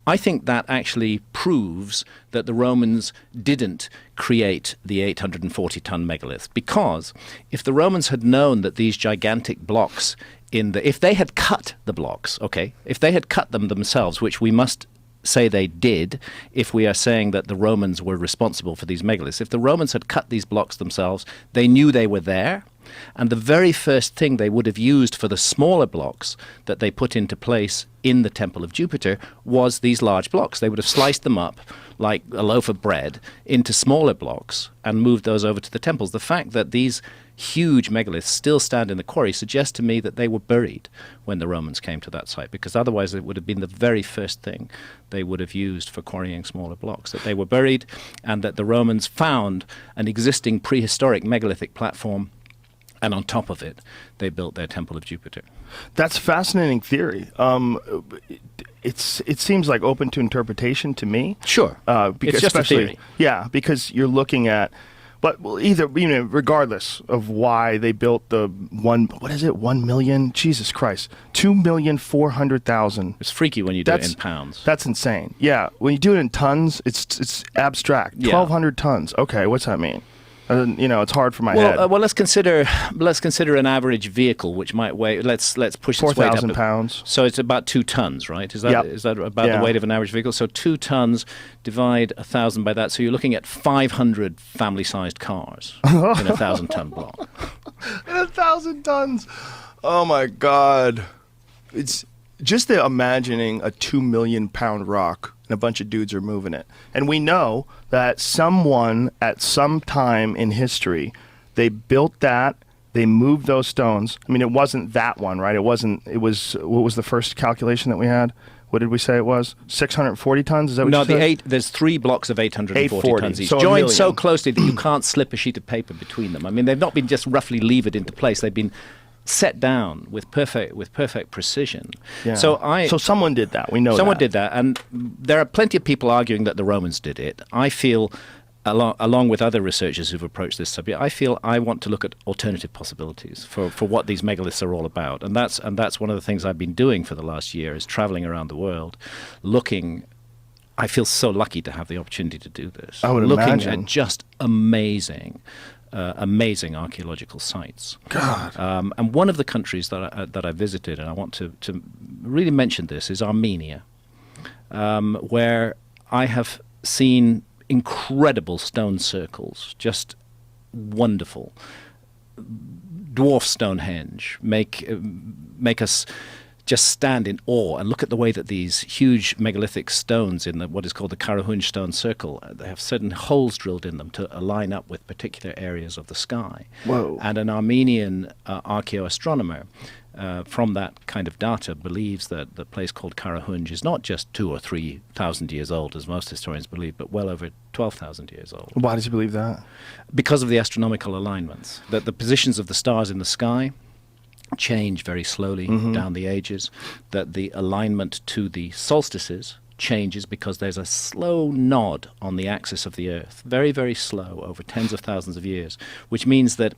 I think that actually proves that the Romans didn't create the 840-ton megalith, because if the Romans had known that these gigantic blocks if they had cut the blocks, okay, if they had cut them themselves, which we must say they did, if we are saying that the Romans were responsible for these megaliths, if the Romans had cut these blocks themselves, they knew they were there, and the very first thing they would have used for the smaller blocks that they put into place in the Temple of Jupiter was these large blocks. They would have sliced them up like a loaf of bread into smaller blocks and moved those over to the temples. The fact that these huge megaliths still stand in the quarry suggests to me that they were buried when the Romans came to that site, because otherwise it would have been the very first thing they would have used for quarrying smaller blocks, that they were buried and that the Romans found an existing prehistoric megalithic platform, and on top of it, they built their Temple of Jupiter. That's a fascinating theory. It seems like open to interpretation to me. Sure. It's just a theory. Yeah, because you're looking at, but regardless of why they built the 1 million? Jesus Christ, 2,400,000. It's freaky when you do it in pounds. That's insane. Yeah, when you do it in tons, it's abstract. 1,200 tons. Okay, what's that mean? It's hard for my head. Well, let's consider an average vehicle, which might weigh. Let's push its weight up. 4,000 pounds. So it's about 2 tons, right? Is that about the weight of an average vehicle? So 2 tons, divide 1,000 by that. So you're looking at 500 family-sized cars in a 1,000-ton block. In 1,000 tons. Oh my God! It's just imagining a 2 million pound rock. And a bunch of dudes are moving it. And we know that someone at some time in history, they built that, they moved those stones. I mean, it wasn't that one, right? It was, what was the first calculation that we had? What did we say it was? 640 tons? Is that what you said? There's 3 blocks of 840 tons each, joined so closely that you can't slip a sheet of paper between them. I mean, they've not been just roughly levered into place. They've been set down with perfect precision. Yeah. So someone did that. We know someone did that, and there are plenty of people arguing that the Romans did it. I feel, along with other researchers who've approached this subject, I want to look at alternative possibilities for what these megaliths are all about, and that's one of the things I've been doing for the last year, is traveling around the world, looking. I feel so lucky to have the opportunity to do this. I would imagine. Looking at just amazing archaeological sites. God. And one of the countries that I visited, and I want to really mention this, is Armenia, where I have seen incredible stone circles, just wonderful. Dwarf Stonehenge make us just stand in awe and look at the way that these huge megalithic stones in what is called the Karahunj stone circle, they have certain holes drilled in them to align up with particular areas of the sky. Whoa. And an Armenian archaeoastronomer from that kind of data believes that the place called Karahunj is not just 2,000 or 3,000 years old, as most historians believe, but well over 12,000 years old. Why does he believe that? Because of the astronomical alignments, that the positions of the stars in the sky change very slowly down the ages, that the alignment to the solstices changes because there's a slow nod on the axis of the Earth, very, very slow, over tens of thousands of years, which means that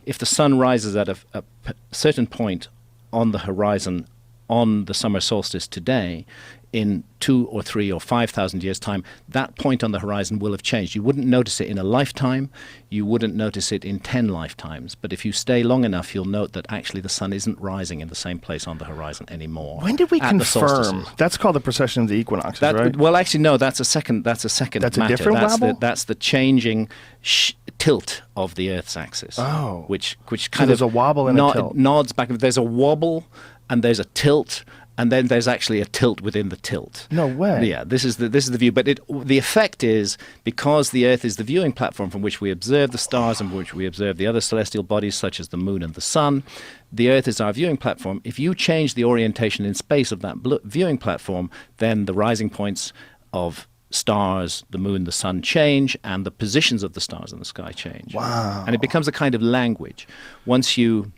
if the sun rises at a certain point on the horizon on the summer solstice today, in 2,000 or 3,000 or 5,000 years' time, that point on the horizon will have changed. You wouldn't notice it in a lifetime. You wouldn't notice it in 10 lifetimes. But if you stay long enough, you'll note that actually the sun isn't rising in the same place on the horizon anymore. When did we confirm? That's called the precession of the equinoxes, right? Well, actually, no. That's a second. That's a second. That's matter. A different wobble? That's the changing tilt of the Earth's axis. Oh, which kind so there's a wobble and a tilt. Nods back. There's a wobble and there's a tilt. And then there's actually a tilt within the tilt. No way. Yeah, this is the view. But the effect is, because the Earth is the viewing platform from which we observe the stars and which we observe the other celestial bodies, such as the moon and the sun, the Earth is our viewing platform. If you change the orientation in space of that viewing platform, then the rising points of stars, the moon, the sun change, and the positions of the stars in the sky change. Wow. And it becomes a kind of language. Once you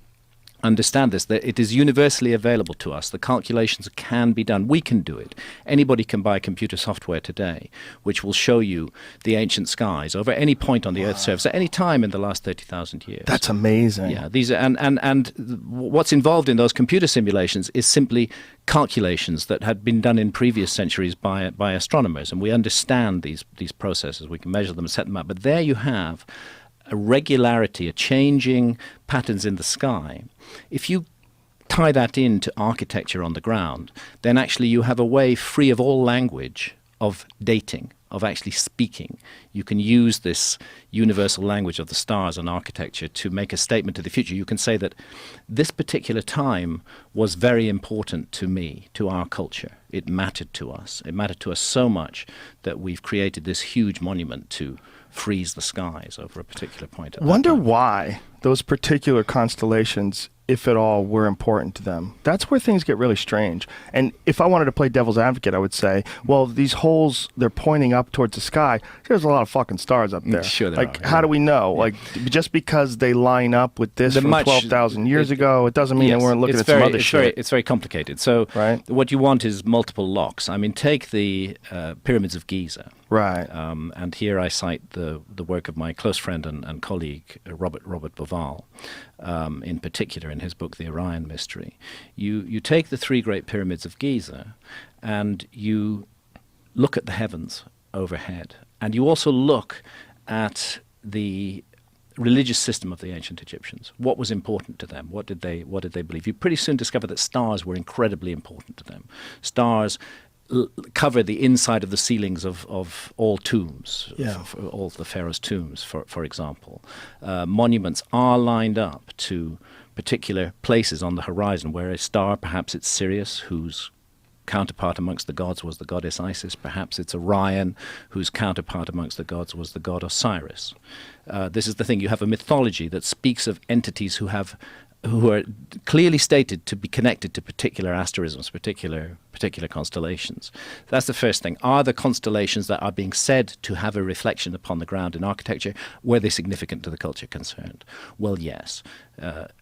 understand this, that it is universally available to us. The calculations can be done. We can do it. Anybody can buy computer software today which will show you the ancient skies over any point on the Earth's surface at any time in the last 30,000 years. That's amazing. Yeah, these are, and what's involved in those computer simulations is simply calculations that had been done in previous centuries by astronomers, and we understand these processes. We can measure them and set them up. But there you have a regularity, a changing patterns in the sky. If you tie that into architecture on the ground, then actually you have a way free of all language of dating, of actually speaking. You can use this universal language of the stars and architecture to make a statement to the future. You can say that this particular time was very important to me, to our culture. It mattered to us. It mattered to us so much that we've created this huge monument to freeze the skies over a particular point. Wonder why those particular constellations, if at all, were important to them. That's where things get really strange. And if I wanted to play devil's advocate, I would say, well, these holes, they're pointing up towards the sky. There's a lot of fucking stars up there. Sure there like, are, how do we know? Yeah. Like, just because they line up with this from 12,000 years ago, it doesn't mean they weren't looking at some other shit. It's very complicated. So what you want is multiple locks. I mean, take the pyramids of Giza. Right. And here I cite the work of my close friend and colleague, Robert Boval, in particular in his book, The Orion Mystery. You take the three great pyramids of Giza and you look at the heavens overhead, and you also look at the religious system of the ancient Egyptians. What was important to them? What did they believe? You pretty soon discover that stars were incredibly important to them. Stars cover the inside of the ceilings of all tombs, for all the pharaoh's tombs, for example. Monuments are lined up to particular places on the horizon where a star, perhaps it's Sirius, whose counterpart amongst the gods was the goddess Isis. Perhaps it's Orion, whose counterpart amongst the gods was the god Osiris. This is the thing. You have a mythology that speaks of entities who are clearly stated to be connected to particular asterisms, particular constellations. That's the first thing. Are the constellations that are being said to have a reflection upon the ground in architecture, were they significant to the culture concerned? Well, yes,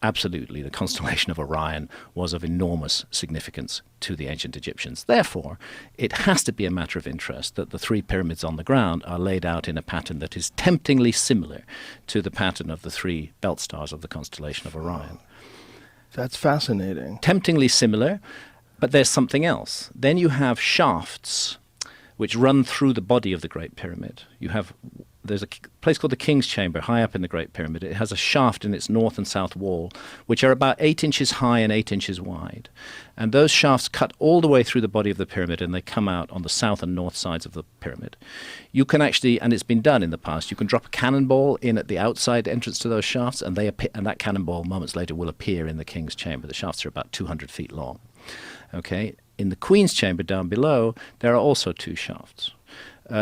absolutely. The constellation of Orion was of enormous significance to the ancient Egyptians. Therefore, it has to be a matter of interest that the three pyramids on the ground are laid out in a pattern that is temptingly similar to the pattern of the three belt stars of the constellation of Orion. That's fascinating. Temptingly similar, but there's something else. Then you have shafts which run through the body of the Great Pyramid. There's a place called the King's Chamber high up in the Great Pyramid. It has a shaft in its north and south wall, which are about 8 inches high and 8 inches wide. And those shafts cut all the way through the body of the pyramid, and they come out on the south and north sides of the pyramid. You can actually, and it's been done in the past, you can drop a cannonball in at the outside entrance to those shafts, and that cannonball moments later will appear in the King's Chamber. The shafts are about 200 feet long. Okay? In the Queen's Chamber down below, there are also two shafts.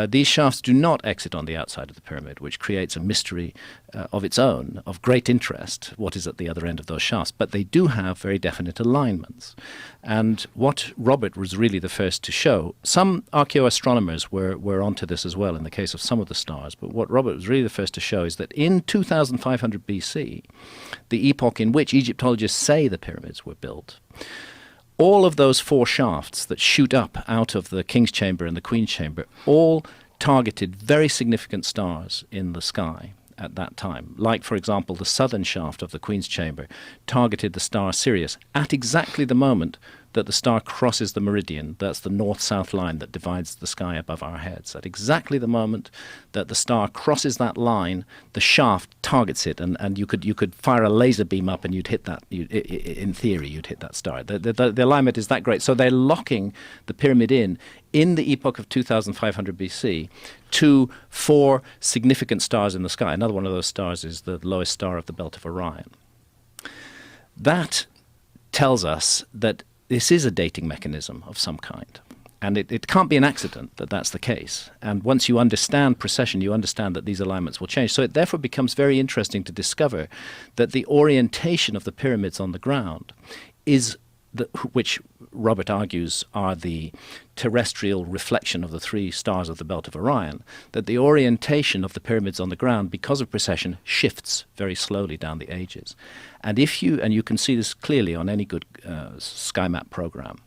These shafts do not exit on the outside of the pyramid, which creates a mystery of its own, of great interest, what is at the other end of those shafts. But they do have very definite alignments. And what Robert was really the first to show, some archaeoastronomers were onto this as well in the case of some of the stars, but what Robert was really the first to show is that in 2500 BC, the epoch in which Egyptologists say the pyramids were built, all of those four shafts that shoot up out of the King's Chamber and the Queen's Chamber all targeted very significant stars in the sky at that time. Like, for example, the southern shaft of the Queen's Chamber targeted the star Sirius at exactly the moment that the star crosses the meridian. That's the north-south line that divides the sky above our heads. At exactly the moment that the star crosses that line, the shaft targets it, and you could fire a laser beam up and you'd hit that. In theory, you'd hit that star. The alignment is that great. So they're locking the pyramid in the epoch of 2500 BC to four significant stars in the sky. Another one of those stars is the lowest star of the belt of Orion. That tells us that this is a dating mechanism of some kind. And it can't be an accident that that's the case. And once you understand precession, you understand that these alignments will change. So it therefore becomes very interesting to discover that the orientation of the pyramids on the ground is which Robert argues are the terrestrial reflection of the three stars of the belt of Orion, that the orientation of the pyramids on the ground, because of precession, shifts very slowly down the ages. And you can see this clearly on any good sky map program,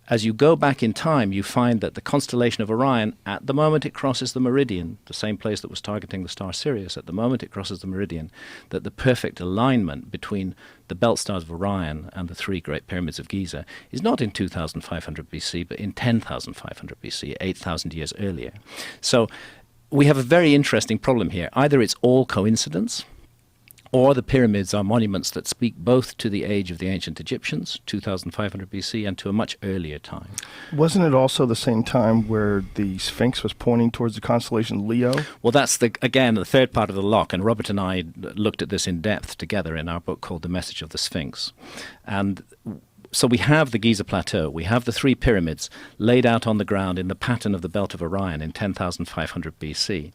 as you go back in time, you find that the constellation of Orion, at the moment it crosses the meridian, the same place that was targeting the star Sirius, at the moment it crosses the meridian, that the perfect alignment between the belt stars of Orion and the three great pyramids of Giza is not in 2500 BC, but in 10,500 BC, 8,000 years earlier. So we have a very interesting problem here. Either it's all coincidence, or the pyramids are monuments that speak both to the age of the ancient Egyptians, 2500 BC, and to a much earlier time. Wasn't it also the same time where the Sphinx was pointing towards the constellation Leo? Well, that's, again, the third part of the lock, and Robert and I looked at this in depth together in our book called The Message of the Sphinx. And so we have the Giza Plateau, we have the three pyramids laid out on the ground in the pattern of the Belt of Orion in 10,500 BC.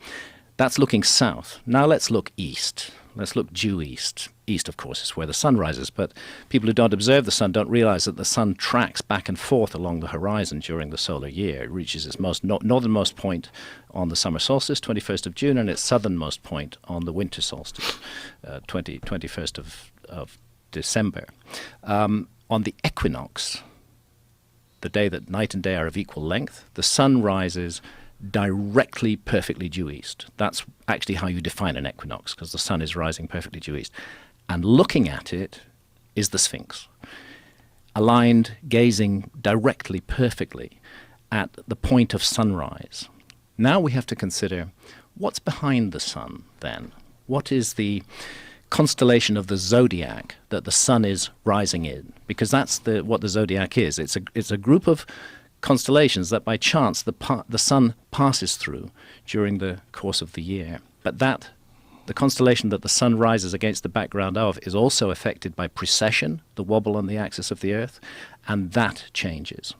That's looking south. Now let's look east. Let's look due east. East, of course, is where the sun rises, but people who don't observe the sun don't realize that the sun tracks back and forth along the horizon during the solar year. It reaches its most northernmost point on the summer solstice, 21st of June, and its southernmost point on the winter solstice, 21st of December. On the equinox, the day that night and day are of equal length, the sun rises directly perfectly due east. That's actually how you define an equinox, because the sun is rising perfectly due east. And looking at it is the Sphinx, aligned, gazing directly, perfectly at the point of sunrise. Now we have to consider what's behind the sun then. What is the constellation of the zodiac that the sun is rising in? Because that's what the zodiac is. It's a group of constellations that by chance the sun passes through during the course of the year. But the constellation that the sun rises against the background of is also affected by precession, the wobble on the axis of the Earth, and that changes.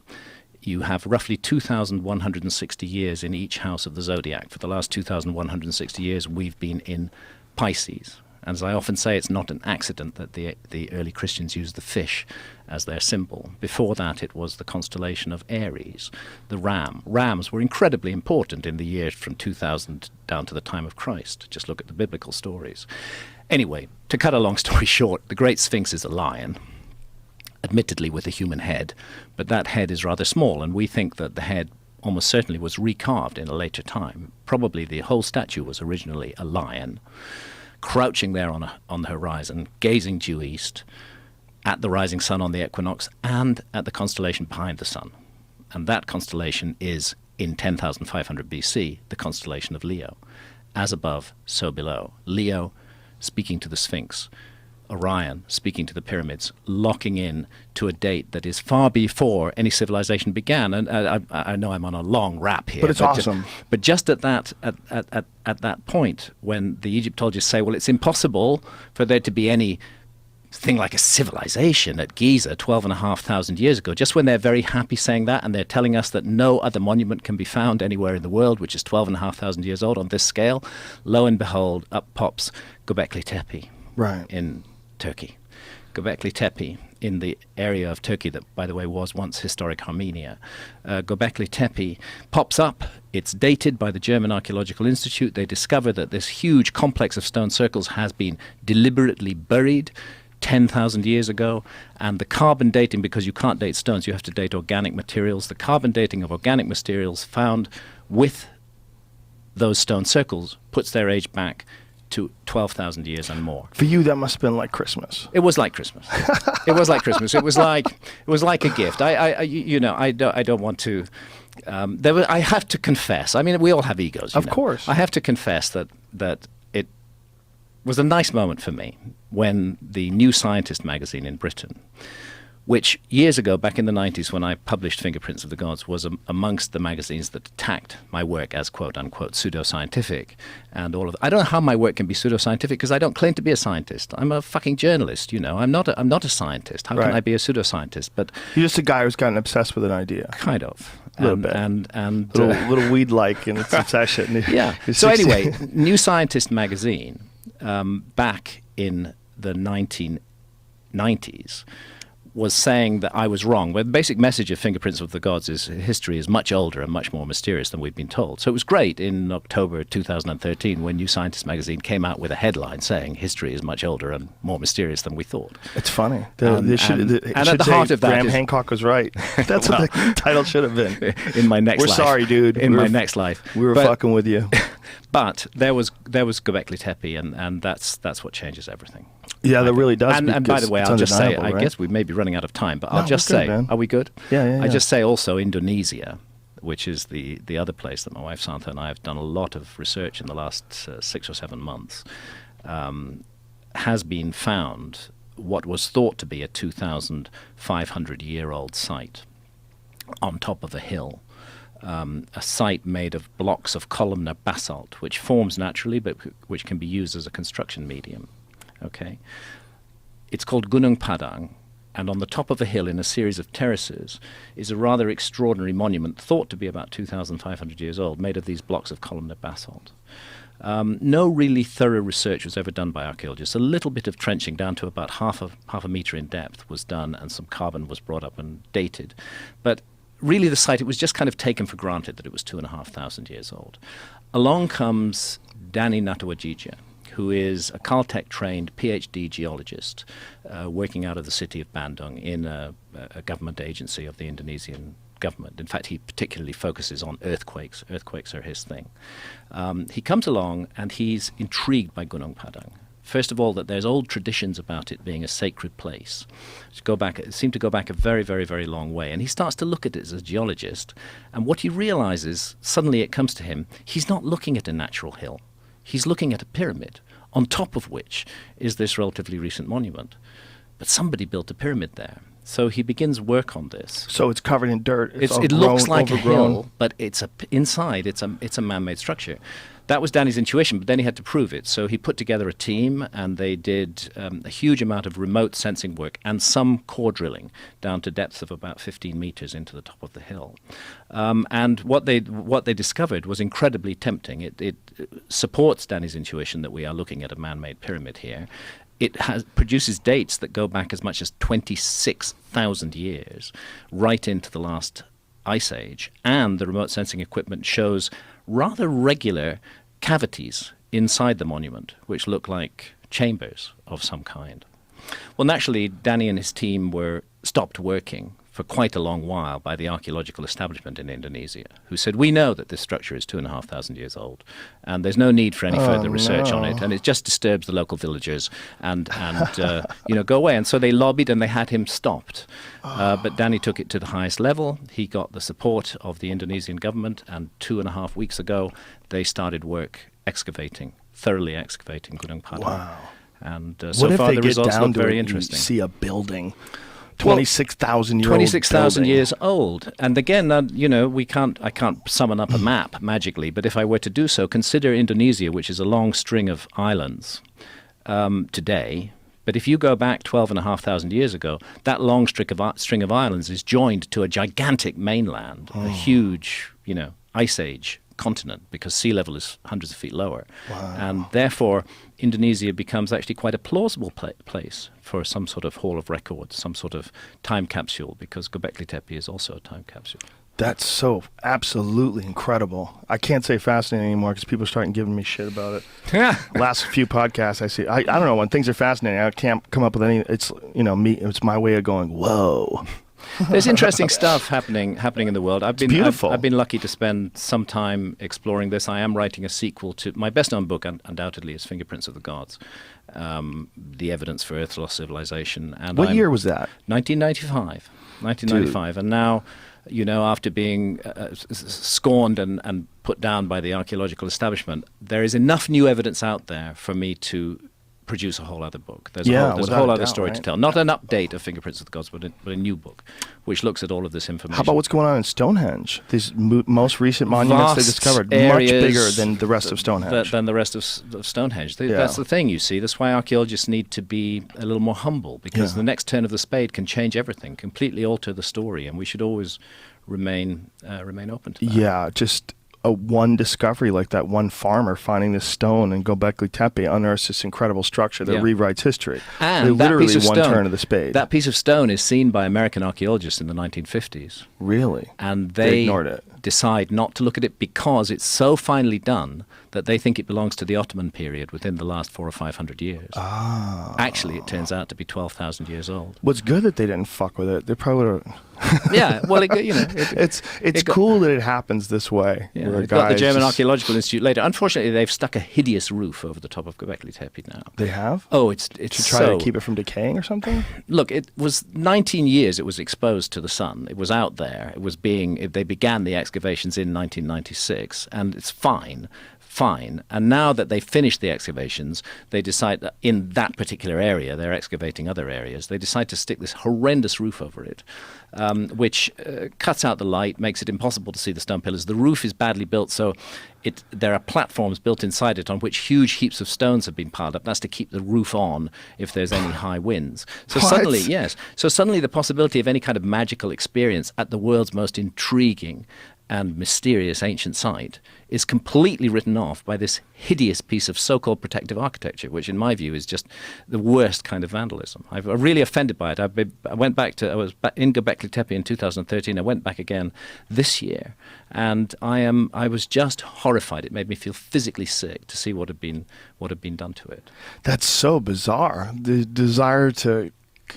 You have roughly 2,160 years in each house of the zodiac. For the last 2,160 years, we've been in Pisces. And as I often say, it's not an accident that the early Christians used the fish as their symbol. Before that, it was the constellation of Aries, the ram. Rams were incredibly important in the years from 2000 down to the time of Christ. Just look at the biblical stories. Anyway, to cut a long story short, the Great Sphinx is a lion, admittedly with a human head, but that head is rather small, and we think that the head almost certainly was recarved in a later time. Probably the whole statue was originally a lion, crouching there on the horizon, gazing due east at the rising sun on the equinox and at the constellation behind the sun. And that constellation is, in 10,500 BC, the constellation of Leo. As above, so below. Leo speaking to the Sphinx, Orion speaking to the pyramids, locking in to a date that is far before any civilization began. And I know I'm on a long rap here, but it's awesome. But just at that point, when the Egyptologists say, well, it's impossible for there to be any thing like a civilization at Giza 12,500 years ago, just when they're very happy saying that, and they're telling us that no other monument can be found anywhere in the world which is 12,500 years old on this scale, lo and behold, up pops Göbekli Tepe. Right. In Turkey. Göbekli Tepe, in the area of Turkey that, by the way, was once historic Armenia. Göbekli Tepe pops up. It's dated by the German Archaeological Institute. They discover that this huge complex of stone circles has been deliberately buried 10,000 years ago, and the carbon dating, because you can't date stones, you have to date organic materials. The carbon dating of organic materials found with those stone circles puts their age back to 12,000 years and more. For you, that must have been like Christmas. It was like Christmas. It was like Christmas. It was like a gift. I don't want to. I have to confess. I mean, we all have egos. Of course. I have to confess that it was a nice moment for me when the New Scientist magazine in Britain, which years ago, back in the 90s, when I published Fingerprints of the Gods, was amongst the magazines that attacked my work as quote-unquote pseudoscientific. And all of I don't know how my work can be pseudoscientific, because I don't claim to be a scientist. I'm a fucking journalist, you know. I'm not a scientist. How can I be a pseudoscientist? But you're just a guy who's gotten obsessed with an idea. Kind of. A little bit. And little weed-like in its obsession. Yeah. So anyway, New Scientist magazine, back in the 1990s, was saying that I was wrong. Well, the basic message of Fingerprints of the Gods is history is much older and much more mysterious than we've been told. So it was great in October 2013 when New Scientist magazine came out with a headline saying history is much older and more mysterious than we thought. It's funny. And at the heart of that Graham is, Hancock was right. That's what the title should have been. In my next We're life. sorry, dude. In my next life. We were fucking with you. But there was Göbekli Tepe, and that's what changes everything. Yeah, that really does. And by the way, I'll just say, right? I guess we may be running out of time, but No, I'll just we're good, say, man. are we good? Yeah. I just say also Indonesia, which is the other place that my wife Santha and I have done a lot of research in the last 6 or 7 months, has been found what was thought to be a 2,500-year-old site on top of a hill. A site made of blocks of columnar basalt, which forms naturally, but which can be used as a construction medium. Okay, it's called Gunung Padang, and on the top of a hill in a series of terraces is a rather extraordinary monument thought to be about 2,500 years old, made of these blocks of columnar basalt. No really thorough research was ever done by archaeologists. A little bit of trenching down to about half a meter in depth was done, and some carbon was brought up and dated. But really the site, it was just kind of taken for granted that it was 2,500 years old. Along comes Danny Natawajija, who is a Caltech-trained PhD geologist working out of the city of Bandung in a government agency of the Indonesian government. In fact, he particularly focuses on earthquakes. Earthquakes are his thing. He comes along and he's intrigued by Gunung Padang. First of all, that there's old traditions about it being a sacred place. It seem to go back a very, very, very long way. And he starts to look at it as a geologist. And what he realizes, suddenly it comes to him, he's not looking at a natural hill. He's looking at a pyramid, on top of which is this relatively recent monument. But somebody built a pyramid there. So he begins work on this. So it's covered in dirt. It looks like overgrown. a hill, but inside it's a man-made structure. That was Danny's intuition, but then he had to prove it. So he put together a team, and they did a huge amount of remote sensing work and some core drilling down to depths of about 15 meters into the top of the hill. And what they discovered was incredibly tempting. It supports Danny's intuition that we are looking at a man-made pyramid here. It produces dates that go back as much as 26,000 years, right into the last ice age, and the remote sensing equipment shows rather regular cavities inside the monument, which look like chambers of some kind. Well, naturally, Danny and his team were stopped working for quite a long while by the archaeological establishment in Indonesia, who said, we know that this structure is 2,500 years old, and there's no need for any further research on it, and it just disturbs the local villagers, and go away. And so they lobbied, and they had him stopped. But Danny took it to the highest level. He got the support of the Indonesian government, and 2.5 weeks ago, they started work thoroughly excavating Gunung Padang. Wow. And so far, the results look very interesting. You see a building. 26,000 years old. 26,000 years old. And again, I can't summon up a map magically, but if I were to do so, consider Indonesia, which is a long string of islands today. But if you go back 12,500 years ago, that long string of islands is joined to a gigantic mainland, a huge, ice age continent, because sea level is hundreds of feet lower. Wow. And therefore, Indonesia becomes actually quite a plausible place for some sort of hall of records, some sort of time capsule, because Göbekli Tepe is also a time capsule. That's so absolutely incredible. I can't say fascinating anymore because people are starting giving me shit about it. Last few podcasts I see, I don't know, when things are fascinating, I can't come up with any, it's my way of going, whoa. There's interesting stuff happening in the world. Beautiful. I've been lucky to spend some time exploring this. I am writing a sequel to my best-known book, undoubtedly, is Fingerprints of the Gods, the evidence for Earth-lost civilization. And what year was that? 1995. 1995, Dude. And now, after being scorned and put down by the archaeological establishment, there is enough new evidence out there for me to produce a whole other book. There's a whole other story to tell. Not an update of Fingerprints of the Gods, but a new book, which looks at all of this information. How about what's going on in Stonehenge? These most recent monuments they discovered, much bigger than the rest of Stonehenge. Than the rest of Stonehenge. That's the thing, you see. That's why archaeologists need to be a little more humble, because the next turn of the spade can change everything, completely alter the story, and we should always remain open to that. Yeah, just a one discovery, like that one farmer finding this stone in Göbekli Tepe unearths this incredible structure that rewrites history. And they that literally piece of one stone, turn of the spade. That piece of stone is seen by American archaeologists in the 1950s. Really? And They ignored it. decide not to look at it because it's so finely done that they think it belongs to the Ottoman period within the last 400 or 500 years. Ah. Actually, it turns out to be 12,000 years old. What's good that they didn't fuck with it. They probably would have. Yeah, well, It's cool that it happens this way. Yeah, where it got the guys German just- Archaeological Institute later. Unfortunately, they've stuck a hideous roof over the top of Göbekli Tepe now. They have? Oh, it's To try to keep it from decaying or something? Look, it was 19 years it was exposed to the sun. It was out there. They began the excavations in 1996, and it's fine. And now that they've finished the excavations, they decide that in that particular area, they're excavating other areas, they decide to stick this horrendous roof over it, which cuts out the light, makes it impossible to see the stone pillars. The roof is badly built, so there are platforms built inside it on which huge heaps of stones have been piled up. That's to keep the roof on if there's any high winds. So suddenly the possibility of any kind of magical experience at the world's most intriguing and mysterious ancient site is completely written off by this hideous piece of so-called protective architecture, which in my view is just the worst kind of vandalism. I'm really offended by it. I was in Göbekli Tepe in 2013. I went back again this year, and I was just horrified. It made me feel physically sick to see what had been done to it. That's so bizarre. The desire to...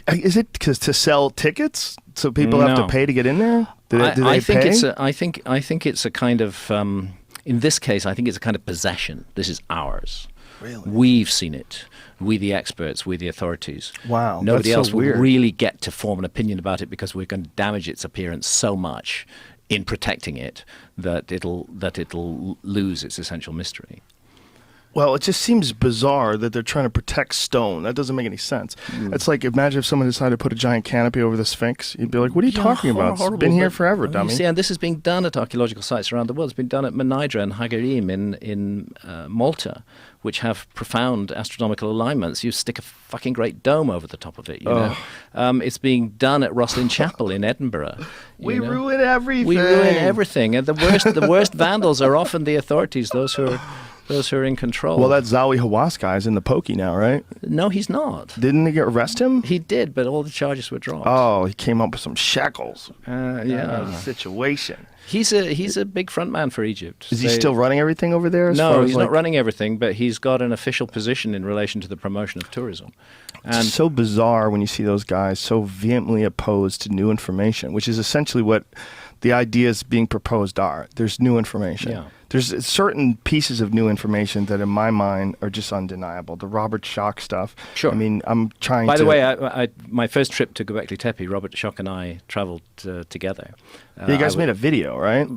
Is it to sell tickets so people have to pay to get in there? Do they pay? I think it's a kind of in this case I think it's a kind of possession. This is ours. Really? We've seen it. We the experts, we the authorities. Wow. Nobody that's else so will weird. really get to form an opinion about it because we're going to damage its appearance so much in protecting it that it'll lose its essential mystery. Well, it just seems bizarre that they're trying to protect stone. That doesn't make any sense. It's like, imagine if someone decided to put a giant canopy over the Sphinx. You'd be like, what are you talking about? It's Horrible, been here but- forever, You dummy. see, and this is being done at archaeological sites around the world. It's been done at Menaidra and Hagarim in Malta, which have profound astronomical alignments. You stick a fucking great dome over the top of it, you know. It's being done at Rosslyn Chapel in Edinburgh. We you know. ruin everything. We ruin everything. And the worst vandals are often the authorities, those who are in control. Well, that Zawi Hawass guy's in the pokey now, right? No, he's not. Didn't they arrest him? He did, but all the charges were dropped. Oh, he came up with some shekels. Yeah. Situation. He's a big front man for Egypt. Is he still running everything over there? No, he's not running everything, but he's got an official position in relation to the promotion of tourism. And It's so bizarre when you see those guys so vehemently opposed to new information, which is essentially what the ideas being proposed are. There's new information. Yeah. There's certain pieces of new information that in my mind are just undeniable. The Robert Schoch stuff. Sure. I mean, I'm trying by to... the way, my first trip to Göbekli Tepe, Robert Schoch and I traveled together. you guys made a video, right?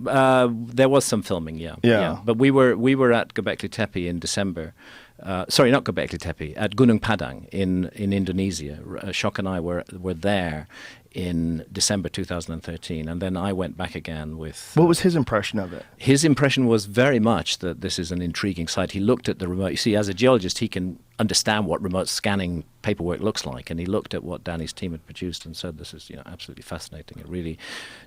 There was some filming, yeah. Yeah. But we were at Göbekli Tepe in December. Sorry, not Göbekli Tepe, at Gunung Padang in Indonesia. Schoch and I were there in December 2013, and then I went back again with... What was his impression of it? His impression was very much that this is an intriguing site. He looked at the remote... You see, as a geologist, he can understand what remote scanning paperwork looks like, and he looked at what Danny's team had produced and said, this is absolutely fascinating. It really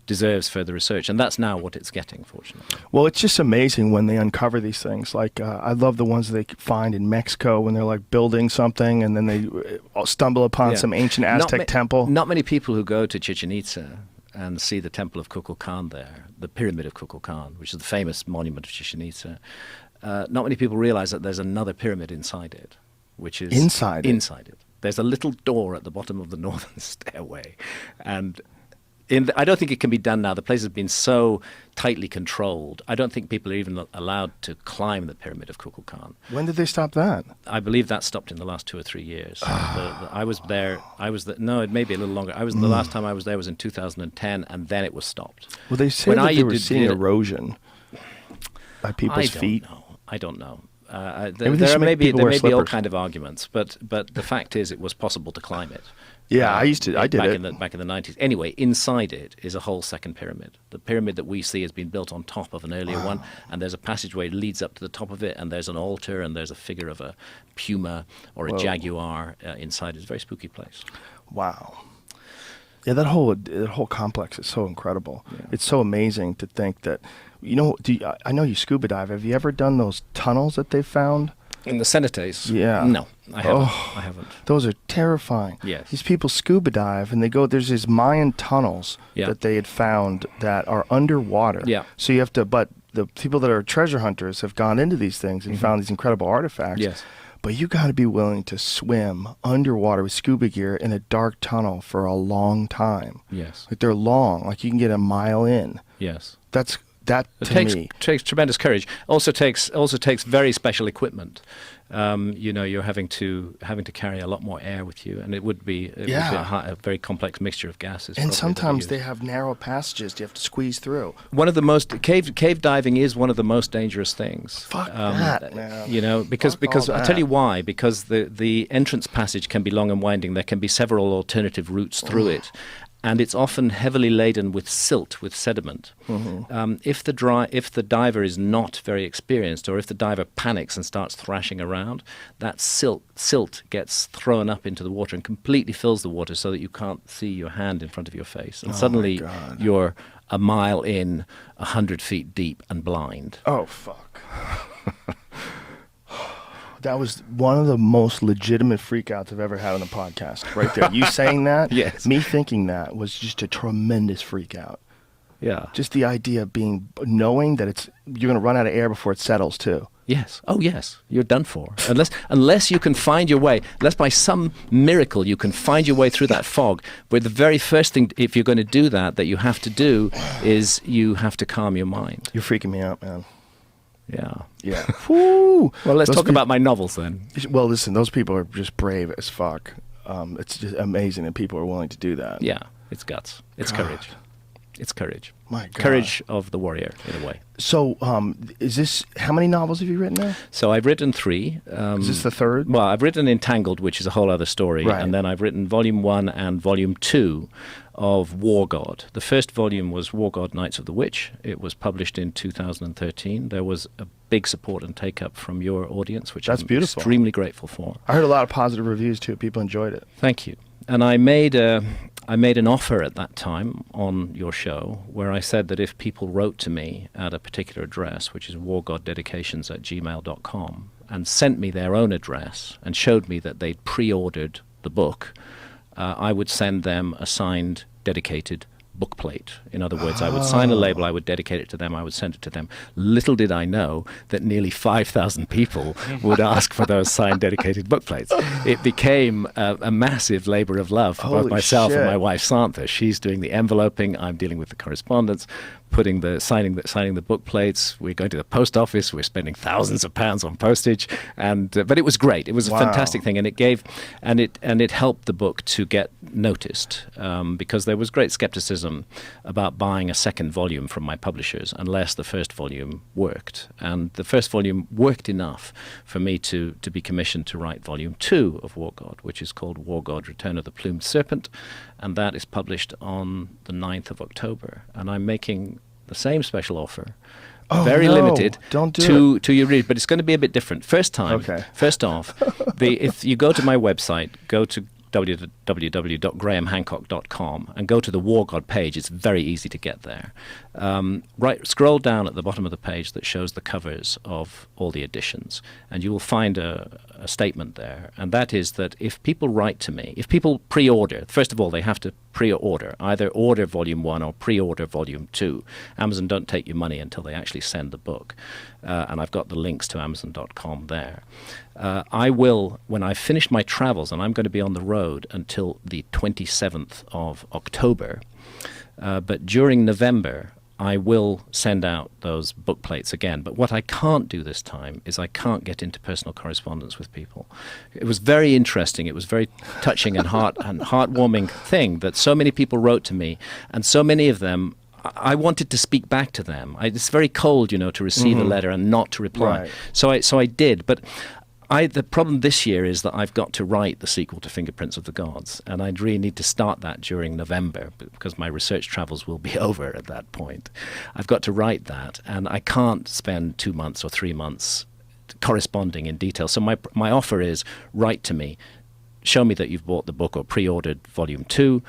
deserves further research, and that's now what it's getting, fortunately. Well, it's just amazing when they uncover these things. Like, I love the ones they find in Mexico when they're like building something and then they stumble upon some ancient Aztec temple. Not many people who go to Chichen Itza and see the temple of Kukulkan there, the pyramid of Kukulkan, which is the famous monument of Chichen Itza. Not many people realize that there's another pyramid inside it, which is... Inside it. There's a little door at the bottom of the northern stairway, and I don't think it can be done now. The place has been so tightly controlled. I don't think people are even allowed to climb the pyramid of Kukulkan. When did they stop that? I believe that stopped in the last 2 or 3 years. I was there. No, it may be a little longer. The last time I was there was in 2010, and then it was stopped. Well, they say that they were seeing erosion by people's feet. I don't know. Maybe There may be all slippers. kind of arguments, but the fact is, it was possible to climb it. Yeah, I did back it. back in the 90s. Anyway, inside it is a whole second pyramid. The pyramid that we see has been built on top of an earlier one, and there's a passageway that leads up to the top of it, and there's an altar, and there's a figure of a puma or a jaguar inside. It's a very spooky place. Wow. Yeah, that whole complex is so incredible. Yeah. It's so amazing to think that, I know you scuba dive. Have you ever done those tunnels that they found? In the cenotes? Yeah. No, I haven't. Oh. I haven't. Those are terrifying. Yes. These people scuba dive and they go, there's these Mayan tunnels Yeah. that they had found that are underwater. Yeah. So you have to, but the people that are treasure hunters have gone into these things and found these incredible artifacts. Yes. But you got to be willing to swim underwater with scuba gear in a dark tunnel for a long time. Yes. Like they're long, like you can get a mile in. Yes. That It to takes me. tremendous courage. Also takes very special equipment. You're having to carry a lot more air with you, and it would be a very complex mixture of gases. And probably sometimes that they you use. have narrow passages you have to squeeze through. One of the most cave diving is one of the most dangerous things. Fuck that, man. Because Fuck all I'll tell you that. why. Because the entrance passage can be long and winding. There can be several alternative routes through it. And it's often heavily laden with silt, with sediment. Mm-hmm. If the diver is not very experienced, or if the diver panics and starts thrashing around, that silt gets thrown up into the water and completely fills the water, so that you can't see your hand in front of your face, and suddenly God. you're a mile in, 100 feet deep, and blind. Oh, fuck. That was one of the most legitimate freakouts I've ever had on a podcast, right there. You saying that, Yes. me thinking that was just a tremendous freakout. Yeah. Just the idea of knowing that you're going to run out of air before it settles too. Yes. Oh, yes. You're done for. Unless you can find your way, unless by some miracle you can find your way through that fog, where the very first thing, if you're going to do that you have to do is you have to calm your mind. You're freaking me out, man. Yeah. Yeah. Woo. Well, let's Those talk peop- about my novels then. Well, listen, those people are just brave as fuck. It's just amazing that people are willing to do that. Yeah. It's guts. It's God. courage. It's courage. My God. Courage of the warrior, in a way. So, how many novels have you written now? So I've written 3. Is this the third? Well, I've written Entangled, which is a whole other story. Right. And then I've written Volume 1 and Volume 2 of War God. The first volume was War God Knights of the Witch. It was published in 2013. There was a big support and take-up from your audience, which That's I'm beautiful. extremely grateful for. I heard a lot of positive reviews too. People enjoyed it. Thank you. And I made an offer at that time on your show where I said that if people wrote to me at a particular address, which is wargoddedications@gmail.com, and sent me their own address and showed me that they'd pre-ordered the book, I would send them a signed, dedicated bookplate. In other words, I would sign a label, I would dedicate it to them, I would send it to them. Little did I know that nearly 5,000 people would ask for those signed, dedicated bookplates. It became a massive labor of love for both Holy myself and shit. my wife Santha. She's doing the enveloping, I'm dealing with the correspondence, signing the book plates. We're going to the post office. We're spending thousands of pounds on postage, but it was great. It was a Wow. fantastic thing, and it helped the book to get noticed because there was great skepticism about buying a second volume from my publishers unless the first volume worked. And the first volume worked enough for me to be commissioned to write Volume 2 of War God, which is called War God: Return of the Plumed Serpent, and that is published on the 9th of October. And I'm making the same special offer, very no. limited, Don't do to your readers, but it's going to be a bit different. First off, if you go to my website, go to www.grahamhancock.com and go to the War God page. It's very easy to get there. Scroll down at the bottom of the page that shows the covers of all the editions, and you will find a statement there, and that is that if people write to me, if people pre-order, first of all, they have to pre-order, either order Volume 1 or pre-order Volume 2. Amazon don't take your money until they actually send the book, and I've got the links to Amazon.com there. I will, when I finish my travels, and I'm going to be on the road until the 27th of October, but during November, I will send out those book plates again. But what I can't do this time is I can't get into personal correspondence with people. It was very interesting. It was very touching and heartwarming thing that so many people wrote to me, and so many of them, I wanted to speak back to them. It's very cold, to receive a letter and not to reply. Right. So I did, but the problem this year is that I've got to write the sequel to Fingerprints of the Gods, and I really need to start that during November because my research travels will be over at that point. I've got to write that, and I can't spend 2 months or 3 months corresponding in detail. So my offer is, write to me, show me that you've bought the book or pre-ordered volume 2,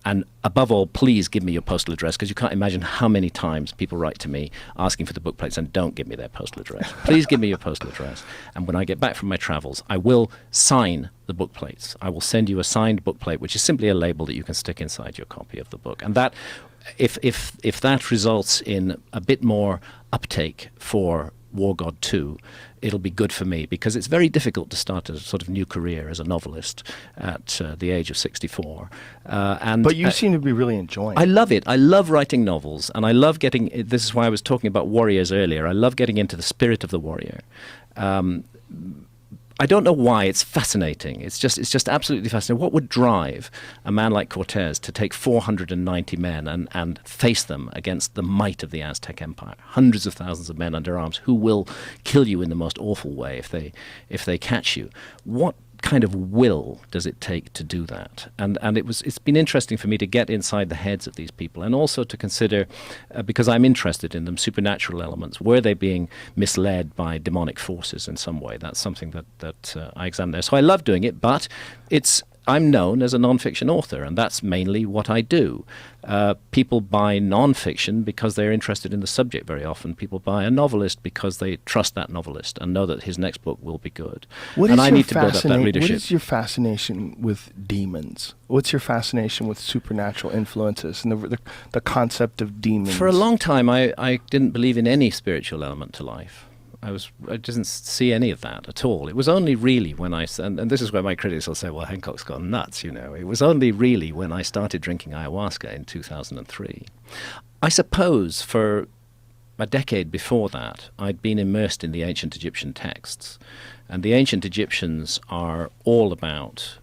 and above all, please give me your postal address, because you can't imagine how many times people write to me asking for the book plates and don't give me their postal address. Please give me your postal address, and when I get back from my travels, I will sign the book plates. I will send you a signed book plate, which is simply a label that you can stick inside your copy of the book. And that, if that results in a bit more uptake for War God 2, it'll be good for me, because it's very difficult to start a sort of new career as a novelist at the age of 64. But you seem to be really enjoying it. I love it. I love writing novels, and I love getting, this is why I was talking about warriors earlier, I love getting into the spirit of the warrior. I don't know why. It's fascinating. It's just absolutely fascinating. What would drive a man like Cortez to take 490 men and face them against the might of the Aztec Empire? Hundreds of thousands of men under arms who will kill you in the most awful way if they catch you. What kind of will does it take to do that? And it's been interesting for me to get inside the heads of these people, and also to consider, because I'm interested in them, supernatural elements. Were they being misled by demonic forces in some way? That's something that I examine there. So I love doing it, but I'm known as a non-fiction author, and that's mainly what I do. People buy non-fiction because they're interested in the subject very often. People buy a novelist because they trust that novelist and know that his next book will be good. And I need to build up that readership. What is your fascination with demons? What's your fascination with supernatural influences and the concept of demons? For a long time, I didn't believe in any spiritual element to life. I didn't see any of that at all. It was only really when and this is where my critics will say, well, Hancock's gone nuts, you know. It was only really when I started drinking ayahuasca in 2003. I suppose for a decade before that, I'd been immersed in the ancient Egyptian texts. And the ancient Egyptians are all about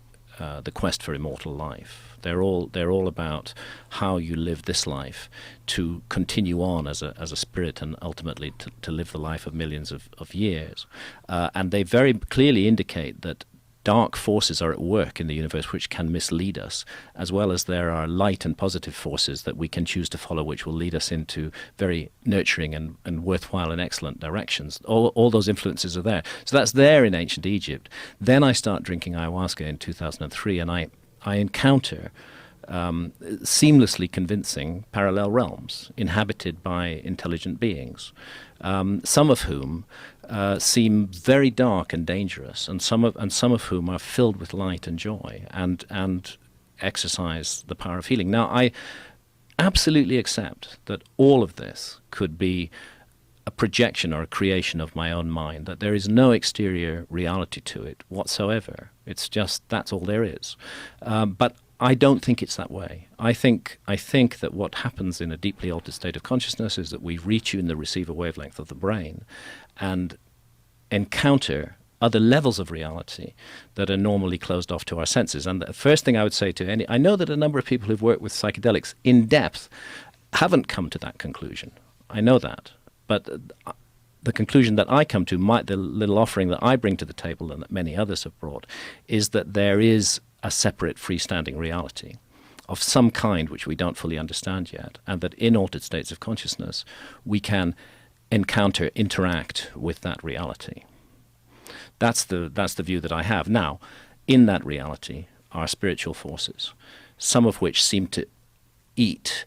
the quest for immortal life. They're all about how you live this life to continue on as a spirit, and ultimately to live the life of millions of years. And they very clearly indicate that dark forces are at work in the universe which can mislead us, as well as there are light and positive forces that we can choose to follow, which will lead us into very nurturing and worthwhile and excellent directions. All those influences are there. So that's there in ancient Egypt. Then I start drinking ayahuasca in 2003, and I encounter seamlessly convincing parallel realms inhabited by intelligent beings, some of whom seem very dark and dangerous, and some of whom are filled with light and joy and exercise the power of healing. Now, I absolutely accept that all of this could be a projection or a creation of my own mind, that there is no exterior reality to it whatsoever. It's just that's all there is. But I don't think it's that way. I think that what happens in a deeply altered state of consciousness is that we retune the receiver wavelength of the brain and encounter other levels of reality that are normally closed off to our senses. And the first thing I would say to I know that a number of people who've worked with psychedelics in depth haven't come to that conclusion. I know that. But the conclusion that I come to, the little offering that I bring to the table and that many others have brought, is that there is a separate freestanding reality of some kind which we don't fully understand yet, and that in altered states of consciousness we can interact with that reality. That's the view that I have. Now, in that reality are spiritual forces, some of which seem to eat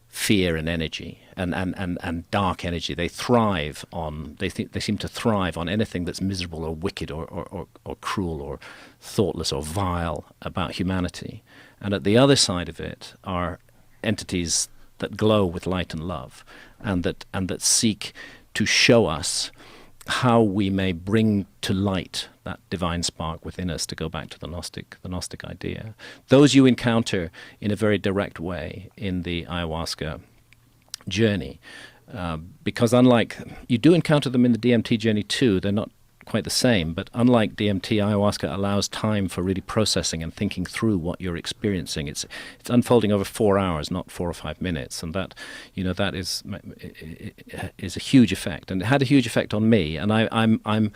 fear and energy and dark energy. They thrive on. They seem to thrive on anything that's miserable or wicked or cruel or thoughtless or vile about humanity. And at the other side of it are entities that glow with light and love, and that seek to show us how we may bring to light that divine spark within us, to go back to the Gnostic idea. Those you encounter in a very direct way in the ayahuasca journey, because unlike, you do encounter them in the DMT journey too, they're not quite the same, but unlike DMT, ayahuasca allows time for really processing and thinking through what you're experiencing. It's unfolding over 4 hours, not 4 or 5 minutes, and that is a huge effect, and it had a huge effect on me. And I'm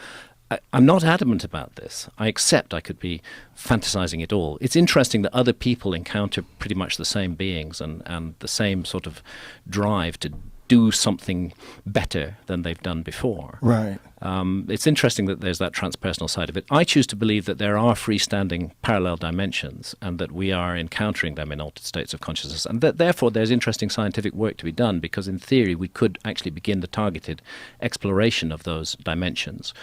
not adamant about this. I accept I could be fantasizing it all. It's interesting that other people encounter pretty much the same beings and the same sort of drive to do something better than they've done before. Right. It's interesting that there's that transpersonal side of it. I choose to believe that there are freestanding parallel dimensions and that we are encountering them in altered states of consciousness, and that therefore there's interesting scientific work to be done, because in theory we could actually begin the targeted exploration of those dimensions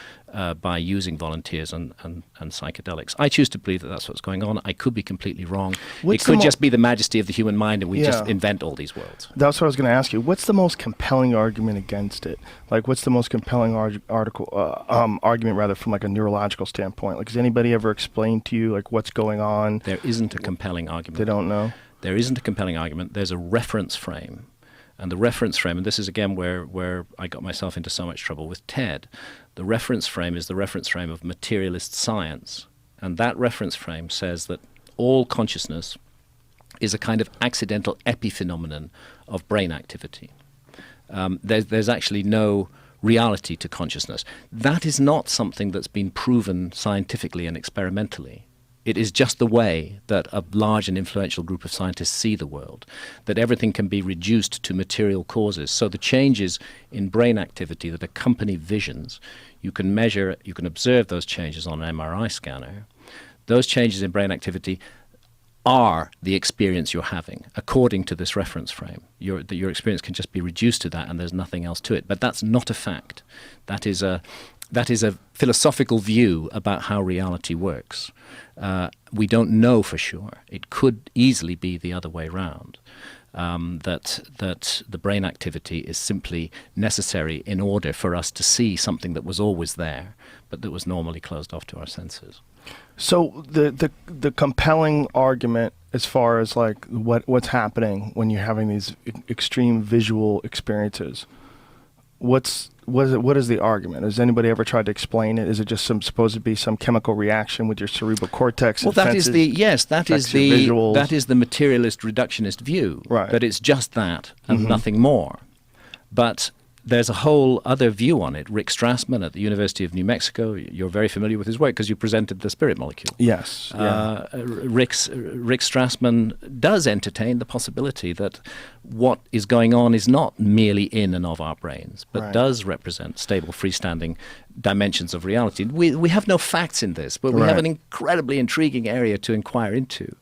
by using volunteers and psychedelics. I choose to believe that that's what's going on. I could be completely wrong. It could just be the majesty of the human mind and we just invent all these worlds. That's what I was going to ask you. What's the most compelling argument against it? Like, what's the most compelling argument rather from like a neurological standpoint? Like, has anybody ever explained to you like what's going on? There isn't a compelling argument. They don't know? There isn't a compelling argument. There's a reference frame. And the reference frame, and this is again where I got myself into so much trouble with TED, the reference frame is the reference frame of materialist science. And that reference frame says that all consciousness is a kind of accidental epiphenomenon of brain activity. There's actually no reality to consciousness. That is not something that's been proven scientifically and experimentally. It is just the way that a large and influential group of scientists see the world, that everything can be reduced to material causes. So the changes in brain activity that accompany visions, you can measure, you can observe those changes on an MRI scanner. Those changes in brain activity are the experience you're having, according to this reference frame. Your experience can just be reduced to that and there's nothing else to it. But that's not a fact. That is a philosophical view about how reality works. We don't know for sure. It could easily be the other way round, that the brain activity is simply necessary in order for us to see something that was always there, but that was normally closed off to our senses. So the compelling argument as far as like what's happening when you're having these extreme visual experiences, what is the argument? Has anybody ever tried to explain it? Is it just supposed to be some chemical reaction with your cerebral cortex? Well, that is the materialist reductionist view. Right. That it's just that and nothing more. But there's a whole other view on it. Rick Strassman at the University of New Mexico, you're very familiar with his work because you presented the spirit molecule. Yes. Yeah. Rick Strassman does entertain the possibility that what is going on is not merely in and of our brains, but does represent stable, freestanding dimensions of reality. We have no facts in this, but we have an incredibly intriguing area to inquire into.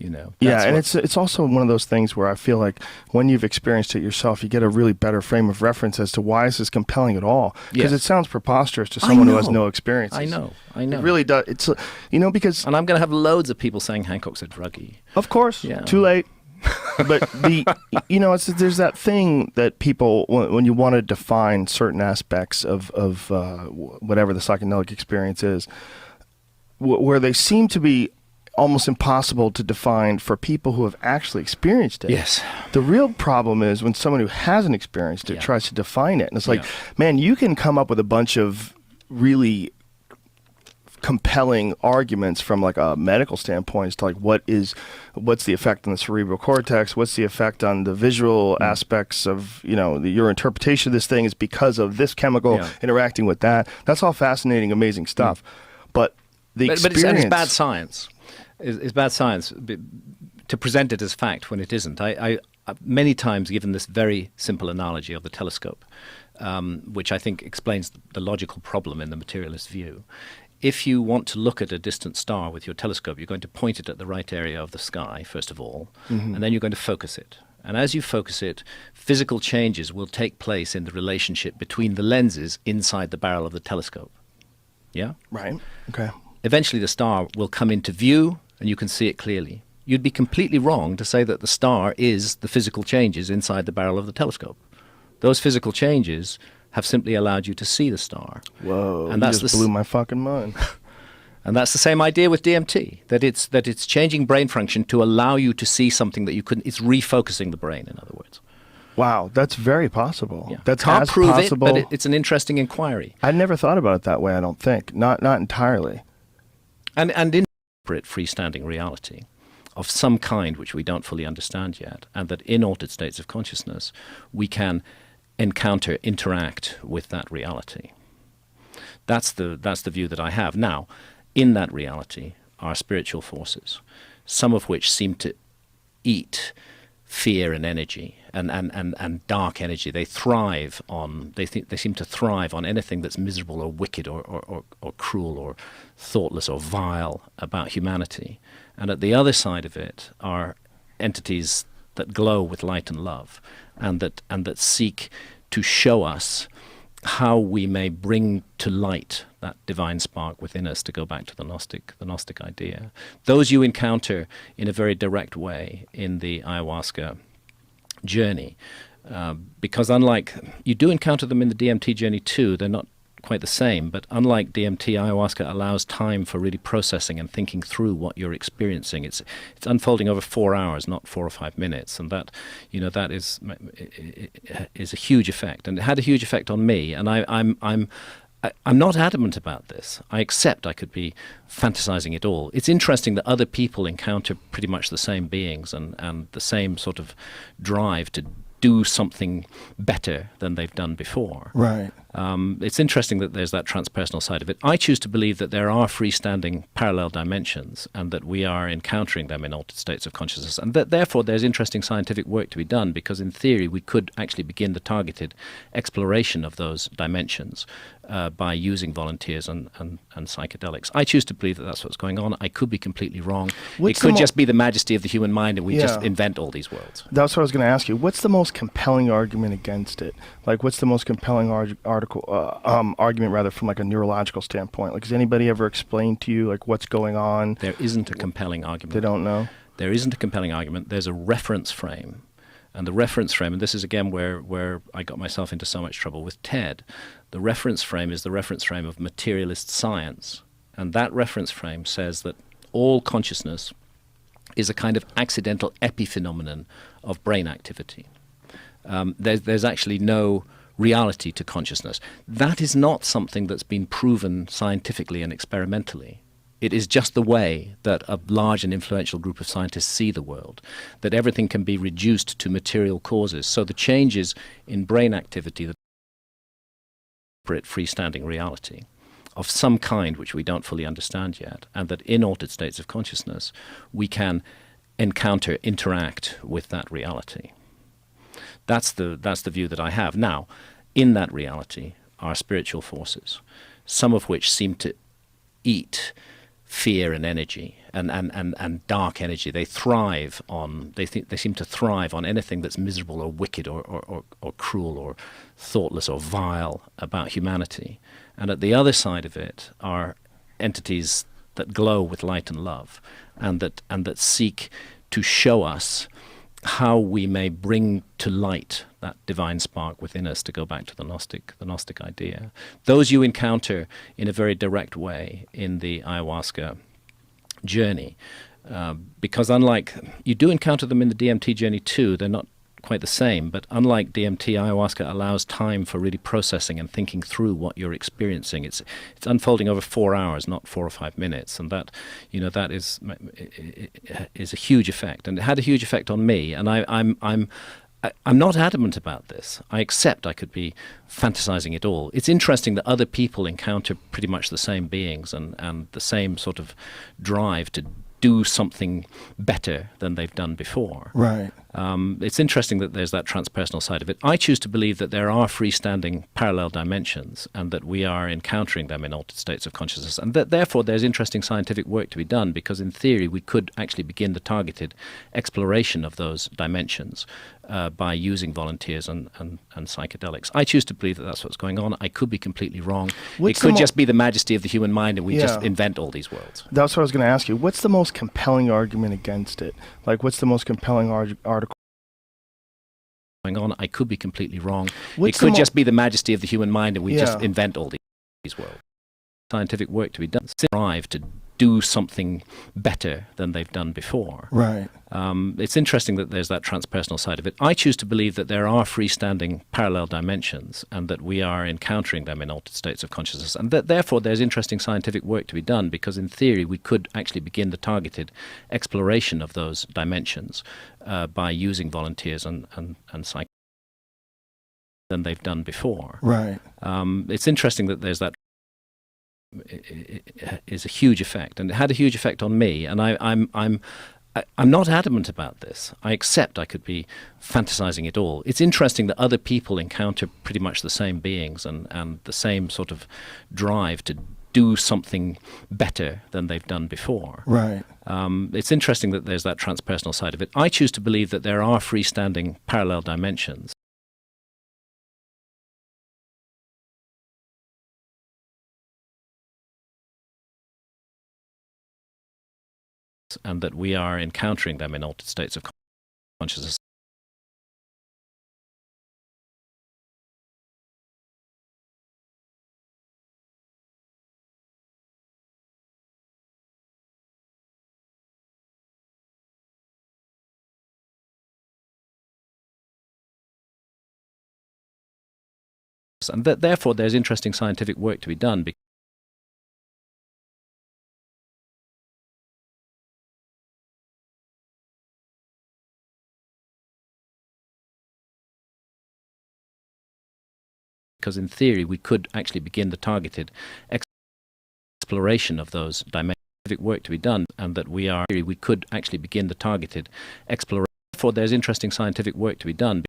And it's also one of those things where I feel like when you've experienced it yourself, you get a really better frame of reference as to why is this compelling at all. Because it sounds preposterous to someone who has no experience. I know. It really does. It's because and I'm going to have loads of people saying Hancock's a druggie. Of course, too late. But there's that thing that people, when you want to define certain aspects of whatever the psychedelic experience is, where they seem to be almost impossible to define for people who have actually experienced it. Yes. The real problem is when someone who hasn't experienced it tries to define it. And it's like, man, you can come up with a bunch of really compelling arguments from like a medical standpoint as to like what's the effect on the cerebral cortex, what's the effect on the visual aspects of your interpretation of this thing is because of this chemical interacting with that. That's all fascinating, amazing stuff. But the experience, but it's bad science. It's bad science to present it as fact when it isn't. I many times given this very simple analogy of the telescope, which I think explains the logical problem in the materialist view. If you want to look at a distant star with your telescope, you're going to point it at the right area of the sky, first of all, and then you're going to focus it. And as you focus it, physical changes will take place in the relationship between the lenses inside the barrel of the telescope. Yeah? Right. Okay. Eventually the star will come into view and you can see it clearly. You'd be completely wrong to say that the star is the physical changes inside the barrel of the telescope. Those physical changes have simply allowed you to see the star. Whoa, and that just blew my fucking mind. And that's the same idea with DMT, that it's changing brain function to allow you to see something that you couldn't. It's refocusing the brain, in other words. Wow, that's very possible. Yeah. That's Can't as prove possible. it, but it's an interesting inquiry. I never thought about it that way, I don't think. Not entirely. And in freestanding reality of some kind which we don't fully understand yet, and that in altered states of consciousness we can interact with that reality. That's the view that I have. Now, in that reality are spiritual forces, some of which seem to eat fear and energy and dark energy. They thrive on, they seem to thrive on anything that's miserable or wicked or cruel or thoughtless or vile about humanity. And at the other side of it are entities that glow with light and love, and that seek to show us how we may bring to light that divine spark within us, to go back to the Gnostic idea. Those you encounter in a very direct way in the ayahuasca journey, because unlike, you do encounter them in the DMT journey too, they're not quite the same, but unlike DMT, ayahuasca allows time for really processing and thinking through what you're experiencing. It's unfolding over 4 hours, not 4 or 5 minutes, and that, you know, that is a huge effect, and it had a huge effect on me. And I'm not adamant about this. I accept I could be fantasizing it all. It's interesting that other people encounter pretty much the same beings and the same sort of drive to do something better than they've done before. Right. It's interesting that there's that transpersonal side of it. I choose to believe that there are freestanding parallel dimensions, and that we are encountering them in altered states of consciousness, and that therefore there's interesting scientific work to be done, because in theory we could actually begin the targeted exploration of those dimensions by using volunteers and psychedelics. I choose to believe that that's what's going on. I could be completely wrong. It could just be the majesty of the human mind, and we just invent all these worlds. That's what I was going to ask you. What's the most compelling argument against it? Like, what's the most compelling argument rather, from like a neurological standpoint? Like, has anybody ever explained to you like what's going on? There isn't a compelling argument. They don't know? There isn't a compelling argument. There's a reference frame. And the reference frame, and this is again where I got myself into so much trouble with TED, the reference frame is the reference frame of materialist science. And that reference frame says that all consciousness is a kind of accidental epiphenomenon of brain activity. There's actually no reality to consciousness. That is not something that's been proven scientifically and experimentally. It is just the way that a large and influential group of scientists see the world, that everything can be reduced to material causes. So the changes in brain activity that separate freestanding reality of some kind which we don't fully understand yet, and that in altered states of consciousness we can interact with that reality. That's the view that I have. Now, in that reality are spiritual forces, some of which seem to eat fear and energy and dark energy. They thrive on, they seem to thrive on anything that's miserable or wicked or cruel or thoughtless or vile about humanity. And at the other side of it are entities that glow with light and love, and that seek to show us how we may bring to light that divine spark within us, to go back to the Gnostic idea. Those you encounter in a very direct way in the ayahuasca journey, because unlike, you do encounter them in the DMT journey too, they're not quite the same, but unlike DMT, ayahuasca allows time for really processing and thinking through what you're experiencing. It's unfolding over 4 hours, not 4 or 5 minutes, and that, you know, that is a huge effect, and it had a huge effect on me. And I'm not adamant about this. I accept I could be fantasizing it all. It's interesting that other people encounter pretty much the same beings and the same sort of drive to do something better than they've done before. Right. It's interesting that there's that transpersonal side of it. I choose to believe that there are freestanding parallel dimensions, and that we are encountering them in altered states of consciousness, and that therefore there's interesting scientific work to be done, because in theory we could actually begin the targeted exploration of those dimensions by using volunteers and psychedelics. I choose to believe that that's what's going on. I could be completely wrong. It could just be the majesty of the human mind, and we just invent all these worlds. That's what I was going to ask you. What's the most compelling argument against it? Like, what's the most compelling article going on? I could be completely wrong. It could just be the majesty of the human mind, and we just invent all these worlds. Scientific work to be done, strive to do something better than they've done before. Right. It's interesting that there's that transpersonal side of it. I choose to believe that there are freestanding parallel dimensions, and that we are encountering them in altered states of consciousness, and that therefore there's interesting scientific work to be done, because in theory we could actually begin the targeted exploration of those dimensions by using volunteers and psychedelics than they've done before. Right. It's interesting that there's that is a huge effect, and it had a huge effect on me. And I'm not adamant about this. I accept I could be fantasizing it all. It's interesting that other people encounter pretty much the same beings and the same sort of drive to do something better than they've done before. Right. It's interesting that there's that transpersonal side of it. I choose to believe that there are freestanding parallel dimensions. And that we are encountering them in altered states of consciousness. And that therefore there's interesting scientific work to be done. Because in theory, we could actually begin the targeted exploration of those dimensions. Work to be done, and that we could actually begin the targeted exploration. Therefore, there's interesting scientific work to be done.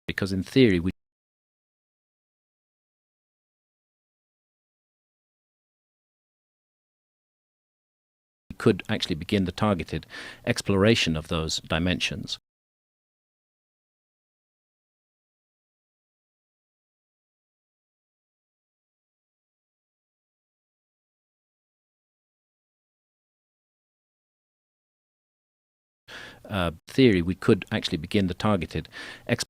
Because in theory, we could actually begin the targeted exploration of those dimensions. Theory, we could actually begin the targeted exploration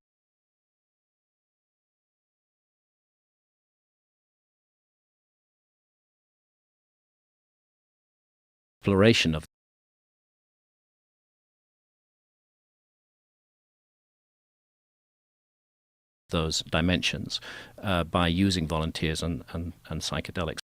of those dimensions by using volunteers and psychedelics.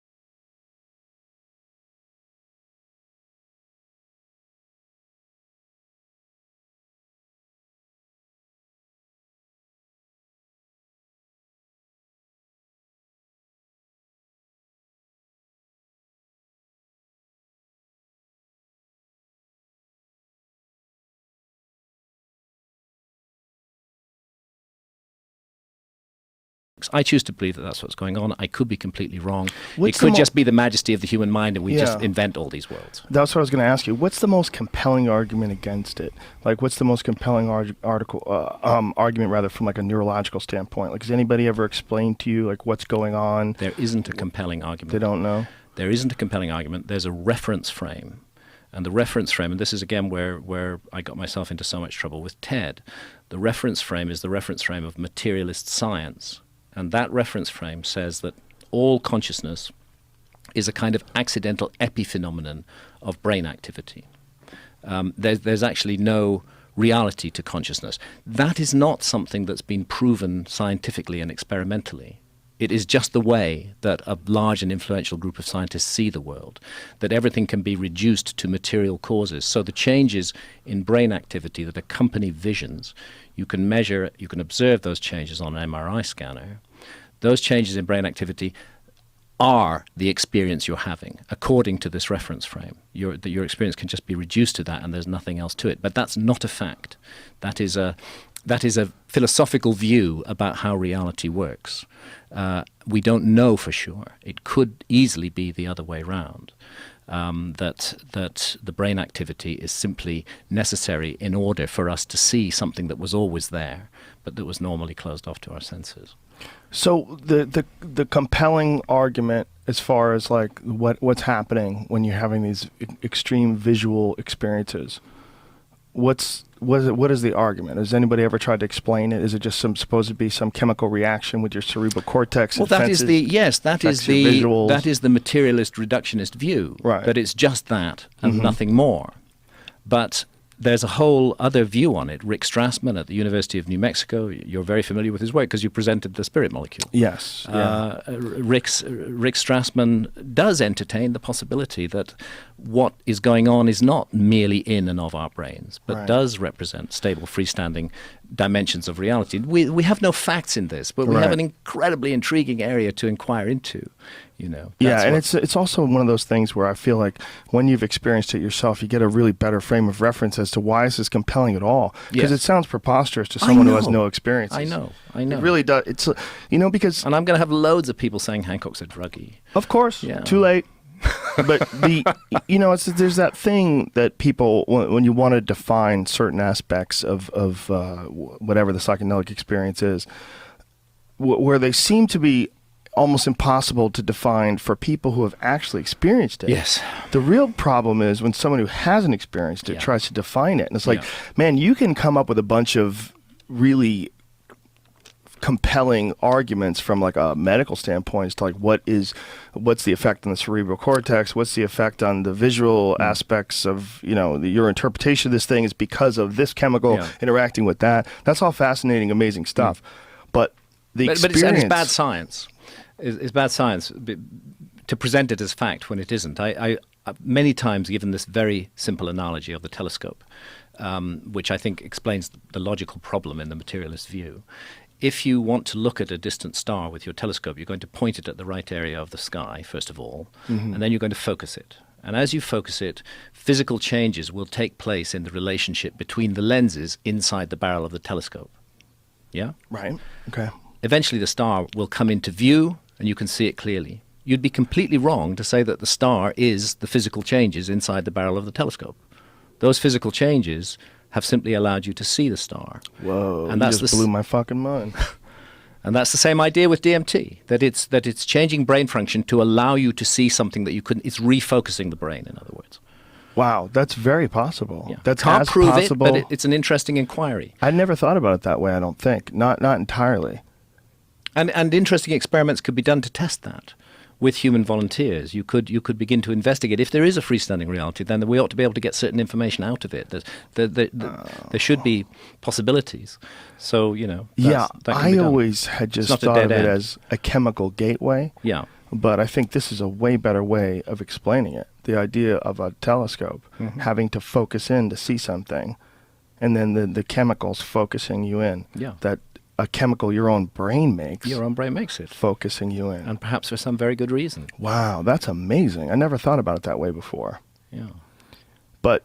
I choose to believe that that's what's going on. I could be completely wrong. It could just be the majesty of the human mind, and we just invent all these worlds. That's what I was going to ask you. What's the most compelling argument against it? Like, what's the most compelling argument, rather, from like a neurological standpoint? Like, has anybody ever explained to you like what's going on? There isn't a compelling argument. They don't know. There isn't a compelling argument. There's a reference frame. And the reference frame, and this is again where I got myself into so much trouble with TED, the reference frame is the reference frame of materialist science. And that reference frame says that all consciousness is a kind of accidental epiphenomenon of brain activity. There's actually no reality to consciousness. That is not something that's been proven scientifically and experimentally. It is just the way that a large and influential group of scientists see the world, that everything can be reduced to material causes. So the changes in brain activity that accompany visions, you can measure, you can observe those changes on an MRI scanner. Those changes in brain activity are the experience you're having, according to this reference frame. Your experience can just be reduced to that, and there's nothing else to it. But that's not a fact. That is a philosophical view about how reality works. We don't know for sure. It could easily be the other way round. That the brain activity is simply necessary in order for us to see something that was always there, but that was normally closed off to our senses. So the compelling argument as far as like what's happening when you're having these extreme visual experiences, what is the argument? Has anybody ever tried to explain it? Is it just supposed to be some chemical reaction with your cerebral cortex? Well, that is the materialist reductionist view. Right. That it's just that and nothing more. But there's a whole other view on it. Rick Strassman at the University of New Mexico, you're very familiar with his work because you presented the spirit molecule. Yes. Yeah. Rick Strassman does entertain the possibility that what is going on is not merely in and of our brains, but Right. does represent stable, freestanding dimensions of reality. We have no facts in this, but we have Right. an incredibly intriguing area to inquire into. Yeah, That's and what- it's also one of those things where I feel like when you've experienced it yourself, you get a really better frame of reference as to why this is compelling at all. Because Yes. it sounds preposterous to I someone who has know. no experience. I know. It really does. It's because And I'm going to have loads of people saying Hancock's a druggie. of course, Yeah. too late. But there's that thing that people when you want to define certain aspects of whatever the psychedelic experience is, where they seem to be almost impossible to define for people who have actually experienced it. Yes. The real problem is when someone who hasn't experienced it Yeah. tries to define it, and it's like, Yeah. man, you can come up with a bunch of really compelling arguments from like a medical standpoint as to like what's the effect on the cerebral cortex, what's the effect on the visual aspects of your interpretation of this thing is because of this chemical Yeah. interacting with that. That's all fascinating, amazing stuff. But the But experience, it's bad science. It's bad science to present it as fact when it isn't. I many times given this very simple analogy of the telescope, which I think explains the logical problem in the materialist view. If you want to look at a distant star with your telescope, you're going to point it at the right area of the sky, first of all, and then you're going to focus it. And as you focus it, physical changes will take place in the relationship between the lenses inside the barrel of the telescope. Yeah? right? Okay. Eventually the star will come into view and you can see it clearly. You'd be completely wrong to say that the star is the physical changes inside the barrel of the telescope. Those physical changes have simply allowed you to see the star. Whoa! And that's you just the blew my fucking mind. And that's the same idea with DMT, that it's changing brain function to allow you to see something that you couldn't. It's refocusing the brain, in other words. Wow, that's very possible. Yeah. That's Can't as prove possible. it, but it's an interesting inquiry. I never thought about it that way. I don't think not entirely. And interesting experiments could be done to test that with human volunteers. You could begin to investigate. If there is a freestanding reality, then we ought to be able to get certain information out of it. There should be possibilities. So, that can I be done. always had just not a thought of dead it end. as a chemical gateway. Yeah. But I think this is a way better way of explaining it. The idea of a telescope having to focus in to see something, and then the chemicals focusing you in. Yeah. That a chemical your own brain makes, Your own brain makes it. focusing you in. And perhaps for some very good reason. Wow, that's amazing. I never thought about it that way before. Yeah. But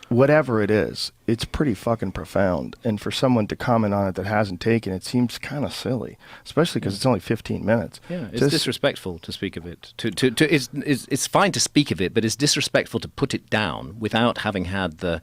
whatever it is, it's pretty fucking profound. And for someone to comment on it that hasn't taken it seems kind of silly, especially because it's only 15 minutes. Yeah, it's Just- disrespectful to speak of it. It's fine to speak of it, but it's disrespectful to put it down without having had the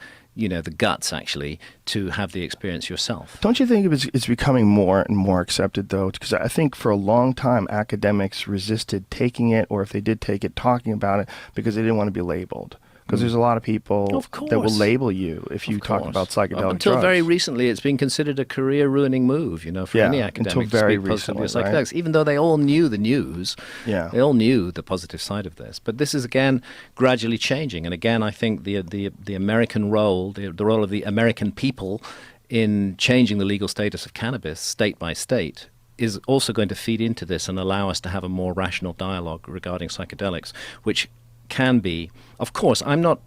guts actually to have the experience yourself. Don't you think it's becoming more and more accepted, though? Because I think for a long time, academics resisted taking it, or if they did take it, talking about it, because they didn't want to be labeled. Because there's a lot of people Of that will course. label you if you talk about psychedelic Up until drugs. very recently, it's been considered a career-ruining move, for Yeah, any until academic to very speak positively of recently, psychedelics, right? even though they all knew the news. Yeah. They all knew the positive side of this. But this is, again, gradually changing. And again, I think the American role, the role of the American people in changing the legal status of cannabis state by state is also going to feed into this and allow us to have a more rational dialogue regarding psychedelics, which can be, of course, I'm not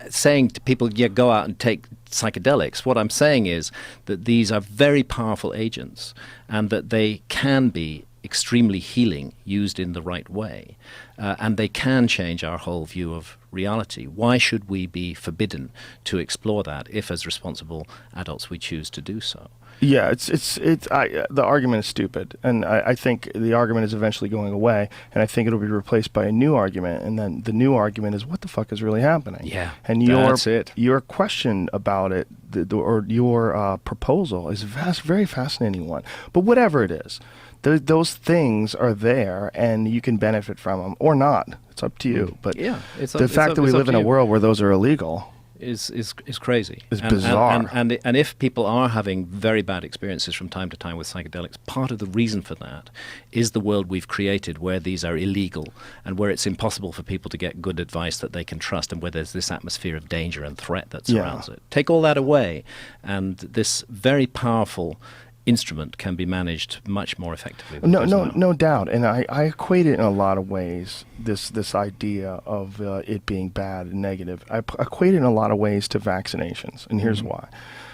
saying to people, go out and take psychedelics. What I'm saying is that these are very powerful agents and that they can be extremely healing used in the right way. And they can change our whole view of reality. Why should we be forbidden to explore that if, as responsible adults, we choose to do so? Yeah, the argument is stupid, and I think the argument is eventually going away, and I think it'll be replaced by a new argument, and then the new argument is what the fuck is really happening? Yeah, and that's it. Your question about it, or your proposal, is a very fascinating one. But whatever it is, those things are there, and you can benefit from them or not. It's up to you. But Yeah, the fact that we live in a world where those are illegal. Is crazy. It's bizarre. And if people are having very bad experiences from time to time with psychedelics, part of the reason for that is the world we've created where these are illegal and where it's impossible for people to get good advice that they can trust and where there's this atmosphere of danger and threat that surrounds it. Take all that away, and this very powerful instrument can be managed much more effectively than No doubt. And I equate it in a lot of ways, this idea of it being bad and negative. I equate it in a lot of ways to vaccinations, and here's why.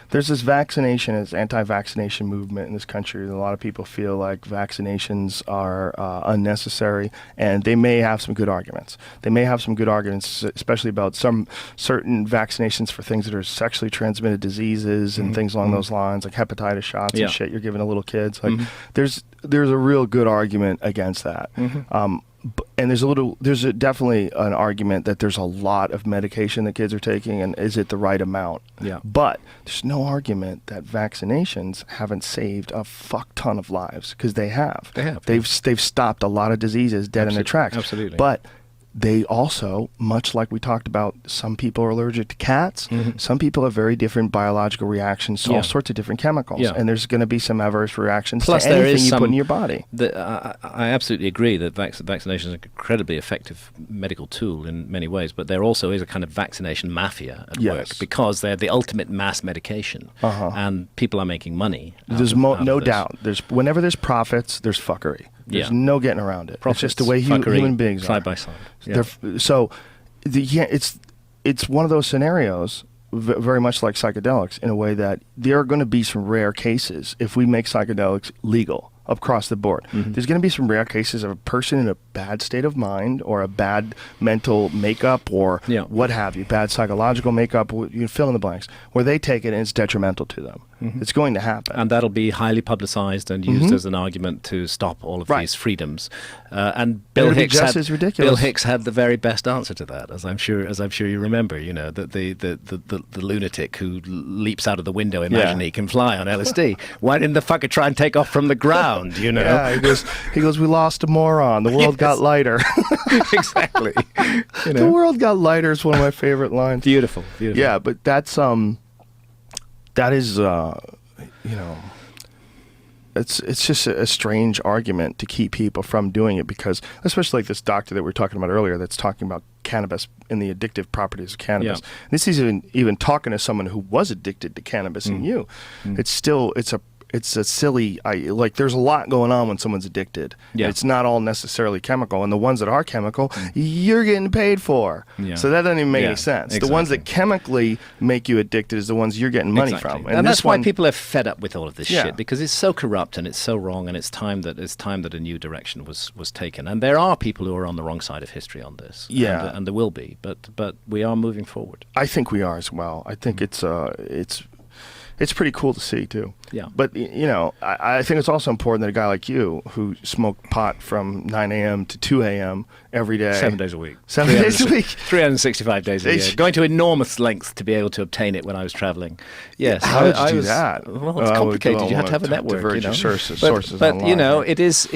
There's this anti-vaccination movement in this country. A lot of people feel like vaccinations are unnecessary, and they may have some good arguments. They may have some good arguments, especially about some certain vaccinations for things that are sexually transmitted diseases and things along those lines, like hepatitis shots and shit you're giving to little kids. Like, there's a real good argument against that. And there's definitely an argument that there's a lot of medication that kids are taking, and is it the right amount? Yeah. But there's no argument that vaccinations haven't saved a fuck ton of lives, because they have. They've stopped a lot of diseases dead in their tracks. Absolutely. But they also, much like we talked about, some people are allergic to cats. Some people have very different biological reactions to all sorts of different chemicals. And there's going to be some adverse reactions to anything you put in your body. I absolutely agree that vaccination is an incredibly effective medical tool in many ways, but there also is a kind of vaccination mafia at work, because they're the ultimate mass medication, and people are making money. There's no doubt. Whenever there's profits, there's fuckery. There's no getting around it. Profits, it's just the way human beings are. Side by side. Yeah. It's one of those scenarios, very much like psychedelics, in a way that there are going to be some rare cases if we make psychedelics legal across the board. There's going to be some rare cases of a person in a bad state of mind, or a bad mental makeup, or what have you, bad psychological makeup, you fill in the blanks, where they take it and it's detrimental to them. It's going to happen. And that'll be highly publicized and used as an argument to stop all of these freedoms. And Bill Hicks had the very best answer to that, as I'm sure you remember. You know, that the lunatic who leaps out of the window imagining he can fly on LSD. Why didn't the fucker try and take off from the ground? You know. Yeah, he goes. We lost a moron. The world got lighter. Exactly. You know? The world got lighter is one of my favorite lines. Beautiful. Yeah, but that is, it's just a strange argument to keep people from doing it, because, especially like this doctor that we were talking about earlier, that's talking about cannabis and the addictive properties of cannabis. This is even talking to someone who was addicted to cannabis and you. It's a silly, there's a lot going on when someone's addicted. It's not all necessarily chemical, and the ones that are chemical, you're getting paid for. So that doesn't even make any sense. Exactly. The ones that chemically make you addicted is the ones you're getting money from. And that's why people are fed up with all of this shit, because it's so corrupt and it's so wrong, and it's time that a new direction was taken. And there are people who are on the wrong side of history on this. And there will be, but we are moving forward. I think we are as well. I think it's pretty cool to see, too. Yeah. But, I think it's also important that a guy like you, who smoked pot from 9 a.m. to 2 a.m. every day. 7 days a week. 7 days a week. 365 days a year. Going to enormous lengths to be able to obtain it when I was traveling. Yes. How did you do that? Well, it's complicated. You have to have a network. Diverge your sources but online. it is.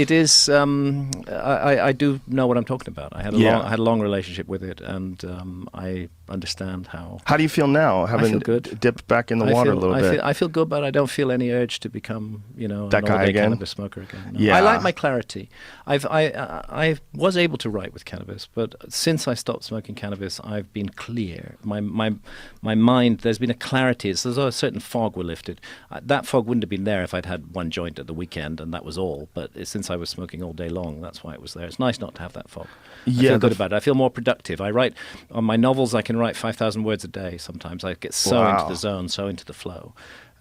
I do know what I'm talking about. I had a long relationship with it, and I understand how. How do you feel now, having dipped back in the water a little bit? I feel good, but I don't feel any urge to become, that guy again? Cannabis smoker again. No. I like my clarity. I was able to write with cannabis, but since I stopped smoking cannabis, I've been clear. My mind, there's been a clarity. It's as though a certain fog were lifted. That fog wouldn't have been there if I'd had one joint at the weekend, and that was all. But since I was smoking all day long, that's why it was there. It's nice not to have that fog. I feel good about it. I feel more productive. I write on my novels. I can write 5,000 words a day. Sometimes I get so into the zone, so into the flow.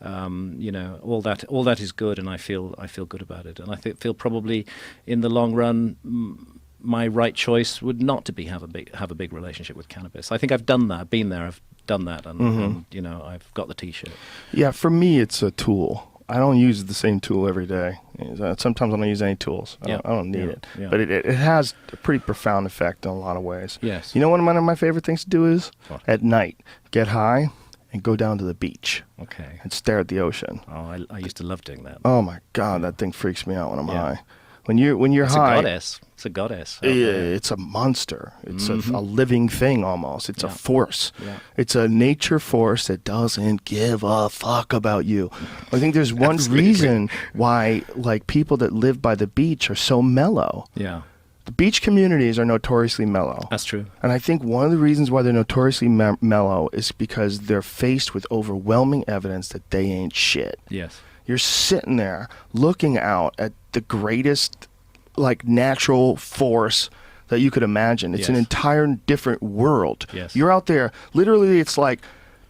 All that is good, and I feel good about it. And I feel probably in the long run, my right choice would not to have a big relationship with cannabis. I think I've done that. Been there. I've done that, and I've got the T-shirt. Yeah, for me, it's a tool. I don't use the same tool every day. Sometimes I don't use any tools. I don't need it. Yeah. But it has a pretty profound effect in a lot of ways. Yes. You know, one of my favorite things to do is at night get high and go down to the beach. Okay. And stare at the ocean. Oh, I used to love doing that. Oh my God, that thing freaks me out when I'm high. When you're high, it's a goddess. It's a monster. It's a living thing almost. It's a force. Yeah. It's a nature force that doesn't give a fuck about you. I think there's one reason why people that live by the beach are so mellow. Yeah. The beach communities are notoriously mellow. That's true. And I think one of the reasons why they're notoriously mellow is because they're faced with overwhelming evidence that they ain't shit. Yes. you're sitting there looking out at the greatest like natural force that you could imagine. It's an entire different world. Yes. You're out there, literally it's like,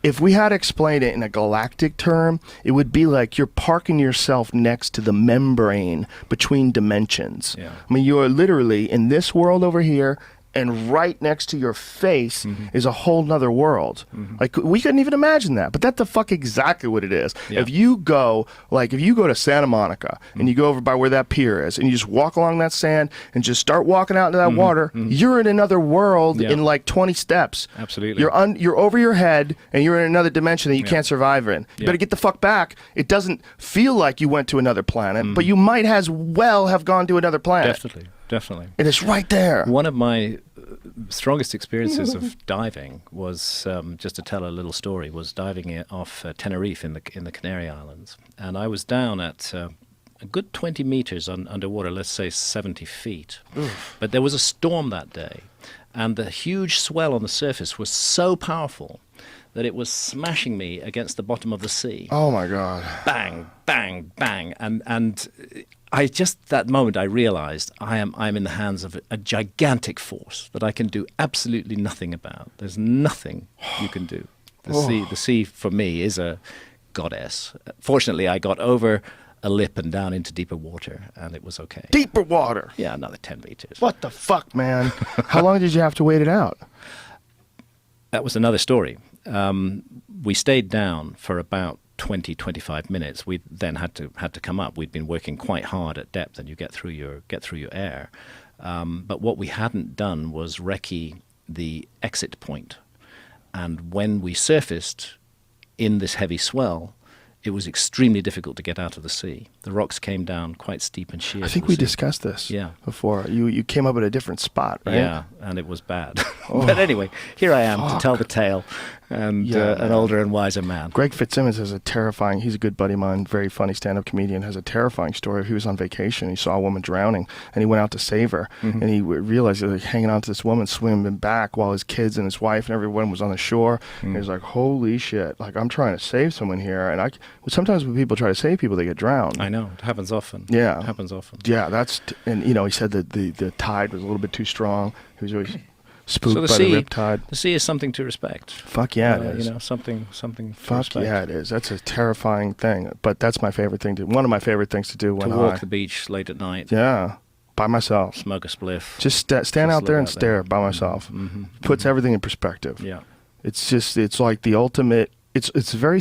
if we had to explain it in a galactic term, it would be like you're parking yourself next to the membrane between dimensions. Yeah. I mean, you are literally in this world over here, and right next to your face is a whole nother world. Like, we couldn't even imagine that, but that's the fuck exactly what it is. Yeah. If you go to Santa Monica and you go over by where that pier is and you just walk along that sand and just start walking out into that water, you're in another world in like 20 steps. Absolutely. You're over your head and you're in another dimension that you can't survive in. You better get the fuck back. It doesn't feel like you went to another planet, but you might as well have gone to another planet. Definitely. And it's right there. One of my strongest experiences of diving was, just to tell a little story, was diving off Tenerife in the Canary Islands. And I was down at a good 20 meters underwater, let's say 70 feet. Oof. But there was a storm that day, and the huge swell on the surface was so powerful that it was smashing me against the bottom of the sea. Oh my God. Bang, bang, bang. And I just, that moment I realized I'm in the hands of a gigantic force that I can do absolutely nothing about. There's nothing you can do. The sea for me is a goddess. Fortunately, I got over a lip and down into deeper water, and it was okay. Deeper water? Yeah, another 10 meters. What the fuck, man? How long did you have to wait it out? That was another story. We stayed down for about 20-25 minutes. We then had to come up. We'd been working quite hard at depth, and you get through your air. But what we hadn't done was recce the exit point. And when we surfaced in this heavy swell, it was extremely difficult to get out of the sea. The rocks came down quite steep and sheer. I think we discussed this before. You came up at a different spot, right? Yeah, and it was bad. But anyway, here I am to tell the tale, and an older and wiser man. Greg Fitzsimmons has he's a good buddy of mine, very funny stand-up comedian, has a terrifying story. He was on vacation, he saw a woman drowning, and he went out to save her, and he realized he was hanging on to this woman, swimming back while his kids and his wife and everyone was on the shore. And he was like, holy shit, like, I'm trying to save someone here, and sometimes when people try to save people, they get drowned. I know, it happens often. Yeah. It happens often. Yeah, and he said that the tide was a little bit too strong. He was really spooked by the rip tide. The sea is something to respect. Fuck yeah, it is. Something to Fuck respect. yeah, it is. That's a terrifying thing. But that's my favorite thing one of my favorite things to do when to walk the beach late at night. Yeah, by myself. Smoke a spliff. Just stand out there and stare by myself. Puts everything in perspective. Yeah. It's like the ultimate. It's very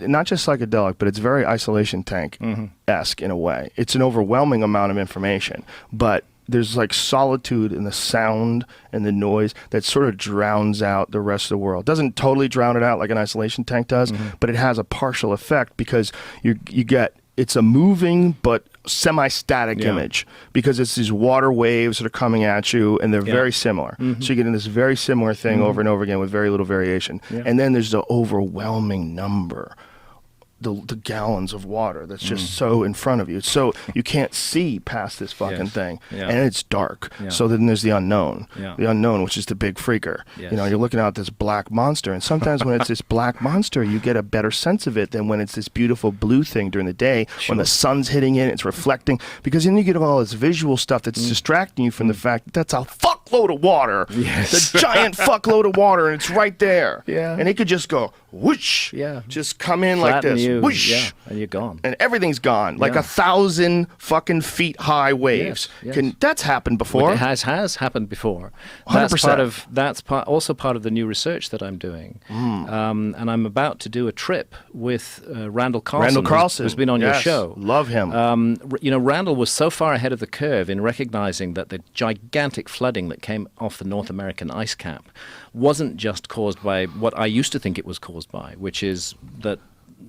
not just psychedelic, but it's very isolation tank-esque in a way. It's an overwhelming amount of information, but there's like solitude in the sound and the noise that sort of drowns out the rest of the world. Doesn't totally drown it out like an isolation tank does, but it has a partial effect because it's a moving but semi-static image, because it's these water waves that are coming at you, and they're very similar. So you get in this very similar thing over and over again with very little variation. And then there's the overwhelming number, the gallons of water that's just so in front of you. So you can't see past this fucking thing. And it's dark. So then there's the unknown. The unknown, which is the big freaker. You're looking out at this black monster, and sometimes when it's this black monster, you get a better sense of it than when it's this beautiful blue thing during the day, when the sun's hitting it, it's reflecting, because then you get all this visual stuff that's distracting you from the fact that that's a fuckload of water. It's a giant fuckload of water, and it's right there. And it could just go whoosh, just come in like this. Whoosh, and you're gone. And everything's gone. Like 1,000 fucking feet high waves. That's happened before. It has happened before. 100%. That's also part of the new research that I'm doing. And I'm about to do a trip with Randall Carlson. Who's been on your show. Love him. Randall was so far ahead of the curve in recognizing that the gigantic flooding that came off the North American ice cap wasn't just caused by what I used to think it was caused by, which is that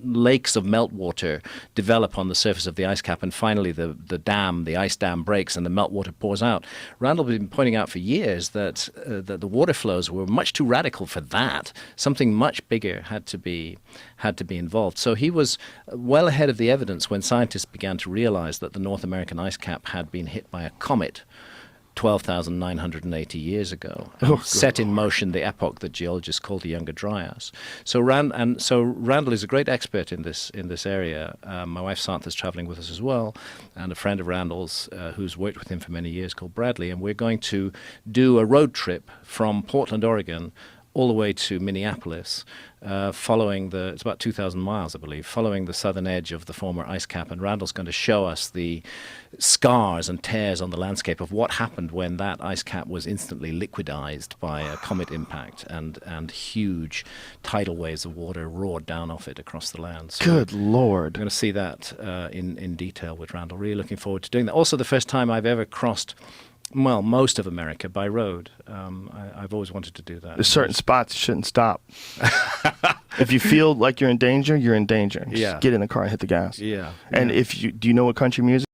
lakes of meltwater develop on the surface of the ice cap, and finally the ice dam breaks and the meltwater pours out. Randall had been pointing out for years that the water flows were much too radical for that. Something much bigger had to be involved. So he was well ahead of the evidence when scientists began to realize that the North American ice cap had been hit by a comet 12,980 years ago, Oh, and set in motion the epoch that geologists call the Younger Dryas. So Randall is a great expert in this area. My wife Santha's traveling with us as well, and a friend of Randall's who's worked with him for many years called Bradley, and we're going to do a road trip from Portland, Oregon, all the way to Minneapolis, following it's about 2,000 miles, I believe, following the southern edge of the former ice cap. And Randall's going to show us the scars and tears on the landscape of what happened when that ice cap was instantly liquidized by a comet impact, and huge tidal waves of water roared down off it across the land. So Good Lord. we're going to see that in detail with Randall. Really looking forward to doing that. Also, the first time I've ever crossed most of America by road. I've always wanted to do that. There's certain spots you shouldn't stop. If you feel like you're in danger, you're in danger. Just get in the car and hit the gas. Yeah. And do you know what country music?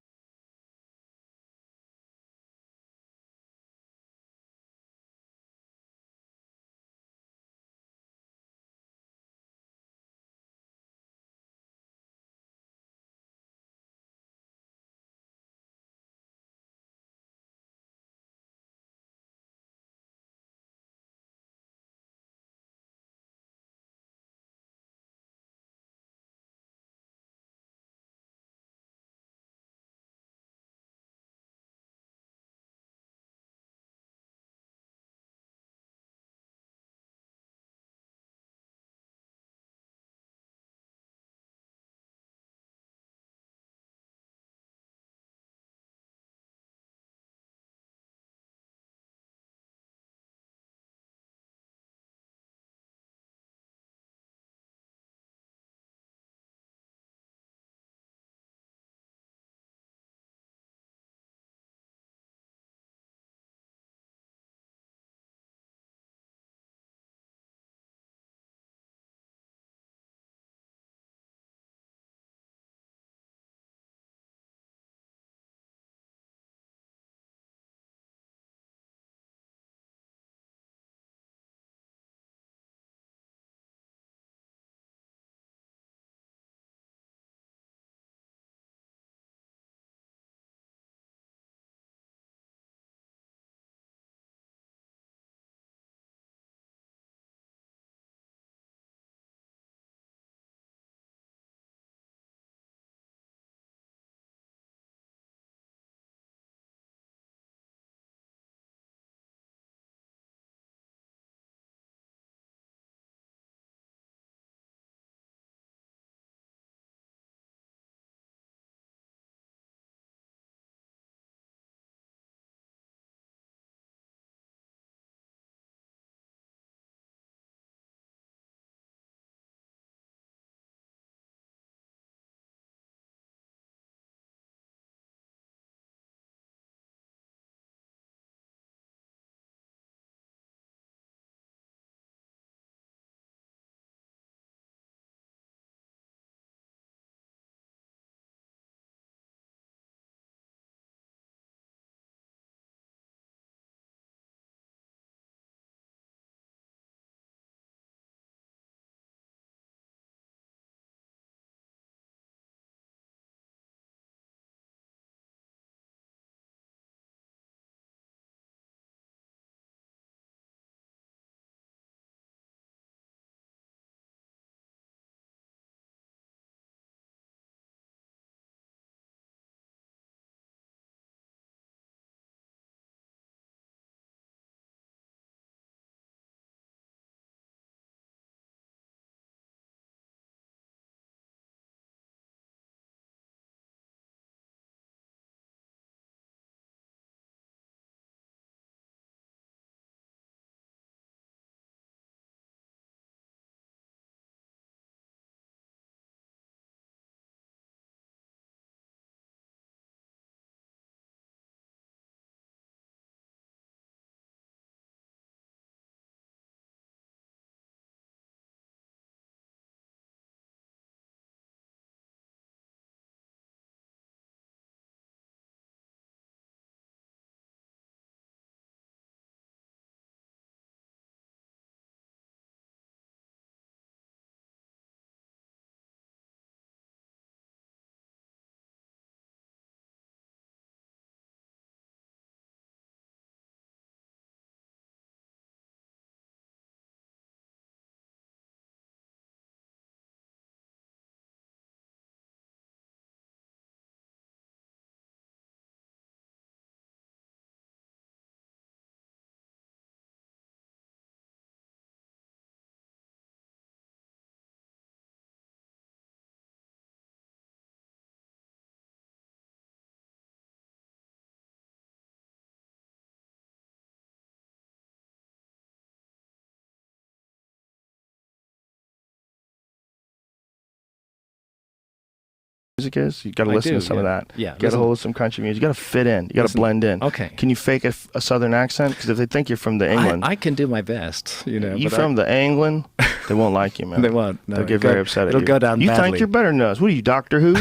music is? You got to I listen do, to some of yeah. that. Yeah, Get a listen. hold of some country music. You got to fit in. You got to Listen. blend in. Okay. Can you fake a southern accent? Because if they think you're from the England, I can do my best, you know. you but from the England, they won't like you, man. They won't. No, They'll get very upset at you. It'll go down You badly. think you're better than us? What are you, Doctor Who?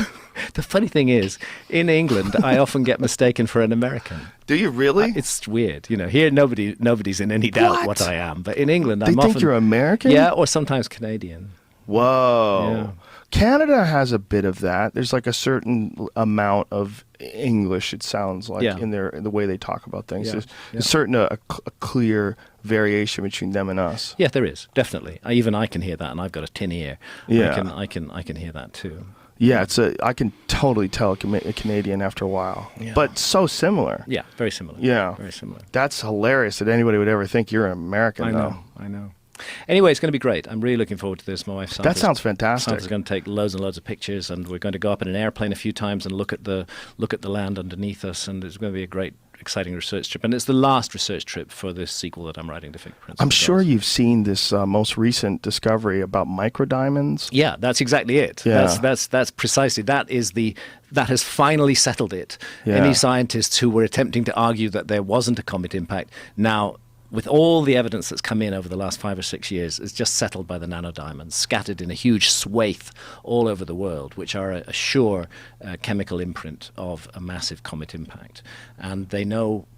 The funny thing is, in England, I often get mistaken for an American. Do you really? It's weird, you know. Here, nobody's in any doubt what I am, but in England, They I'm think often you're American? Yeah, or sometimes Canadian. Whoa. Yeah. Canada has a bit of that. There's like a certain amount of English, it sounds like, Yeah. in the way they talk about things. Yeah. There's, Yeah. there's certain a clear variation between them and us. Yeah, there is definitely. Even I can hear that, and I've got a tin ear. Yeah. I can hear that too. Yeah, I can totally tell a Canadian after a while. Yeah. But so similar. Yeah, very similar. Yeah. Very similar. That's hilarious that anybody would ever think you're an American, I though. know. Anyway, it's going to be great. I'm really looking forward to this. My wife That sounds fantastic. Sandra's going to take loads and loads of pictures, and we're going to go up in an airplane a few times and look at the land underneath us, and it's going to be a great, exciting research trip. And it's the last research trip for this sequel that I'm writing to Fingerprints. I'm sure you've seen this most recent discovery about microdiamonds. Yeah, that's exactly it. Yeah. That's precisely that has finally settled it. Yeah. Any scientists who were attempting to argue that there wasn't a comet impact now, with all the evidence that's come in over the last 5 or 6 years, is just settled by the nanodiamonds, scattered in a huge swathe all over the world, which are a sure chemical imprint of a massive comet impact. And they know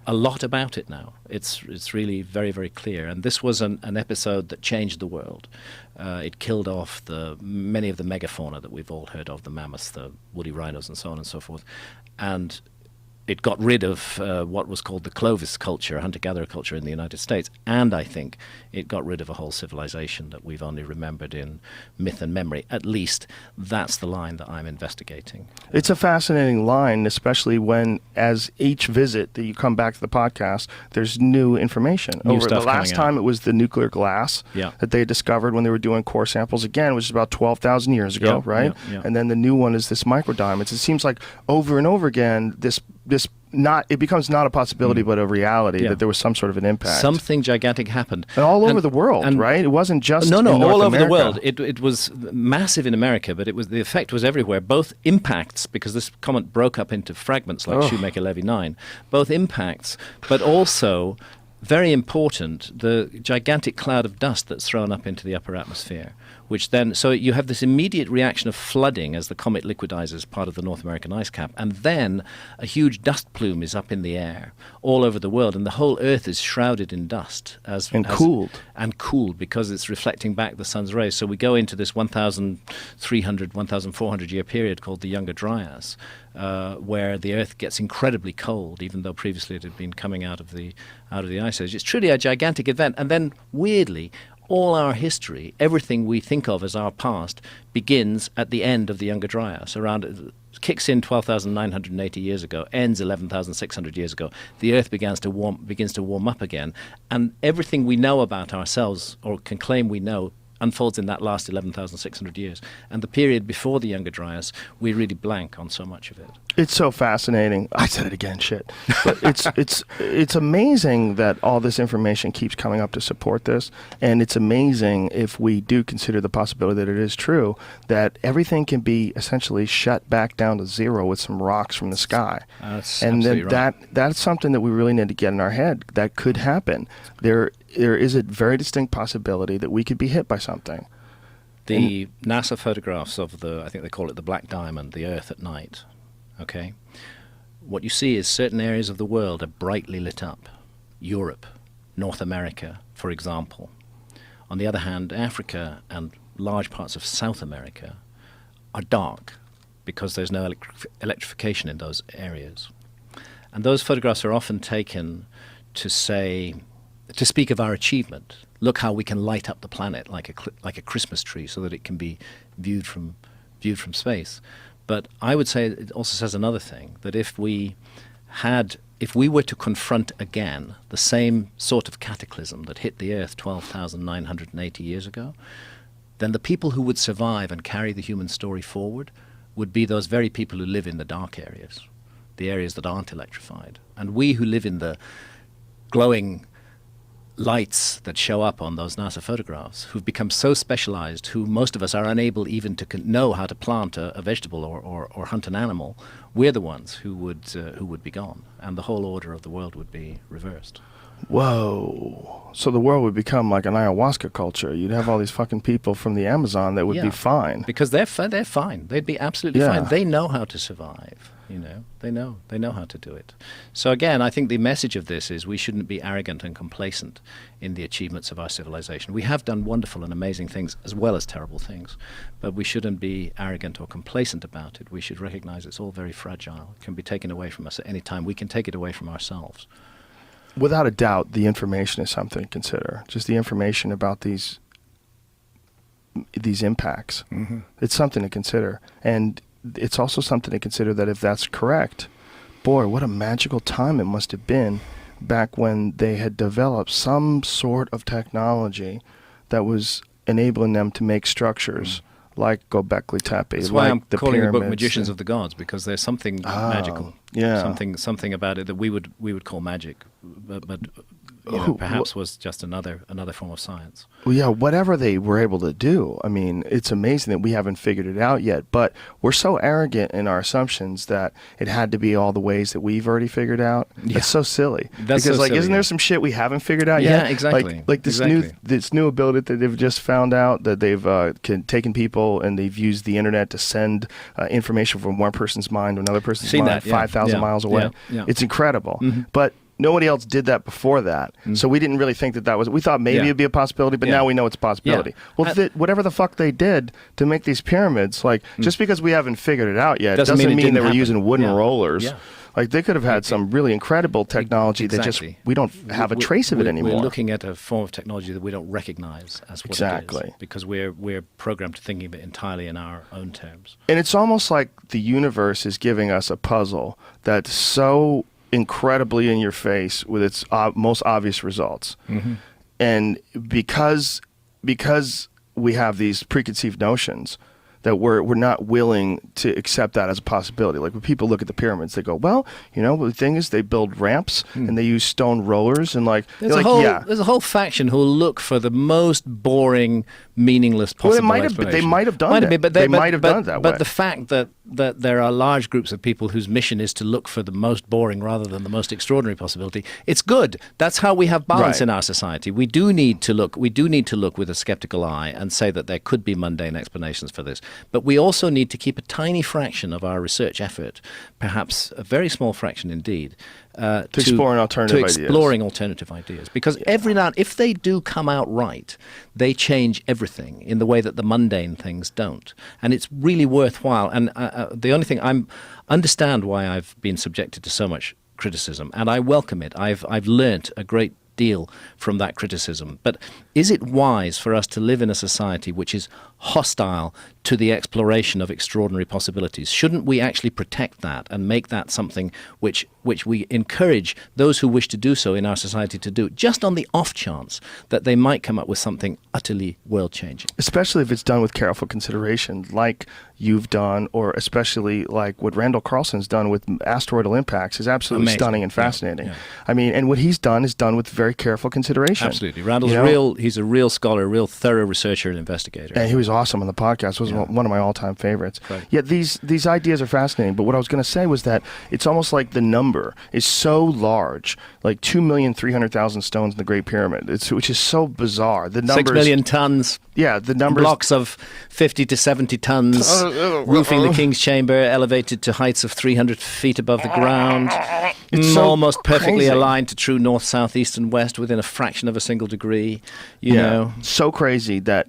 a lot about it now. It's really very, very clear. And this was an episode that changed the world. It killed off many of the megafauna that we've all heard of, the mammoths, the woolly rhinos, and so on and so forth. And it got rid of what was called the Clovis culture, hunter-gatherer culture in the United States, and I think it got rid of a whole civilization that we've only remembered in myth and memory. At least that's the line that I'm investigating. It's a fascinating line, especially when, as each visit that you come back to the podcast, there's new information. New Over the stuff last coming time, it was the nuclear glass Yeah. that they discovered when they were doing core samples again, which is about 12,000 years ago, Yeah, right? yeah. And then the new one is this microdiamonds. It seems like over and over again, it becomes not a possibility, but a reality Yeah. that there was some sort of an impact. Something gigantic happened. and all over the world, and- right? It wasn't just No, in North all over the America. world. It was massive in America, but the effect was everywhere. Both impacts, because this comet broke up into fragments like Shoemaker-Levy 9, both impacts, but also, very important, the gigantic cloud of dust that's thrown up into the upper atmosphere, which then, so you have this immediate reaction of flooding as the comet liquidizes part of the North American ice cap, and then a huge dust plume is up in the air all over the world, and the whole Earth is shrouded in dust. Cooled. And cooled because it's reflecting back the sun's rays. So we go into this 1,300, 1,400 year period called the Younger Dryas, where the Earth gets incredibly cold, even though previously it had been coming out of the ice age. It's truly a gigantic event. And then, weirdly, all our history, everything we think of as our past, begins at the end of the Younger Dryas. Kicks in 12,980 years ago, ends 11,600 years ago. The Earth begins to warm up again, and everything we know about ourselves, or can claim we know, unfolds in that last 11,600 years. And the period before the Younger Dryas, we really blank on so much of it. It's so fascinating. I said it again, shit. But it's amazing that all this information keeps coming up to support this, and it's amazing if we do consider the possibility that it is true that everything can be essentially shut back down to zero with some rocks from the sky. That's and then absolutely right. that's something that we really need to get in our head. That could happen. There is a very distinct possibility that we could be hit by something. The NASA photographs of I think they call it the black diamond, the Earth at night, okay? What you see is certain areas of the world are brightly lit up. Europe, North America, for example. On the other hand, Africa and large parts of South America are dark because there's no electrification in those areas. And those photographs are often taken to speak of our achievement. Look how we can light up the planet like a Christmas tree so that it can be viewed from space. But I would say it also says another thing, that if we were to confront again the same sort of cataclysm that hit the Earth 12,980 years ago, then the people who would survive and carry the human story forward would be those very people who live in the dark areas, the areas that aren't electrified. And we who live in the glowing lights that show up on those NASA photographs, who've become so specialized, who most of us are unable even to know how to plant a vegetable or hunt an animal, we're the ones who would be gone, and the whole order of the world would be reversed. Whoa. So the world would become like an ayahuasca culture. You'd have all these fucking people from the Amazon that would be fine. Because they're fine. They'd be absolutely fine. They know how to survive. They know how to do it. So again, I think the message of this is we shouldn't be arrogant and complacent in the achievements of our civilization. We have done wonderful and amazing things as well as terrible things, but we shouldn't be arrogant or complacent about it. We should recognize it's all very fragile. It can be taken away from us at any time. We can take it away from ourselves. Without a doubt, the information is something to consider. Just the information about these impacts. Mm-hmm. It's something to consider. And it's also something to consider that if that's correct, boy, what a magical time it must have been back when they had developed some sort of technology that was enabling them to make structures like Göbekli Tepe. That's why like I'm the calling the book pyramids Magicians of the Gods, because there's something magical. Yeah. Something about it that we would call magic, but perhaps was just another form of science. Well, yeah, whatever they were able to do, I mean, it's amazing that we haven't figured it out yet, but we're so arrogant in our assumptions that it had to be all the ways that we've already figured out. Yeah. That's so silly. That's because, so silly, isn't there some shit we haven't figured out yet? Yeah, exactly. Like this new ability that they've just found out, that they've taken people and they've used the internet to send information from one person's mind to another person's mind 5,000 miles away. Yeah. It's incredible. Mm-hmm. But nobody else did that before that. So we didn't really think that was... We thought maybe it'd be a possibility, but now we know it's a possibility. Well, whatever the fuck they did to make these pyramids, just because we haven't figured it out yet, doesn't mean they were using wooden rollers. Yeah. Like, they could have had some really incredible technology that just... We don't have a trace of it anymore. We're looking at a form of technology that we don't recognize as what it is. Because we're programmed to thinking of it entirely in our own terms. And it's almost like the universe is giving us a puzzle that's so incredibly in your face with its most obvious results. Mm-hmm. And because we have these preconceived notions, that we're not willing to accept that as a possibility. Like when people look at the pyramids, they go, well, the thing is they build ramps and they use stone rollers and there's a whole faction who will look for the most boring, meaningless possible explanation. They might have done it. They might have done it that way. But the fact that there are large groups of people whose mission is to look for the most boring rather than the most extraordinary possibility, it's good. That's how we have balance in our society. We do need to look with a skeptical eye and say that there could be mundane explanations for this. But we also need to keep a tiny fraction of our research effort, perhaps a very small fraction indeed, to exploring alternative ideas. Because every now and if they do come out right, they change everything in the way that the mundane things don't. And it's really worthwhile. And the only thing understand why I've been subjected to so much criticism, and I welcome it. I've learnt a great deal from that criticism. But is it wise for us to live in a society which is hostile to the exploration of extraordinary possibilities? Shouldn't we actually protect that and make that something which we encourage those who wish to do so in our society to do, just on the off chance that they might come up with something utterly world-changing? Especially if it's done with careful consideration, like you've done, or especially like what Randall Carlson's done with asteroidal impacts is absolutely stunning and fascinating. Yeah. I mean, and what he's done is done with very careful consideration. Absolutely. Randall's he's a real scholar, a real thorough researcher and investigator. And he was awesome on the podcast. Was one of my all-time favorites. Right. Yet these ideas are fascinating. But what I was going to say was that it's almost like the number is so large, like 2,300,000 stones in the Great Pyramid, which is so bizarre. The numbers, 6 million tons. Yeah, the numbers. Blocks of 50 to 70 tons, roofing the King's Chamber, elevated to heights of 300 feet above the ground. It's so almost perfectly aligned to true north, south, east, and west within a fraction of a single degree. You know, so crazy that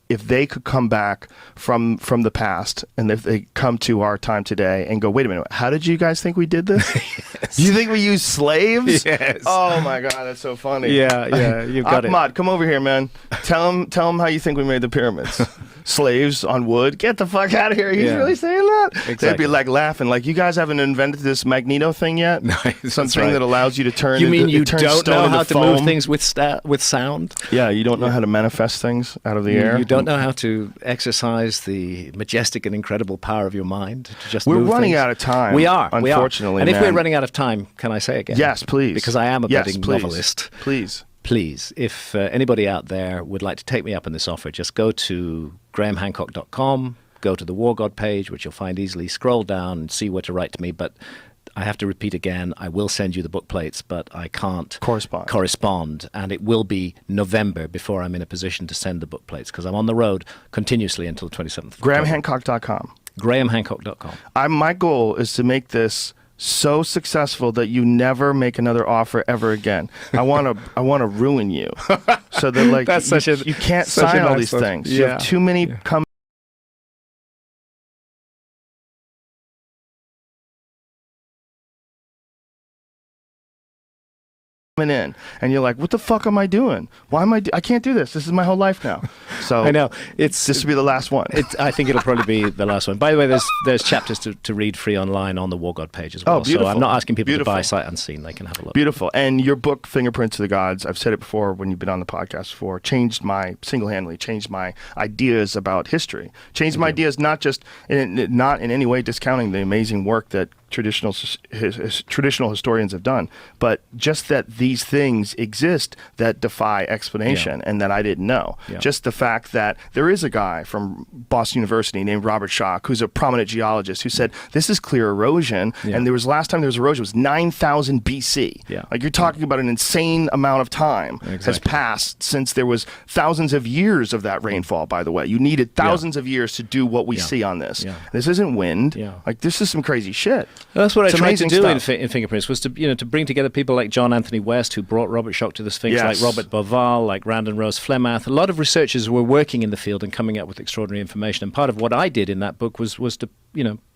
if they could come back from the past, and if they come to our time today and go, wait a minute, how did you guys think we did this? Yes. Do you think we used slaves? Yes. Oh my God, that's so funny. Yeah, you've got Ahmad, come over here, man. Tell him how you think we made the pyramids. Slaves on wood. Get the fuck out of here. He's really saying that? Exactly. They'd be like laughing, like, you guys haven't invented this magneto thing yet? No, something that allows you to turn. You mean you don't know how to move things with sound? Yeah, you don't know how to manifest things out of the air. You don't know how to exercise the majestic and incredible power of your mind to just We're move running things. out of time. We are. Unfortunately, And if we're running out of time, can I say again? Yes, please. Because I am a budding please. novelist. Please. If anybody out there would like to take me up on this offer, just go to grahamhancock.com, go to the War God page, which you'll find easily, scroll down and see where to write to me. But I have to repeat again, I will send you the book plates, but I can't correspond. And it will be November before I'm in a position to send the book plates, because I'm on the road continuously until the 27th. GrahamHancock.com. GrahamHancock.com. My goal is to make this so successful that you never make another offer ever again. I want to ruin you, so that like you can't sign all these things. You have too many come. In and you're like, what the fuck am I doing? Why am I can't do this. This is my whole life now. So I know this will be the last one. I think it'll probably be the last one. By the way, there's chapters to read free online on the War God page as well. Oh, beautiful. So I'm not asking people to buy sight unseen. They can have a look. Beautiful. And your book, Fingerprints of the Gods, I've said it before when you've been on the podcast before, single-handedly changed my ideas about history. Changed my ideas, not in any way discounting the amazing work that traditional historians have done, but just that these things exist that defy explanation and that I didn't know. Just the fact that there is a guy from Boston University named Robert Schoch, who's a prominent geologist, who said this is clear erosion, and last time there was erosion was 9,000 BC. Like, you're talking about an insane amount of time has passed since there was thousands of years of that rainfall, by the way. You needed thousands of years to do what we see on this. This isn't wind. Like, this is some crazy shit. Well, that's what I tried to do in stuff. Fingerprints, was to bring together people like John Anthony West, who brought Robert Schoch to the Sphinx, like Robert Boval, like Randon Rose Flemath. A lot of researchers were working in the field and coming up with extraordinary information. And part of what I did in that book was to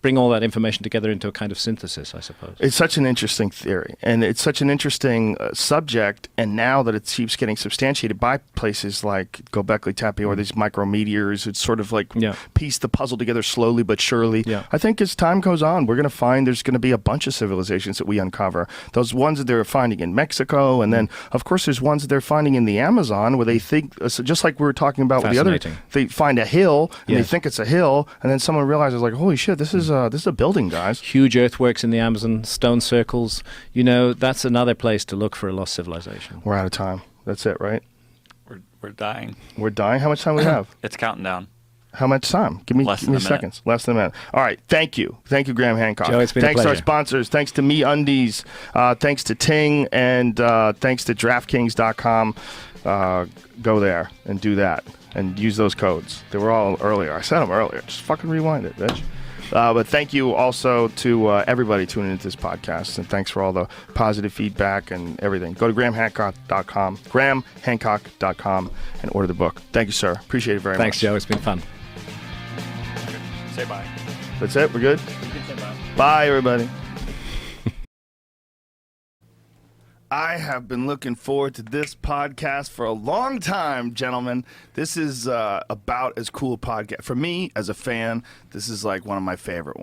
bring all that information together into a kind of synthesis, I suppose. It's such an interesting theory, and it's such an interesting subject, and now that it keeps getting substantiated by places like Göbekli Tepe or these micrometeors, it's sort of like piece the puzzle together slowly but surely. I think as time goes on, we're going to find there's going to be a bunch of civilizations that we uncover. Those ones that they're finding in Mexico, and then, of course, there's ones that they're finding in the Amazon where they think, just like we were talking about with the other, they find a hill, and they think it's a hill, and then someone realizes, like, holy shit, this is a building, guys. Huge earthworks in the Amazon, stone circles. That's another place to look for a lost civilization. We're out of time. That's it, right? We're dying. We're dying? How much time do we have? It's counting down. How much time? Give me seconds. Less than a minute. All right. Thank you, Graham Hancock. Joe, it's been thanks a pleasure. To our sponsors. Thanks to MeUndies. Thanks to Ting, and thanks to DraftKings.com. Go there and do that and use those codes. They were all earlier. I said them earlier. Just fucking rewind it, bitch. But thank you also to everybody tuning into this podcast, and thanks for all the positive feedback and everything. Go to GrahamHancock.com, GrahamHancock.com, and order the book. Thank you, sir. Appreciate it very much. Thanks, Joe. It's been fun. Say bye. That's it? We're good? You can say bye. Bye, everybody. I have been looking forward to this podcast for a long time, gentlemen. This is about as cool a podcast. For me, as a fan, this is like one of my favorite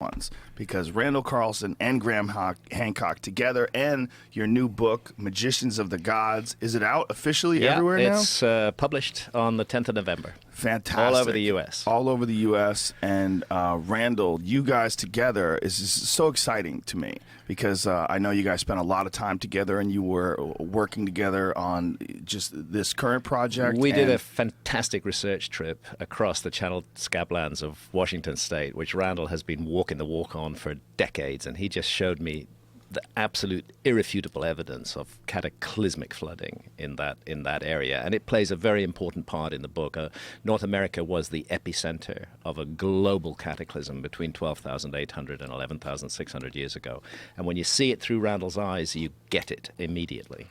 ones. Because Randall Carlson and Graham Hancock together, and your new book, Magicians of the Gods. Is it out officially everywhere now? It's published on the 10th of November. Fantastic. All over the U.S. All over the U.S. And Randall, you guys together is so exciting to me, because I know you guys spent a lot of time together, and you were working together on just this current project. We did a fantastic research trip across the Channel Scablands of Washington State, which Randall has been walking the walk on for decades, and he just showed me the absolute irrefutable evidence of cataclysmic flooding in that area, and it plays a very important part in the book. North America was the epicenter of a global cataclysm between 12,800 and 11,600 years ago, and when you see it through Randall's eyes, you get it immediately.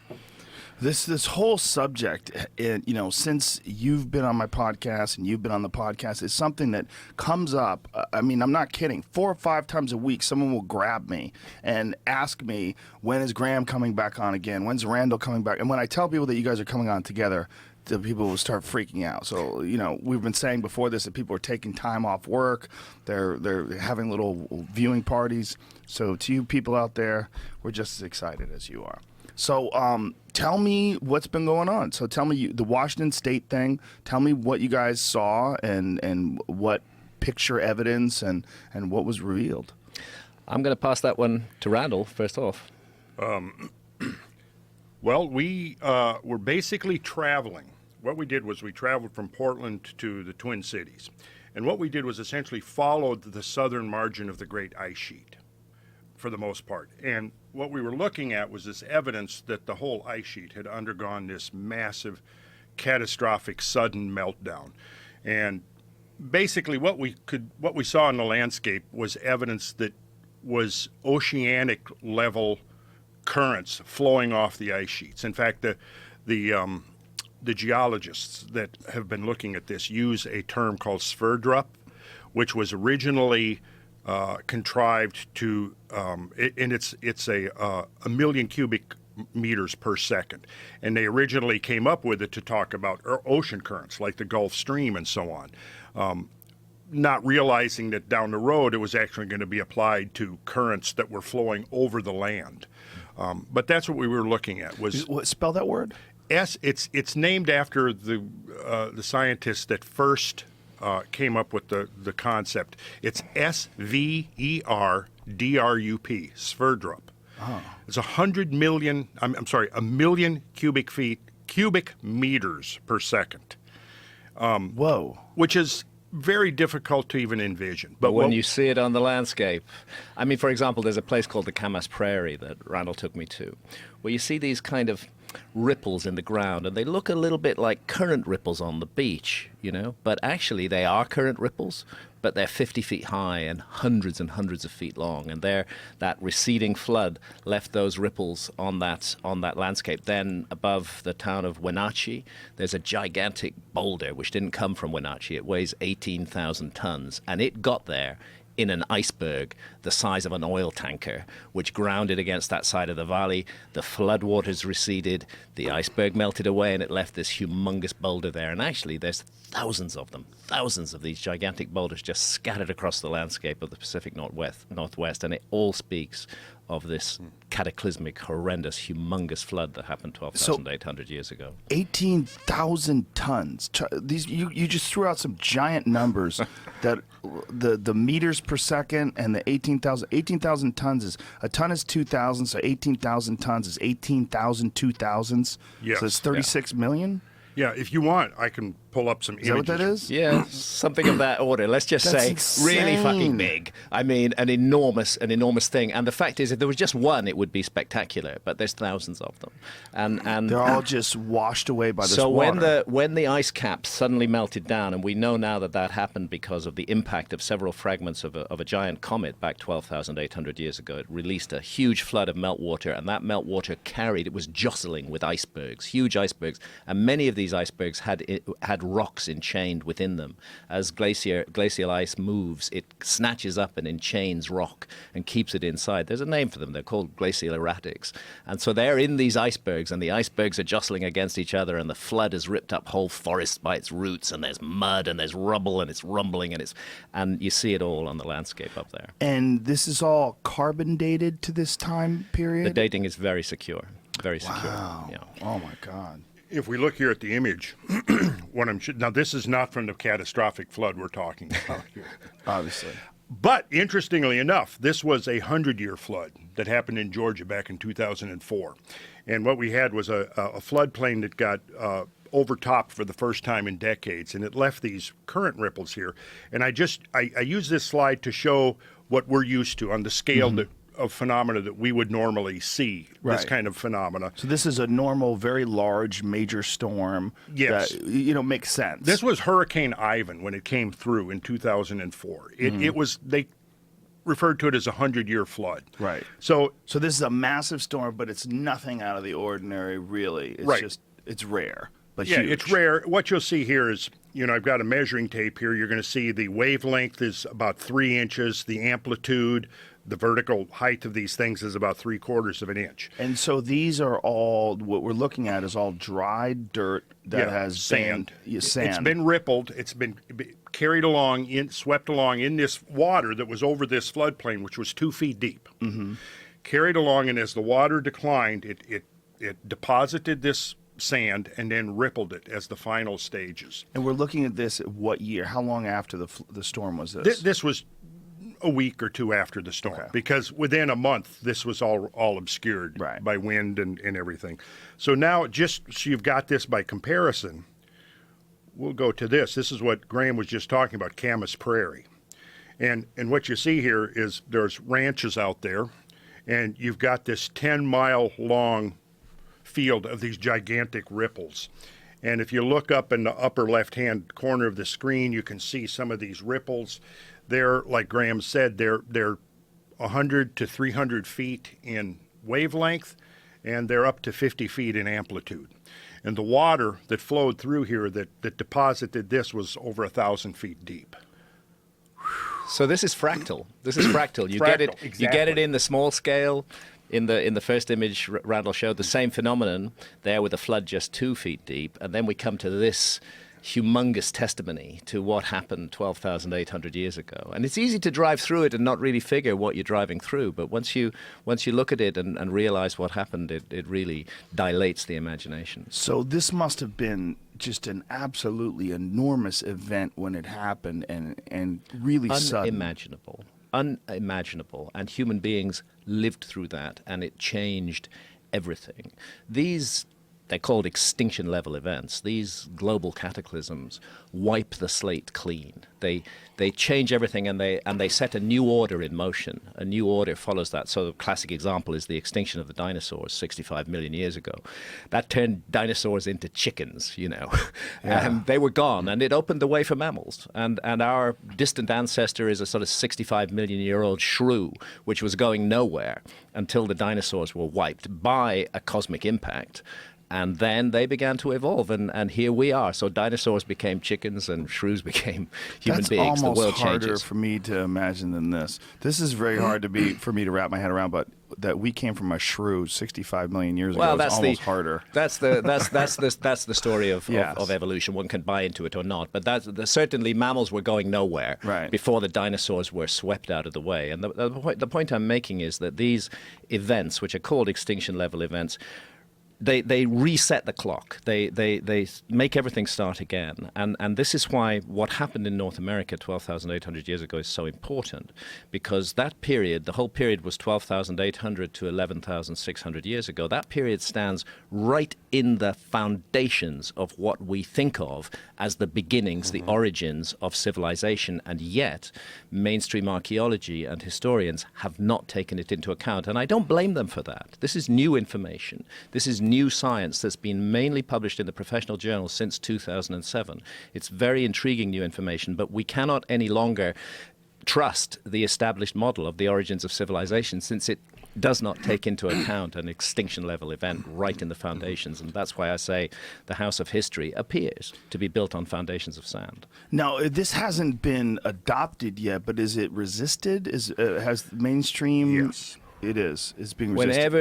This whole subject, since you've been on my podcast and you've been on the podcast, is something that comes up. I mean, I'm not kidding. 4 or 5 times a week, someone will grab me and ask me, when is Graham coming back on again? When's Randall coming back? And when I tell people that you guys are coming on together, the people will start freaking out. So, we've been saying before this that people are taking time off work. They're having little viewing parties. So to you people out there, we're just as excited as you are. So tell me what's been going on. So tell me the Washington State thing. Tell me what you guys saw and what picture evidence and what was revealed. I'm going to pass that one to Randall first off. Well, we were basically traveling. What we did was we traveled from Portland to the Twin Cities. And what we did was essentially followed the southern margin of the Great Ice Sheet for the most part. And what we were looking at was this evidence that the whole ice sheet had undergone this massive, catastrophic, sudden meltdown. And basically what we saw in the landscape was evidence that was oceanic level currents flowing off the ice sheets. In fact, the geologists that have been looking at this use a term called sverdrup, which was originally contrived to, and it's a million cubic meters per second. And they originally came up with it to talk about ocean currents like the Gulf Stream and so on. Not realizing that down the road it was actually going to be applied to currents that were flowing over the land. But that's what we were looking at. Spell that word? It's named after the scientist that first came up with the concept. It's SVERDRUP, Sverdrup. Oh. It's 100 million. A million cubic meters per second. Whoa! Which is very difficult to even envision. But when you see it on the landscape, I mean, for example, there's a place called the Camas Prairie that Randall took me to, where you see these kind of ripples in the ground, and they look a little bit like current ripples on the beach, but actually they are current ripples, but they're 50 feet high and hundreds of feet long, and that receding flood left those ripples on that landscape. Then above the town of Wenatchee, there's a gigantic boulder which didn't come from Wenatchee. It weighs 18,000 tons, and it got there in an iceberg the size of an oil tanker, which grounded against that side of the valley. The floodwaters receded, the iceberg melted away, and it left this humongous boulder there. And actually, there's thousands of them, thousands of these gigantic boulders just scattered across the landscape of the Pacific Northwest, and it all speaks of this cataclysmic, horrendous, humongous flood that happened 12,800 years ago. 18,000 tons. These you just threw out some giant numbers that the meters per second and the 18,000 tons is a ton is 2,000, so 18,000 tons is 18,000 2,000s. Yes. So it's 36 million? Yeah, if you want, I can pull up some images. Is that what that is? Yeah, something of that order. Let's just say insane. Really fucking big. I mean, an enormous thing. And the fact is, if there was just one, it would be spectacular. But there's thousands of them, and they're all just washed away by this so water. when the ice caps suddenly melted down, and we know now that happened because of the impact of several fragments of a giant comet back 12,800 years ago. It released a huge flood of meltwater, and that meltwater it was jostling with icebergs, huge icebergs, and many of these icebergs had rocks enchained within them. As glacial ice moves, it snatches up and enchains rock and keeps it inside. There's a name for them. They're called glacial erratics. And so they're in these icebergs, and the icebergs are jostling against each other, and the flood has ripped up whole forests by its roots, and there's mud, and there's rubble, and it's rumbling, and you see it all on the landscape up there. And this is all carbon dated to this time period? The dating is very secure. Very secure. Wow. Yeah. Oh, my God. If we look here at the image, now this is not from the catastrophic flood we're talking about here. Obviously. But interestingly enough, this was a 100-year flood that happened in Georgia back in 2004. And what we had was a floodplain that got overtopped for the first time in decades, and it left these current ripples here. And I use this slide to show what we're used to on the scale of phenomena that we would normally see, this kind of phenomena. So this is a normal, very large, major storm. Yes. That, makes sense. This was Hurricane Ivan when it came through in 2004. It was, they referred to it as a 100-year flood. Right. So this is a massive storm, but it's nothing out of the ordinary, really. It's just, it's rare, but yeah, huge. it's rare. What you'll see here is, I've got a measuring tape here. You're going to see the wavelength is about 3 inches, the amplitude, the vertical height of these things is about 3/4 of an inch. And so these are all, what we're looking at is all dried dirt that has sand. Sand. It's been rippled. It's been carried along, swept along in this water that was over this floodplain, which was 2 feet deep. Mm-hmm. Carried along, and as the water declined, it deposited this sand and then rippled it as the final stages. And we're looking at this, what year? How long after the storm was this? This was a week or two after the storm, because within a month this was all obscured by wind and everything. So now, just so you've got this by comparison, we'll go to this. This is what Graham was just talking about, Camas Prairie. And what you see here is there's ranches out there, and you've got this 10-mile long field of these gigantic ripples. And if you look up in the upper left-hand corner of the screen, you can see some of these ripples. They're, like Graham said, they're 100 to 300 feet in wavelength, and they're up to 50 feet in amplitude. And the water that flowed through here that deposited this was over 1,000 feet deep. So this is fractal. This is fractal. You Fractal, get it. exactly. You get it in the small scale. In the first image, Randall showed the same phenomenon there with a flood just 2 feet deep, and then we come to this humongous testimony to what happened 12,800 years ago. And it's easy to drive through it and not really figure what you're driving through, but once you look at it and realize what happened, it really dilates the imagination. So this must have been just an absolutely enormous event when it happened, and really sudden. Unimaginable, and human beings lived through that, and it changed everything. They're called extinction level events. These global cataclysms wipe the slate clean. They change everything, and they set a new order in motion. A new order follows that. So the classic example is the extinction of the dinosaurs 65 million years ago. That turned dinosaurs into chickens, and they were gone, and it opened the way for mammals. And our distant ancestor is a sort of 65 million year old shrew, which was going nowhere until the dinosaurs were wiped by a cosmic impact. And then they began to evolve, and here we are. So dinosaurs became chickens, and shrews became human beings. The world That's almost harder changes. for me to imagine than this. This is very hard for me to wrap my head around, but that we came from a shrew 65 million years ago is almost harder. That's the story of evolution. One can buy into it or not, but certainly mammals were going nowhere before the dinosaurs were swept out of the way. And the point I'm making is that these events, which are called extinction level events, they reset the clock. They make everything start again. And this is why what happened in North America 12,800 years ago is so important, because that period, the whole period was 12,800 to 11,600 years ago. That period stands right in the foundations of what we think of as the beginnings, the origins of civilization, and yet mainstream archaeology and historians have not taken it into account. And I don't blame them for that. This is new information. This is new science that's been mainly published in the professional journals since 2007. It's very intriguing new information, but we cannot any longer trust the established model of the origins of civilization, since it does not take into account an extinction level event right in the foundations. And that's why I say the house of history appears to be built on foundations of sand. Now, this hasn't been adopted yet, but is it resisted? Has mainstream? Yes. It is. It's being resisted.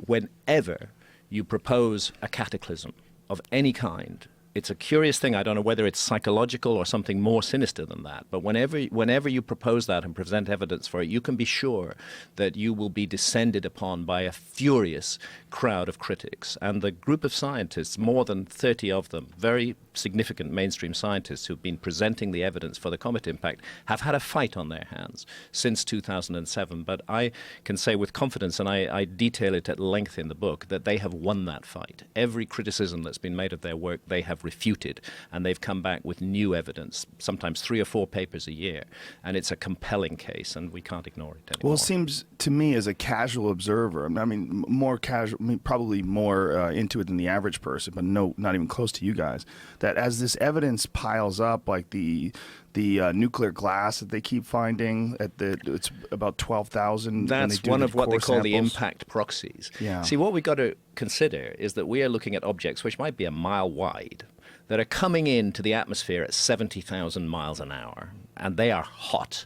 Whenever you propose a cataclysm of any kind, it's a curious thing. I don't know whether it's psychological or something more sinister than that. But whenever you propose that and present evidence for it, you can be sure that you will be descended upon by a furious crowd of critics. And the group of scientists, more than 30 of them, very significant mainstream scientists who've been presenting the evidence for the comet impact, have had a fight on their hands since 2007. But I can say with confidence, and I detail it at length in the book, that they have won that fight. Every criticism that's been made of their work, they have refuted, and they've come back with new evidence, sometimes 3 or 4 papers a year, and it's a compelling case, and we can't ignore it anymore. Well, it seems to me, as a casual observer, I mean, more casual, probably more into it than the average person, but no, not even close to you guys, that as this evidence piles up, like the nuclear glass that they keep finding, it's about 12,000. That's one of what they call the impact proxies. Yeah. See, what we've got to consider is that we are looking at objects which might be a mile wide that are coming into the atmosphere at 70,000 miles an hour, and they are hot.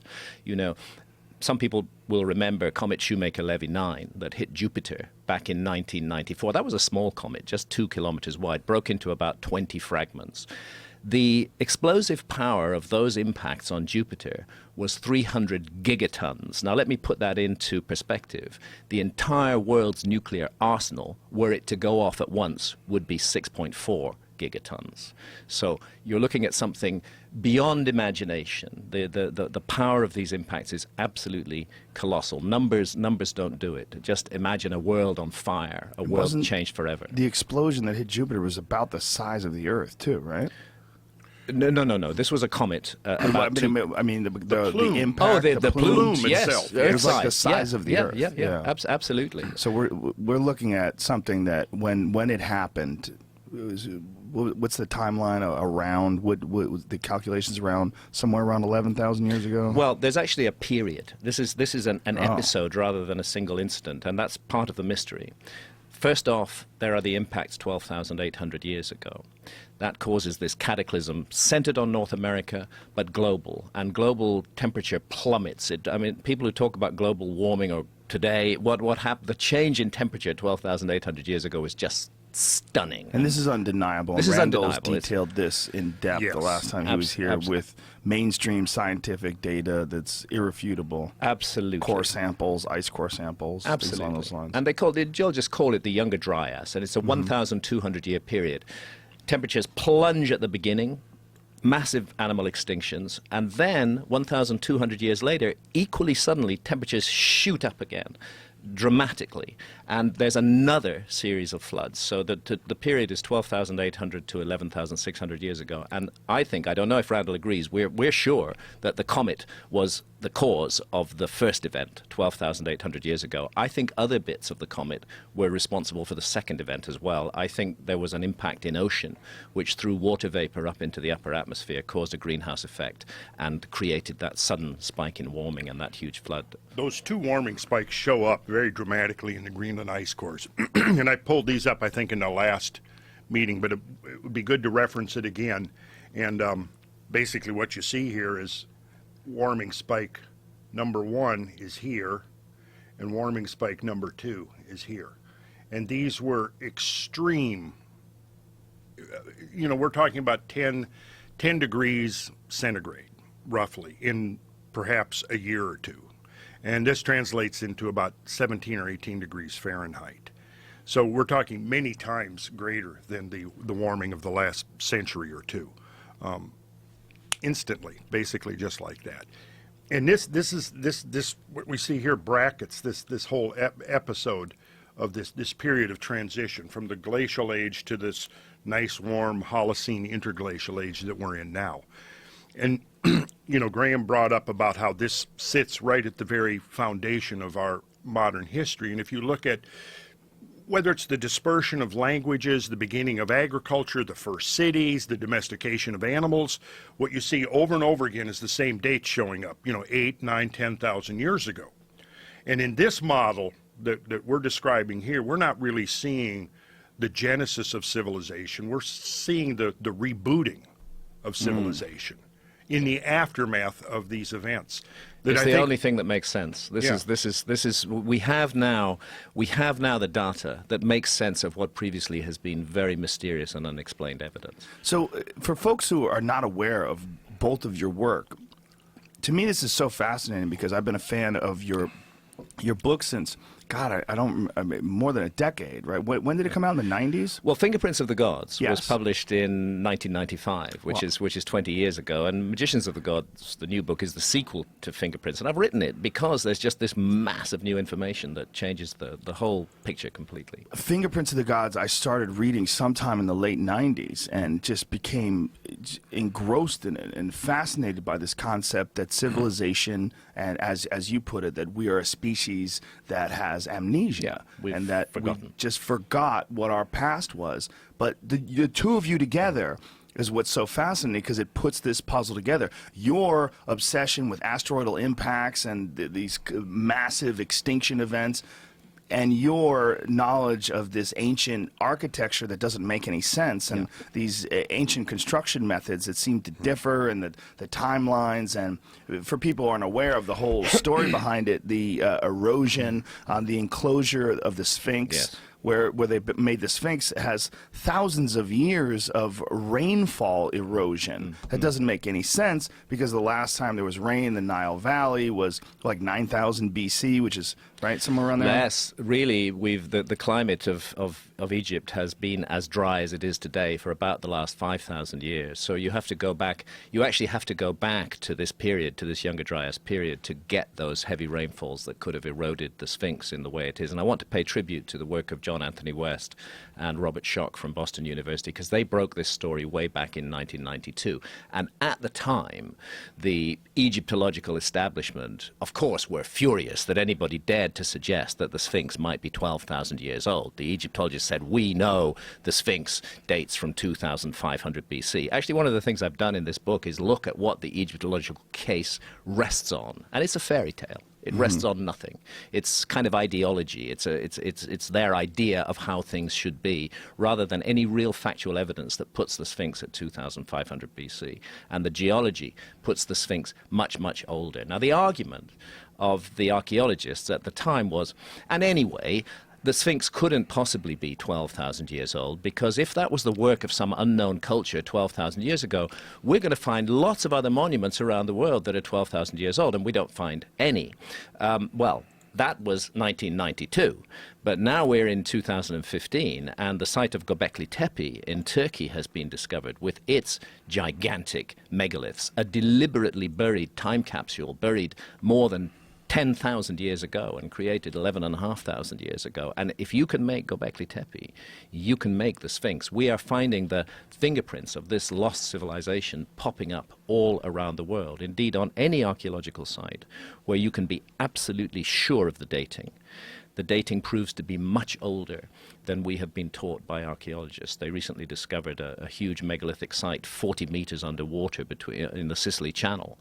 Some people will remember Comet Shoemaker-Levy 9 that hit Jupiter back in 1994. That was a small comet, just 2 kilometers wide, broke into about 20 fragments. The explosive power of those impacts on Jupiter was 300 gigatons. Now, let me put that into perspective. The entire world's nuclear arsenal, were it to go off at once, would be 6.4 gigatons. So you're looking at something beyond imagination. The power of these impacts is absolutely colossal. Numbers don't do it. Just imagine a world on fire, a world changed forever. The explosion that hit Jupiter was about the size of the Earth, too, right? No. This was a comet. I mean, the plume. impact. The plume Yes, itself. it was like the size of the Earth. Yeah. Absolutely. So we're looking at something that when it happened, what's the timeline around? What the calculations around? Somewhere around 11,000 years ago. Well, there's actually a period. This is an episode rather than a single incident, and that's part of the mystery. First off, there are the impacts 12,800 years ago. That causes this cataclysm centered on North America, but global. And global temperature plummets. People who talk about global warming or today, what happened, the change in temperature 12,800 years ago was just stunning. And this is undeniable. This is Randall's undeniable. detailed this in depth Yes. the last time he was here with mainstream scientific data that's irrefutable. Absolutely. Core samples, ice core samples, things Absolutely. along those lines. And they'll just call it the Younger Dryas, and it's a 1,200-year period. Temperatures plunge at the beginning, massive animal extinctions, and then 1,200 years later, equally suddenly, temperatures shoot up again dramatically, and there's another series of floods. So the period is 12,800 to 11,600 years ago, and I don't know if Randall agrees, we're sure that the comet was the cause of the first event 12,800 years ago. I think other bits of the comet were responsible for the second event as well. I think there was an impact in ocean which threw water vapor up into the upper atmosphere, caused a greenhouse effect, and created that sudden spike in warming and that huge flood. Those two warming spikes show up very dramatically in the Greenland ice cores. And I pulled these up, I think, in the last meeting, but it would be good to reference it again. And basically what you see here is warming spike number 1 is here, and warming spike number 2 is here. And these were extreme, we're talking about 10 degrees centigrade, roughly, in perhaps a year or two. And this translates into about 17 or 18 degrees Fahrenheit. So we're talking many times greater than the warming of the last century or two. Instantly, basically just like that. And this what we see here, brackets this whole episode of this period of transition from the glacial age to this nice warm Holocene interglacial age that we're in now. And Graham brought up about how this sits right at the very foundation of our modern history. And if you look at whether it's the dispersion of languages, the beginning of agriculture, the first cities, the domestication of animals, what you see over and over again is the same dates showing up, 8, 9, 10,000 years ago. And in this model that we're describing here, we're not really seeing the genesis of civilization. We're seeing the rebooting of civilization in the aftermath of these events. It's the only thing that makes sense. We have now the data that makes sense of what previously has been very mysterious and unexplained evidence. So for folks who are not aware of both of your work, to me this is so fascinating because I've been a fan of your book since, God, more than a decade, right? When did it come out, in the 90s? Well, Fingerprints of the Gods Yes. was published in 1995, which is 20 years ago, and Magicians of the Gods, the new book, is the sequel to Fingerprints, and I've written it because there's just this massive new information that changes the whole picture completely. Fingerprints of the Gods I started reading sometime in the late 90s and just became engrossed in it and fascinated by this concept that civilization, and as you put it, that we are a species that has amnesia, and that we just forgot what our past was. But the two of you together is what's so fascinating because it puts this puzzle together. Your obsession with asteroidal impacts and these massive extinction events, and your knowledge of this ancient architecture that doesn't make any sense, and these ancient construction methods that seem to differ, and the timelines, and for people who aren't aware of the whole story behind it, the erosion, the enclosure of the Sphinx, where they made the Sphinx has thousands of years of rainfall erosion. That doesn't make any sense because the last time there was rain in the Nile Valley was like 9,000 BC, which is right somewhere around there. Yes, really, the climate of Egypt has been as dry as it is today for about the last 5,000 years. So you have to go back. You actually have to go back to this period, to this Younger Dryas period, to get those heavy rainfalls that could have eroded the Sphinx in the way it is. And I want to pay tribute to the work of John Anthony West and Robert Schoch from Boston University, because they broke this story way back in 1992. And at the time, the Egyptological establishment, of course, were furious that anybody dared to suggest that the Sphinx might be 12,000 years old. The Egyptologists said, we know the Sphinx dates from 2,500 BC. Actually, one of the things I've done in this book is look at what the Egyptological case rests on. And it's a fairy tale. It rests on nothing. It's kind of ideology. It's their idea of how things should be, rather than any real factual evidence that puts the Sphinx at 2,500 BC. And the geology puts the Sphinx much, much older. Now, the argument of the archaeologists at the time was, and anyway, the Sphinx couldn't possibly be 12,000 years old, because if that was the work of some unknown culture 12,000 years ago, we're going to find lots of other monuments around the world that are 12,000 years old, and we don't find any. Well, that was 1992, but now we're in 2015, and the site of Göbekli Tepe in Turkey has been discovered with its gigantic megaliths, a deliberately buried time capsule, buried more than 10,000 years ago and created 11,500 years ago. And if you can make Göbekli Tepe, you can make the Sphinx. We are finding the fingerprints of this lost civilization popping up all around the world. Indeed, on any archaeological site where you can be absolutely sure of the dating proves to be much older than we have been taught by archaeologists. They recently discovered a huge megalithic site 40 meters underwater in the Sicily Channel.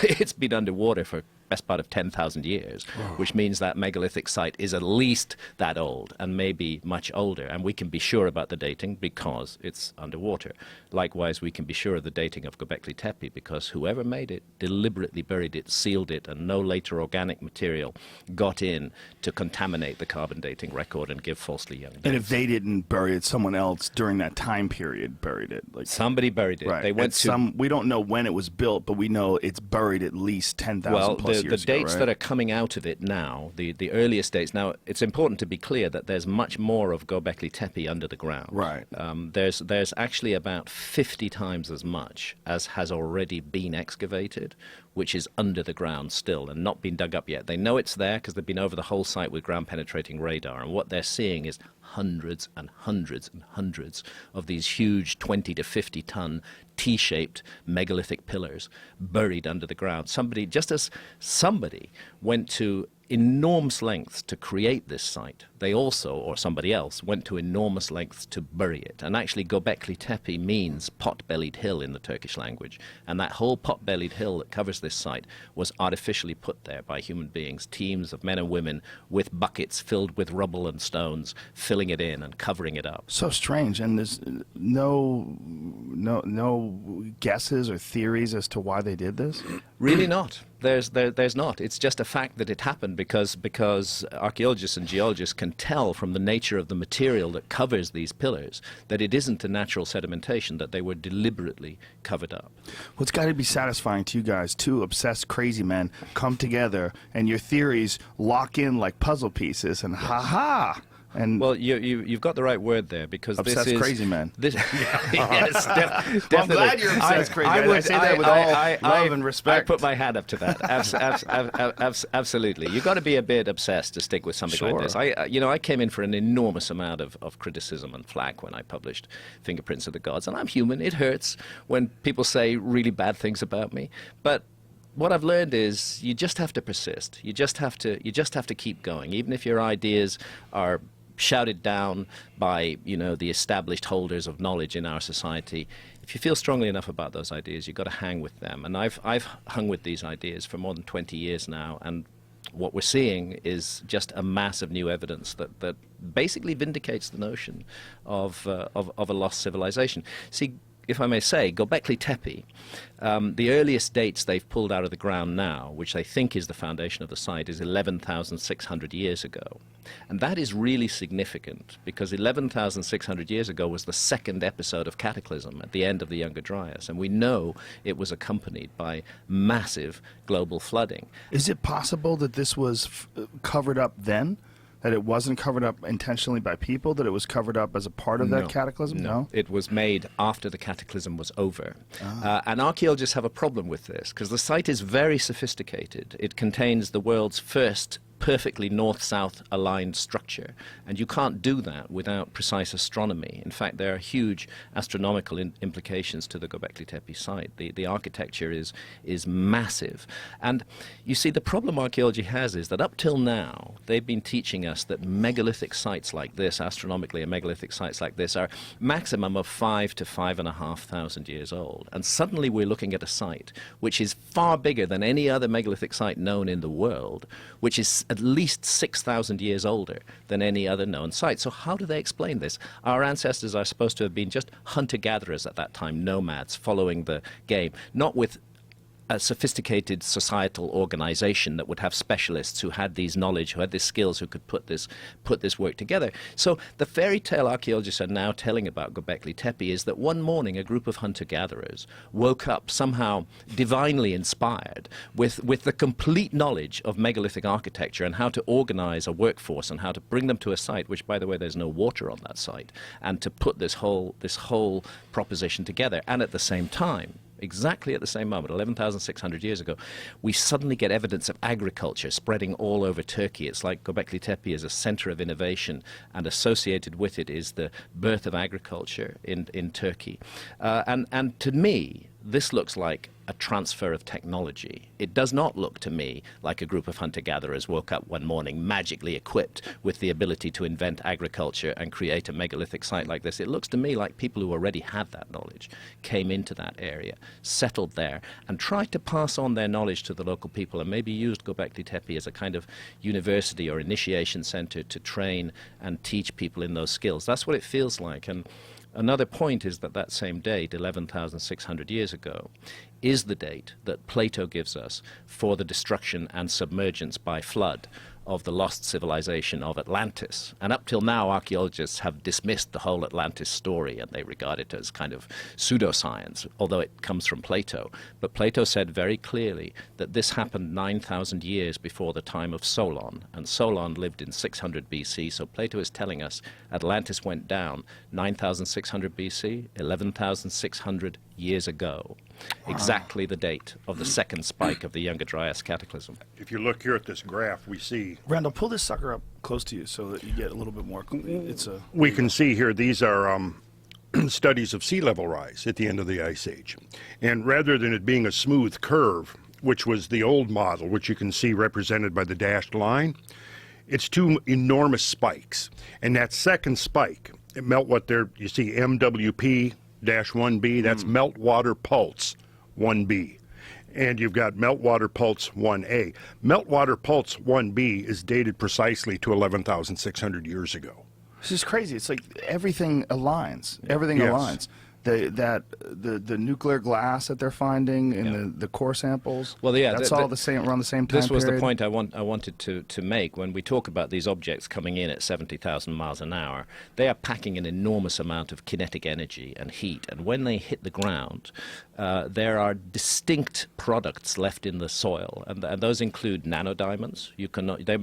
It's been underwater for best part of 10,000 years, which means that megalithic site is at least that old and maybe much older. And we can be sure about the dating because it's underwater. Likewise, we can be sure of the dating of Göbekli Tepe because whoever made it deliberately buried it, sealed it, and no later organic material got in to contaminate the carbon dating record and give falsely young dates. And if they didn't bury it, someone else during that time period buried it. Like somebody buried it. Right. They went to we don't know when it was built, but we know it's buried at least 10,000 plus years the ago, dates right? that are coming out of it now, the earliest dates. Now, it's important to be clear that there's much more of Göbekli Tepe under the ground. Right. There's actually about 50 times as much as has already been excavated, which is under the ground still and not been dug up yet. They know it's there because they've been over the whole site with ground-penetrating radar, and what they're seeing is hundreds and hundreds and hundreds of these huge 20 to 50 ton T-shaped megalithic pillars buried under the ground. Somebody went to enormous lengths to create this site. They also, or somebody else, went to enormous lengths to bury it. And actually, Göbekli Tepe means pot-bellied hill in the Turkish language. And that whole pot-bellied hill that covers this site was artificially put there by human beings, teams of men and women with buckets filled with rubble and stones, filling it in and covering it up. So strange, and there's no guesses or theories as to why they did this? Really not. There's not. It's just a fact that it happened because archaeologists and geologists can tell from the nature of the material that covers these pillars that it isn't a natural sedimentation, that they were deliberately covered up. Well, it's got to be satisfying to you guys. Two obsessed crazy men come together and your theories lock in like puzzle pieces and ha-ha! And well, you've got the right word there, because obsessed this is crazy man. Yes, definitely. Well, I'm glad you're obsessed crazy. I say that with all love and respect. I put my hand up to that. Absolutely. You've got to be a bit obsessed to stick with something like this. I came in for an enormous amount of criticism and flack when I published Fingerprints of the Gods, and I'm human. It hurts when people say really bad things about me, but what I've learned is you just have to persist. You just have to keep going, even if your ideas are shouted down by, the established holders of knowledge in our society. If you feel strongly enough about those ideas, you've got to hang with them. And I've hung with these ideas for more than 20 years now, and what we're seeing is just a mass of new evidence that basically vindicates the notion of a lost civilization. See, if I may say, Göbekli Tepe, the earliest dates they've pulled out of the ground now, which they think is the foundation of the site, is 11,600 years ago. And that is really significant because 11,600 years ago was the second episode of cataclysm at the end of the Younger Dryas. And we know it was accompanied by massive global flooding. Is it possible that this was covered up then? That it wasn't covered up intentionally by people, that it was covered up as a part of that cataclysm? No, it was made after the cataclysm was over. And archaeologists have a problem with this because the site is very sophisticated. It contains the world's first perfectly north-south aligned structure, and you can't do that without precise astronomy. In fact, there are huge astronomical implications to the Göbekli Tepe site. The architecture is massive. And you see, the problem archaeology has is that up till now, they've been teaching us that megalithic sites like this, astronomically, megalithic sites like this, are maximum of 5 to 5,500 years old. And suddenly we're looking at a site which is far bigger than any other megalithic site known in the world, which is at least 6,000 years older than any other known site. So how do they explain this? Our ancestors are supposed to have been just hunter-gatherers at that time, nomads following the game, not with a sophisticated societal organization that would have specialists who had these knowledge, who had these skills, who could put this work together. So the fairy tale archaeologists are now telling about Göbekli Tepe is that one morning a group of hunter-gatherers woke up somehow divinely inspired with the complete knowledge of megalithic architecture and how to organize a workforce and how to bring them to a site, which, by the way, there's no water on that site, and to put this whole proposition together. And at the same time, exactly at the same moment, 11,600 years ago, we suddenly get evidence of agriculture spreading all over Turkey. It's like Göbekli Tepe is a center of innovation, and associated with it is the birth of agriculture in Turkey. And to me, this looks like a transfer of technology. It does not look to me like a group of hunter-gatherers woke up one morning magically equipped with the ability to invent agriculture and create a megalithic site like this. It looks to me like people who already had that knowledge came into that area, settled there, and tried to pass on their knowledge to the local people, and maybe used Göbekli Tepe as a kind of university or initiation center to train and teach people in those skills. That's what it feels like. And another point is that that same date, 11,600 years ago, is the date that Plato gives us for the destruction and submergence by flood of the lost civilization of Atlantis. And up till now, archaeologists have dismissed the whole Atlantis story, and they regard it as kind of pseudoscience, although it comes from Plato. But Plato said very clearly that this happened 9,000 years before the time of Solon, and Solon lived in 600 BC, so Plato is telling us Atlantis went down 9,600 BC, 11,600 years ago. Wow. Exactly the date of the second spike of the Younger Dryas cataclysm. If you look here at this graph, we see... Randall, pull this sucker up close to you so that you get a little bit more... We can see here, these are studies of sea level rise at the end of the Ice Age. And rather than it being a smooth curve, which was the old model, which you can see represented by the dashed line, it's two enormous spikes. And that second spike, you see MWP-1B, that's meltwater pulse 1B. And you've got meltwater pulse 1A. Meltwater pulse 1B is dated precisely to 11,600 years ago. This is crazy. It's like everything aligns. Everything aligns. The nuclear glass that they're finding in the core samples. Well, yeah, that's all the same around the same time. This was period. the point I wanted to make when we talk about these objects coming in at 70,000 miles an hour. They are packing an enormous amount of kinetic energy and heat, and when they hit the ground, there are distinct products left in the soil, and those include nanodiamonds.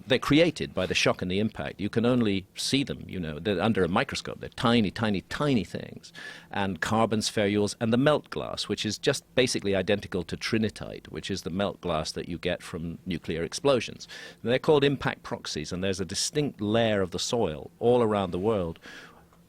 They're created by the shock and the impact. You can only see them, they're under a microscope. They're tiny, tiny, tiny things, and carbon spherules, and the melt glass, which is just basically identical to trinitite, which is the melt glass that you get from nuclear explosions. And they're called impact proxies, and there's a distinct layer of the soil all around the world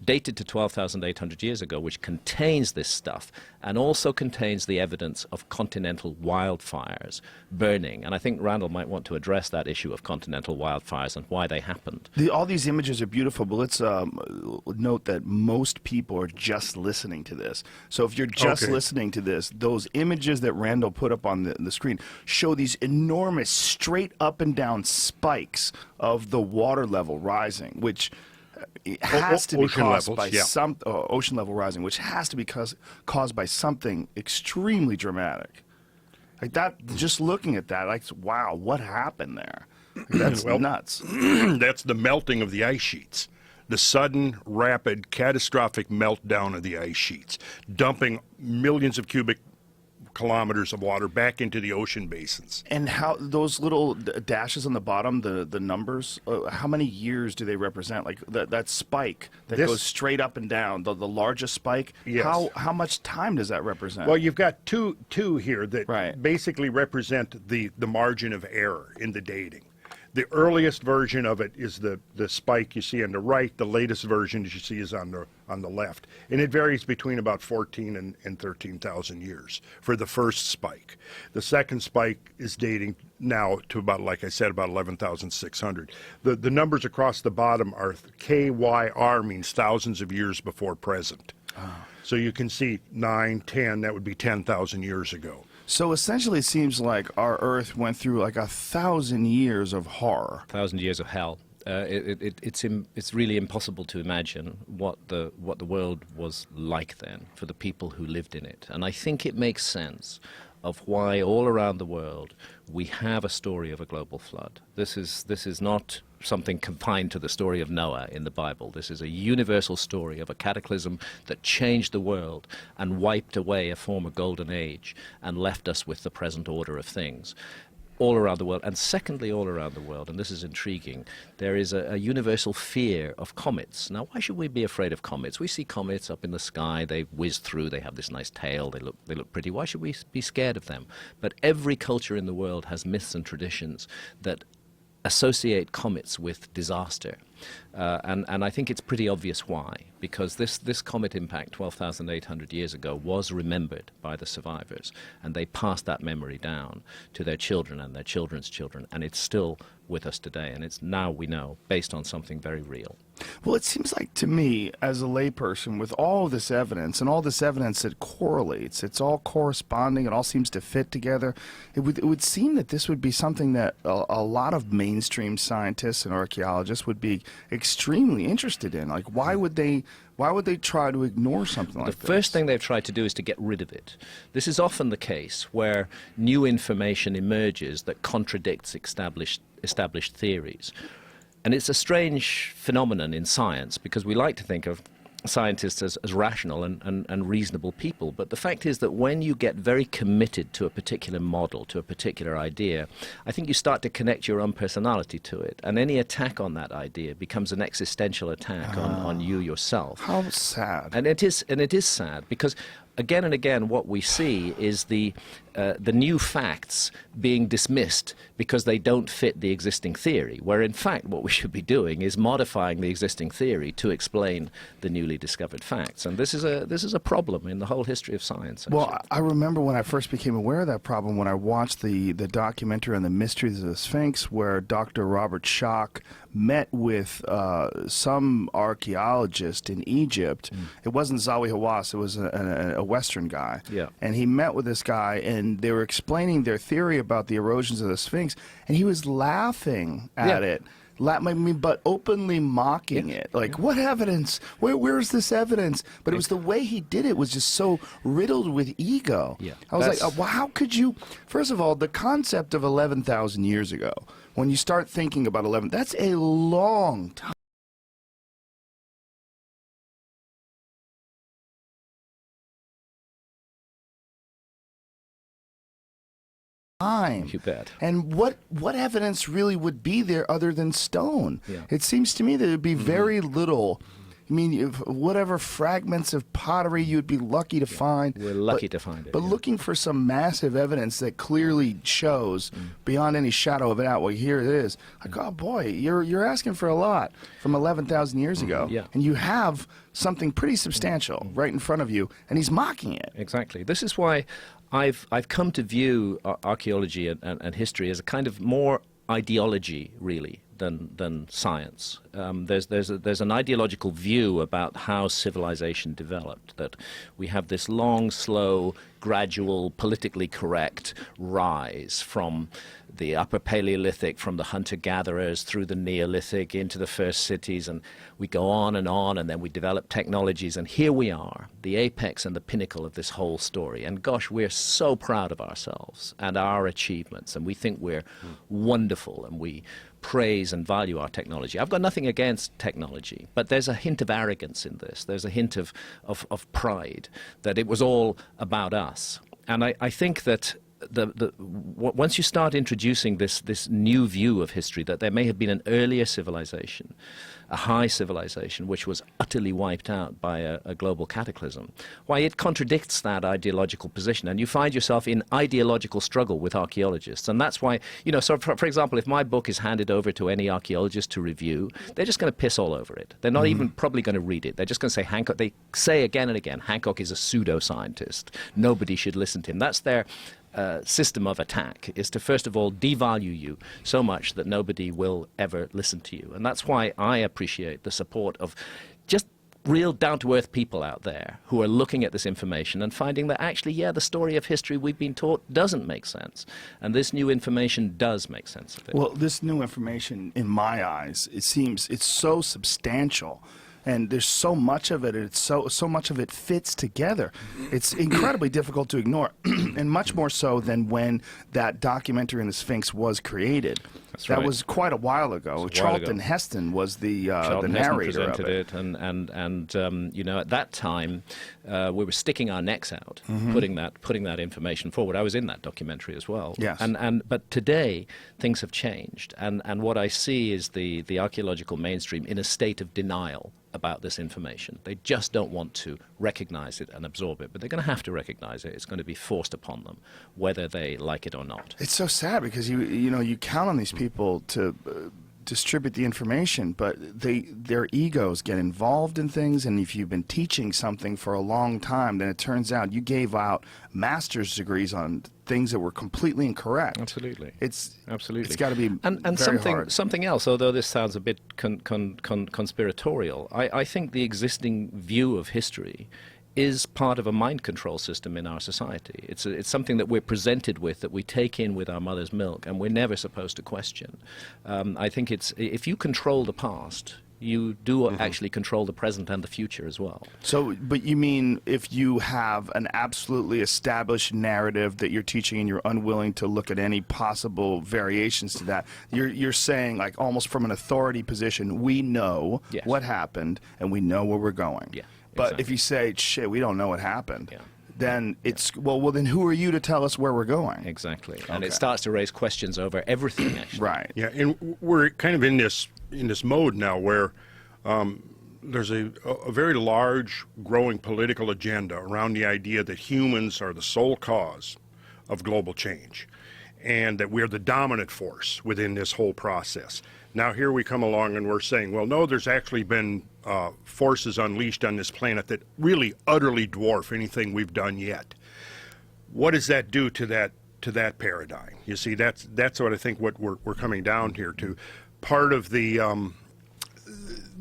dated to 12,800 years ago, which contains this stuff and also contains the evidence of continental wildfires burning. And I think Randall might want to address that issue of continental wildfires and why they happened. All these images are beautiful, but let's note that most people are just listening to this. So if you're just listening to this, those images that Randall put up on the screen show these enormous straight up and down spikes of the water level rising, which... it has to be Ocean caused levels, by yeah. some ocean level rising, which has to be caused by something extremely dramatic. Like that, just looking at that, like, wow, what happened there? Like, that's Well, nuts. That's the melting of the ice sheets. The sudden, rapid, catastrophic meltdown of the ice sheets, dumping millions of cubic kilometers of water back into the ocean basins. And how those little dashes on the bottom, the numbers, how many years do they represent? Like that spike that This- goes straight up and down, the largest spike. Yes. How much time does that represent? Well, you've got two here that Right. basically represent the margin of error in the dating. The earliest version of it is the spike you see on the right. The latest version, as you see, is on the left. And it varies between about 14 and 13,000 years for the first spike. The second spike is dating now to about, like I said, about 11,600. The numbers across the bottom are KYR, means thousands of years before present. So you can see 9, 10, that would be 10,000 years ago. So essentially, it seems like our Earth went through like 1,000 years of horror. 1,000 years of hell. It's really impossible to imagine what the world was like then for the people who lived in it. And I think it makes sense of why all around the world we have a story of a global flood. This is not something confined to the story of Noah in the Bible. This is a universal story of a cataclysm that changed the world and wiped away a former golden age and left us with the present order of things all around the world. And secondly, all around the world, and this is intriguing, there is a universal fear of comets. Now, why should we be afraid of comets? We see comets up in the sky, they whiz through, they have this nice tail, they look pretty. Why should we be scared of them? But every culture in the world has myths and traditions that associate comets with disaster. And I think it's pretty obvious why, because this comet impact 12,800 years ago was remembered by the survivors, and they passed that memory down to their children and their children's children, and it's still with us today, and it's now, we know, based on something very real. Well, it seems like to me, as a layperson, with all this evidence and all this evidence that correlates, it's all corresponding, it all seems to fit together, it would seem that this would be something that a lot of mainstream scientists and archaeologists would be extremely interested in. Like, why would they try to ignore something like this? The first thing they've tried to do is to get rid of it. This is often the case where new information emerges that contradicts established theories. And it's a strange phenomenon in science, because we like to think of scientists as rational and reasonable people. But the fact is that when you get very committed to a particular model, to a particular idea, I think you start to connect your own personality to it. And any attack on that idea becomes an existential attack on you yourself. How sad. And it is sad, because again and again what we see is the new facts being dismissed because they don't fit the existing theory, where in fact what we should be doing is modifying the existing theory to explain the newly discovered facts. And this is a problem in the whole history of science, actually. Well, I remember when I first became aware of that problem when I watched the documentary on the mysteries of the Sphinx, where Dr. Robert Schoch met with some archaeologist in Egypt. It wasn't Zawi Hawass, it was a Western guy. Yeah. And he met with this guy, and they were explaining their theory about the erosions of the Sphinx, and he was laughing at it. But openly mocking it. Like, what evidence? Where's this evidence? But it was the way he did it was just so riddled with ego. Yeah. I was like, well, how could you? First of all, the concept of 11,000 years ago, when you start thinking about 11, that's a long time. You bet. And what evidence really would be there other than stone? Yeah. It seems to me that it would be very little. I mean, whatever fragments of pottery you'd be lucky to find. We're lucky to find it. But looking for some massive evidence that clearly shows, beyond any shadow of a doubt, well, here it is. Like, oh boy, you're asking for a lot from 11,000 years ago. Yeah. And you have something pretty substantial right in front of you, and he's mocking it. Exactly. This is why I've come to view archaeology and history as a kind of more ideology, really, than science. There's an ideological view about how civilization developed, that we have this long, slow, gradual, politically correct rise from the Upper Paleolithic, from the hunter-gatherers through the Neolithic into the first cities, and we go on, and then we develop technologies, and here we are, the apex and the pinnacle of this whole story. And gosh, we're so proud of ourselves and our achievements, and we think we're wonderful, and we praise and value our technology. I've got nothing against technology, but there's a hint of arrogance in this. There's a hint of pride that it was all about us. And I think that once you start introducing this new view of history, that there may have been an earlier civilization, a high civilization, which was utterly wiped out by a global cataclysm, why it contradicts that ideological position, and you find yourself in ideological struggle with archaeologists. And that's why, so for example, if my book is handed over to any archaeologist to review, they're just going to piss all over it. They're not even probably going to read it. They're just going to say Hancock. They say again and again, Hancock is a pseudoscientist. Nobody should listen to him. That's their system of attack, is to first of all devalue you so much that nobody will ever listen to you. And that's why I appreciate the support of just real down-to-earth people out there who are looking at this information and finding that actually, yeah, the story of history we've been taught doesn't make sense. And this new information does make sense of it. Well, this new information, in my eyes, it's so substantial. And there's so much of it, and it's so much of it fits together. It's incredibly difficult to ignore, and much more so than when that documentary in the Sphinx was created. That's right. That was quite a while ago. Charlton Heston was the narrator of it. And at that time, we were sticking our necks out, putting that information forward. I was in that documentary as well. Yes. But today, things have changed, and what I see is the archaeological mainstream in a state of denial about this information. They just don't want to recognize it and absorb it, but they're going to have to recognize it. It's going to be forced upon them, whether they like it or not. It's so sad because you count on these people to distribute the information, but their egos get involved in things, and if you've been teaching something for a long time, then it turns out you gave out master's degrees on things that were completely incorrect. Absolutely. Absolutely. It's got to be and very hard. Something else, although this sounds a bit conspiratorial, I think the existing view of history is part of a mind control system in our society. It's something that we're presented with, that we take in with our mother's milk, and we're never supposed to question. I think if you control the past, you do actually control the present and the future as well. So, but you mean if you have an absolutely established narrative that you're teaching and you're unwilling to look at any possible variations to that, you're saying, like, almost from an authority position, we know what happened and we know where we're going. Yeah. But Exactly. if you say, shit, we don't know what happened, then it's, well, then who are you to tell us where we're going? Exactly. And Okay. it starts to raise questions over everything, actually. Right. Yeah, and we're kind of in this mode now where there's a very large growing political agenda around the idea that humans are the sole cause of global change and that we're the dominant force within this whole process. Now here we come along and we're saying, well, no, there's actually been forces unleashed on this planet that really utterly dwarf anything we've done yet. What does that do to that paradigm? You see, that's what I think what we're coming down here to. Part of the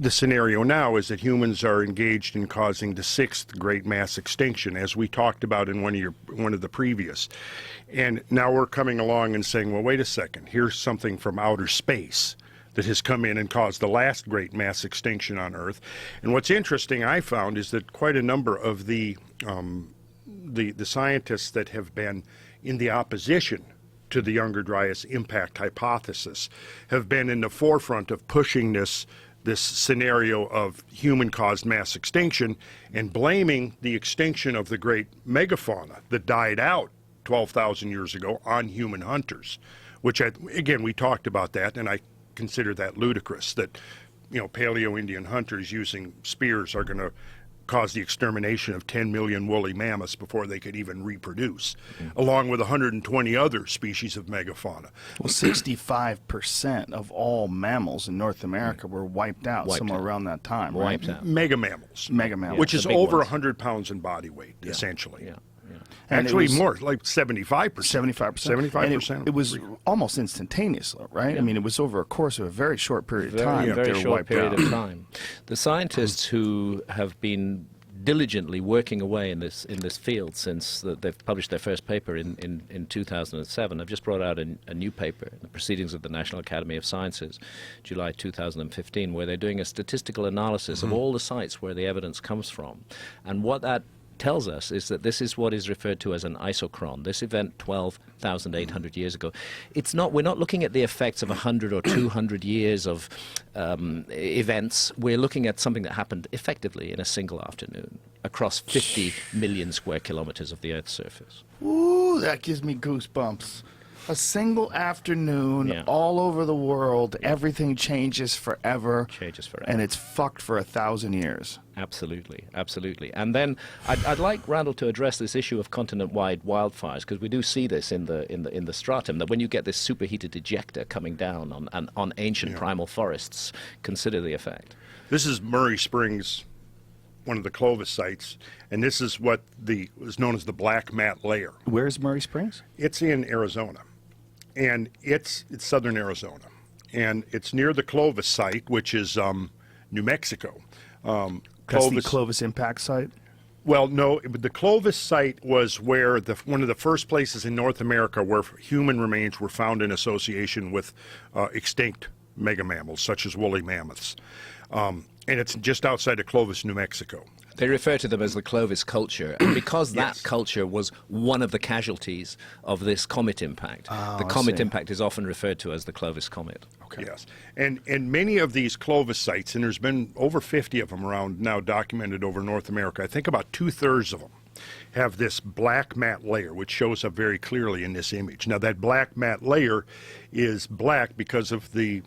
scenario now is that humans are engaged in causing the 6th great mass extinction, as we talked about in one of the previous. And now we're coming along and saying, well, wait a second, here's something from outer space that has come in and caused the last great mass extinction on Earth. And what's interesting, I found, is that quite a number of the scientists that have been in the opposition to the Younger Dryas impact hypothesis have been in the forefront of pushing this scenario of human-caused mass extinction and blaming the extinction of the great megafauna that died out 12,000 years ago on human hunters, which, again, we talked about that, and I consider that ludicrous, that Paleo-Indian hunters using spears are going to cause the extermination of 10 million woolly mammoths before they could even reproduce, along with 120 other species of megafauna. Well, 65% of all mammals in North America were wiped out somewhere around that time, right? Wiped out. Mega mammals. Mega mammals. Which is the big over ones. 100 pounds in body weight, essentially. Yeah. And Actually, it was more, like 75%. 75%. 75%. And it was almost instantaneous, right? I mean, it was over a course of a very short period of time. that they Very were short wiped period out. of time. The scientists who have been diligently working away in this field since they've published their first paper in 2007. I've just brought out a new paper in the Proceedings of the National Academy of Sciences, July 2015, where they're doing a statistical analysis of all the sites where the evidence comes from. And what that tells us is that this is what is referred to as an isochron. This event 12,800 years ago. We're not looking at the effects of 100 or 200 years of events. We're looking at something that happened effectively in a single afternoon across 50 million square kilometers of the Earth's surface. Ooh, that gives me goosebumps. A single afternoon, Yeah. all over the world, everything changes forever. Changes forever. And it's fucked for 1,000 years. Absolutely, absolutely. And then I'd like Randall to address this issue of continent-wide wildfires, because we do see this in the stratum, that when you get this superheated ejecta coming down on ancient primal forests, consider the effect. This is Murray Springs, one of the Clovis sites, and this is what is known as the black mat layer. Where's Murray Springs? It's in Arizona, and it's southern Arizona, and it's near the Clovis site, which is New Mexico. That's the Clovis impact site? Well, no, the Clovis site was where one of the first places in North America where human remains were found in association with extinct megamammals, such as woolly mammoths. And it's just outside of Clovis, New Mexico. They refer to them as the Clovis culture, and because that culture was one of the casualties of this comet impact, the comet impact is often referred to as the Clovis comet. Okay. Yes, and many of these Clovis sites, and there's been over 50 of them around now documented over North America. I think about 2/3 of them have this black mat layer, which shows up very clearly in this image. Now, that black mat layer is black because of the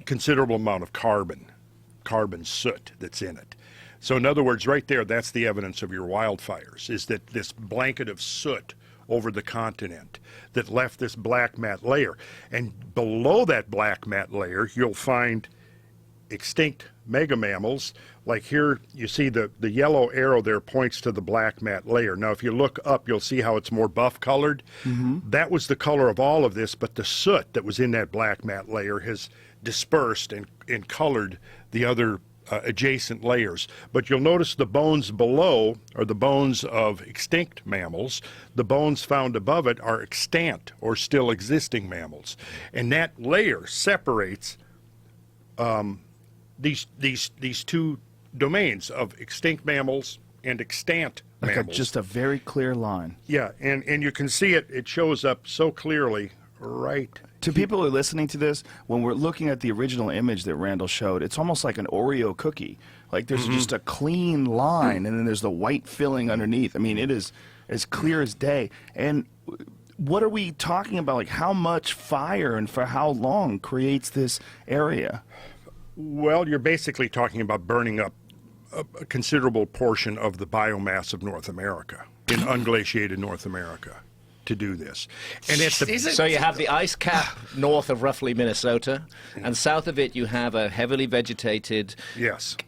considerable amount of carbon soot that's in it. So in other words, right there, that's the evidence of your wildfires, is that this blanket of soot over the continent that left this black mat layer. And below that black mat layer, you'll find extinct megamammals. Like here, you see the yellow arrow there points to the black mat layer. Now, if you look up, you'll see how it's more buff colored. That was the color of all of this, but the soot that was in that black mat layer has dispersed and colored the other adjacent layers. But you'll notice the bones below are the bones of extinct mammals. The bones found above it are extant or still existing mammals. And that layer separates these two domains of extinct mammals and extant mammals. Just a very clear line. Yeah, and you can see it shows up so clearly right. To people who are listening to this, when we're looking at the original image that Randall showed, it's almost like an Oreo cookie. Like there's just a clean line, and then there's the white filling underneath. I mean, it is as clear as day. And what are we talking about? Like how much fire and for how long creates this area? Well, you're basically talking about burning up a considerable portion of the biomass of North America, in unglaciated North America, to do this. And it's So you have the ice cap north of roughly Minnesota, and south of it you have a heavily vegetated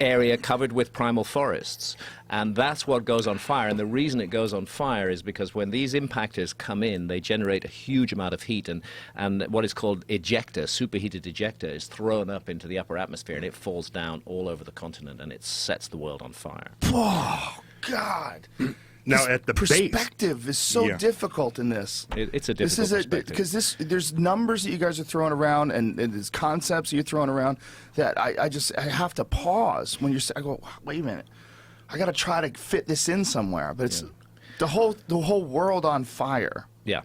area covered with primal forests. And that's what goes on fire. And the reason it goes on fire is because when these impactors come in, they generate a huge amount of heat, and what is called ejecta, superheated ejecta, is thrown up into the upper atmosphere, and it falls down all over the continent, and it sets the world on fire. Oh, God. Now, at the perspective is so difficult in this. It's a difficult perspective. Because there's numbers that you guys are throwing around, and there's concepts that you're throwing around that I have to pause when I go, wait a minute, I got to try to fit this in somewhere. But it's the whole world on fire. Yeah.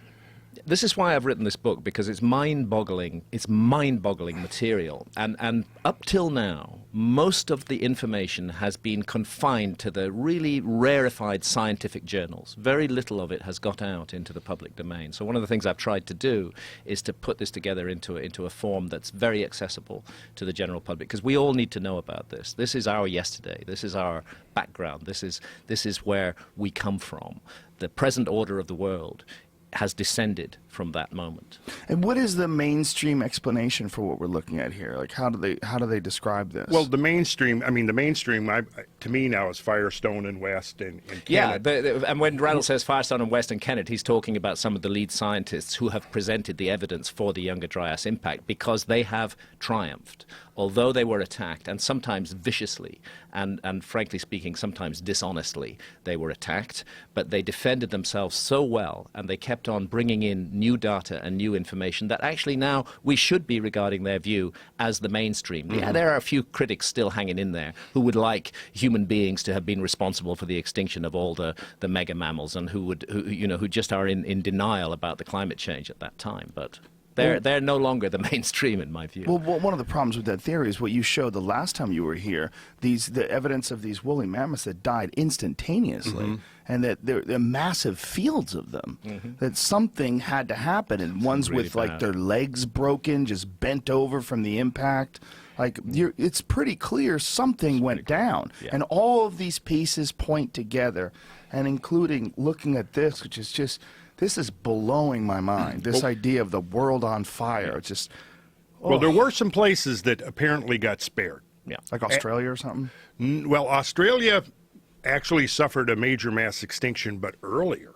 This is why I've written this book, because it's mind-boggling. It's mind-boggling material, and up till now, most of the information has been confined to the really rarefied scientific journals. Very little of it has got out into the public domain. So one of the things I've tried to do is to put this together into a form that's very accessible to the general public, because we all need to know about this. This is our yesterday. This is our background. This is where we come from. The present order of the world has descended from that moment. And what is the mainstream explanation for what we're looking at here? Like, how do they describe this? Well, the mainstream, to me now is Firestone and West and Yeah, Kennett. and when Randall says Firestone and West and Kennett, he's talking about some of the lead scientists who have presented the evidence for the Younger Dryas impact because they have triumphed. Although they were attacked, and sometimes viciously, and frankly speaking, sometimes dishonestly, they were attacked, but they defended themselves so well, and they kept on bringing in new data and new information that actually now we should be regarding their view as the mainstream. Yeah, there are a few critics still hanging in there who would like human beings to have been responsible for the extinction of all the mega mammals, and who just are in denial about the climate change at that time. But they're no longer the mainstream, in my view. Well, one of the problems with that theory is what you showed the last time you were here, the evidence of these woolly mammoths that died instantaneously, and that there are massive fields of them, that something had to happen, and ones really with, like, bad. their legs broken, just bent over from the impact. Like, it's pretty clear something went down. Yeah. And all of these pieces point together, and including looking at this, which is just... This is blowing my mind. This idea of the world on fire. It's just... Well, there were some places that apparently got spared. Yeah. Like Australia or something? Well, Australia actually suffered a major mass extinction, but earlier,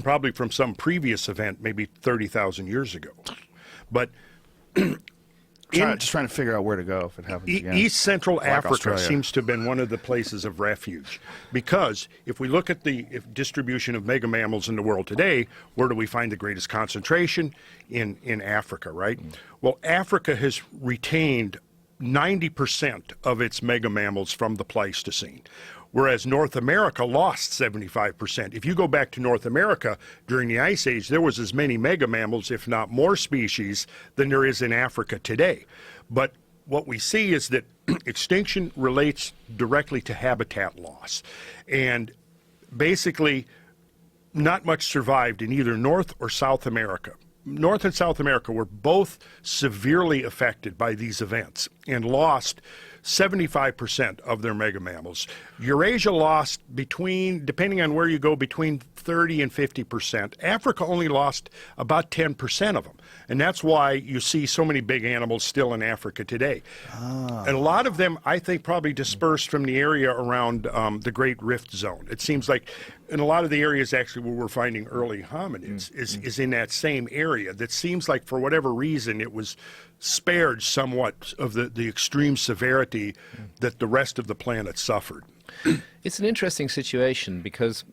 probably from some previous event, maybe 30,000 years ago. But Just trying to figure out where to go if it happens again. East Central Africa Australia. seems to have been one of the places of refuge, because if we look at the distribution of mega mammals in the world today, where do we find the greatest concentration? In Africa, right? Well, Africa has retained 90% of its mega mammals from the Pleistocene, whereas North America lost 75%. If you go back to North America during the Ice Age, there was as many mega mammals, if not more species, than there is in Africa today. But what we see is that extinction relates directly to habitat loss. And basically, not much survived in either North or South America. North and South America were both severely affected by these events and lost 75% of their mega mammals. Eurasia lost depending on where you go, between 30 and 50%. Africa only lost about 10% of them. And that's why you see so many big animals still in Africa today. And a lot of them, I think, probably dispersed from the area around the Great Rift Zone. It seems like in a lot of the areas actually where we're finding early hominids is in that same area. That seems like for whatever reason it was spared somewhat of the extreme severity that the rest of the planet suffered. It's an interesting situation because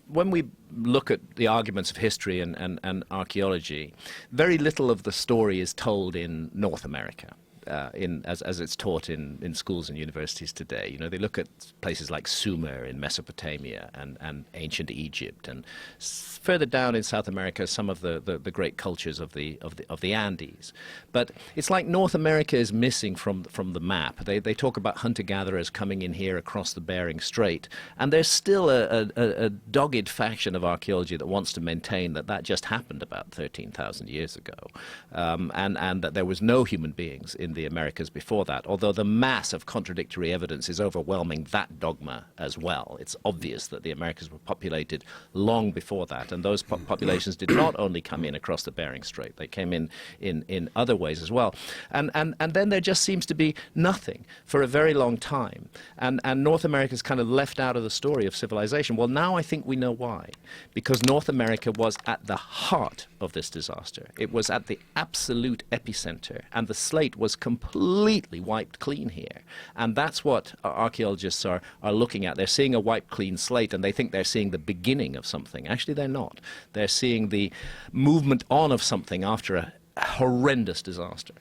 when we look at the arguments of history and archaeology, very little of the story is told in North America. As it's taught in schools and universities today. You know, they look at places like Sumer in Mesopotamia and ancient Egypt, and further down in South America, some of the great cultures of the Andes. But it's like North America is missing from the map. They talk about hunter-gatherers coming in here across the Bering Strait, and there's still a dogged faction of archaeology that wants to maintain that just happened about 13,000 years ago, and that there was no human beings in the Americas before that, although the mass of contradictory evidence is overwhelming that dogma as well. It's obvious that the Americas were populated long before that, and those populations did not only come in across the Bering Strait, they came in other ways as well. And then there just seems to be nothing for a very long time, and North America's kind of left out of the story of civilization. Well, now I think we know why, because North America was at the heart of this disaster. It was at the absolute epicenter, and the slate was completely wiped clean here. And that's what archaeologists are looking at. They're seeing a wiped clean slate, and they think they're seeing the beginning of something. Actually, they're not. They're seeing the movement on of something after a horrendous disaster.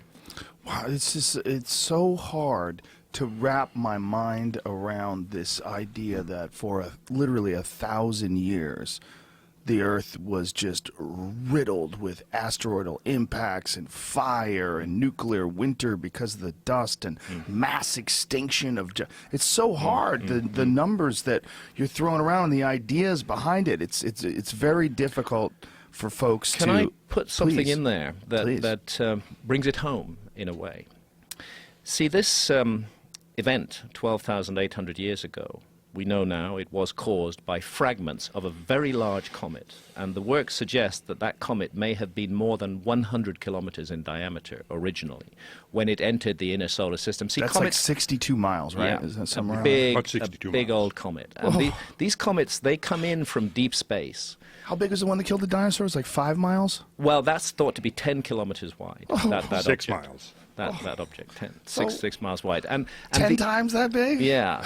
Wow, it's so hard to wrap my mind around this idea that for literally 1,000 years, the Earth was just riddled with asteroidal impacts and fire and nuclear winter because of the dust and mass extinction of... It's so hard, the numbers that you're throwing around and the ideas behind it. It's very difficult for folks to... Can I put something Please. in there that brings it home in a way? See, this event 12,800 years ago we know now it was caused by fragments of a very large comet. And the work suggests that that comet may have been more than 100 kilometers in diameter originally when it entered the inner solar system. See, That's like comets, 62 miles, right? yeah, Is that a somewhere around big, About 62 a big miles. old comet. And these comets, they come in from deep space. How big was the one that killed the dinosaurs? Like 5 miles? Well, that's thought to be 10 kilometers wide. That 6 object. miles. That object, 10, So- 6 miles wide. And 10 times that big? Yeah,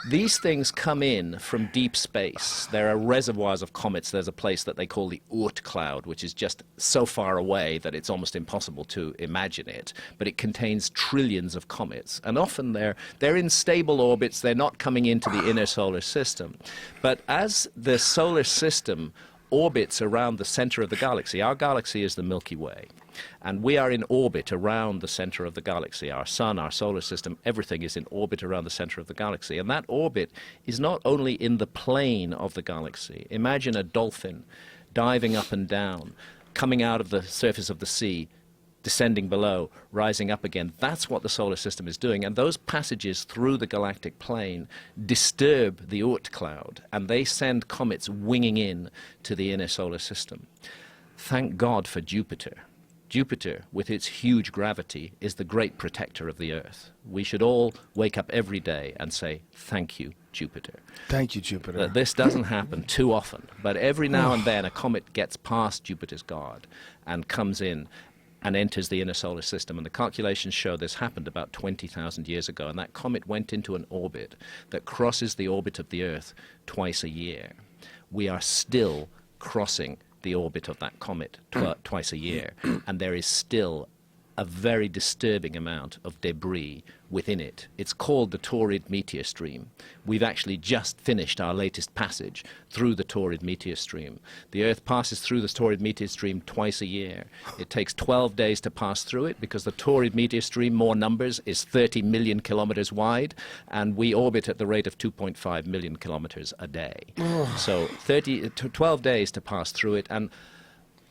these things come in from deep space. There are reservoirs of comets. There's a place that they call the Oort cloud, which is just so far away that it's almost impossible to imagine it. But it contains trillions of comets, and often they're in stable orbits. They're not coming into the inner solar system. But as the solar system orbits around the center of the galaxy, our galaxy is the Milky Way. And we are in orbit around the center of the galaxy. Our sun, our solar system, everything is in orbit around the center of the galaxy. And that orbit is not only in the plane of the galaxy. Imagine a dolphin diving up and down, coming out of the surface of the sea, descending below, rising up again. That's what the solar system is doing. And those passages through the galactic plane disturb the Oort cloud, and they send comets winging in to the inner solar system. Thank God for Jupiter. Jupiter, with its huge gravity, is the great protector of the Earth. We should all wake up every day and say, thank you, Jupiter. Thank you, Jupiter. This doesn't happen too often, but every now and then a comet gets past Jupiter's guard and comes in and enters the inner solar system. And the calculations show this happened about 20,000 years ago, and that comet went into an orbit that crosses the orbit of the Earth twice a year. We are still crossing the orbit of that comet twice a year, and there is still a very disturbing amount of debris within it. It's called the Taurid meteor stream. We've actually just finished our latest passage through the Taurid meteor stream. The Earth passes through the Taurid meteor stream twice a year. It takes 12 days to pass through it because the Taurid meteor stream, more numbers, is 30 million kilometers wide, and we orbit at the rate of 2.5 million kilometers a day. So 12 days to pass through it. And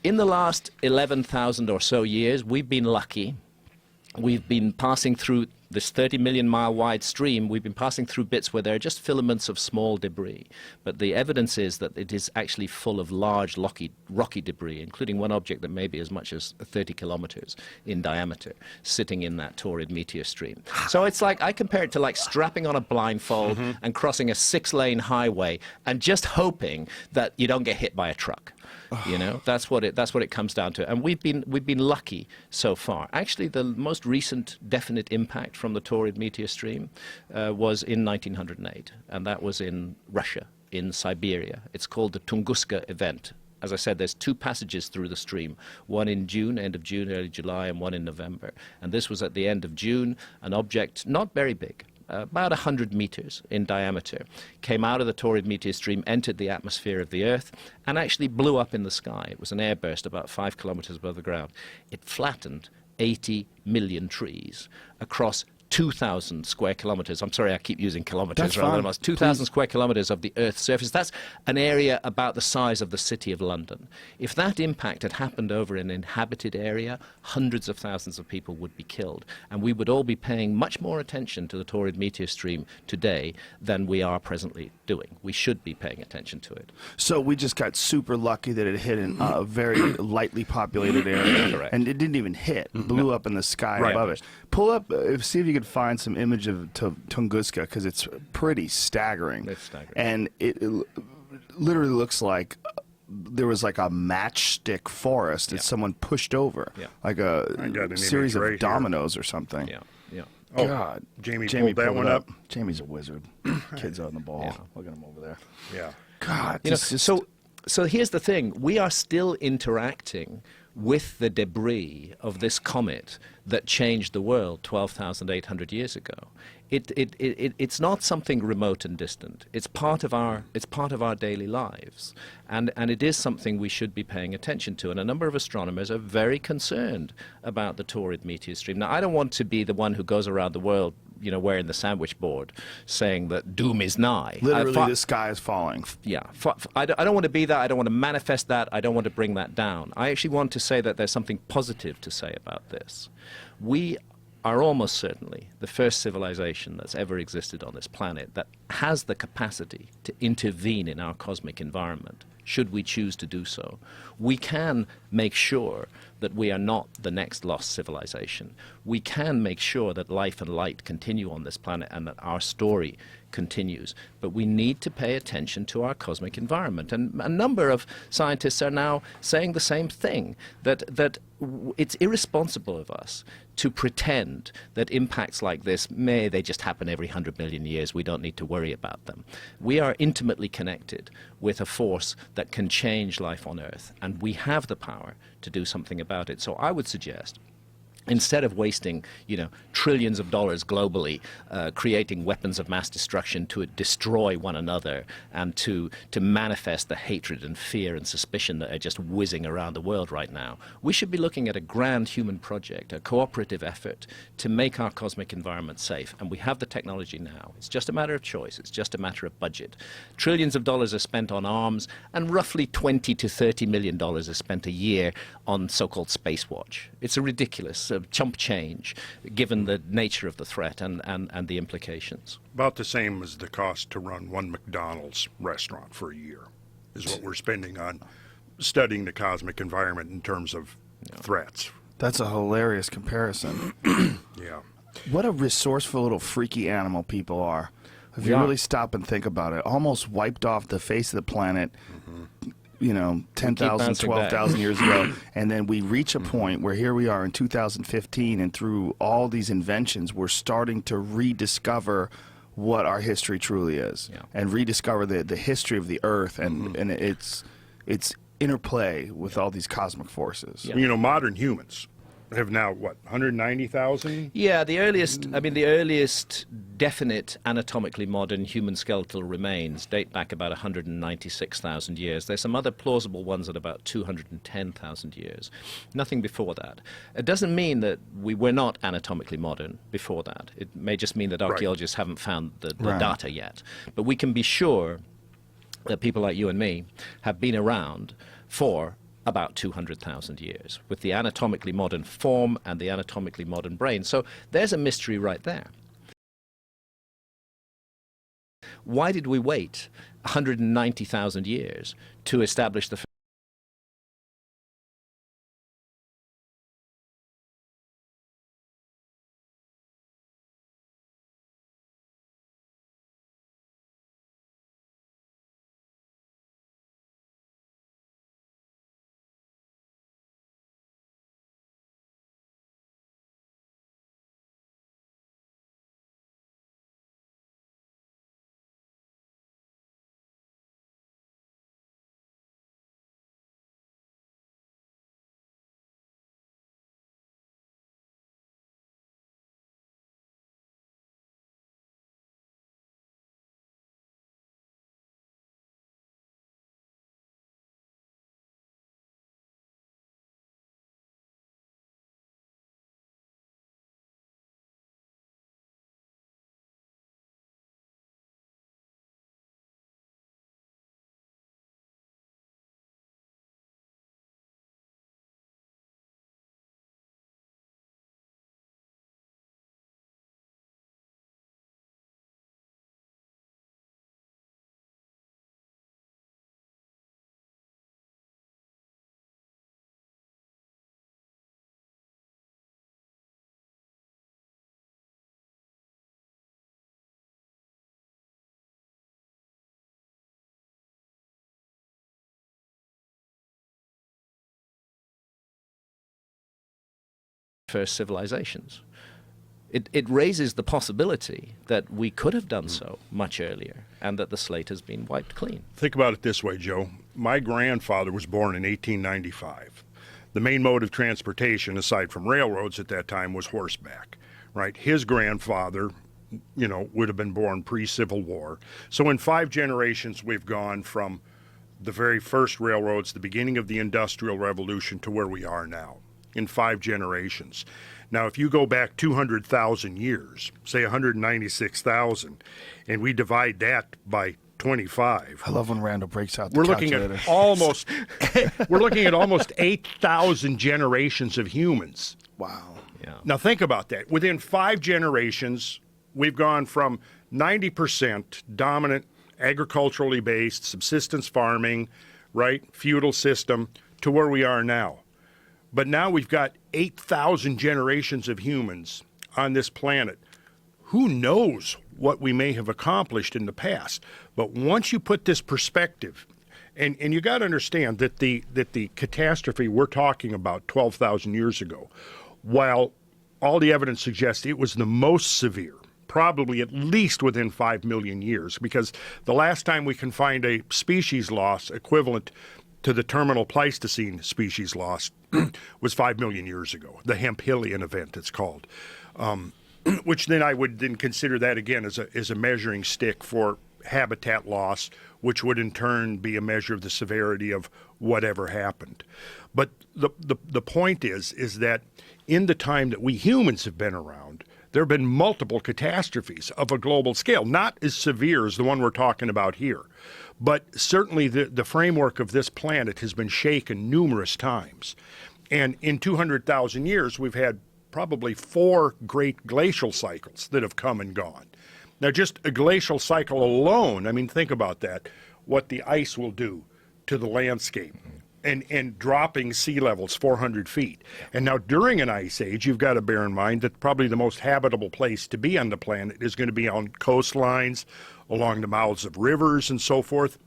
in the last 11,000 or so years, we've been lucky. We've been passing through this 30 million mile wide stream. We've been passing through bits where there are just filaments of small debris. But the evidence is that it is actually full of large rocky debris, including one object that may be as much as 30 kilometers in diameter, sitting in that Taurid meteor stream. So it's like, I compare it to like strapping on a blindfold and crossing a 6-lane highway and just hoping that you don't get hit by a truck. You know, that's what it comes down to. And we've been lucky so far. Actually, the most recent definite impact from the Taurid meteor stream was in 1908, and that was in Russia, in Siberia. It's called the Tunguska event. As I said, there's 2 passages through the stream, one in June, end of June, early July, and one in November. And this was at the end of June, an object not very big, about 100 meters in diameter, came out of the Taurid meteor stream, entered the atmosphere of the Earth, and actually blew up in the sky. It was an airburst about 5 kilometers above the ground. It flattened 80 million trees across 2,000 square kilometers. I'm sorry, I keep using kilometers That's rather fine. than miles. 2,000 Please. square kilometers of the Earth's surface. That's an area about the size of the city of London. If that impact had happened over an inhabited area, hundreds of thousands of people would be killed. And we would all be paying much more attention to the Taurid meteor stream today than we are presently doing. We should be paying attention to it. So we just got super lucky that it hit in a very lightly populated area. Correct. And it didn't even hit. It blew up in the sky Right. above it. Pull up, see if you could find some image of Tunguska, because it's pretty staggering. It's staggering. And it literally looks like there was like a matchstick forest that Yeah. someone pushed over. Yeah. Like I got a an series image of right here. dominoes or something. Yeah, yeah. Oh, God. Jamie pulled that pulled one it up. Jamie's a wizard. Kid's on the ball. Yeah. Look at him over there. Yeah. God. You know, this is- so here's the thing. We are still interacting with the debris of this comet that changed the world 12,800 years ago. It's not something remote and distant. It's part of our daily lives, and it is something we should be paying attention to. And a number of astronomers are very concerned about the Taurid meteor stream. Now, I don't want to be the one who goes around the world, you know, wearing the sandwich board, saying that doom is nigh. literally, the sky is falling. Yeah, I don't want to be that. I don't want to manifest that. I don't want to bring that down. I actually want to say that there's something positive to say about this. We are almost certainly the first civilization that's ever existed on this planet that has the capacity to intervene in our cosmic environment, should we choose to do so. We can make sure that we are not the next lost civilization. We can make sure that life and light continue on this planet and that our story continues. But we need to pay attention to our cosmic environment. And a number of scientists are now saying the same thing, that it's irresponsible of us to pretend that impacts like this they just happen every 100 million years. We don't need to worry about them. We are intimately connected with a force that can change life on Earth, and we have the power to do something about it. So I would suggest, instead of wasting, trillions of dollars globally creating weapons of mass destruction to destroy one another and to manifest the hatred and fear and suspicion that are just whizzing around the world right now, we should be looking at a grand human project, a cooperative effort to make our cosmic environment safe. And we have the technology now. It's just a matter of choice. It's just a matter of budget. Trillions of dollars are spent on arms, and roughly $20 to $30 million is spent a year on so-called space watch. It's a ridiculous chump change, given the nature of the threat and the implications. About the same as the cost to run one McDonald's restaurant for a year is what we're spending on studying the cosmic environment in terms of threats. That's a hilarious comparison. Yeah. What a resourceful little freaky animal people are. If We you are. really stop and think about it, almost wiped off the face of the planet, 10,000, bouncing back. 12,000 years ago. And then we reach a point where here we are in 2015, and through all these inventions, we're starting to rediscover what our history truly is, and rediscover the history of the Earth and its interplay with all these cosmic forces. Yeah. Modern humans have now, 190,000? Yeah, the earliest definite anatomically modern human skeletal remains date back about 196,000 years. There's some other plausible ones at about 210,000 years. Nothing before that. It doesn't mean that we were not anatomically modern before that. It may just mean that archaeologists haven't found the data yet. But we can be sure that people like you and me have been around for about 200,000 years, with the anatomically modern form and the anatomically modern brain. So there's a mystery right there. Why did we wait 190,000 years to establish the first civilizations? It raises the possibility that we could have done so much earlier and that the slate has been wiped clean. Think about it this way, Joe. My grandfather was born in 1895. The main mode of transportation, aside from railroads at that time, was horseback, right? His grandfather, would have been born pre-Civil War. So in 5 generations, we've gone from the very first railroads, the beginning of the Industrial Revolution, to where we are now, in 5 generations. Now, if you go back 200,000 years, say 196,000, and we divide that by 25. I love when Randall breaks out the We're looking at almost 8,000 generations of humans. Wow. Yeah. Now think about that. Within 5 generations, we've gone from 90% dominant, agriculturally based, subsistence farming, right, feudal system, to where we are now. But now we've got 8,000 generations of humans on this planet. Who knows what we may have accomplished in the past? But once you put this perspective, and you got to understand that the catastrophe we're talking about 12,000 years ago, while all the evidence suggests it was the most severe, probably at least within 5 million years, because the last time we can find a species loss equivalent to the terminal Pleistocene species loss was 5 million years ago, the Hemphillian event it's called, which then I would then consider that again as a measuring stick for habitat loss, which would in turn be a measure of the severity of whatever happened. But the point is that in the time that we humans have been around, there have been multiple catastrophes of a global scale, not as severe as the one we're talking about here. But certainly the framework of this planet has been shaken numerous times. And in 200,000 years, we've had probably 4 great glacial cycles that have come and gone. Now, just a glacial cycle alone, I mean, think about that, what the ice will do to the landscape. And dropping sea levels 400 feet. And now during an ice age, you've got to bear in mind that probably the most habitable place to be on the planet is going to be on coastlines, along the mouths of rivers and so forth.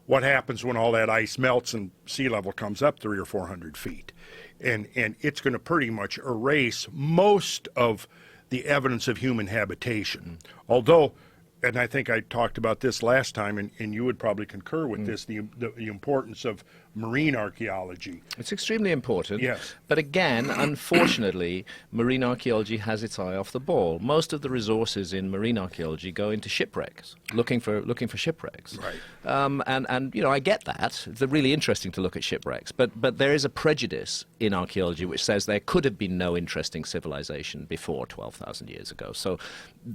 What happens when all that ice melts and sea level comes up 300 or 400 feet? And it's going to pretty much erase most of the evidence of human habitation. Although, and I think I talked about this last time, and you would probably concur with this, the importance of marine archaeology. It's extremely important. Yes. But again, unfortunately, marine archaeology has its eye off the ball. Most of the resources in marine archaeology go into shipwrecks, looking for shipwrecks. Right. And you know, I get that. It's really interesting to look at shipwrecks. But there is a prejudice in archaeology which says there could have been no interesting civilization before 12,000 years ago. So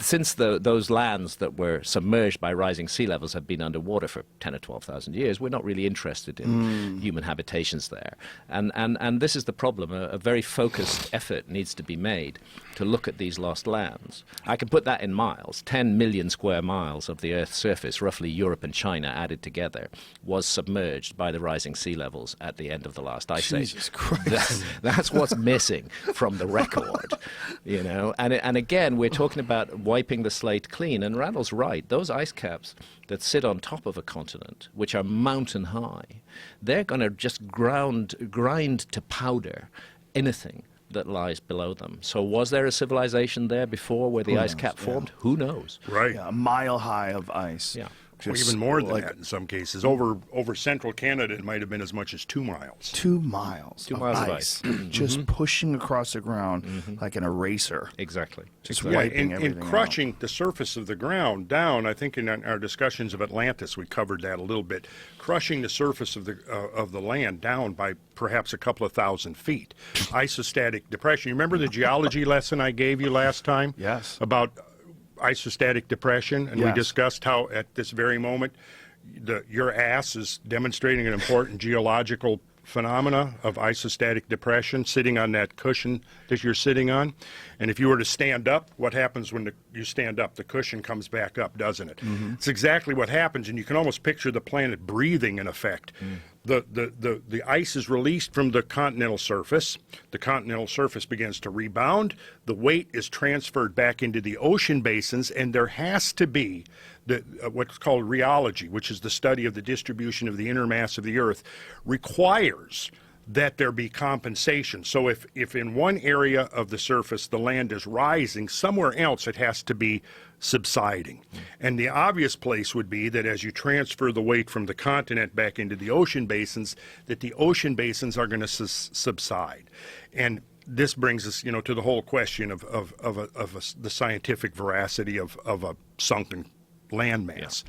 since those lands that were submerged by rising sea levels have been underwater for 10 or 12,000 years, we're not really interested in human habitations there. And this is the problem. A very focused effort needs to be made to look at these lost lands. I can put that in miles. 10 million square miles of the Earth's surface, roughly Europe and China added together, was submerged by the rising sea levels at the end of the last ice age. Jesus Christ. That's what's missing from the record, you know. And again, we're talking about wiping the slate clean. And Randall's right. Those ice caps that sit on top of a continent, which are mountain high, they're going to just grind to powder anything that lies below them. So was there a civilization there before where the ice cap formed? Who knows? Right. Yeah, a mile high of ice. Yeah. Or Just even more than like that in some cases. Over central Canada, it might have been as much as 2 miles. 2 miles, 2 of miles of ice, ice. just pushing across the ground like an eraser. Exactly. Just Exactly. wiping and everything crushing the surface of the ground down. I think in our discussions of Atlantis, we covered that a little bit. Crushing the surface of the land down by perhaps a couple of thousand feet. Isostatic depression. You remember the geology lesson I gave you last time? Yes. About isostatic depression, and we Yes. discussed how at this very moment your ass is demonstrating an important geological phenomena of isostatic depression sitting on that cushion that you're sitting on. And if you were to stand up, what happens when you stand up? The cushion comes back up, doesn't it? It's exactly what happens, and you can almost picture the planet breathing in effect. The ice is released from the continental surface. The continental surface begins to rebound. The weight is transferred back into the ocean basins, and there has to be what's called rheology, which is the study of the distribution of the inner mass of the Earth, requires that there be compensation. So if in one area of the surface the land is rising, somewhere else it has to be subsiding. And the obvious place would be that as you transfer the weight from the continent back into the ocean basins, that the ocean basins are going to subside. And this brings us, to the whole question of the scientific veracity of a sunken landmass.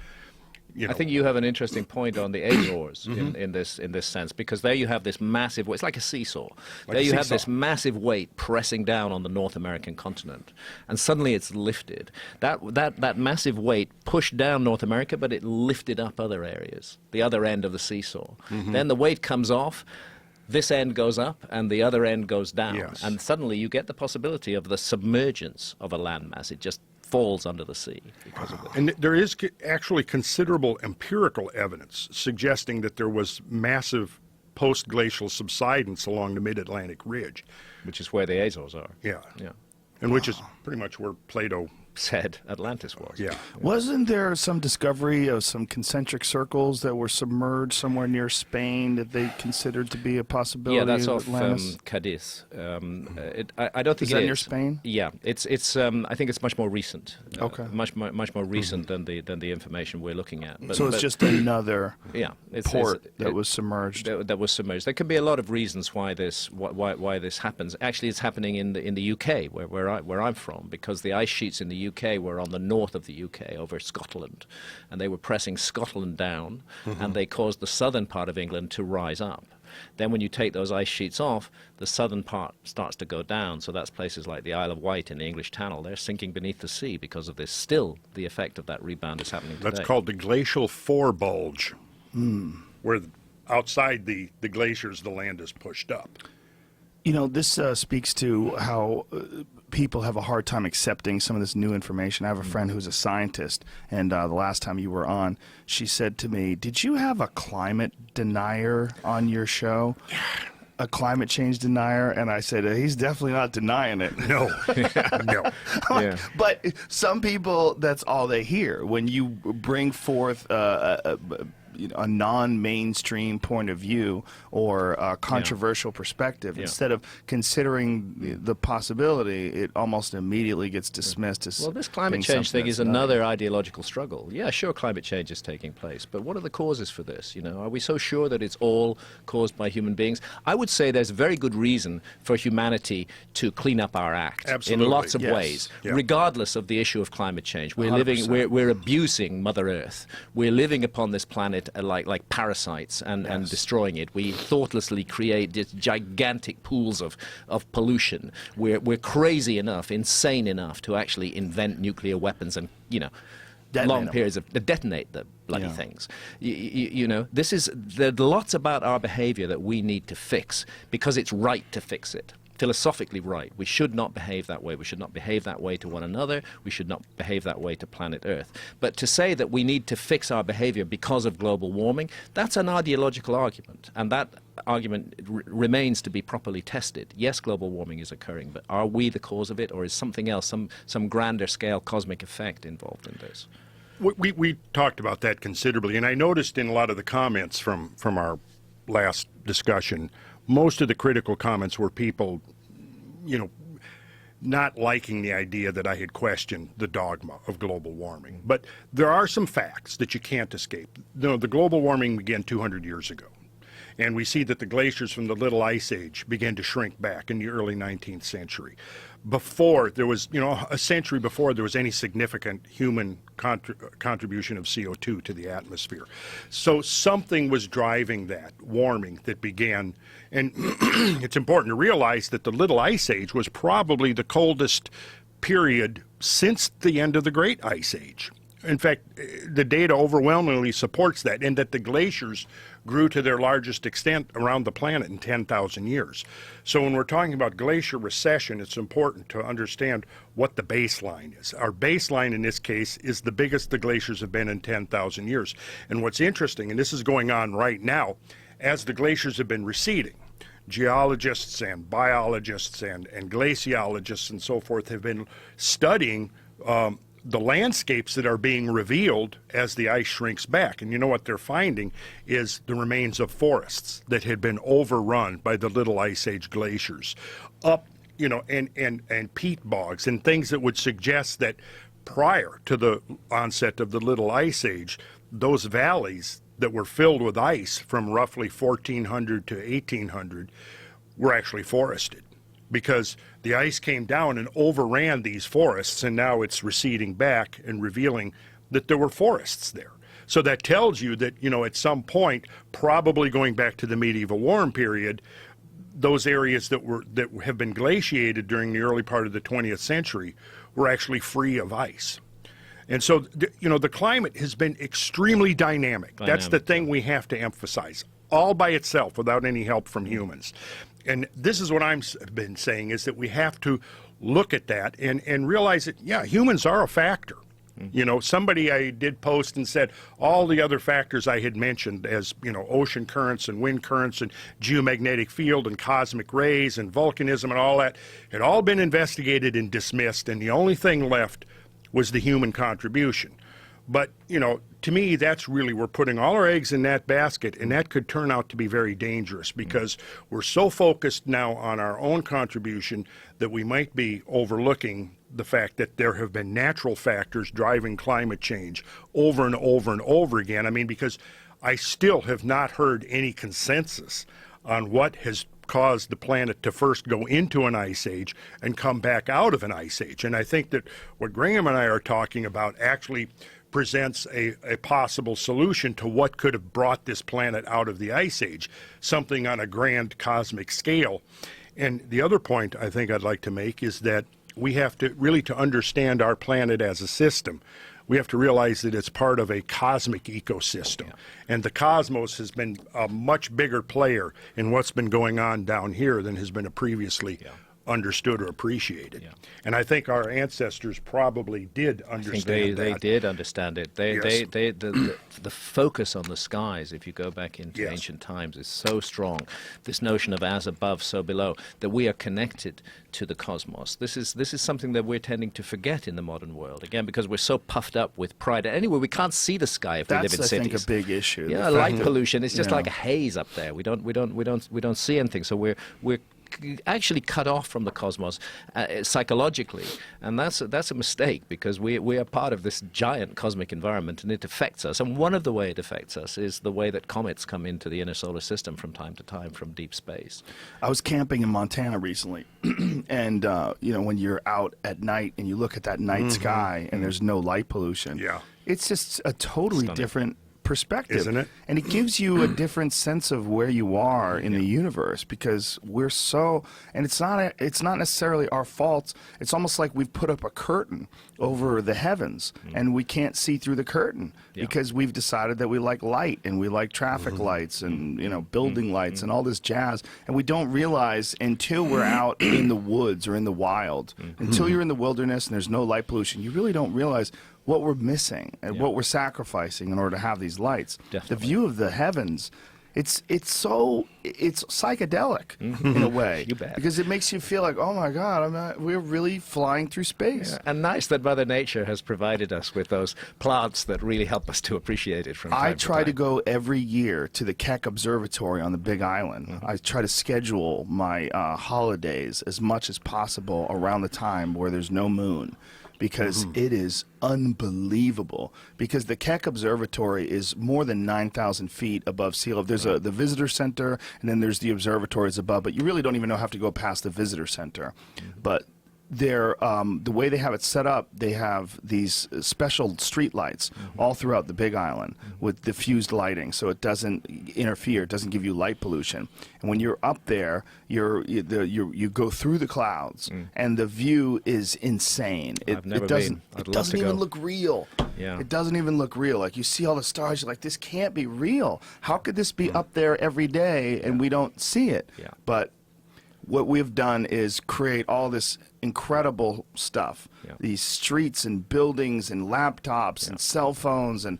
I think you have an interesting point on the Azores in this sense, because there you have this massive, it's like a seesaw. There you have this massive weight pressing down on the North American continent, and suddenly it's lifted. That massive weight pushed down North America, but it lifted up other areas, the other end of the seesaw. Then the weight comes off. this end goes up and the other end goes down. Yes. And suddenly you get the possibility of the submergence of a landmass. It just falls under the sea because of this. And there is actually considerable empirical evidence suggesting that there was massive post-glacial subsidence along the mid-Atlantic ridge. Which is where the Azores are. Yeah. Yeah. And which is pretty much where Plato, Said Atlantis was. yeah. Wasn't there some discovery of some concentric circles that were submerged somewhere near Spain that they considered to be a possibility? Yeah, that's of off Atlantis? Cadiz. I don't think Is it that is. near Spain? Yeah, it's. I think it's much more recent. Okay. Much more recent than the information we're looking at. So it's just another yeah, port that was submerged. That was submerged. There can be a lot of reasons why this happens. Actually, it's happening in the UK where I'm from, because the ice sheets in the UK were on the north of the UK over Scotland, and they were pressing Scotland down, and they caused the southern part of England to rise up. Then when you take those ice sheets off, the southern part starts to go down. So that's places like the Isle of Wight in the English Channel. They're sinking beneath the sea because of this. Still, the effect of that rebound is happening today. That's called the glacial forebulge, where outside the glaciers, the land is pushed up. You know, this speaks to how people have a hard time accepting some of this new information. I have a friend who's a scientist, and the last time you were on, she said to me, "Did you have a climate denier on your show?" A climate change denier? And I said, "He's definitely not denying it." No, no. Yeah. But some people, that's all they hear. When you bring forth a non-mainstream point of view or a controversial perspective, Yeah. instead of considering the possibility, it almost immediately gets dismissed as Well, this climate being change something thing is that's another ideological struggle. Yeah, sure, climate change is taking place, but what are the causes for this? You know, are we so sure that it's all caused by human beings? I would say there's very good reason for humanity to clean up our act Absolutely. in lots of Yes. ways, Yeah. regardless of the issue of climate change. We're 100%. we're abusing Mother Earth. We're living upon this planet like parasites and destroying it. We thoughtlessly create these gigantic pools of pollution. We're crazy enough, insane enough to actually invent nuclear weapons and, you know, Detonate long them. periods of detonate the bloody Yeah. things. You know, there's lots about our behavior that we need to fix because it's right to fix it. Philosophically right. We should not behave that way. We should not behave that way to one another. We should not behave that way to planet Earth. But to say that we need to fix our behavior because of global warming, that's an ideological argument. And that argument remains to be properly tested. Yes, global warming is occurring, but are we the cause of it, or is something else, some grander scale cosmic effect involved in this? We talked about that considerably, and I noticed in a lot of the comments from our last discussion, most of the critical comments were people, you know, not liking the idea that I had questioned the dogma of global warming. But there are some facts that you can't escape. You know, the global warming began 200 years ago. And we see that the glaciers from the Little Ice Age began to shrink back in the early 19th century. Before there was, you know, a century before there was any significant human contribution of CO2 to the atmosphere. So something was driving that warming that began. And it's important to realize that the Little Ice Age was probably the coldest period since the end of the Great Ice Age. In fact, the data overwhelmingly supports that, and that the glaciers grew to their largest extent around the planet in 10,000 years. So when we're talking about glacier recession, it's important to understand what the baseline is. Our baseline in this case is the biggest the glaciers have been in 10,000 years. And what's interesting, and this is going on right now, as the glaciers have been receding, geologists and biologists and glaciologists and so forth have been studying the landscapes that are being revealed as the ice shrinks back. And you know what they're finding is the remains of forests that had been overrun by the Little Ice Age glaciers, and peat bogs and things that would suggest that prior to the onset of the Little Ice Age, those valleys that were filled with ice from roughly 1400 to 1800 were actually forested, because the ice came down and overran these forests, and now it's receding back and revealing that there were forests there. So that tells you that, you know, at some point, probably going back to the medieval warm period, those areas that have been glaciated during the early part of the 20th century were actually free of ice. And so, you know, the climate has been extremely dynamic. That's the thing we have to emphasize. all by itself without any help from humans. And this is what I've been saying, is that we have to look at that and realize that, yeah, humans are a factor. You know, somebody I did post and said all the other factors I had mentioned, as, you know, ocean currents and wind currents and geomagnetic field and cosmic rays and volcanism and all that, had all been investigated and dismissed, and the only thing left was the human contribution. But, you know, to me, that's really, we're putting all our eggs in that basket, and that could turn out to be very dangerous, because we're so focused now on our own contribution that we might be overlooking the fact that there have been natural factors driving climate change over and over and over again. I mean, because I still have not heard any consensus on what has caused the planet to first go into an ice age and come back out of an ice age. And I think that what Graham and I are talking about actually presents a possible solution to what could have brought this planet out of the ice age, something on a grand cosmic scale. And the other point I think I'd like to make is that we have to really, to understand our planet as a system, we have to realize that it's part of a cosmic ecosystem. Yeah. And the cosmos has been a much bigger player in what's been going on down here than has been previously understood or appreciated. Yeah. And I think our ancestors probably did understand they did understand it. The focus on the skies, if you go back into ancient times, is so strong. This notion of as above, so below, that we are connected to the cosmos. This is something that we're tending to forget in the modern world, again, because we're so puffed up with pride. Anyway, we can't see the sky if we live in cities. That's, I think, a big issue. Yeah, light pollution. It's just like a haze up there. We don't see anything. So we're actually cut off from the cosmos psychologically, and that's a mistake, because we are part of this giant cosmic environment, and it affects us. And one of the way it affects us is the way that comets come into the inner solar system from time to time from deep space. I was camping in Montana recently, and you know, when you're out at night and you look at that night sky and there's no light pollution, it's just a totally different perspective, isn't it? And it gives you a different sense of where you are in the universe, because we're so, and it's not necessarily our fault. It's almost like we've put up a curtain over the heavens and we can't see through the curtain because we've decided that we like light and we like traffic lights and, you know, building lights and all this jazz, and we don't realize until we're out in the woods or in the wild, until you're in the wilderness and there's no light pollution, you really don't realize what we're missing and what we're sacrificing in order to have these lights. Definitely. The view of the heavens, it's psychedelic in a way. You bet. Because it makes you feel like, oh my God, we're really flying through space. Yeah. And nice that Mother Nature has provided us with those plants that really help us to appreciate it from time to time. I try to go every year to the Keck Observatory on the Big Island. I try to schedule my holidays as much as possible around the time where there's no moon, because it is unbelievable. Because the Keck Observatory is more than 9,000 feet above sea level. There's the visitor center, and then there's the observatories above, but you really don't even have to go past the visitor center. But they're, the way they have it set up, they have these special street lights all throughout the Big Island with diffused lighting, so it doesn't interfere, it doesn't give you light pollution. And when you're up there, you go through the clouds, and the view is insane. I've never been. It doesn't even look real. Yeah. It doesn't even look real. Like, you see all the stars, you're like, this can't be real. How could this be up there every day and we don't see it? Yeah. But what we've done is create all this incredible stuff, these streets and buildings and laptops and cell phones, and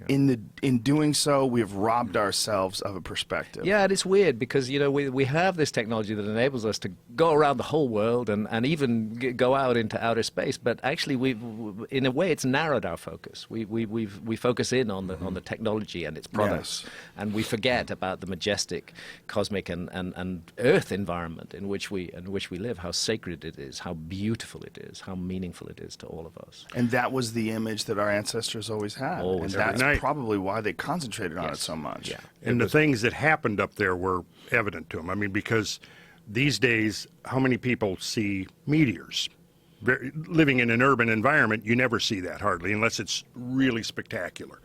in doing so, we've robbed ourselves of a perspective. Yeah, and it's weird because, you know, we have this technology that enables us to go around the whole world and even go out into outer space. But actually, in a way, it's narrowed our focus. We focus in on the technology and its products, and we forget about the majestic cosmic and Earth environment in which we live. How sacred it is, how beautiful it is, how meaningful it is to all of us. And that was the image that our ancestors always had. Always. And that's probably why they concentrated on it so much. Yeah. And the things that happened up there were evident to them. I mean, because these days, how many people see meteors? Living in an urban environment, you never see that hardly, unless it's really spectacular.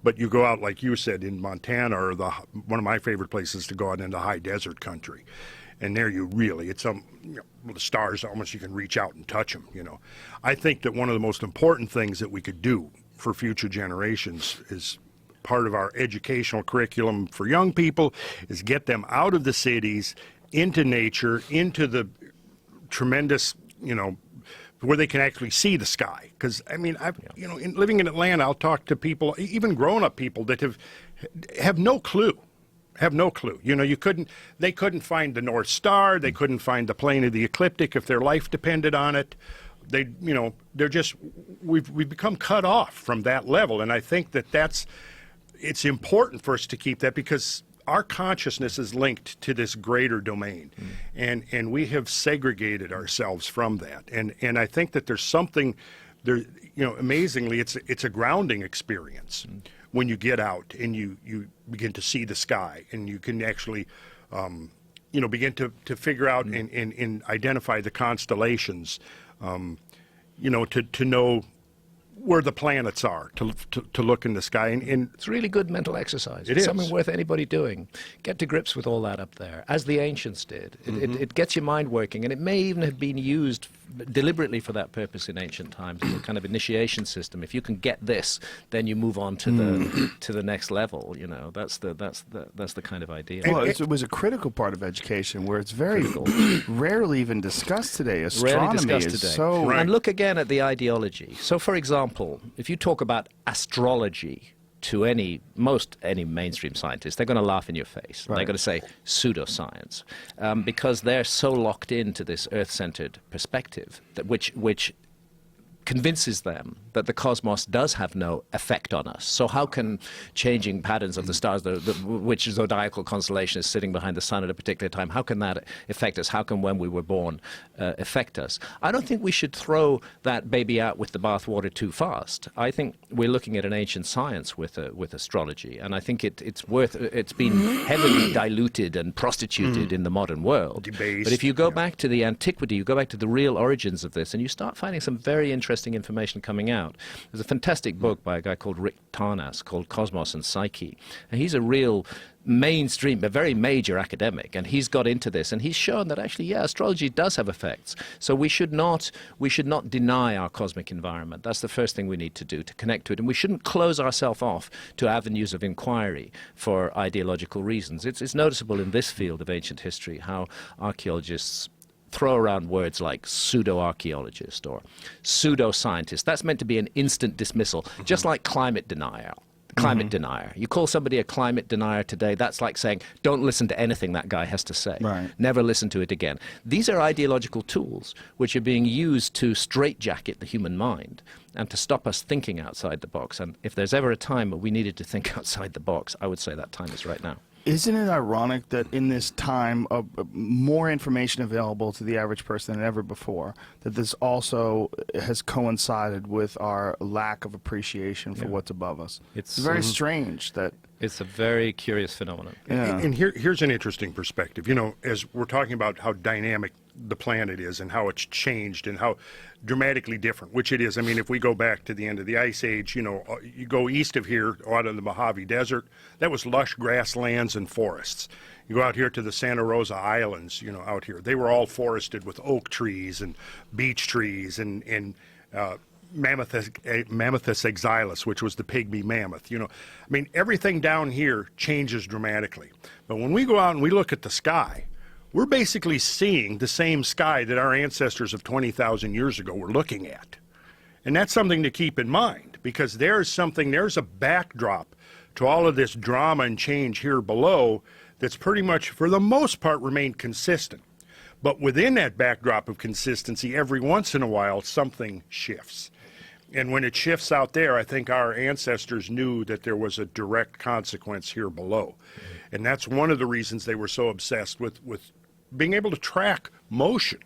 But you go out, like you said, in Montana, or one of my favorite places to go out into high desert country. And there you really, it's the stars, almost you can reach out and touch them, you know. I think that one of the most important things that we could do for future generations is part of our educational curriculum for young people is get them out of the cities, into nature, into the tremendous, where they can actually see the sky. Because, I mean, living in Atlanta, I'll talk to people, even grown-up people that have no clue. Have no clue. They couldn't find the North Star. They couldn't find the plane of the ecliptic if their life depended on it. We've become cut off from that level. And I think it's important for us to keep that, because our consciousness is linked to this greater domain, and we have segregated ourselves from that. And I think that there's something there. Amazingly, it's a grounding experience when you get out and you begin to see the sky, and you can actually, begin to figure out and identify the constellations. To know where the planets are, to look in the sky. And it's really good mental exercise. It is something worth anybody doing. Get to grips with all that up there, as the ancients did. It gets your mind working, and it may even have been used deliberately for that purpose in ancient times, as a kind of initiation system. If you can get this, then you move on to the next level. That's the kind of idea. Well, it was a critical part of education, where it's very rarely even discussed today. Astronomy Rarely discussed is today. so. Right. And look again at the ideology. So, for example, if you talk about astrology to any mainstream scientist, they're going to laugh in your face. Right. They're going to say pseudoscience, because they're so locked into this Earth-centered perspective which convinces them that the cosmos does have no effect on us. So how can changing patterns of the stars, which zodiacal constellation is sitting behind the sun at a particular time, how can that affect us? How can when we were born affect us? I don't think we should throw that baby out with the bathwater too fast. I think we're looking at an ancient science with astrology, and I think it's been heavily diluted and prostituted in the modern world. Debased, but if you go back to the antiquity, you go back to the real origins of this, and you start finding some very interesting information coming out. There's a fantastic book by a guy called Rick Tarnas called Cosmos and Psyche, and he's a real mainstream, a very major academic, and he's got into this, and he's shown that actually, astrology does have effects. So we should not deny our cosmic environment. That's the first thing we need to do, to connect to it, and we shouldn't close ourselves off to avenues of inquiry for ideological reasons. It's noticeable in this field of ancient history how archaeologists throw around words like pseudo-archaeologist or pseudo-scientist. That's meant to be an instant dismissal, just like climate denier. You call somebody a climate denier today, that's like saying, don't listen to anything that guy has to say. Right. Never listen to it again. These are ideological tools which are being used to straitjacket the human mind and to stop us thinking outside the box. And if there's ever a time when we needed to think outside the box, I would say that time is right now. Isn't it ironic that in this time of more information available to the average person than ever before, that this also has coincided with our lack of appreciation for what's above us? It's very strange that... It's a very curious phenomenon. Yeah. And here's an interesting perspective. As we're talking about how dynamic the planet is and how it's changed and how dramatically different, which it is. I mean, if we go back to the end of the Ice Age, you go east of here, out in the Mojave Desert, that was lush grasslands and forests. You go out here to the Santa Rosa Islands, out here, they were all forested with oak trees and beech trees and Mammothus exilis, which was the pygmy mammoth. Everything down here changes dramatically. But when we go out and we look at the sky, we're basically seeing the same sky that our ancestors of 20,000 years ago were looking at. And that's something to keep in mind, because there's a backdrop to all of this drama and change here below that's pretty much, for the most part, remained consistent. But within that backdrop of consistency, every once in a while, something shifts. And when it shifts out there, I think our ancestors knew that there was a direct consequence here below. And that's one of the reasons they were so obsessed with being able to track motion.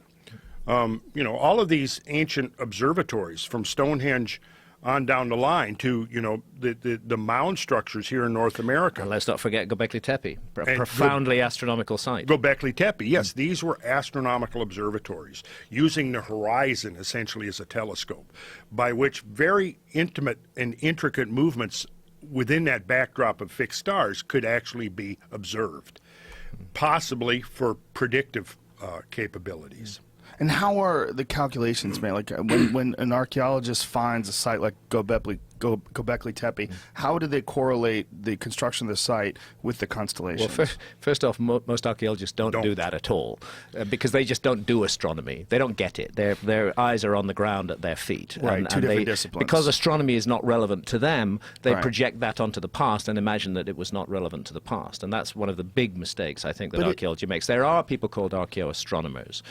All of these ancient observatories, from Stonehenge on down the line to, the mound structures here in North America. And let's not forget Göbekli Tepe, a profoundly astronomical site. Göbekli Tepe, yes, these were astronomical observatories, using the horizon essentially as a telescope, by which very intimate and intricate movements within that backdrop of fixed stars could actually be observed, possibly for predictive capabilities. And how are the calculations made? Like when an archaeologist finds a site like Göbekli Göbekli Tepe. How do they correlate the construction of the site with the constellations? Well, first off, most archaeologists don't do that at all because they just don't do astronomy. They don't get it. Their eyes are on the ground at their feet. Right, two different disciplines. Because astronomy is not relevant to them, they Right. project that onto the past and imagine that it was not relevant to the past. And that's one of the big mistakes I think that archaeology makes. There are people called archaeoastronomers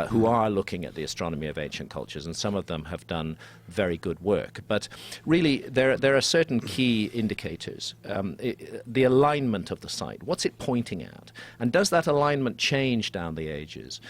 who are looking at the astronomy of ancient cultures, and some of them have done very good work. But really, there are certain key indicators. The alignment of the site. What's it pointing at? And does that alignment change down the ages?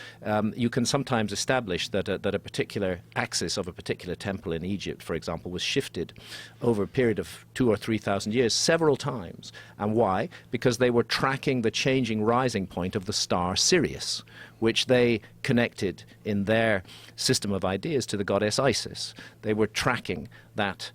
You can sometimes establish that a particular axis of a particular temple in Egypt, for example, was shifted over a period of 2,000 or 3,000 years several times. And why? Because they were tracking the changing rising point of the star Sirius, which they connected in their system of ideas to the goddess Isis. They were tracking that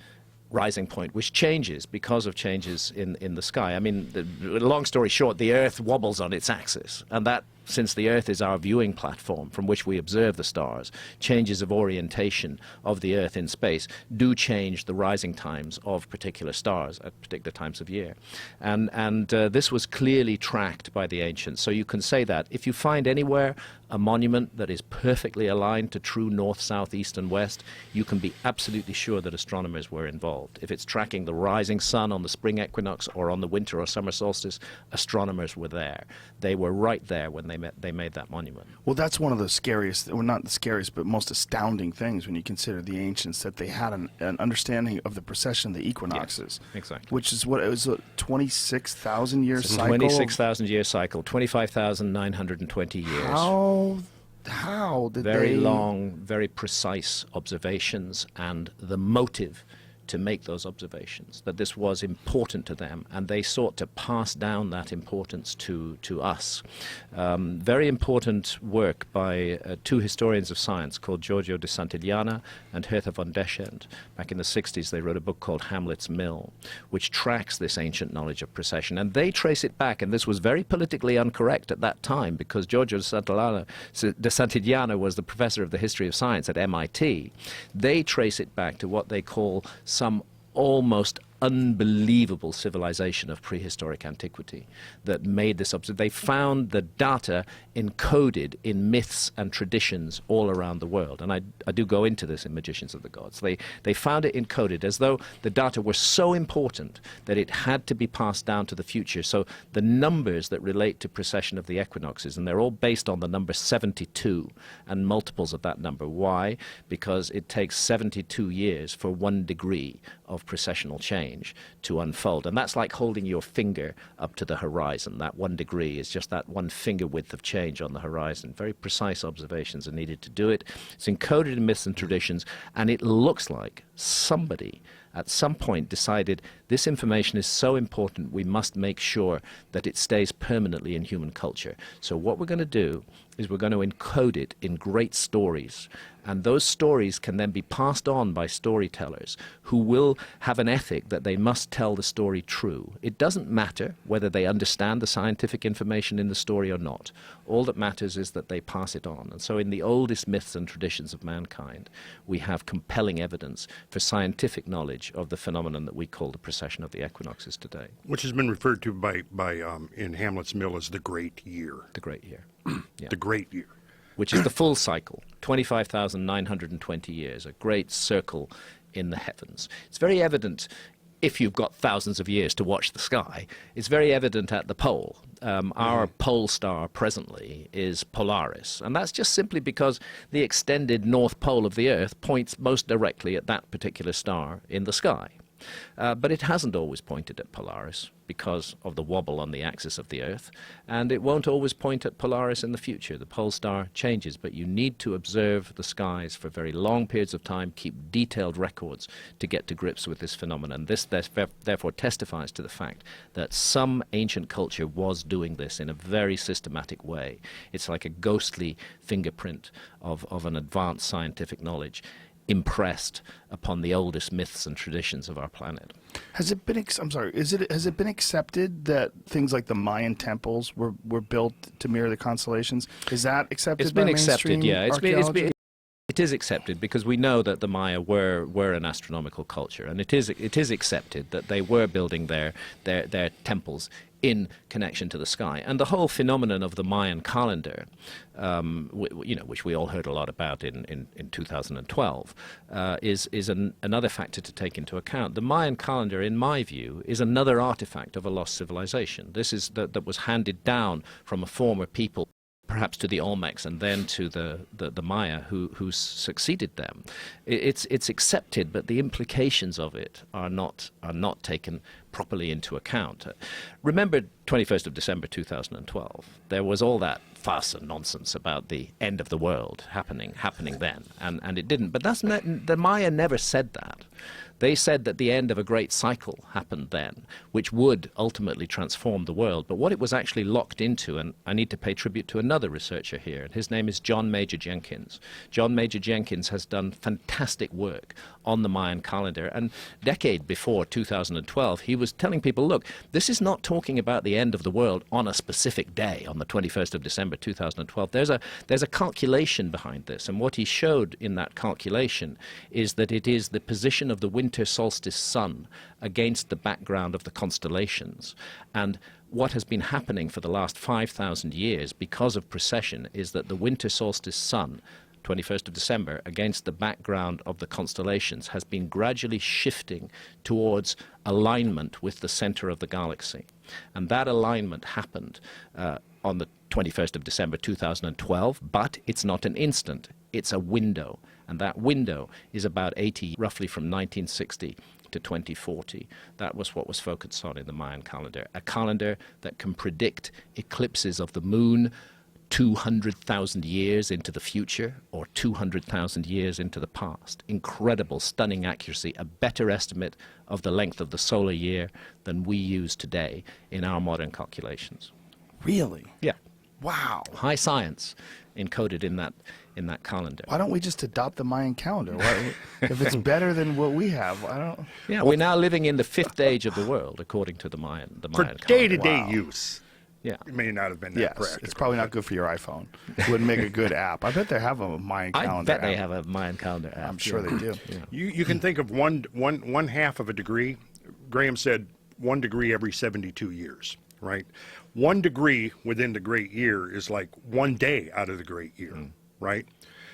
rising point, which changes because of changes in the sky. I mean, long story short, the Earth wobbles on its axis, and that, since the Earth is our viewing platform from which we observe the stars, changes of orientation of the Earth in space do change the rising times of particular stars at particular times of year. And this was clearly tracked by the ancients. So you can say that if you find anywhere a monument that is perfectly aligned to true north, south, east, and west, you can be absolutely sure that astronomers were involved. If it's tracking the rising sun on the spring equinox or on the winter or summer solstice, astronomers were there. They were right there when they made that monument. Well, that's one of the scariest, well, not the scariest, but most astounding things when you consider the ancients, that they had an understanding of the precession of the equinoxes. Yes, exactly. Which is what, it was a 26,000 year cycle? 26,000 year cycle, 25,920 years. How did Very they... long, very precise observations, and the motive to make those observations, that this was important to them, and they sought to pass down that importance to us. Very important work by two historians of science called Giorgio de Santillana and Hertha von Deschent. Back in the 60s, they wrote a book called Hamlet's Mill, which tracks this ancient knowledge of precession, and they trace it back, and this was very politically incorrect at that time, because Giorgio de Santillana was the professor of the history of science at MIT. They trace it back to what they call some almost unbelievable civilization of prehistoric antiquity that made this observation. They found the data encoded in myths and traditions all around the world. And I do go into this in Magicians of the Gods. They found it encoded as though the data were so important that it had to be passed down to the future. So the numbers that relate to precession of the equinoxes, and they're all based on the number 72 and multiples of that number. Why? Because it takes 72 years for 1 degree of precessional change to unfold. And that's like holding your finger up to the horizon. That 1 degree is just that 1 finger width of change on the horizon. Very precise observations are needed to do it. It's encoded in myths and traditions, and it looks like somebody at some point decided this information is so important we must make sure that it stays permanently in human culture. So what we're going to do is we're going to encode it in great stories, and those stories can then be passed on by storytellers who will have an ethic that they must tell the story true. It doesn't matter whether they understand the scientific information in the story or not. All that matters is that they pass it on. And so in the oldest myths and traditions of mankind, we have compelling evidence for scientific knowledge of the phenomenon that we call the precession of the equinoxes today. Which has been referred to by in Hamlet's Mill as the Great Year. The great year. Yeah. The Great Year. Which is the full cycle, 25,920 years, a great circle in the heavens. It's very evident, if you've got thousands of years to watch the sky, it's very evident at the pole. Our pole star presently is Polaris, and that's just simply because the extended north pole of the Earth points most directly at that particular star in the sky. But it hasn't always pointed at Polaris because of the wobble on the axis of the Earth, and it won't always point at Polaris in the future. The pole star changes, but you need to observe the skies for very long periods of time, keep detailed records to get to grips with this phenomenon. This therefore testifies to the fact that some ancient culture was doing this in a very systematic way. It's like a ghostly fingerprint of an advanced scientific knowledge impressed upon the oldest myths and traditions of our planet. Has it been? Has it been accepted that things like the Mayan temples were built to mirror the constellations? Is that accepted? It's been by accepted. mainstream Yeah, archaeology? It is accepted because we know that the Maya were an astronomical culture, and it is accepted that they were building their temples in connection to the sky. And the whole phenomenon of the Mayan calendar, which we all heard a lot about in 2012, is another factor to take into account. The Mayan calendar, in my view, is another artifact of a lost civilization. This is that was handed down from a former people, perhaps to the Olmecs and then to the Maya who succeeded them. It's accepted, but the implications of it are not taken properly into account. Remember 21st of December 2012. There was all that fuss and nonsense about the end of the world happening then, and it didn't. But the Maya never said that. They said that the end of a great cycle happened then, which would ultimately transform the world. But what it was actually locked into, and I need to pay tribute to another researcher here, and his name is John Major Jenkins. John Major Jenkins has done fantastic work on the Mayan calendar, and a decade before 2012, he was telling people, look, this is not talking about the end of the world on a specific day, on the 21st of December 2012. There's a calculation behind this, and what he showed in that calculation is that it is the position of the winter solstice sun against the background of the constellations. And what has been happening for the last 5,000 years because of precession is that the winter solstice sun, 21st of December, against the background of the constellations, has been gradually shifting towards alignment with the center of the galaxy. And that alignment happened on the 21st of December 2012, but it's not an instant, it's a window. And that window is about 80, roughly from 1960 to 2040. That was what was focused on in the Mayan calendar, a calendar that can predict eclipses of the moon 200,000 years into the future or 200,000 years into the past. Incredible, stunning accuracy, a better estimate of the length of the solar year than we use today in our modern calculations. Really? Yeah. Wow. High science encoded in that calendar. Why don't we just adopt the Mayan calendar? If it's better than what we have, I don't. Yeah, we're now living in the fifth age of the world, according to the Mayan For calendar. day-to-day Wow. use, Yeah. it may not have been that Yes, practical. it's probably not good for your iPhone. It wouldn't make a good app. I bet they have a Mayan calendar I bet they app. have a Mayan calendar app. I'm sure they do. Yeah. You can think of one half of a degree. Graham said 1 degree every 72 years, right? 1 degree within the great year is like 1 day out of the great year, right?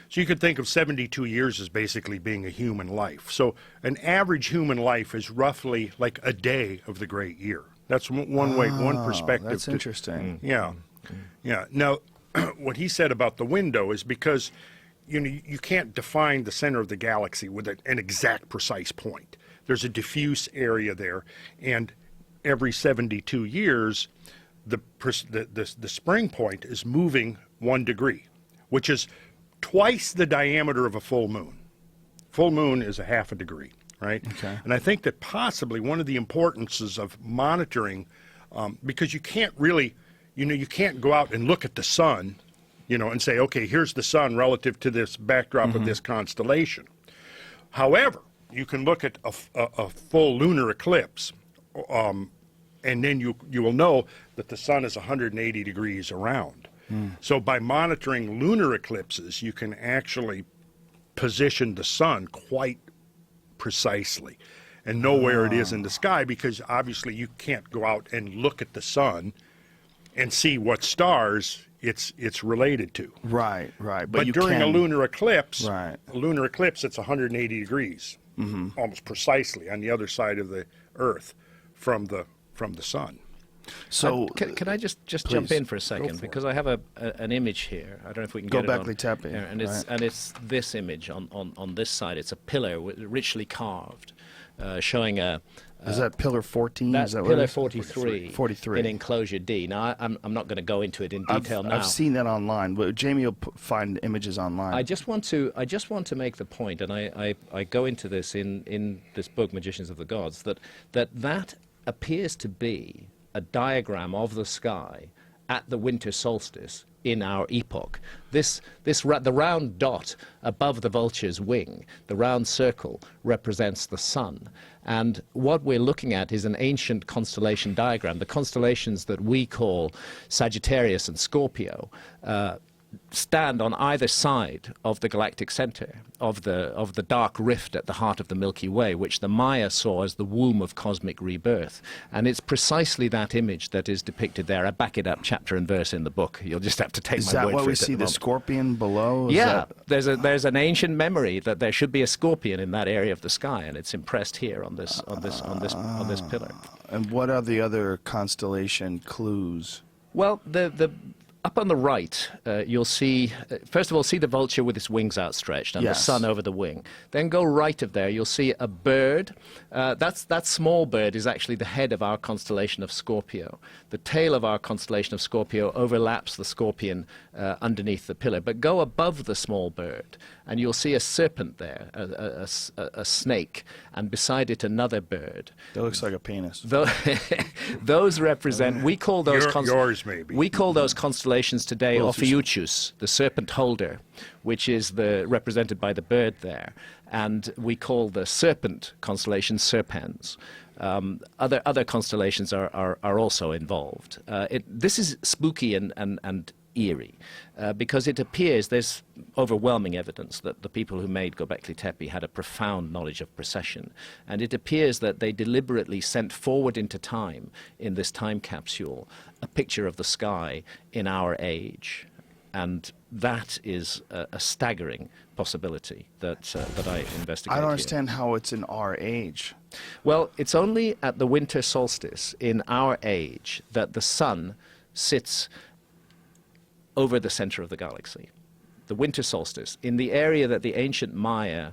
So you could think of 72 years as basically being a human life. So an average human life is roughly like a day of the great year. That's one way, one perspective. That's interesting. Yeah, yeah. Now, what he said about the window is because you can't define the center of the galaxy with an exact, precise point. There's a diffuse area there, and every 72 years, the spring point is moving 1 degree, which is twice the diameter of a full moon. Full moon is a half a degree, right? Okay. And I think that possibly one of the importances of monitoring, because you can't really, you can't go out and look at the sun, and say, okay, here's the sun relative to this backdrop of this constellation. However, you can look at a full lunar eclipse, and then you will know that the sun is 180 degrees around. So by monitoring lunar eclipses, you can actually position the sun quite precisely and know where it is in the sky, because obviously you can't go out and look at the sun and see what stars it's related to. Right. But you during can, a lunar eclipse, Right. it's 180 degrees, almost precisely on the other side of the Earth from the sun. So Can I just jump please, in for a go second, for because I have an image here. I don't know if we can Go get back, it on. Tepe, Yeah, and it's this image on this side. It's a pillar richly carved, showing a. is that pillar 14? That's Is that what pillar it is? 43, 43. in enclosure D. Now, I'm not going to go into it in detail now. I've seen that online, but Jamie will find images online. I just want to make the point, and I go into this in this book, Magicians of the Gods, that appears to be a diagram of the sky at the winter solstice in our epoch. The round dot above the vulture's wing, the round circle, represents the sun. And what we're looking at is an ancient constellation diagram. The constellations that we call Sagittarius and Scorpio stand on either side of the galactic center of the dark rift at the heart of the Milky Way, which the Maya saw as the womb of cosmic rebirth. And it's precisely that image that is depicted there. I back it up chapter and verse in the book. You'll just have to take my word for it. Is that why we see the scorpion below? Yeah, there's an ancient memory that there should be a scorpion in that area of the sky, and it's impressed here on this pillar. And what are the other constellation clues? Well, the up on the right, you'll see, first of all, see the vulture with its wings outstretched and the sun over the wing. Then go right of there, you'll see a bird. That small bird is actually the head of our constellation of Scorpio. The tail of our constellation of Scorpio overlaps the scorpion underneath the pillar. But go above the small bird, and you'll see a serpent there, a snake, and beside it another bird. That looks like a penis. Those represent, we call those yours maybe. We call those constellations today Ophiuchus, the serpent holder, which is represented by the bird there, and we call the serpent constellation Serpens. Other constellations are also involved. This is spooky and eerie, because it appears there's overwhelming evidence that the people who made Göbekli Tepe had a profound knowledge of precession, and it appears that they deliberately sent forward into time in this time capsule a picture of the sky in our age, and that is a staggering possibility that I investigate. I don't understand how it's in our age. Well, it's only at the winter solstice in our age that the sun sits over the center of the galaxy. The winter solstice, in the area that the ancient Maya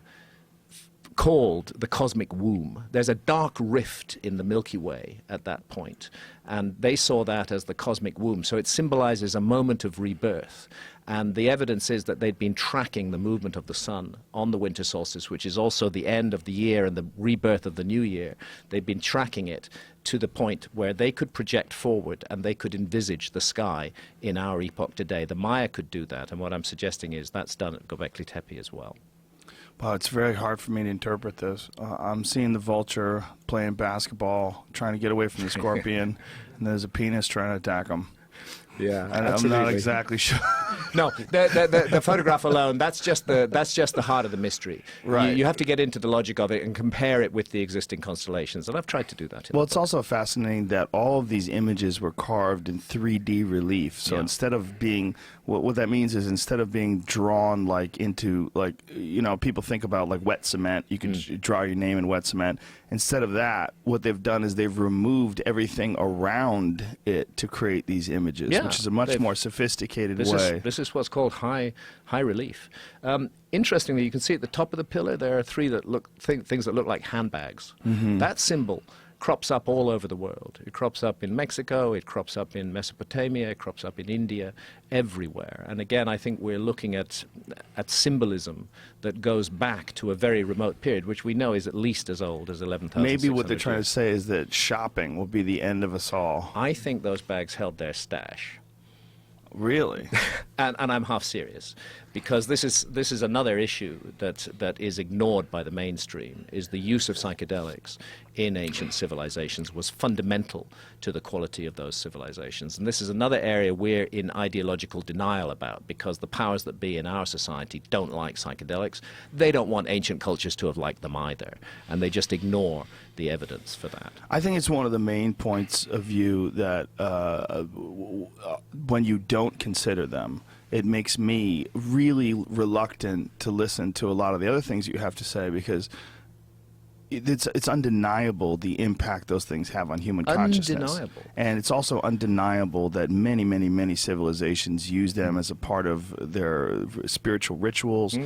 called the cosmic womb. There's a dark rift in the Milky Way at that point, and they saw that as the cosmic womb. So it symbolizes a moment of rebirth. And the evidence is that they'd been tracking the movement of the sun on the winter solstice, which is also the end of the year and the rebirth of the new year. They'd been tracking it to the point where they could project forward and they could envisage the sky in our epoch today. The Maya could do that, and what I'm suggesting is that's done at Göbekli Tepe as well. Wow, it's very hard for me to interpret this. I'm seeing the vulture playing basketball, trying to get away from the scorpion, and there's a penis trying to attack him. Yeah, and I'm not exactly sure. No, the photograph alone, that's just the heart of the mystery. Right. You have to get into the logic of it and compare it with the existing constellations, and I've tried to do that. Well, it's also fascinating that all of these images were carved in 3D relief. So instead of being, what that means is instead of being drawn like into, like, you know, people think about like wet cement, you can draw your name in wet cement. Instead of that, what they've done is they've removed everything around it to create these images, which is a much more sophisticated way. This is what's called high relief. Interestingly, you can see at the top of the pillar there are three things that look like handbags. That symbol crops up all over the world. It crops up in Mexico, it crops up in Mesopotamia, it crops up in India, everywhere. And again, I think we're looking at symbolism that goes back to a very remote period, which we know is at least as old as 11,000 years. Maybe what they're trying to say is that shopping will be the end of us all. I think those bags held their stash. Really? And I'm half serious, because this is another issue that is ignored by the mainstream, is the use of psychedelics in ancient civilizations was fundamental to the quality of those civilizations. And this is another area we're in ideological denial about, because the powers that be in our society don't like psychedelics. They don't want ancient cultures to have liked them either, and they just ignore the evidence for that. I think it's one of the main points of view that when you don't consider them, it makes me really reluctant to listen to a lot of the other things you have to say, because it's undeniable the impact those things have on human consciousness. Undeniable. And it's also undeniable that many, many, many civilizations use them as a part of their spiritual rituals.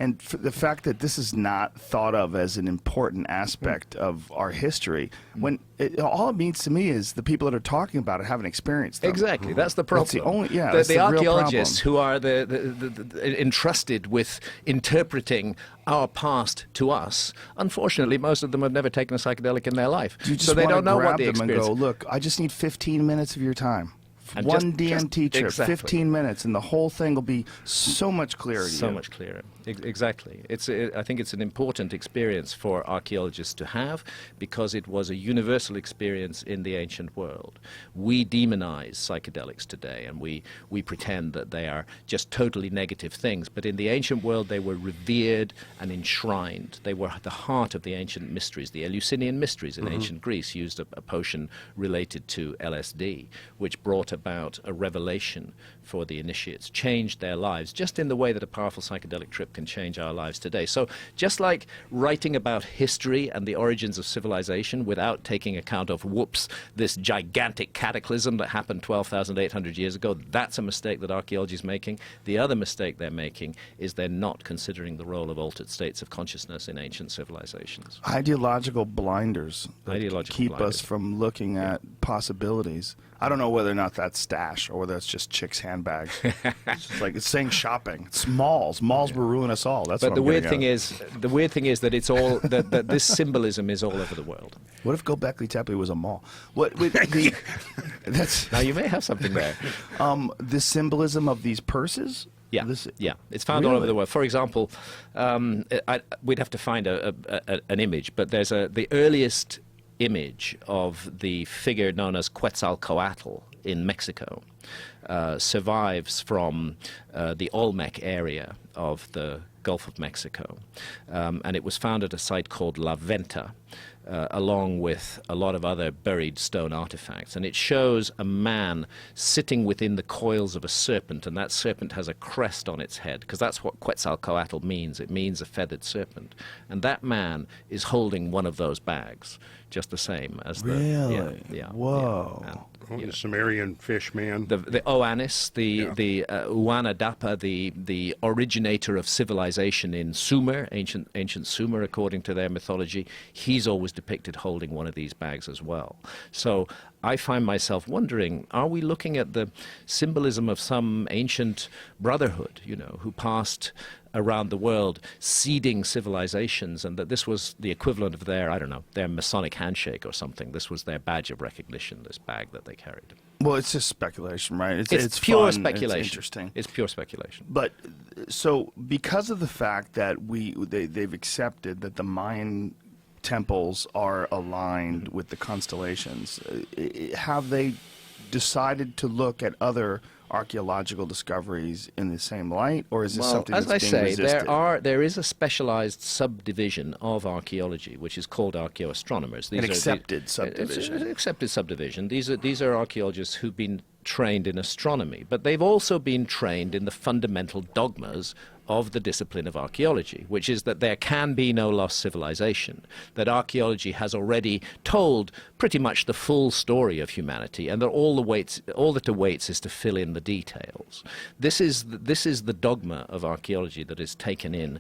And the fact that this is not thought of as an important aspect of our history, when all it means to me is the people that are talking about it haven't experienced them. Exactly, that's the problem. That's the only, the archaeologists who are entrusted with interpreting our past to us, unfortunately, most of them have never taken a psychedelic in their life, You just so they wanna don't know grab what the them experience. and go, look, I just need 15 minutes of your time. And One DMT trip, exactly. 15 minutes, and the whole thing will be so much clearer to So you. much clearer. Exactly. I think it's an important experience for archaeologists to have because it was a universal experience in the ancient world. We demonize psychedelics today and we pretend that they are just totally negative things, but in the ancient world they were revered and enshrined. They were at the heart of the ancient mysteries. The Eleusinian mysteries in ancient Greece used a potion related to LSD, which brought about a revelation for the initiates, changed their lives, just in the way that a powerful psychedelic trip can change our lives today. So just like writing about history and the origins of civilization without taking account of, whoops, this gigantic cataclysm that happened 12,800 years ago, that's a mistake that archaeology is making. The other mistake they're making is they're not considering the role of altered states of consciousness in ancient civilizations. Ideological blinders that Ideological keep blinders. us from looking at possibilities. I don't know whether or not that's stash or whether it's just chicks' handbags. It's just like it's saying shopping. It's malls. Malls will ruin us all. That's But what the I'm weird getting thing at. is, that it's all that this symbolism is all over the world. What if Göbekli Tepe was a mall? That's Now you may have something there. the symbolism of these purses. Yeah, This- yeah, it's found all over Really? the world. For example, we'd have to find an image, but there's the earliest image of the figure known as Quetzalcoatl in Mexico survives from the Olmec area of the Gulf of Mexico, and it was found at a site called La Venta, along with a lot of other buried stone artifacts. And it shows a man sitting within the coils of a serpent, and that serpent has a crest on its head, because that's what Quetzalcoatl means. It means a feathered serpent. And that man is holding one of those bags, just the same as the... Really? Yeah. Whoa. And, Oh, the Sumerian fish man. the Oannes, Yeah. the Uanadapa, the originator of civilization in Sumer, ancient Sumer, according to their mythology, he's always depicted holding one of these bags as well. So I find myself wondering, are we looking at the symbolism of some ancient brotherhood, who passed around the world seeding civilizations, and that this was the equivalent of their Masonic handshake or something. This was their badge of recognition, this bag that they carried. Well, it's just speculation, right? It's pure fun, speculation. It's interesting. It's pure speculation. But so because of the fact that they've accepted that the Mayan temples are aligned with the constellations, have they decided to look at other archaeological discoveries in the same light, or is this something as that's I being say, resisted? there is a specialized subdivision of archaeology which is called archaeoastronomers. An accepted subdivision. It's an accepted subdivision. These are archaeologists who've been trained in astronomy, but they've also been trained in the fundamental dogmas of the discipline of archaeology, which is that there can be no lost civilization, that archaeology has already told pretty much the full story of humanity, and that all that awaits is to fill in the details. This is the dogma of archaeology that is taken in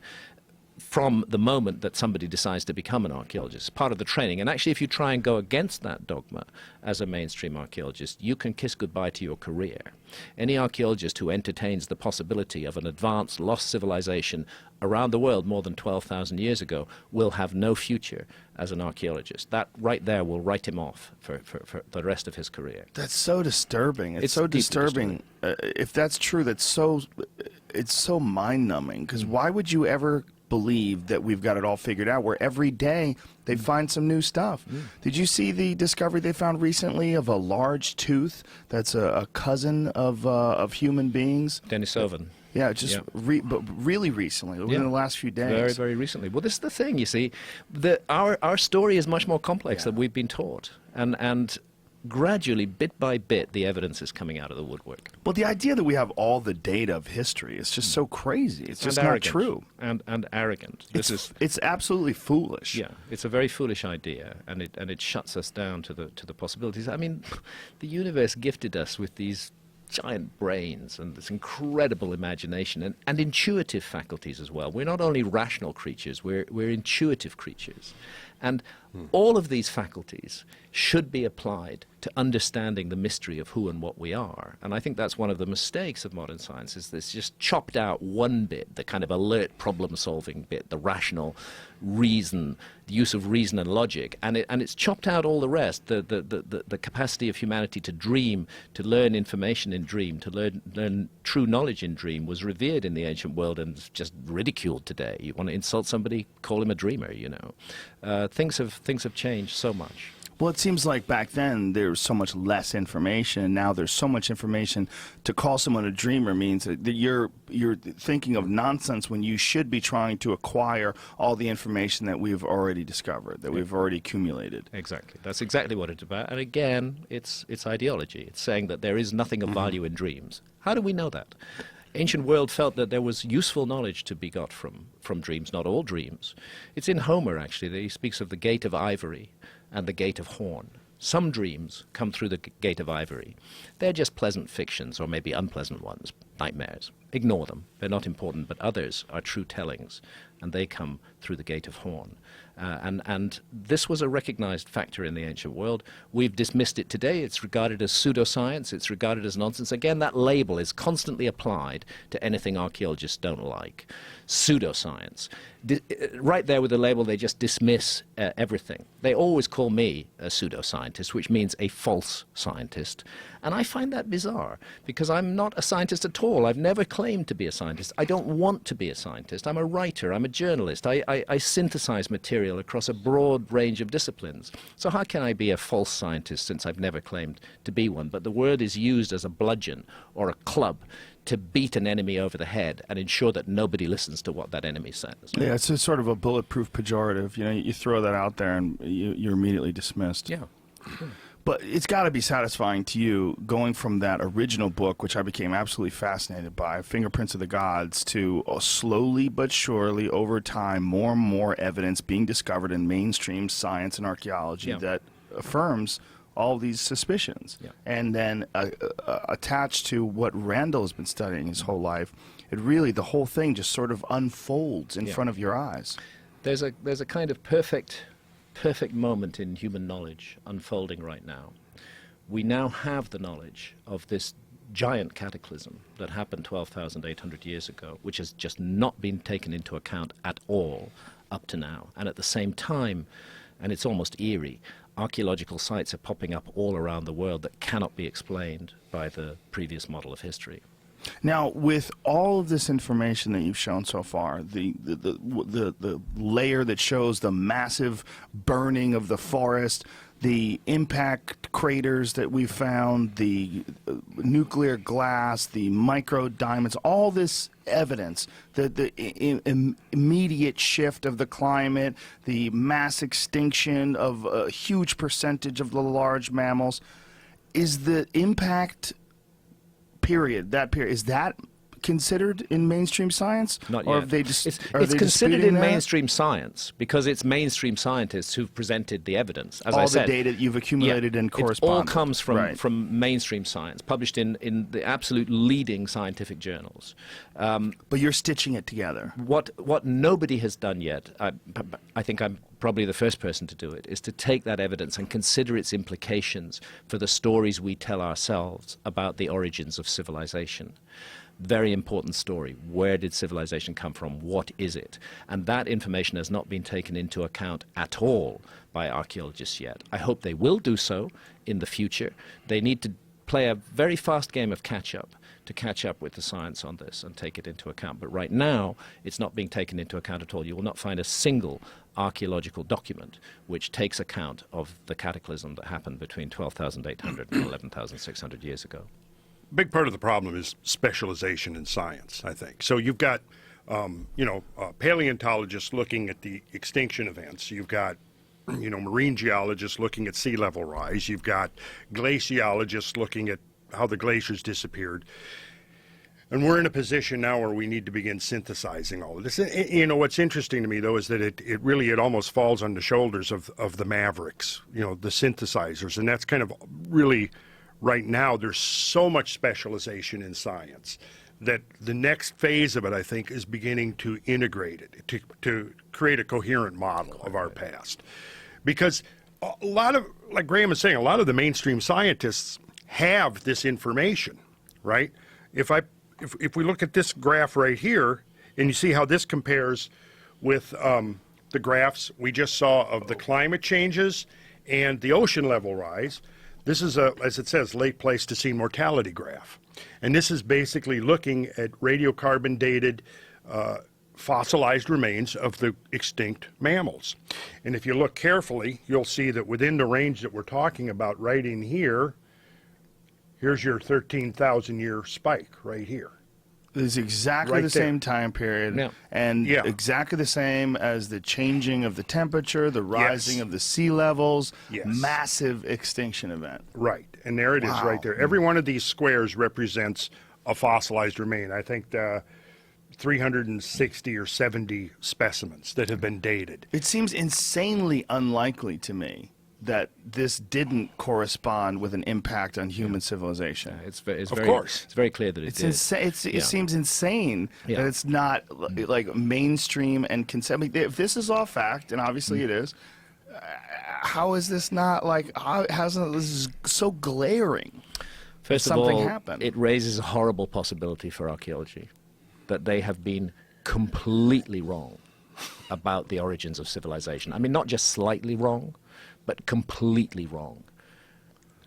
from the moment that somebody decides to become an archaeologist, part of the training. And actually, if you try and go against that dogma as a mainstream archaeologist, you can kiss goodbye to your career. Any archaeologist who entertains the possibility of an advanced lost civilization around the world more than 12,000 years ago will have no future as an archaeologist. That right there will write him off for the rest of his career. That's so disturbing. It's so deeply disturbing. If that's true, it's so mind-numbing. Because why would you ever believe that we've got it all figured out, where every day they find some new stuff? Did you see the discovery they found recently of a large tooth that's a cousin of human beings? Denisovan. Yeah, just Yeah. but really recently, within the last few days. Very, very recently. Well, this is the thing, you see. Our story is much more complex than we've been taught. And gradually, bit by bit, the evidence is coming out of the woodwork. Well, the idea that we have all the data of history is just so crazy. It's just And not arrogant. true. And arrogant. It's absolutely foolish. Yeah, it's a very foolish idea, and it shuts us down to the possibilities. I mean, the universe gifted us with these giant brains and this incredible imagination and intuitive faculties as well. We're not only rational creatures, we're intuitive creatures. And all of these faculties should be applied to understanding the mystery of who and what we are. And I think that's one of the mistakes of modern science, is this just chopped out one bit, the kind of alert problem-solving bit, the rational reason, the use of reason and logic, and it's chopped out all the rest, the capacity of humanity to dream, to learn information in dream, to learn true knowledge in dream was revered in the ancient world and just ridiculed today. You want to insult somebody, call him a dreamer, you know. Things have changed so much. Well, it seems like back then there was so much less information, and now there's so much information. To call someone a dreamer means that you're thinking of nonsense when you should be trying to acquire all the information that we've already discovered, that we've already accumulated. Exactly. That's exactly what it's about. And again, it's ideology. It's saying that there is nothing of value in dreams. How do we know that? Ancient world felt that there was useful knowledge to be got from dreams, not all dreams. It's in Homer, actually, that he speaks of the gate of ivory and the gate of horn. Some dreams come through the gate of ivory. They're just pleasant fictions, or maybe unpleasant ones, nightmares. Ignore them. They're not important, but others are true tellings, and they come through the gate of horn. And this was a recognized factor in the ancient world. We've dismissed it today. It's regarded as pseudoscience. It's regarded as nonsense. Again, that label is constantly applied to anything archaeologists don't like. Pseudoscience. Right there with the label, they just dismiss everything. They always call me a pseudoscientist, which means a false scientist. And I find that bizarre, because I'm not a scientist at all. I've never claimed to be a scientist. I don't want to be a scientist. I'm a writer. I'm a journalist. I synthesize material across a broad range of disciplines. So how can I be a false scientist, since I've never claimed to be one? But the word is used as a bludgeon or a club to beat an enemy over the head and ensure that nobody listens to what that enemy says. Yeah, it's a sort of a bulletproof pejorative. You know, you throw that out there and you're immediately dismissed. Yeah. But it's got to be satisfying to you, going from that original book, which I became absolutely fascinated by, Fingerprints of the Gods, to slowly but surely, over time, more and more evidence being discovered in mainstream science and archaeology that affirms all these suspicions. Yeah. And then attached to what Randall has been studying his whole life, it really, the whole thing just sort of unfolds in front of your eyes. There's a kind of perfect moment in human knowledge unfolding right now. We now have the knowledge of this giant cataclysm that happened 12,800 years ago, which has just not been taken into account at all up to now. And at the same time, and it's almost eerie, archaeological sites are popping up all around the world that cannot be explained by the previous model of history. Now, with all of this information that you've shown so far, the layer that shows the massive burning of the forest, the impact craters that we found, the nuclear glass, the micro diamonds, all this evidence, the immediate shift of the climate, the mass extinction of a huge percentage of the large mammals, is the impact period, is that considered in mainstream science? Not or yet. Have they it's considered in mainstream science because it's mainstream scientists who've presented the evidence. As all I said, the data that you've accumulated and correspondence. It all comes from mainstream science, published in the absolute leading scientific journals. But you're stitching it together. What nobody has done yet, I think I'm probably the first person to do it, is to take that evidence and consider its implications for the stories we tell ourselves about the origins of civilization. Very important story. Where did civilization come from? What is it? And that information has not been taken into account at all by archaeologists yet. I hope they will do so in the future. They need to play a very fast game of catch-up to catch up with the science on this and take it into account. But right now, it's not being taken into account at all. You will not find a single archaeological document which takes account of the cataclysm that happened between 12,800 and 11,600 years ago. Big part of the problem is specialization in science, I think. So you've got, paleontologists looking at the extinction events. You've got, marine geologists looking at sea level rise. You've got glaciologists looking at how the glaciers disappeared. And we're in a position now where we need to begin synthesizing all of this. What's interesting to me, though, is that it almost falls on the shoulders of the mavericks, the synthesizers. And that's kind of really... Right now, there's so much specialization in science that the next phase of it, I think, is beginning to integrate it, to create a coherent model of our past. Because a lot of, like Graham is saying, a lot of the mainstream scientists have this information, right? If we look at this graph right here, and you see how this compares with the graphs we just saw of the climate changes and the ocean level rise, this is a, as it says, late Pleistocene mortality graph. And this is basically looking at radiocarbon dated fossilized remains of the extinct mammals. And if you look carefully, you'll see that within the range that we're talking about right in here, here's your 13,000 year spike right here. It's exactly Right the there. same time period, Yeah. and Yeah. exactly the same as the changing of the temperature, the rising Yes. of the sea levels, Yes. massive extinction event. Right, and there it is Wow. right there. Every one of these squares represents a fossilized remain. I think 360 or 70 specimens that have been dated. It seems insanely unlikely to me that this didn't correspond with an impact on human civilization. It's Of very, course. it's very clear that it It's did. insane. It Yeah. seems insane Yeah. that it's not like mainstream and consent. I mean, if this is all fact, and obviously it is, how is this not like? How's this is so glaring? First of something all, happened. it raises a horrible possibility for archaeology that they have been completely wrong about the origins of civilization. I mean, not just slightly wrong, but completely wrong,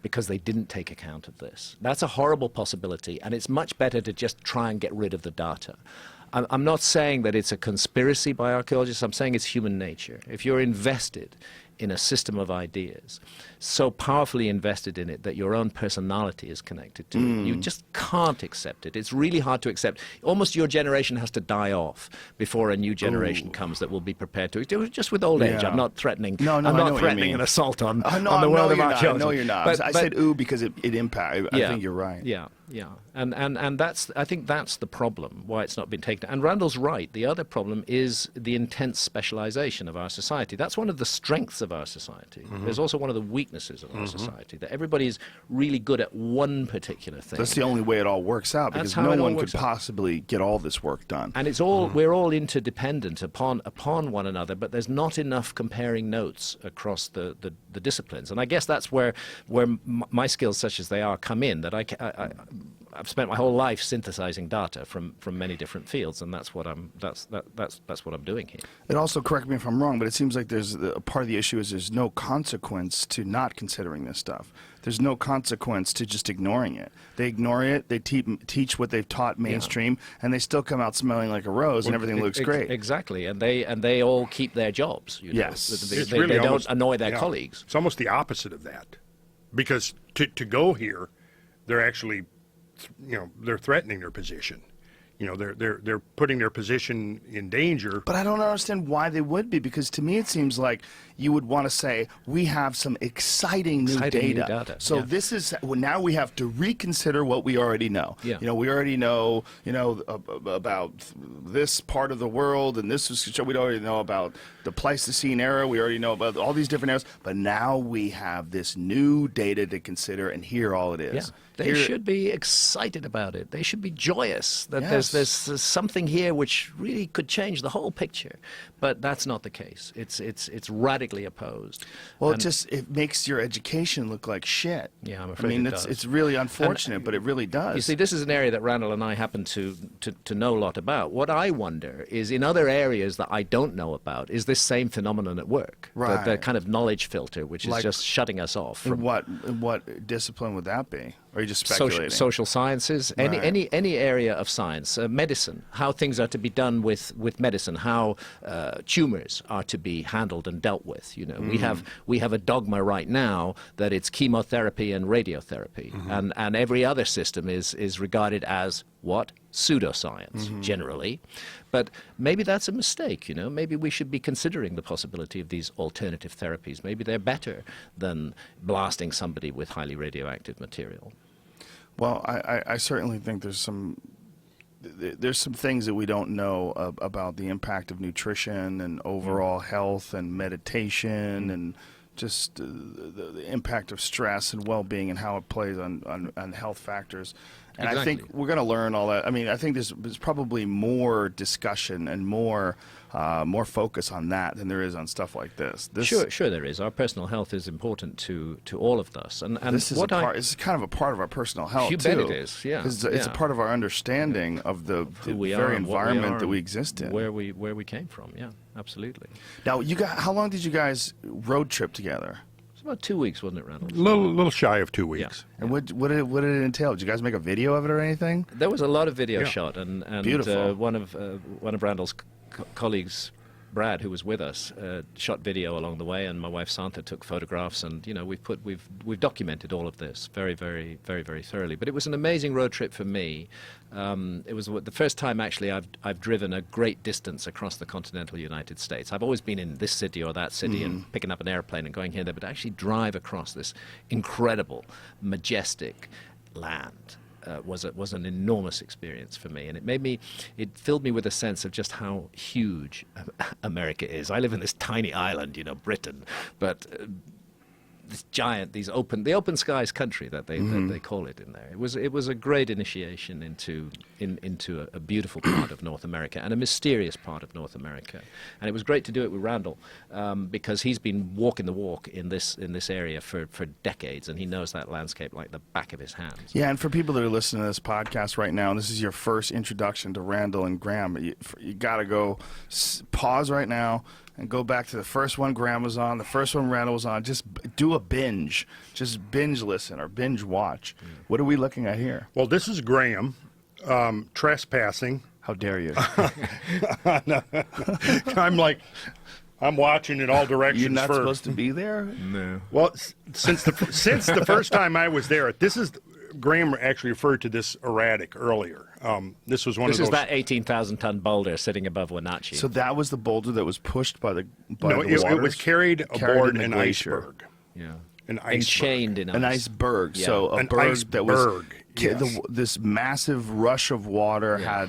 because they didn't take account of this. That's a horrible possibility, and it's much better to just try and get rid of the data. I'm not saying that it's a conspiracy by archaeologists. I'm saying it's human nature. If you're invested in a system of ideas, so powerfully invested in it that your own personality is connected to it, you just can't accept it. It's really hard to accept. Almost your generation has to die off before a new generation comes that will be prepared to. Just with old age. Yeah. I'm not threatening. No, I'm I know not what you threatening mean. an assault on, No, on the no, world of you're not. archaeology. No, you're not. But- I but- said ooh because it impact. I yeah. think you're right. Yeah, yeah. And that's, I think that's the problem, why it's not been taken. And Randall's right. The other problem is the intense specialization of our society. That's one of the strengths of our society. There's also one of the weaknesses of our society, that everybody is really good at one particular thing. That's the only way it all works out, That's because how no it all one could works out. possibly get all this work done. And it's all we're all interdependent upon one another, but there's not enough comparing notes across the disciplines. And I guess that's where my skills, such as they are, come in. That I've spent my whole life synthesizing data from many different fields, and that's what I'm doing here. It also, correct me if I'm wrong, but it seems like there's a part of the issue is there's no consequence to not considering this stuff. There's no consequence to just ignoring it. They ignore it. They teach what they've taught mainstream, and they still come out smelling like a rose, and everything looks great. Exactly, and they all keep their jobs. You know. Yes. They It's really don't almost- annoy their yeah. colleagues. It's almost the opposite of that, because to go here, they're actually, they're threatening their position. They're putting their position in danger. But I don't understand why they would be, because to me it seems like you would want to say, we have some exciting new data. So yeah. this is, well, now we have to reconsider what we already know. Yeah. We already know, about this part of the world, and this is, we already know about the Pleistocene era, we already know about all these different eras, but now we have this new data to consider, and here all it is. Yeah. They should be excited about it. They should be joyous that Yes. there's something here which really could change the whole picture. But that's not the case. It's radically opposed. Well, And- it makes your education look like shit. Yeah, I'm I afraid mean, it it's does. it's really unfortunate, but it really does. You see, this is an area that Randall and I happen to know a lot about. What I wonder is, in other areas that I don't know about, is this same phenomenon at work? The Right. kind of knowledge filter, which is Like- just shutting us off In from what discipline would that be? Or are you just speculating? social sciences, Right. any area of science, medicine, how things are to be done with medicine, how tumors are to be handled and dealt with. We have a dogma right now that it's chemotherapy and radiotherapy, and every other system is regarded as what? Pseudoscience, generally. But maybe that's a mistake, Maybe we should be considering the possibility of these alternative therapies. Maybe they're better than blasting somebody with highly radioactive material. Well, I certainly think there's some things that we don't know about the impact of nutrition and overall health and meditation and just the impact of stress and well-being and how it plays on health factors. And I think Exactly. we're going to learn all that. I mean, I think there's probably more discussion and more focus on that than there is on stuff like this. Sure, there is. Our personal health is important to all of us, and This is this is kind of a part of our personal health You too. bet it is, yeah. 'Cause it's a Yeah. part of our understanding of the who we very are and what we environment are that we and exist in. where we came from. Yeah, absolutely. Now, how long did you guys road trip together? It's about 2 weeks, wasn't it, Randall? Little shy of 2 weeks. And what did it entail? Did you guys make a video of it or anything? There was a lot of video Yeah. shot, and Beautiful. one of Randall's colleagues, Brad, who was with us, shot video along the way, and my wife Santa took photographs, and we've documented all of this very, very, very, very thoroughly. But it was an amazing road trip for me. It was the first time actually I've driven a great distance across the continental United States. I've always been in this city or that city and picking up an airplane and going here and there, but to actually drive across this incredible, majestic land. Was an enormous experience for me, and it filled me with a sense of just how huge America is. I live in this tiny island, Britain, but this giant, the open skies country that they call it in there. It was a great initiation into a beautiful part of North America and a mysterious part of North America. And it was great to do it with Randall because he's been walking the walk in this area for decades, and he knows that landscape like the back of his hands. Yeah, and for people that are listening to this podcast right now, and this is your first introduction to Randall and Graham, you got to go pause right now and go back to the first one Graham was on, the first one Randall was on. Just do a binge. Just binge listen or binge watch. What are we looking at here? Well, this is Graham trespassing. How dare you? I'm watching in all directions. You're not for, supposed to be there? No. Well, since the first time I was there, Graham actually referred to this erratic earlier. This was one This of is those. that 18,000-ton boulder sitting above Wenatchee. So that was the boulder that was pushed by the No, the it waters? was carried Carried aboard in the an glacier. iceberg. yeah. An iceberg. Enchained in ice. An iceberg. Yeah. So a An berg that was iceberg, yes. this massive rush of water had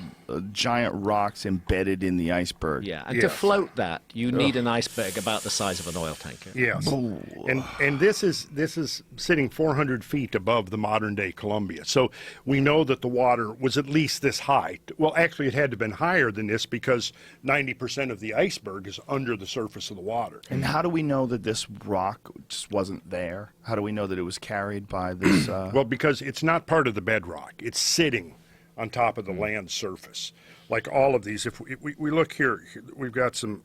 giant rocks embedded in the iceberg. Yeah, and to Yes. float that, you need an iceberg about the size of an oil tanker. Yes, and this is sitting 400 feet above the modern day Columbia. So we know that the water was at least this high. Well, actually, it had to have been higher than this because 90% of the iceberg is under the surface of the water. And how do we know that this rock just wasn't there? How do we know that it was carried by this? Well, because it's not part of the bedrock; it's sitting on top of the land surface, like all of these. If we look here, we've got some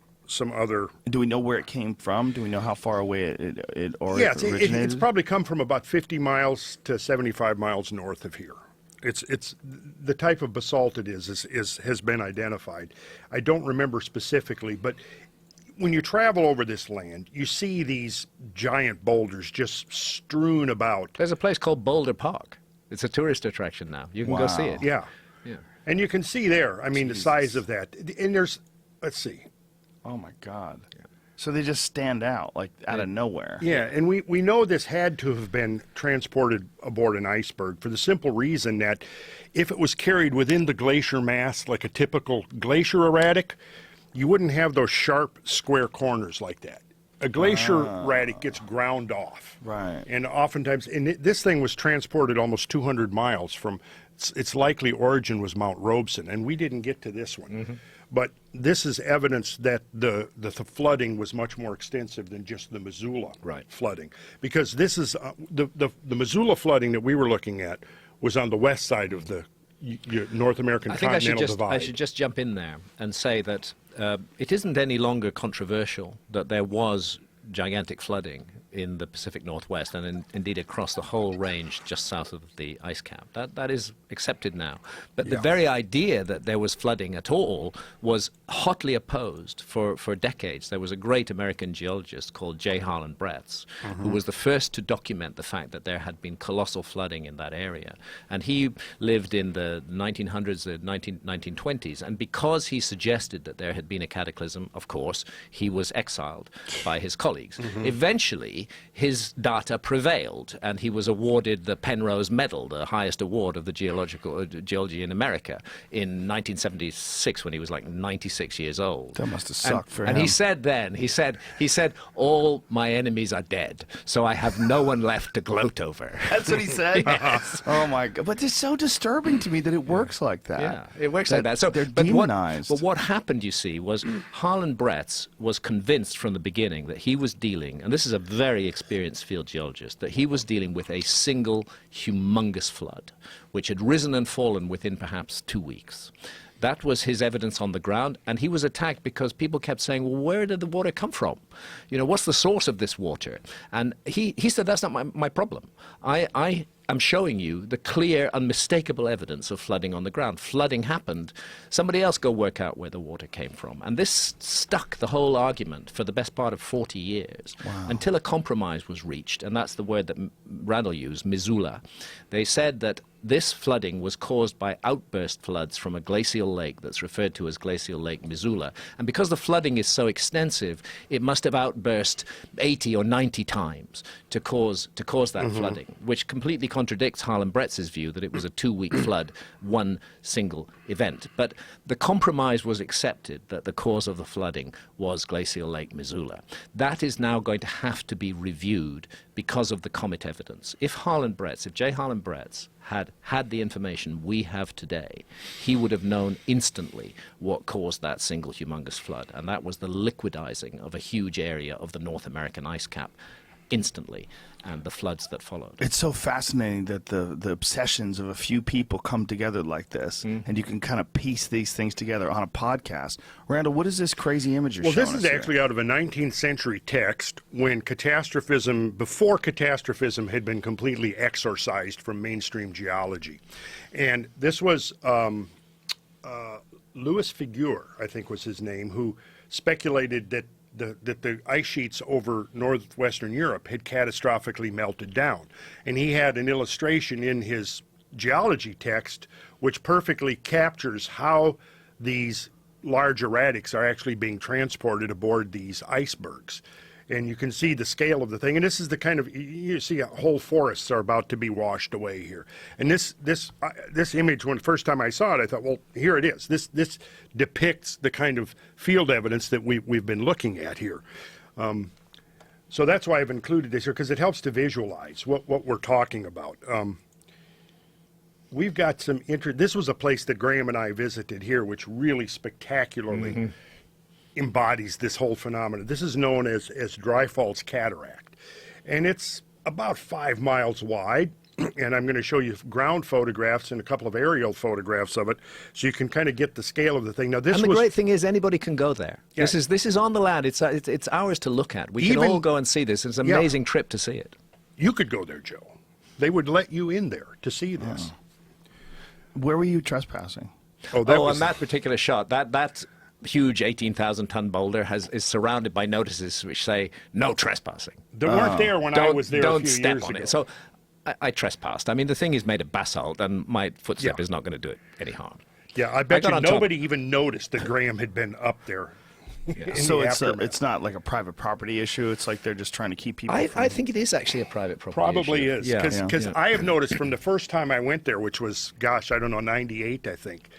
other. Do we know where it came from? Do we know how far away it originated? It's probably come from about 50 miles to 75 miles north of here. It's the type of basalt it is has been identified. I don't remember specifically, but when you travel over this land, you see these giant boulders just strewn about. There's a place called Boulder Park. It's a tourist attraction now. You can go see it. Yeah. Yeah. And you can see there, I mean, the size of that. And there's, let's see. Oh my God! So they just stand out like out of nowhere. Yeah, and we know this had to have been transported aboard an iceberg for the simple reason that if it was carried within the glacier mass, like a typical glacier erratic, you wouldn't have those sharp square corners like that. A glacier erratic gets ground off. Right. And oftentimes, this thing was transported almost 200 miles from, its likely origin was Mount Robeson, and we didn't get to this one. Mm-hmm. But this is evidence that the flooding was much more extensive than just the Missoula flooding. Because this is, the Missoula flooding that we were looking at was on the west side of the North American continental divide. I should just jump in there and say that it isn't any longer controversial that there was gigantic flooding in the Pacific Northwest and indeed across the whole range just south of the ice cap. That is accepted now. But the very idea that there was flooding at all was hotly opposed for decades. There was a great American geologist called J. Harlan Bretz who was the first to document the fact that there had been colossal flooding in that area. And he lived in the 1900s, the 1920s. And because he suggested that there had been a cataclysm, of course, he was exiled by his colleagues. Eventually, his data prevailed, and he was awarded the Penrose Medal, the highest award of the geology in America, in 1976 when he was like 96 years old. That must have sucked for him. And he said then, he said, all my enemies are dead, so I have no one left to gloat over. That's what he said? Yes. Oh, my God. But it's so disturbing to me that it works like that. Yeah, it works like that. So they're but demonized. But what happened, you see, was Harlan Bretz was convinced from the beginning that he was dealing, and this is a very experienced field geologist, that he was dealing with a single humongous flood, which had risen and fallen within perhaps 2 weeks. That was his evidence on the ground, and he was attacked because people kept saying, well, where did the water come from? You know, what's the source of this water? And he said, that's not my problem. I'm showing you the clear, unmistakable evidence of flooding on the ground. Flooding happened. Somebody else go work out where the water came from. And this stuck the whole argument for the best part of 40 years until a compromise was reached, and that's the word that Randall used, Missoula. They said that this flooding was caused by outburst floods from a glacial lake that's referred to as Glacial Lake Missoula. And because the flooding is so extensive, it must have outburst 80 or 90 times to cause that flooding, which completely contradicts Harlan Bretz's view that it was a 2-week flood, one single event. But the compromise was accepted that the cause of the flooding was Glacial Lake Missoula. That is now going to have to be reviewed because of the comet evidence. If J. Harlan Bretz had the information we have today, he would have known instantly what caused that single humongous flood, and that was the liquidizing of a huge area of the North American ice cap instantly, and the floods that followed. It's so fascinating that the obsessions of a few people come together like this, and you can kind of piece these things together on a podcast. Randall, what is this crazy image you're showing us? Well, this is actually out of a 19th century text when before catastrophism had been completely exorcised from mainstream geology. And this was Louis Figuier, I think was his name, who speculated that the ice sheets over northwestern Europe had catastrophically melted down. And he had an illustration in his geology text which perfectly captures how these large erratics are actually being transported aboard these icebergs. And you can see the scale of the thing. And this is the kind of, you see whole forests are about to be washed away here. And this image, when the first time I saw it, I thought, well, here it is. This depicts the kind of field evidence that we've been looking at here. So that's why I've included this here, because it helps to visualize what we're talking about. We've got some this was a place that Graham and I visited here, which really spectacularly embodies this whole phenomenon. This is known as Dry Falls Cataract, and it's about 5 miles wide. And I'm going to show you ground photographs and a couple of aerial photographs of it, so you can kind of get the scale of the thing. Now, the great thing is anybody can go there. Yeah. This is on the land. It's ours to look at. We can all go and see this. It's an amazing trip to see it. You could go there, Joe. They would let you in there to see this. Where were you trespassing? On that particular shot, that huge 18,000-ton boulder is surrounded by notices which say no trespassing. They weren't there when I was there a few years ago. It. So I trespassed. I mean, the thing is made of basalt, and my footstep is not going to do it any harm. Yeah, I bet you nobody even noticed that Graham had been up there. So it's not like a private property issue. It's like they're just trying to keep people. I think it is actually a private property. Probably issue. is, because I have noticed from the first time I went there, which was, gosh, I don't know, 98, I think.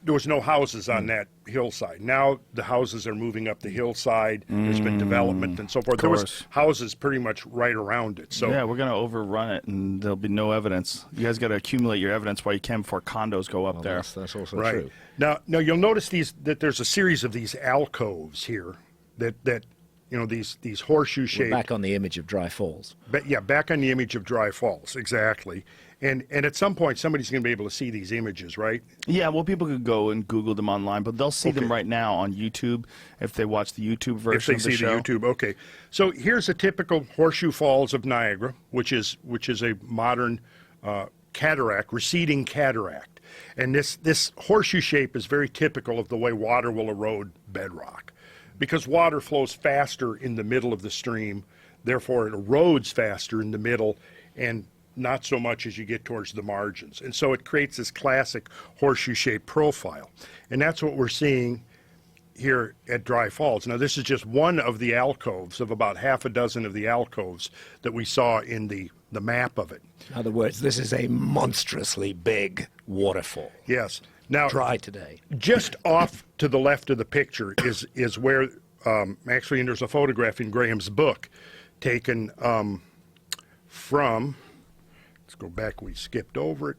There was no houses on that hillside. Now the houses are moving up the hillside. There's been development and so forth. There was houses pretty much right around it. So yeah, we're going to overrun it, and there'll be no evidence. You guys got to accumulate your evidence while you can before condos go up there. That's also right. true. Now you'll notice that there's a series of these alcoves here that these horseshoe shaped. Back on the image of Dry Falls. Back on the image of Dry Falls, exactly. And at some point, somebody's going to be able to see these images, right? Yeah, well, people could go and Google them online, but they'll see them right now on YouTube if they watch the YouTube version of the show. If they see the YouTube, okay. So here's a typical Horseshoe Falls of Niagara, which is a modern cataract, receding cataract. And this horseshoe shape is very typical of the way water will erode bedrock. Because water flows faster in the middle of the stream, therefore it erodes faster in the middle, and not so much as you get towards the margins. And so it creates this classic horseshoe-shaped profile. And that's what we're seeing here at Dry Falls. Now, this is just one of the alcoves of about half a dozen of the alcoves that we saw in the map of it. In other words, this is a monstrously big waterfall. Yes. Now, Dry today. just off to the left of the picture is where, actually, and there's a photograph in Graham's book taken from, let's go back, we skipped over it.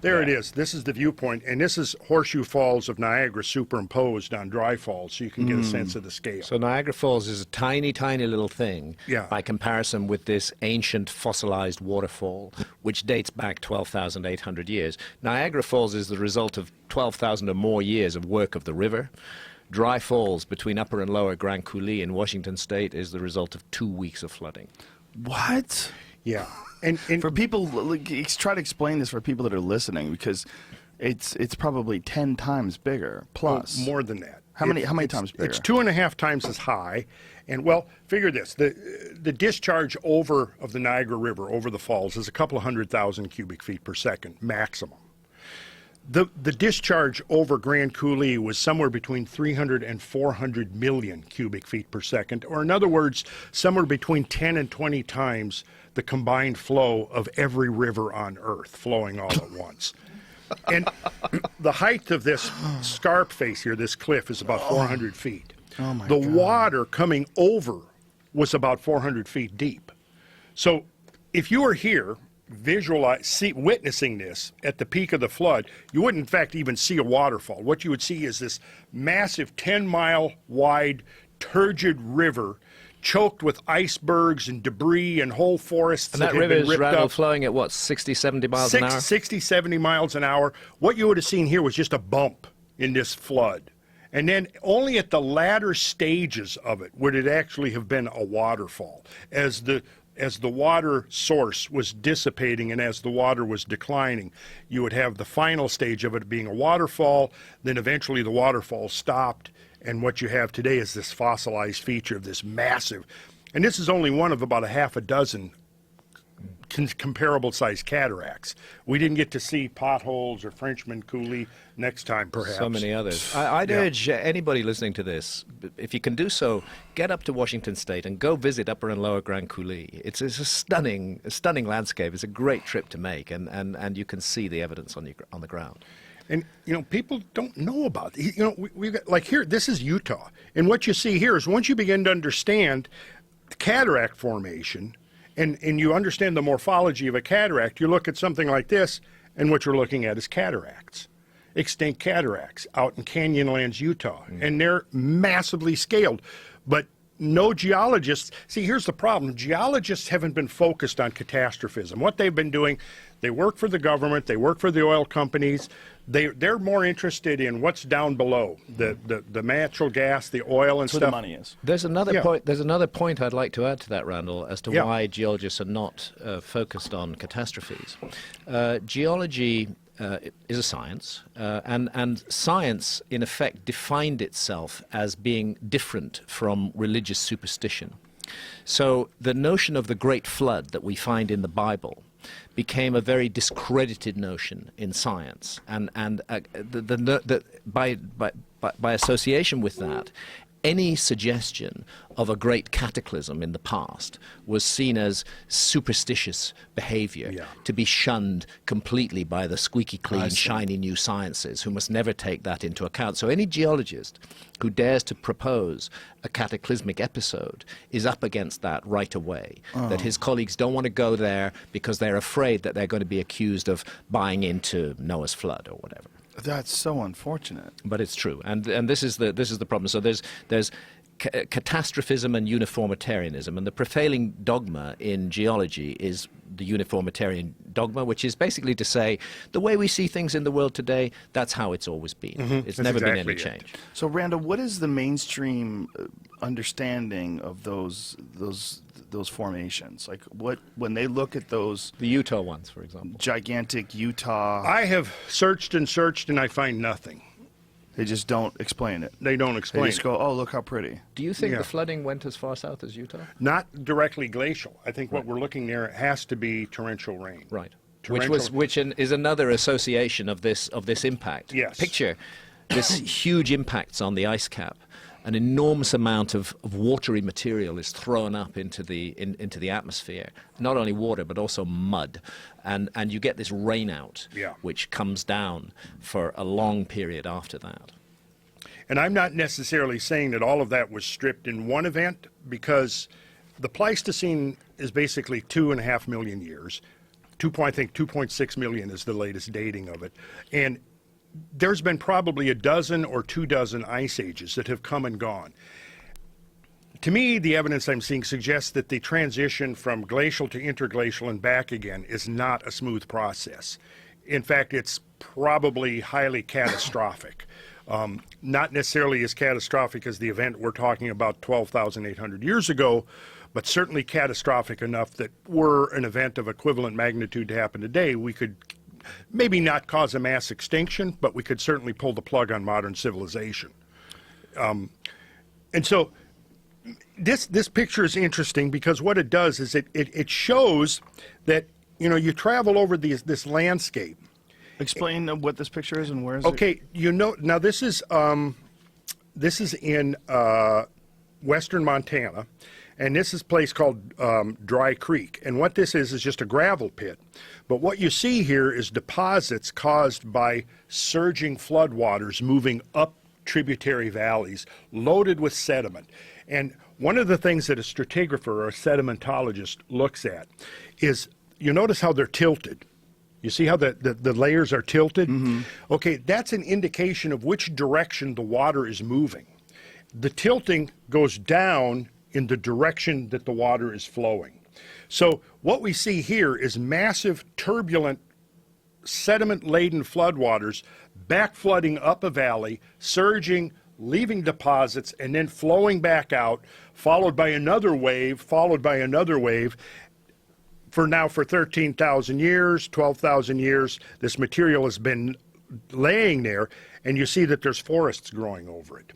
There it is. This is the viewpoint, and this is Horseshoe Falls of Niagara superimposed on Dry Falls, so you can get a sense of the scale. So Niagara Falls is a tiny, tiny little thing by comparison with this ancient fossilized waterfall, which dates back 12,800 years. Niagara Falls is the result of 12,000 or more years of work of the river. Dry Falls between Upper and Lower Grand Coulee in Washington State is the result of 2 weeks of flooding. What? Yeah. And For people, try to explain this for people that are listening, because it's probably 10 times bigger plus. more than that. How many times bigger? It's 2.5 times as high. And, well, figure this. The discharge of the Niagara River over the falls is a couple of 100,000 cubic feet per second maximum. The discharge over Grand Coulee was somewhere between 300 and 400 million cubic feet per second, or in other words, somewhere between 10 and 20 times the combined flow of every river on Earth flowing all at once. And the height of this scarp face here, this cliff, is about 400 feet. Oh my the God. water coming over was about 400 feet deep. So if you were here witnessing this at the peak of the flood, you wouldn't in fact even see a waterfall. What you would see is this massive 10-mile wide turgid river choked with icebergs and debris and whole forests And that had river been is ripped rather up. flowing at what, 60, 70 miles an hour? 60, 70 miles an hour. What you would have seen here was just a bump in this flood. And then only at the latter stages of it would it actually have been a waterfall. As the water source was dissipating and as the water was declining, you would have the final stage of it being a waterfall, then eventually the waterfall stopped, and what you have today is this fossilized feature of this massive, and this is only one of about a half a dozen comparable sized cataracts. We didn't get to see Potholes or Frenchman Coulee next time, perhaps. So many others. I'd urge anybody listening to this, if you can do so, get up to Washington State and go visit Upper and Lower Grand Coulee. It's a stunning landscape. It's a great trip to make, and you can see the evidence on the ground. And, people don't know about it. We've got, like here, this is Utah. And what you see here is once you begin to understand the cataract formation and you understand the morphology of a cataract, you look at something like this, and what you're looking at is cataracts. Extinct cataracts out in Canyonlands, Utah. And they're massively scaled. But no geologists, see, here's the problem. Geologists haven't been focused on catastrophism. What they've been doing, they work for the government, they work for the oil companies. They're more interested in what's down below, the natural gas, the oil and That's where stuff. the money is. There's another Yeah. point. There's another point I'd like to add to that, Randall, as to Yeah. why geologists are not focused on catastrophes. Geology is a science, and science, in effect, defined itself as being different from religious superstition. So the notion of the Great Flood that we find in the Bible became a very discredited notion in science, and by association with that, any suggestion of a great cataclysm in the past was seen as superstitious behavior, to be shunned completely by the squeaky clean, shiny new sciences, who must never take that into account. So any geologist who dares to propose a cataclysmic episode is up against that right away, that his colleagues don't want to go there because they're afraid that they're going to be accused of buying into Noah's flood or whatever. That's so unfortunate. But it's true, and this is the problem. So there's catastrophism and uniformitarianism, and the prevailing dogma in geology is the uniformitarian dogma, which is basically to say the way we see things in the world today, that's how it's always been. It's That's never been exactly any it. change. So, Randall, what is the mainstream understanding of those formations? Like, when they look at those The Utah ones, for example. gigantic Utah, I have searched and I find nothing. they just don't explain it. They don't They explain just it. go, "Oh, look how pretty." Do you think Yeah. the flooding went as far south as Utah? Not directly glacial. I think what we're looking there has to be torrential rain. Right. Torrential- Which is another association of this impact. Yes. Picture this huge impacts on the ice cap an enormous amount of watery material is thrown up into the atmosphere. Not only water, but also mud. And you get this rain out, which comes down for a long period after that. And I'm not necessarily saying that all of that was stripped in one event, because the Pleistocene is basically 2.5 million years. I think 2.6 million is the latest dating of it. And there's been probably a dozen or 24 ice ages that have come and gone. To me, the evidence I'm seeing suggests that the transition from glacial to interglacial and back again is not a smooth process. In fact, it's probably highly catastrophic. Not necessarily as catastrophic as the event we're talking about 12,800 years ago, but certainly catastrophic enough that were an event of equivalent magnitude to happen today, we could maybe not cause a mass extinction, but we could certainly pull the plug on modern civilization. And so this picture is interesting because what it does is it shows that, you know, you travel over this landscape. Explain what this picture is and where is it? Okay, you know, now this is in western Montana, and this is a place called Dry Creek. And what this is just a gravel pit. But what you see here is deposits caused by surging floodwaters moving up tributary valleys, loaded with sediment. And one of the things that a stratigrapher or a sedimentologist looks at is, you notice how they're tilted. You see how the layers are tilted? Mm-hmm. Okay, that's an indication of which direction the water is moving. The tilting goes down in the direction that the water is flowing. So what we see here is massive, turbulent, sediment-laden floodwaters backflooding up a valley, surging, leaving deposits, and then flowing back out, followed by another wave, For 13,000 years, 12,000 years, this material has been laying there, and you see that there's forests growing over it.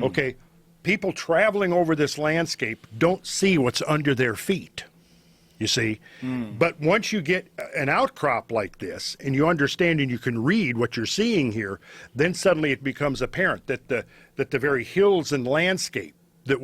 Okay, people traveling over this landscape don't see what's under their feet, you see. But once you get an outcrop like this, and you understand and you can read what you're seeing here, then suddenly it becomes apparent that the very hills and landscape that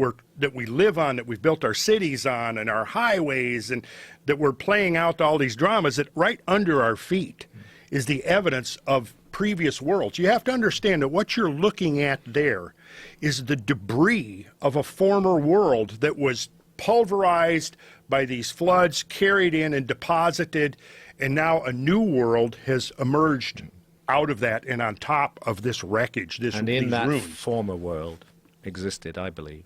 we live on, that we've built our cities on, and our highways, and that we're playing out all these dramas, that right under our feet is the evidence of previous worlds. You have to understand that what you're looking at there is the debris of a former world that was pulverized by these floods, carried in and deposited, and now a new world has emerged out of that and on top of this wreckage, these ruins. Former world existed, I believe,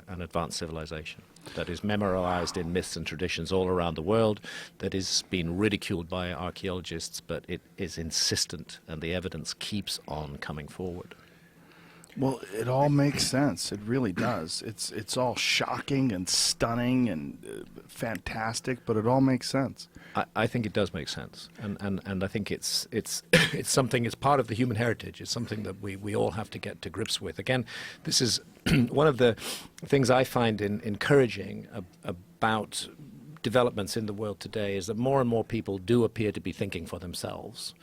an advanced civilization that is memorialized in myths and traditions all around the world, that is being ridiculed by archaeologists, but it is insistent, and the evidence keeps on coming forward. Well, it all makes sense. It really does. It's all shocking and stunning and fantastic, but it all makes sense. I think it does make sense, and I think it's something. It's part of the human heritage. It's something that we all have to get to grips with. Again, this is one of the things I find encouraging about developments in the world today is that more and more people do appear to be thinking for themselves.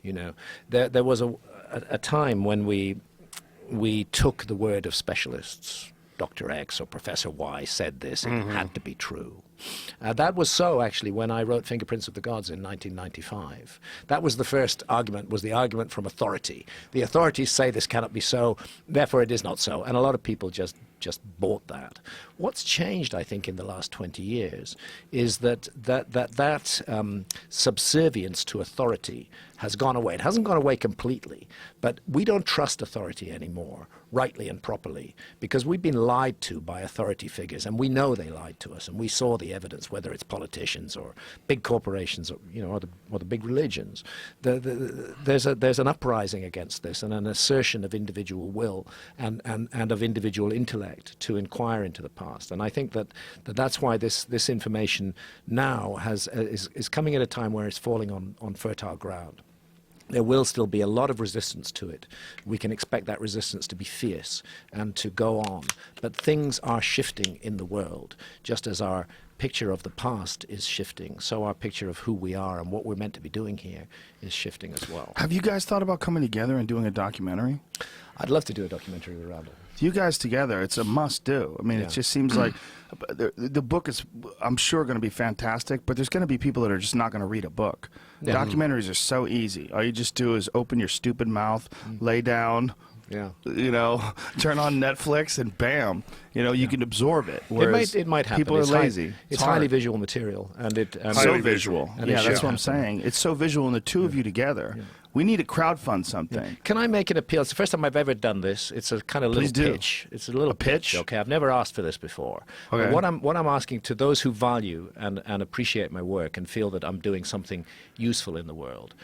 You know, there was a time when we took the word of specialists. Dr. X or Professor Y said this, it had to be true. That was so, actually, when I wrote Fingerprints of the Gods in 1995. That was the first argument, was the argument from authority. The authorities say this cannot be so, therefore it is not so. And a lot of people just bought that. What's changed, I think, in the last 20 years is that subservience to authority has gone away. It hasn't gone away completely, but we don't trust authority anymore, rightly and properly, because we've been lied to by authority figures, and we know they lied to us, and we saw the evidence, whether it's politicians or big corporations or, you know, or the big religions. There's an uprising against this and an assertion of individual will and of individual intellect to inquire into the past. And I think that's why this information now is coming at a time where it's falling on fertile ground. There will still be a lot of resistance to it. We can expect that resistance to be fierce and to go on. But things are shifting in the world, just as our picture of the past is shifting, so our picture of who we are and what we're meant to be doing here is shifting as well. Have you guys thought about coming together and doing a documentary? I'd love to do a documentary with Randall. You guys together, it's a must-do. I mean, Yeah. it just seems like the book is, I'm sure, going to be fantastic, but there's going to be people that are just not going to read a book. Yeah. Documentaries are so easy. All you just do is open your stupid mouth, lay down, Yeah. you know, turn on Netflix, and bam, you know, you can absorb it. Whereas It might happen. people are It's lazy. It's hard. highly visual material, and So Highly visual. And Yeah, it that's should what I'm happen. saying. It's so visual, and the two of you together. We need to crowdfund something. Can I make an appeal? It's the first time I've ever done this. It's a kind of little Please do. pitch. It's a little pitch? Okay, I've never asked for this before. Okay. But what I'm asking to those who value and appreciate my work and feel that I'm doing something useful in the world,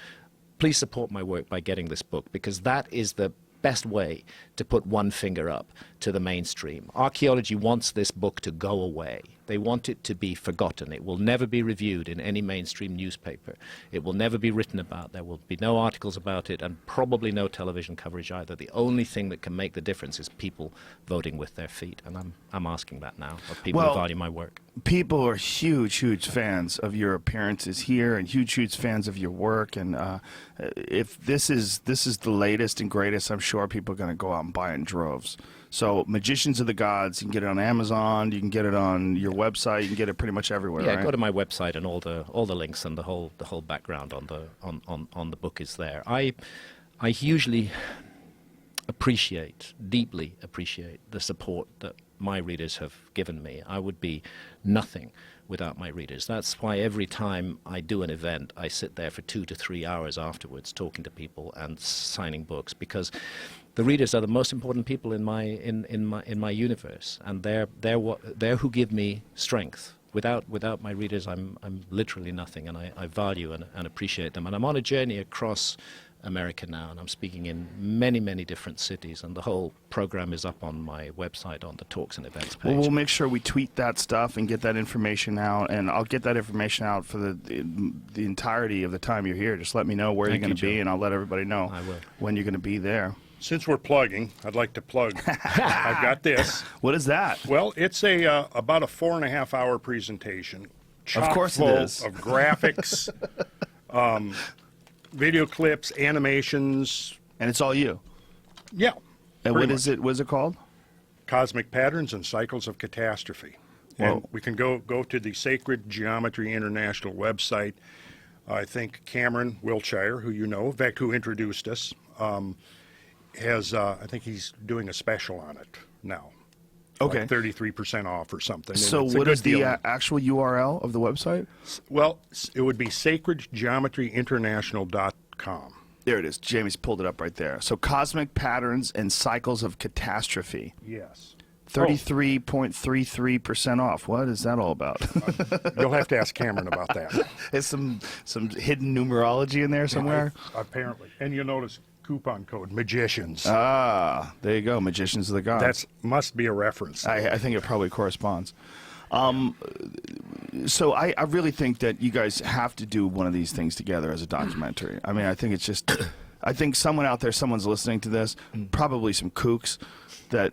please support my work by getting this book, because that is the best way to put one finger up to the mainstream. Archaeology wants this book to go away. They want it to be forgotten. It will never be reviewed in any mainstream newspaper. It will never be written about. There will be no articles about it, and probably no television coverage either. The only thing that can make the difference is people voting with their feet, and I'm asking that now of people Well, who value my work. People are huge fans of your appearances here, and huge fans of your work. And if this is the latest and greatest, I'm sure people are going to go out and buy it in droves. So, Magicians of the Gods, you can get it on Amazon, you can get it on your website, you can get it pretty much everywhere. Yeah, right? go to my website, and all the links and the whole background on the book is there. I hugely deeply appreciate the support that my readers have given me. I would be nothing without my readers. That's why every time I do an event, I sit there for 2 to 3 hours afterwards talking to people and signing books, because the readers are the most important people in my universe, and they're who give me strength. Without my readers, I'm literally nothing, and I value and appreciate them. And I'm on a journey across America now, and I'm speaking in many different cities, and the whole program is up on my website on the Talks and Events page. Well, we'll make sure we tweet that stuff and get that information out, and I'll get that information out for the entirety of the time you're here. Just let me know where Thank you're going to you, be, Joe. and I'll let everybody know I will. when you're going to be there. Since we're plugging, I'd like to plug. I've got this. What is that? Well, it's about a 4.5-hour presentation. Of course it chock full is. of graphics, video clips, animations. And it's all you. Yeah. And pretty what is it? What is it called? Cosmic Patterns and Cycles of Catastrophe. And Whoa. we can go to the Sacred Geometry International website. I think Cameron Wiltshire, who you know, in fact, who introduced us, has, I think he's doing a special on it now. Okay. Like 33% off or something. And So it's a what good is the deal. actual URL of the website? Well, it would be sacredgeometryinternational.com. There it is. Jamie's pulled it up right there. So Cosmic Patterns and Cycles of Catastrophe. Yes. 33.33% off. What is that all about? You'll have to ask Cameron about that. Is some hidden numerology in there somewhere? Apparently. And you'll notice coupon code, Magicians. Ah, there you go. Magicians of the Gods. That must be a reference. I think it probably corresponds. So I really think that you guys have to do one of these things together as a documentary. I mean, I think it's just, I think someone out there, someone's listening to this, probably some kooks that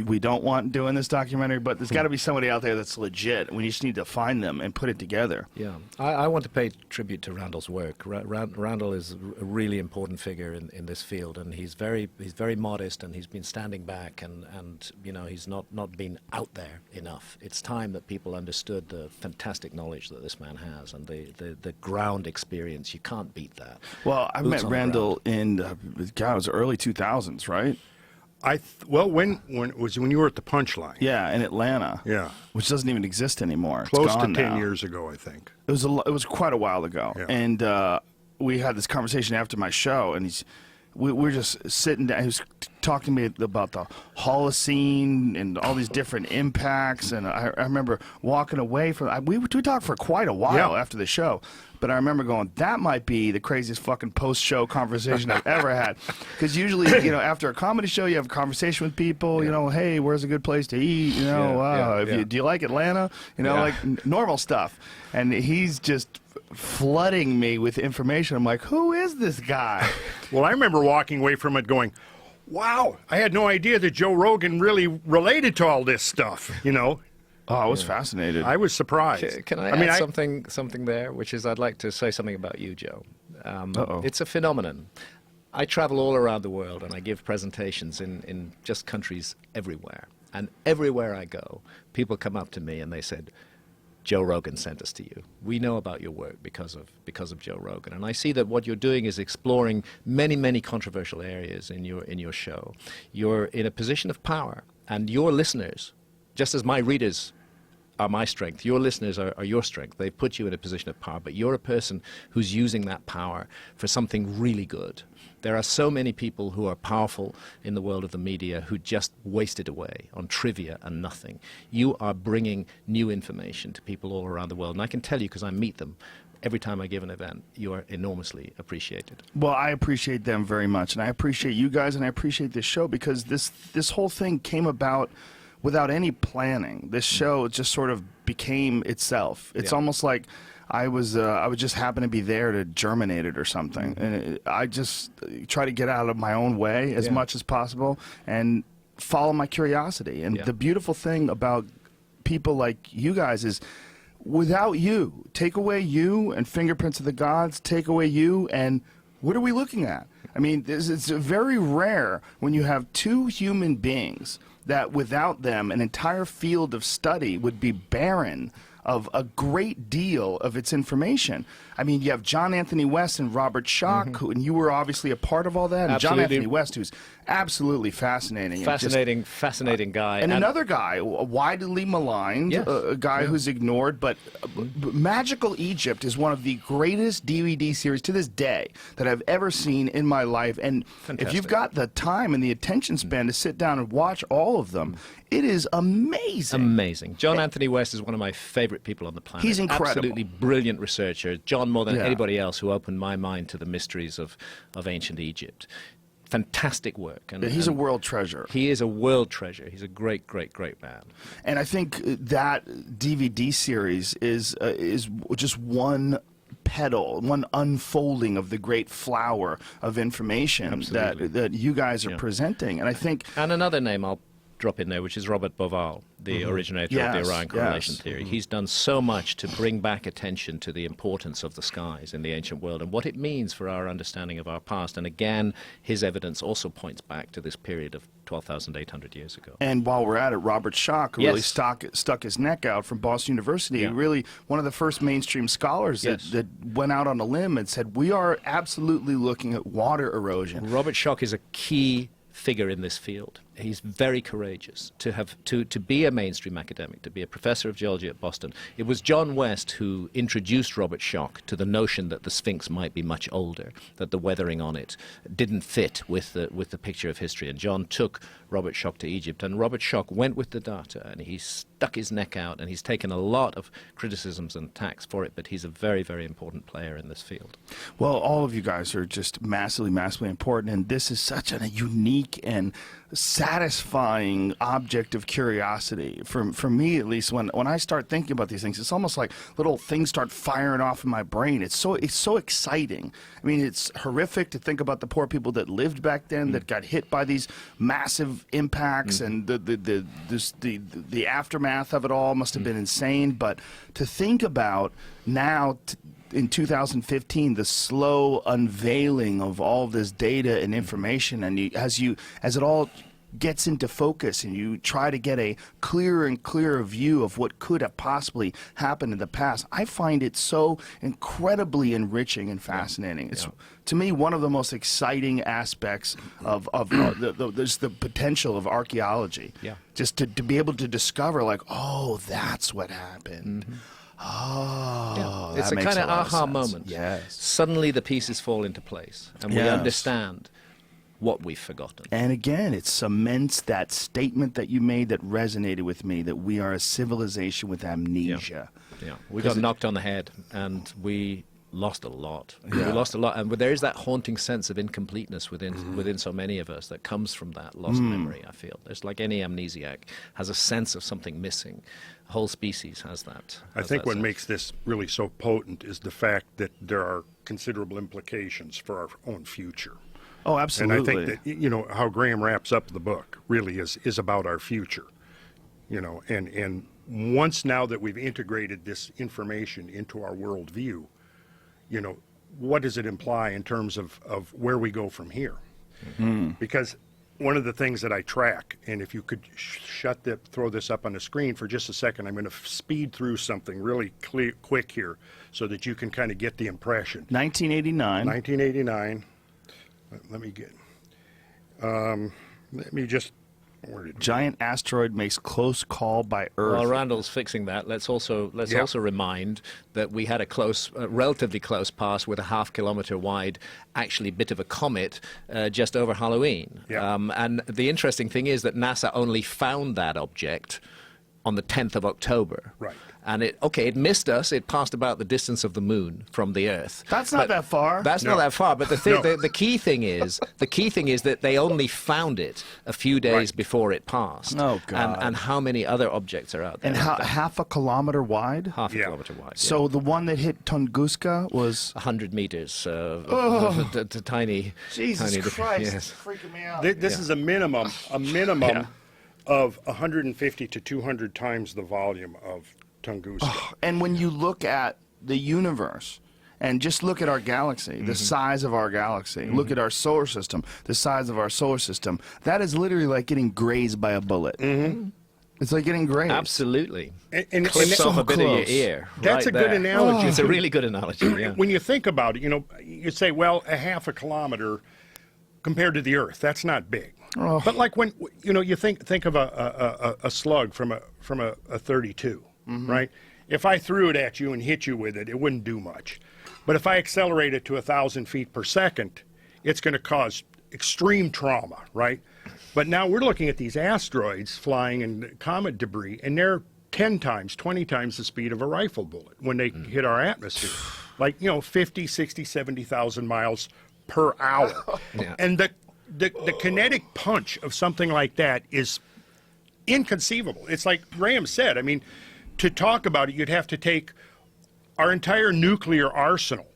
we don't want doing this documentary, but there's got to be somebody out there that's legit. We just need to find them and put it together. Yeah, I want to pay tribute to Randall's work. Randall is a really important figure in this field, and he's very modest, and he's been standing back, and you know, he's not been out there enough. It's time that people understood the fantastic knowledge that this man has, and the ground experience. You can't beat that. Well, I Boots met on the Randall in, God, it was early 2000s, right? Well, when it was when you were at the Punchline. Yeah, in Atlanta. Yeah. Which doesn't even exist anymore. It's Close to gone 10 now. years ago, I think. It was quite a while ago, Yeah. and we had this conversation after my show, and we were just sitting down. He was talking to me about the Holocene and all these different impacts, and I remember walking away from. We talked for quite a while Yeah. after the show, but I remember going, that might be the craziest fucking post-show conversation I've ever had. Because usually, you know, after a comedy show, you have a conversation with people. You know, hey, where's a good place to eat? You know, do you like Atlanta? You know, like normal stuff. And he's just flooding me with information. I'm like, who is this guy? Well, I remember walking away from it going, wow, I had no idea that Joe Rogan really related to all this stuff, you know. Oh, I was fascinated. I was surprised. Can I mean, add something there, which is I'd like to say something about you, Joe. Uh-oh. It's a phenomenon. I travel all around the world and I give presentations in just countries everywhere. And everywhere I go, people come up to me and they said, Joe Rogan sent us to you. We know about your work because of Joe Rogan. And I see that what you're doing is exploring many, many controversial areas in your show. You're in a position of power, and your listeners, just as my readers are my strength, your listeners are your strength. They've put you in a position of power, but you're a person who's using that power for something really good. There are so many people who are powerful in the world of the media who just waste it away on trivia and nothing. You are bringing new information to people all around the world, and I can tell you, because I meet them every time I give an event, you are enormously appreciated. Well, I appreciate them very much, and I appreciate you guys, and I appreciate this show, because this whole thing came about without any planning. This show just sort of became itself. It's almost like I would just happen to be there to germinate it or something. And I just try to get out of my own way as much as possible and follow my curiosity. And the beautiful thing about people like you guys is, without you, take away you and Fingerprints of the Gods, take away you, and what are we looking at? I mean, it's very rare when you have two human beings that without them an entire field of study would be barren of a great deal of its information. I mean, you have John Anthony West and Robert Schoch, and you were obviously a part of all that. And John Anthony West, who's absolutely fascinating. Fascinating guy. And another guy, widely maligned, a guy who's ignored, but Magical Egypt is one of the greatest DVD series to this day that I've ever seen in my life. And if you've got the time and the attention span to sit down and watch all of them, it is amazing. Amazing. John Anthony West is one of my favorite people on the planet. He's incredible. Absolutely brilliant researcher. John, more than anybody else, who opened my mind to the mysteries of ancient Egypt. Fantastic work. And he's a world treasure. He is a world treasure. He's a great, great, great man. And I think that DVD series is just one petal, one unfolding of the great flower of information that you guys are presenting. And I think... And another name I'll drop in there, which is Robert Bauval, the originator of the Orion correlation theory. He's done so much to bring back attention to the importance of the skies in the ancient world and what it means for our understanding of our past. And again, his evidence also points back to this period of 12,800 years ago. And while we're at it, Robert Schoch, who really stuck his neck out from Boston University, really one of the first mainstream scholars that went out on a limb and said, we are absolutely looking at water erosion. Robert Schoch is a key figure in this field. He's very courageous to be a mainstream academic, to be a professor of geology at Boston. It was John West who introduced Robert Schoch to the notion that the Sphinx might be much older, that the weathering on it didn't fit with the picture of history. And John took Robert Schoch to Egypt, and Robert Schoch went with the data, and he stuck his neck out, and he's taken a lot of criticisms and attacks for it, but he's a very, very important player in this field. Well, all of you guys are just massively, massively important, and this is such a unique and satisfying object of curiosity for me, at least. When I start thinking about these things, it's almost like little things start firing off in my brain. It's so exciting. I mean, it's horrific to think about the poor people that lived back then that got hit by these massive impacts, and the aftermath of it all must have been insane. But to think about now, in 2015, the slow unveiling of all of this data and information, and as it all gets into focus and you try to get a clearer and clearer view of what could have possibly happened in the past, I find it so incredibly enriching and fascinating. It's, to me, one of the most exciting aspects of the potential of archaeology. Just to be able to discover, like, oh, that's what happened. Oh, it's a kind of aha moment. Yes. Suddenly the pieces fall into place, and we understand what we've forgotten. And again, it cements that statement that you made that resonated with me, that we are a civilization with amnesia. We got knocked on the head, and we lost a lot. We lost a lot, and there is that haunting sense of incompleteness within so many of us that comes from that lost memory, I feel. It's like any amnesiac has a sense of something missing. The whole species has that. I think what makes this really so potent is the fact that there are considerable implications for our own future. Oh, absolutely. And I think that, you know, how Graham wraps up the book really is about our future, you know, and once now that we've integrated this information into our worldview, you know, what does it imply in terms of where we go from here? Because one of the things that I track, and if you could throw this up on the screen for just a second, I'm going to speed through something really quick here so that you can kind of get the impression. 1989. 1989. Let me just. Giant asteroid makes close call by Earth. While Randall's fixing that, let's also remind that we had a relatively close pass with a half-kilometer wide, actually bit of a comet just over Halloween. Yeah. And the interesting thing is that NASA only found that object on the 10th of October. Right. And it missed us. It passed about the distance of the moon from the Earth. That's not that far. That's not that far. But the key thing is that they only found it a few days before it passed. Oh, God. And how many other objects are out there? And half a kilometer wide? Half a kilometer wide. So the one that hit Tunguska was 100 meters. Tiny. Jesus tiny, Christ! Yes. It's freaking me out. This is a minimum of 150 to 200 times the volume of Tunguska. And when you look at the universe, and just look at our galaxy, the size of our galaxy, look at our solar system, the size of our solar system, that is literally like getting grazed by a bullet. It's like getting grazed. Absolutely. And Clips so off a bit of your close. ear. That's right a good there. analogy. It's a really good analogy. Yeah. When you think about it, you know, you say, well, a half a kilometer compared to the Earth, that's not big. Oh. But like when you think of a slug from a 32, right? If I threw it at you and hit you with it, it wouldn't do much. But if I accelerate it to 1,000 feet per second, it's going to cause extreme trauma, right? But now we're looking at these asteroids flying in comet debris, and they're 10 times, 20 times the speed of a rifle bullet when they hit our atmosphere. Like, 50, 60, 70,000 miles per hour. Yeah. And the kinetic punch of something like that is inconceivable. It's like Graham said. I mean, to talk about it, you'd have to take our entire nuclear arsenal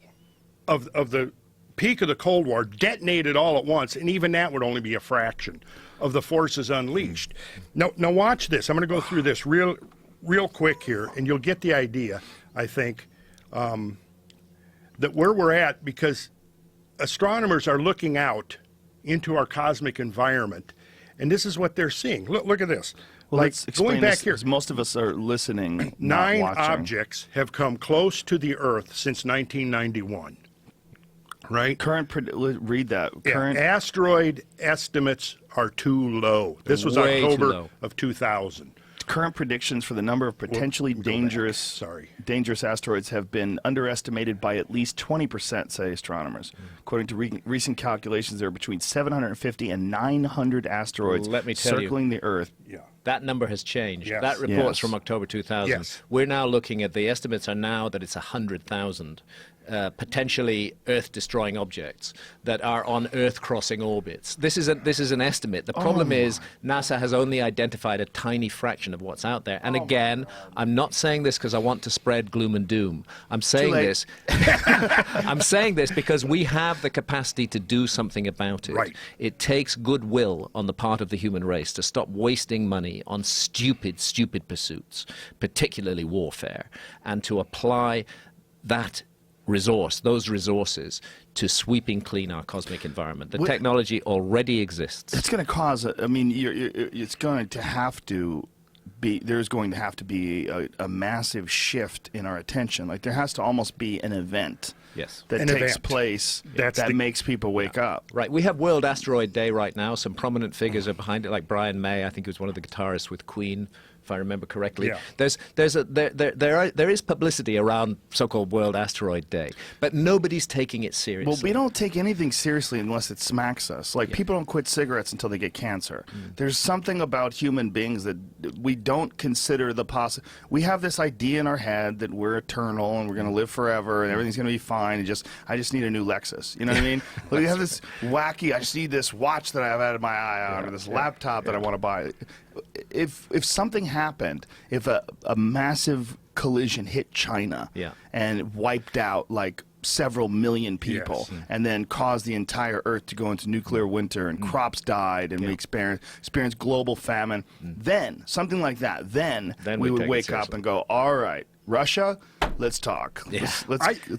of the peak of the Cold War, detonate it all at once, and even that would only be a fraction of the forces unleashed. Now watch this. I'm going to go through this real quick here, and you'll get the idea, I think, that where we're at, because astronomers are looking out into our cosmic environment, and this is what they're seeing. Look at this. Well, like let's explain going back this, here, 'cause most of us are listening, not nine watching. objects have come close to the Earth since 1991. Right? Read that. Yeah, Current asteroid estimates are too low. This was Way too October low. of 2000. current predictions for the number of potentially We'll go back. dangerous Sorry. dangerous asteroids have been underestimated by at least 20%, say astronomers. According to recent calculations, there are between 750 and 900 asteroids Let me tell you. circling the Earth. Yeah. That number has changed. Yes. That report's Yes. from October 2000. Yes. We're now looking at the estimates are now that it's 100,000 potentially Earth-destroying objects that are on Earth-crossing orbits. This is an estimate. The problem is NASA has only identified a tiny fraction of what's out there. And again, I'm not saying this because I want to spread gloom and doom. I'm saying late. this. I'm saying this because we have the capacity to do something about it. Right. It takes goodwill on the part of the human race to stop wasting money on stupid pursuits, particularly warfare, and to apply those resources to sweeping clean our cosmic environment. The technology already exists. It's going to cause, it's going to have to be, there's going to have to be a massive shift in our attention. Like there has to almost be an event Yes. that An takes event. place That's that the- makes people wake up. Right. We have World Asteroid Day right now. Some prominent figures are behind it, like Brian May. I think he was one of the guitarists with Queen, if I remember correctly. Yeah. There is publicity around so-called World Asteroid Day, but nobody's taking it seriously. Well, we don't take anything seriously unless it smacks us. Like people don't quit cigarettes until they get cancer. There's something about human beings that we don't consider the we have this idea in our head that we're eternal and we're going to live forever and everything's going to be fine. And I just need a new Lexus. You know what I mean? We have this wacky. I just need this watch that I've had my eye on, or this laptop that I want to buy. If something happened, if a massive collision hit China Yeah. and wiped out like several million people, and then caused the entire Earth to go into nuclear winter, and crops died, and we experienced global famine. Then, something like that, then we would wake up and go, all right, Russia, let's talk. Let's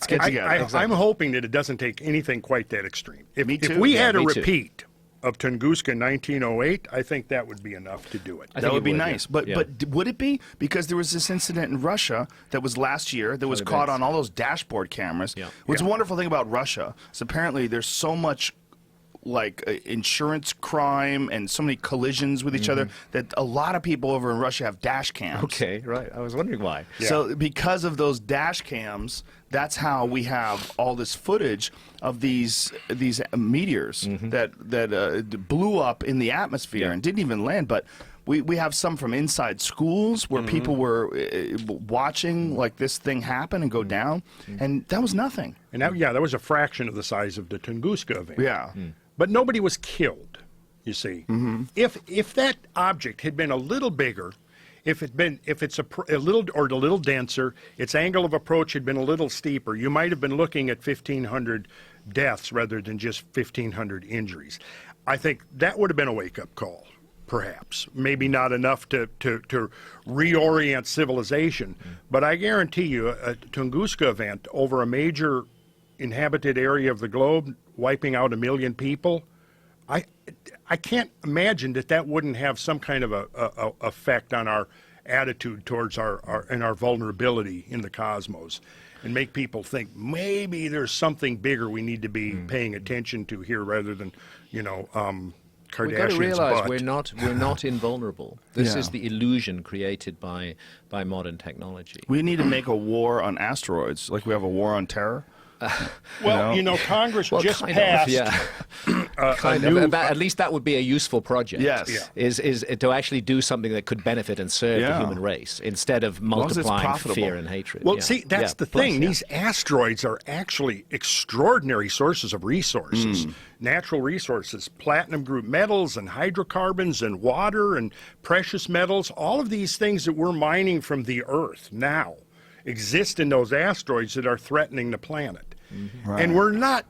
get together. I'm hoping that it doesn't take anything quite that extreme. Me too. If we Yeah, had a me too. repeat of Tunguska in 1908, I think that would be enough to do it. That would be nice. But would it be? Because there was this incident in Russia that was last year that was caught on all those dashboard cameras. What's a wonderful thing about Russia is apparently there's so much like insurance crime and so many collisions with each other that a lot of people over in Russia have dash cams. Okay, right. I was wondering why. So because of those dash cams, that's how we have all this footage of these meteors that blew up in the atmosphere and didn't even land. But we have some from inside schools where people were watching like this thing happen and go down, and that was nothing. And that was a fraction of the size of the Tunguska event. Yeah. But nobody was killed, you see. If that object had been a little bigger, if it's a little denser, its angle of approach had been a little steeper, you might have been looking at 1,500 deaths rather than just 1,500 injuries. I think that would have been a wake-up call, perhaps. Maybe not enough to reorient civilization, but I guarantee you a Tunguska event over a major inhabited area of the globe, wiping out 1 million people, I can't imagine that wouldn't have some kind of a effect on our attitude towards our vulnerability in the cosmos, and make people think maybe there's something bigger we need to be paying attention to here rather than, Kardashian's We've got to realize butt. we're not invulnerable. This is the illusion created by modern technology. We need to make a war on asteroids, like we have a war on terror. Congress just kind passed at least that would be a useful project. Yes. Is to actually do something that could benefit and serve the human race instead of long as it's multiplying profitable. fear and hatred. Well, see, that's the thing. These asteroids are actually extraordinary sources of resources, natural resources, platinum group metals and hydrocarbons and water and precious metals. All of these things that we're mining from the Earth now exist in those asteroids that are threatening the planet. And we're not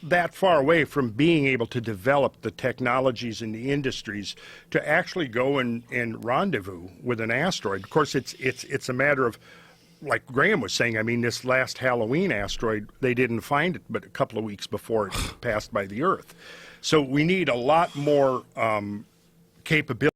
that far away from being able to develop the technologies and the industries to actually go and rendezvous with an asteroid. Of course, it's a matter of, like Graham was saying, I mean, this last Halloween asteroid, they didn't find it but a couple of weeks before it passed by the Earth. So we need a lot more capability.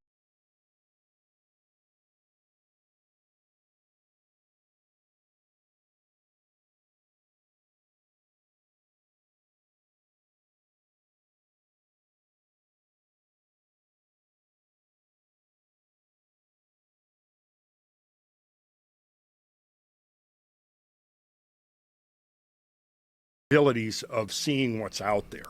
Abilities of seeing what's out there.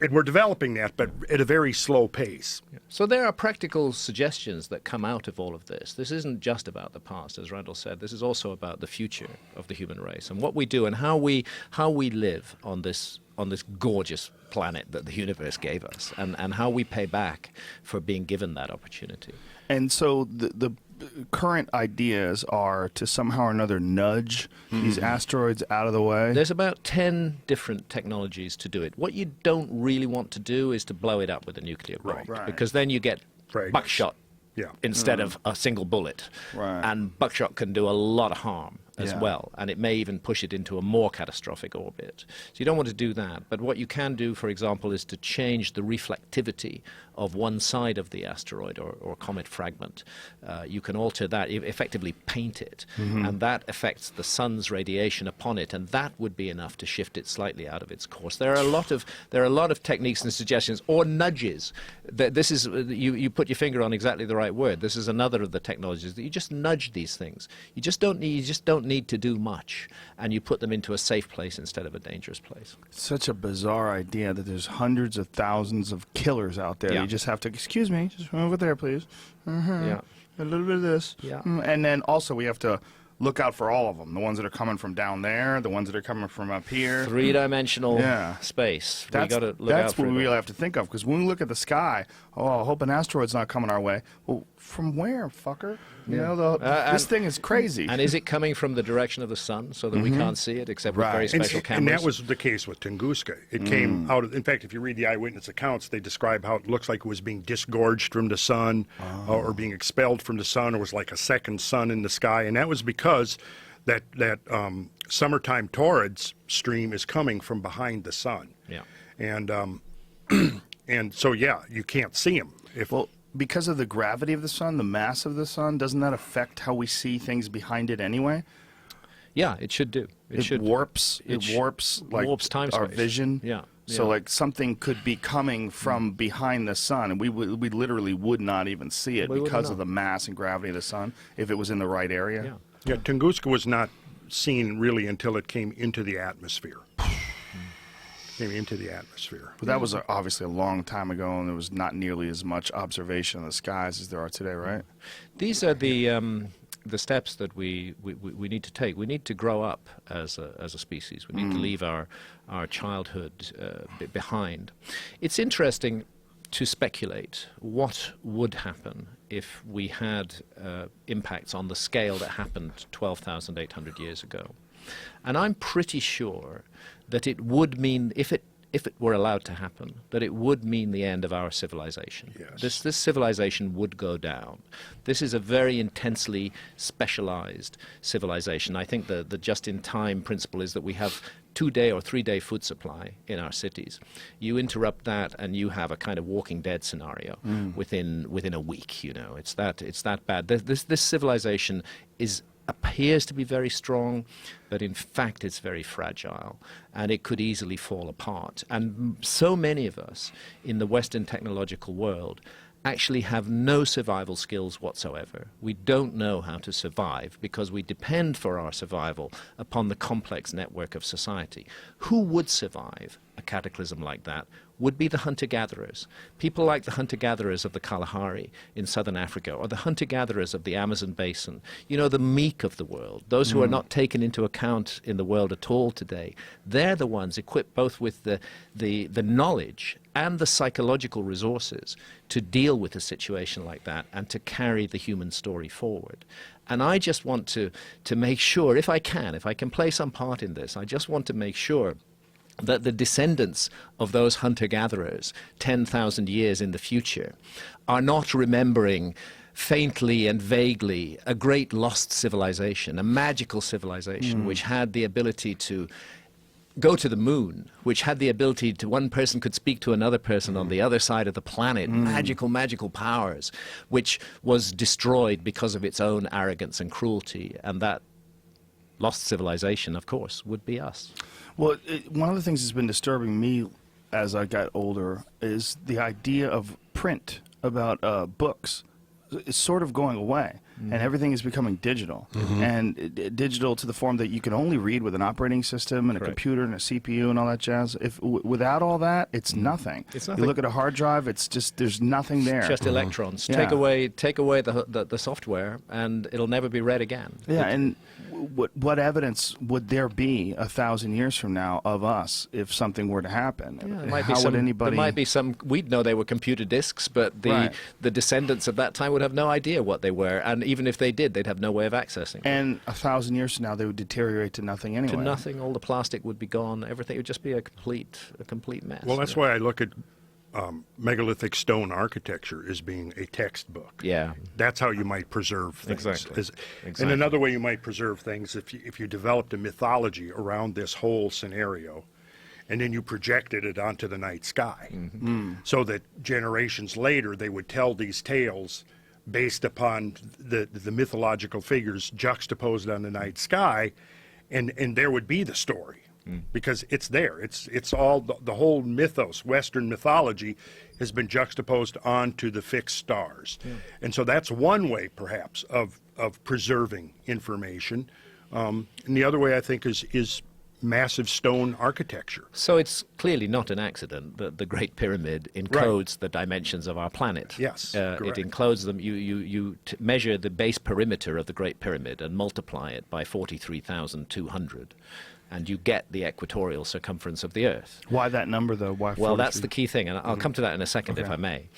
And we're developing that, but at a very slow pace. So there are practical suggestions that come out of all of this. This isn't just about the past, as Randall said. This is also about the future of the human race and what we do and how we live on this gorgeous planet that the universe gave us, and how we pay back for being given that opportunity. And so the current ideas are to somehow or another nudge these asteroids out of the way. There's about 10 different technologies to do it. What you don't really want to do is to blow it up with a nuclear bomb, Right. because then you get buckshot instead of a single bullet. Right. And buckshot can do a lot of harm as Yeah. well, and it may even push it into a more catastrophic orbit. So you don't want to do that. But what you can do, for example, is to change the reflectivity of one side of the asteroid or comet fragment. You can alter that, effectively paint it, and that affects the sun's radiation upon it, and that would be enough to shift it slightly out of its course. There are a lot of techniques and suggestions, or nudges. This is you put your finger on exactly the right word. This is another of the technologies that you just nudge these things. You just don't need to do much, and you put them into a safe place instead of a dangerous place. Such a bizarre idea that there's hundreds of thousands of killers out there. Yeah. You just have to, excuse me, just over there, please. Yeah. A little bit of this. Yeah. And then also we have to look out for all of them. The ones that are coming from down there, the ones that are coming from up here. Three-dimensional Yeah. space. We That's, got to look out that's for what it we all. really have to think of, because when we look at the sky, I hope an asteroid's not coming our way. Well, from where, fucker? You know, this thing is crazy. And is it coming from the direction of the sun so that we can't see it except with Right. very special and cameras? that was the case with Tunguska. It came out of, in fact, if you read the eyewitness accounts, they describe how it looks like it was being disgorged from the sun or being expelled from the sun, or was like a second sun in the sky. And that was because that summertime torrid stream is coming from behind the sun. Yeah. And, and so, yeah, you can't see them. Well, because of the gravity of the sun, the mass of the sun, doesn't that affect how we see things behind it anyway? Yeah, it should do. It should warps. it It warps like warps time our space. vision. Yeah. So yeah. like something could be coming from behind the sun, and we literally would not even see it We wouldn't because know. of the mass and gravity of the sun if it was in the right area. Yeah. Yeah, Tunguska was not seen really until it came into the atmosphere. Came into the atmosphere. But that was obviously a long time ago, and there was not nearly as much observation of the skies as there are today, right? These are the steps that we need to take. We need to grow up as a species. We need to leave our childhood behind. It's interesting to speculate what would happen if we had impacts on the scale that happened 12,800 years ago. And I'm pretty sure that it would mean, if it were allowed to happen, that it would mean the end of our civilization. Yes. This civilization would go down. This is a very intensely specialized civilization. I think the just-in-time principle is that we have 2-day or 3-day food supply in our cities. You interrupt that and you have a kind of Walking Dead scenario within a week. You know, it's that bad. This civilization appears to be very strong, but in fact it's very fragile, and it could easily fall apart. And so many of us in the Western technological world actually have no survival skills whatsoever. We don't know how to survive because we depend for our survival upon the complex network of society. Who would survive a cataclysm like that would be the hunter-gatherers. People like the hunter-gatherers of the Kalahari in southern Africa, or the hunter-gatherers of the Amazon basin, you know, the meek of the world, those who are not taken into account in the world at all today. They're the ones equipped both with the knowledge and the psychological resources to deal with a situation like that and to carry the human story forward. And I just want to make sure, if I can play some part in this, I just want to make sure that the descendants of those hunter-gatherers 10,000 years in the future are not remembering faintly and vaguely a great lost civilization, a magical civilization which had the ability to go to the moon, which had the ability to, one person could speak to another person on the other side of the planet, magical powers, which was destroyed because of its own arrogance and cruelty. And that lost civilization, of course, would be us. Well, one of the things that's been disturbing me as I got older is the idea of print about books. It's sort of going away, and everything is becoming digital, and digital to the form that you can only read with an operating system and a Correct. computer and a CPU and all that jazz. If without all that, it's nothing. It's You nothing. look at a hard drive; it's just there's nothing there. Just electrons. Yeah. Take away the software, and it'll never be read again. Yeah, and what evidence would there be 1,000 years from now of us if something were to happen? Yeah, there might How be would anybody? There might be some. We'd know they were computer disks, but Right. the descendants of that time would have no idea what they were, and even if they did, they'd have no way of accessing them. And 1,000 years from now, they would deteriorate to nothing anyway. To nothing. All the plastic would be gone. Everything would just be a complete mess. Well, that's why I look at megalithic stone architecture as being a textbook. Yeah. That's how you might preserve things. Exactly. And Exactly. another way you might preserve things, if you developed a mythology around this whole scenario, and then you projected it onto the night sky, so that generations later they would tell these tales based upon the mythological figures juxtaposed on the night sky, and there would be the story. Because it's there. It's all the whole mythos, Western mythology, has been juxtaposed onto the fixed stars, and so that's one way, perhaps, of preserving information. And the other way, I think, is massive stone architecture. So it's clearly not an accident that the Great Pyramid encodes the dimensions of our planet. Yes, It correct. encodes them. You measure the base perimeter of the Great Pyramid and multiply it by 43,200, and you get the equatorial circumference of the Earth. Why that number, though? Why Well, 43? that's the key thing, and I'll come to that in a second, if Okay. I may.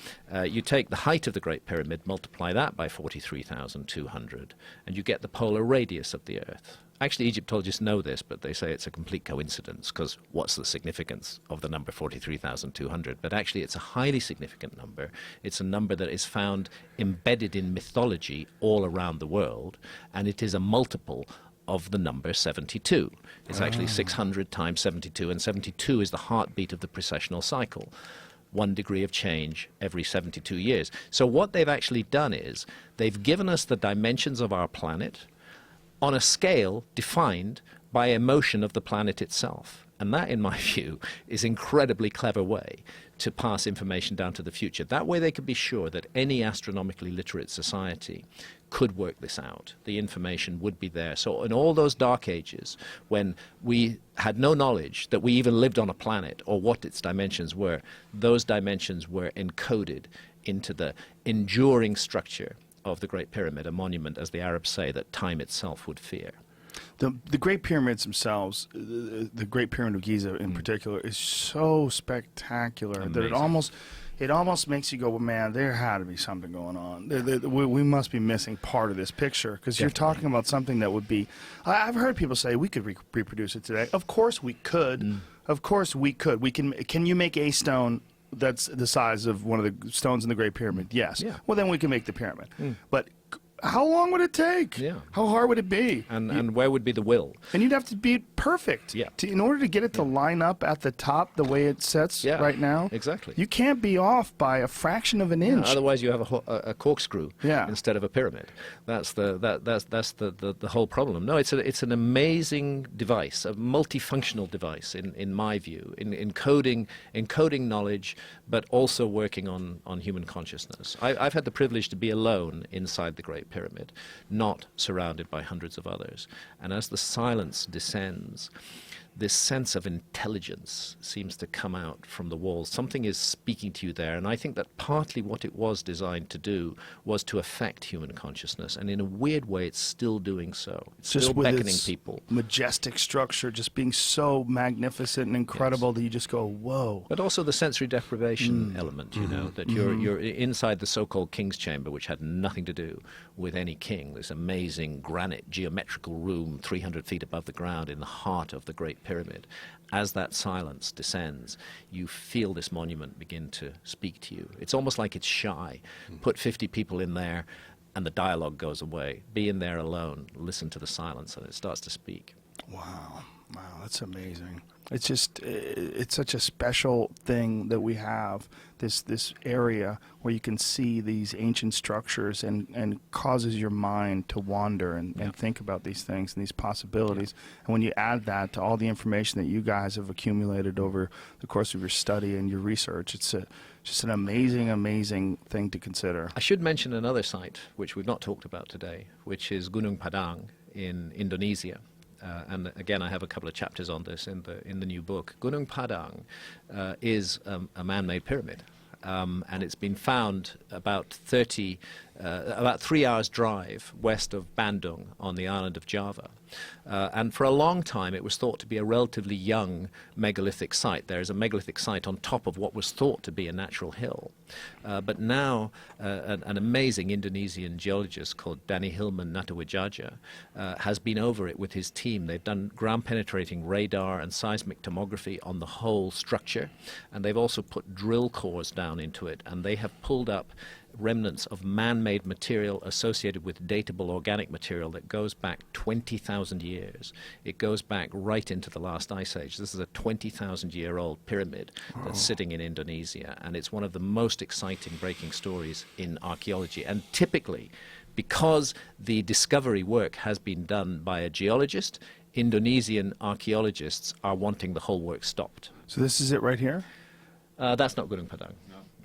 You take the height of the Great Pyramid, multiply that by 43,200, and you get the polar radius of the Earth. Actually, Egyptologists know this, but they say it's a complete coincidence, because what's the significance of the number 43,200? But actually, it's a highly significant number. It's a number that is found embedded in mythology all around the world, and it is a multiple of the number 72. It's actually 600 times 72, and 72 is the heartbeat of the precessional cycle. 1 degree of change every 72 years. So what they've actually done is they've given us the dimensions of our planet on a scale defined by a motion of the planet itself. And that, in my view, is an incredibly clever way to pass information down to the future. That way they could be sure that any astronomically literate society could work this out. The information would be there. So in all those dark ages, when we had no knowledge that we even lived on a planet or what its dimensions were, those dimensions were encoded into the enduring structure of the Great Pyramid, a monument, as the Arabs say, that time itself would fear. The Great Pyramids themselves, the Great Pyramid of Giza in particular, is so spectacular that it almost makes you go, well, man, there had to be something going on. We must be missing part of this picture, because you're talking about something that would be. I've heard people say we could reproduce it today. Of course we could. Of course we could. We can. Can you make a stone that's the size of one of the stones in the Great Pyramid? Yes. Yeah. Well, then we can make the pyramid. But how long would it take? Yeah. How hard would it be? And where would be the will? And you'd have to be perfect. Yeah. In order to get it to line up at the top the way it sets Yeah, right now. exactly. You can't be off by a fraction of an inch. Otherwise, you have a corkscrew Yeah. instead of a pyramid. That's the whole problem. No, it's an amazing device, a multifunctional device, in my view, in encoding knowledge, but also working on human consciousness. I've had the privilege to be alone inside the Great Pyramid, not surrounded by hundreds of others. And as the silence descends, this sense of intelligence seems to come out from the walls. Something is speaking to you there, and I think that partly what it was designed to do was to affect human consciousness, and in a weird way it's still doing so. It's still with beckoning its people. majestic structure just being so magnificent and incredible that you just go, whoa. But also the sensory deprivation element, you know, that you're inside the so-called king's chamber, which had nothing to do with any king. This amazing granite geometrical room 300 feet above the ground in the heart of the Great Pyramid. As that silence descends, you feel this monument begin to speak to you. It's almost like it's shy. Put 50 people in there and the dialogue goes away. Be in there alone, listen to the silence, and it starts to speak. Wow, that's amazing. It's just, it's such a special thing that we have, this area where you can see these ancient structures and causes your mind to wander and think about these things and these possibilities. And when you add that to all the information that you guys have accumulated over the course of your study and your research, it's just an amazing, amazing thing to consider. I should mention another site, which we've not talked about today, which is Gunung Padang in Indonesia. And again, I have a couple of chapters on this in the new book. Gunung Padang is a man-made pyramid, and it's been found about 3 hours drive west of Bandung on the island of Java. And for a long time, it was thought to be a relatively young megalithic site. There is a megalithic site on top of what was thought to be a natural hill. But now, an amazing Indonesian geologist called Danny Hillman Natawijaja has been over it with his team. They've done ground-penetrating radar and seismic tomography on the whole structure, and they've also put drill cores down into it, and they have pulled up remnants of man-made material associated with datable organic material that goes back 20,000 years. It goes back right into the last ice age. This is a 20,000-year-old pyramid that's sitting in Indonesia, and it's one of the most exciting breaking stories in archaeology. And typically, because the discovery work has been done by a geologist, Indonesian archaeologists are wanting the whole work stopped. So this is it right here? That's not Gunung Padang.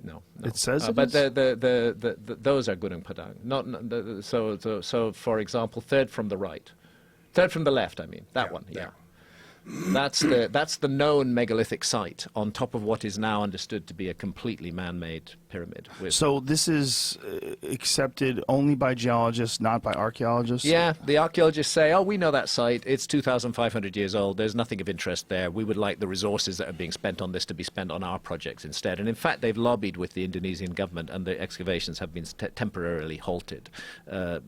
No. It says it but is? those are Gunung Padang. So for example, third from the right, third from the left. I mean that one. Yeah. That's the known megalithic site on top of what is now understood to be a completely man-made pyramid. So this is accepted only by geologists, not by archaeologists? Yeah, the archaeologists say, oh, we know that site. It's 2,500 years old. There's nothing of interest there. We would like the resources that are being spent on this to be spent on our projects instead. And in fact, they've lobbied with the Indonesian government, and the excavations have been temporarily halted.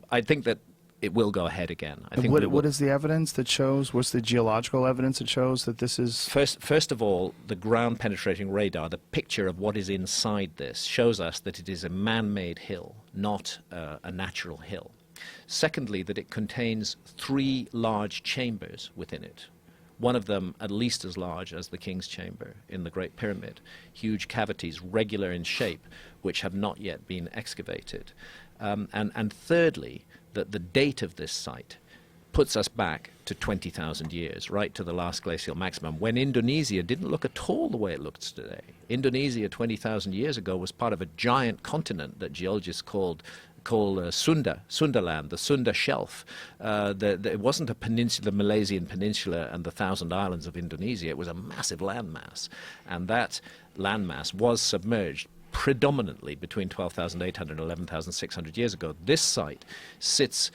I think that it will go ahead again. I think what is the evidence that shows? What's the geological evidence that shows that this is? First of all, the ground-penetrating radar, the picture of what is inside this, shows us that it is a man-made hill, not a natural hill. Secondly, that it contains 3 large chambers within it. One of them at least as large as the King's Chamber in the Great Pyramid. Huge cavities, regular in shape, which have not yet been excavated. And thirdly, that the date of this site puts us back to 20,000 years, right to the last glacial maximum, when Indonesia didn't look at all the way it looks today. Indonesia 20,000 years ago was part of a giant continent that geologists call Sundaland, the Sunda Shelf. It wasn't a peninsula, the Malaysian peninsula and the Thousand Islands of Indonesia. It was a massive landmass, and that landmass was submerged predominantly between 12,800 and 11,600 years ago. This site sits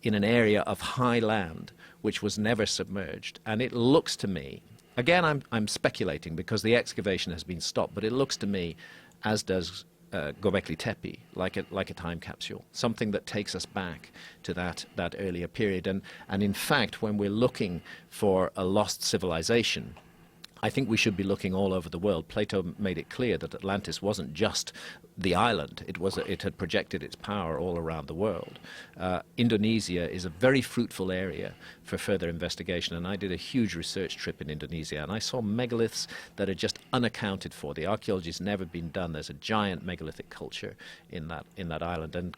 in an area of high land which was never submerged, and it looks to me, again I'm speculating because the excavation has been stopped, but it looks to me, as does Göbekli Tepe, like a time capsule, something that takes us back to that earlier period. And in fact, when we're looking for a lost civilization, I think we should be looking all over the world. Plato made it clear that Atlantis wasn't just the island. It had projected its power all around the world. Indonesia is a very fruitful area for further investigation, and I did a huge research trip in Indonesia, and I saw megaliths that are just unaccounted for. The archaeology's never been done. There's a giant megalithic culture in that island, and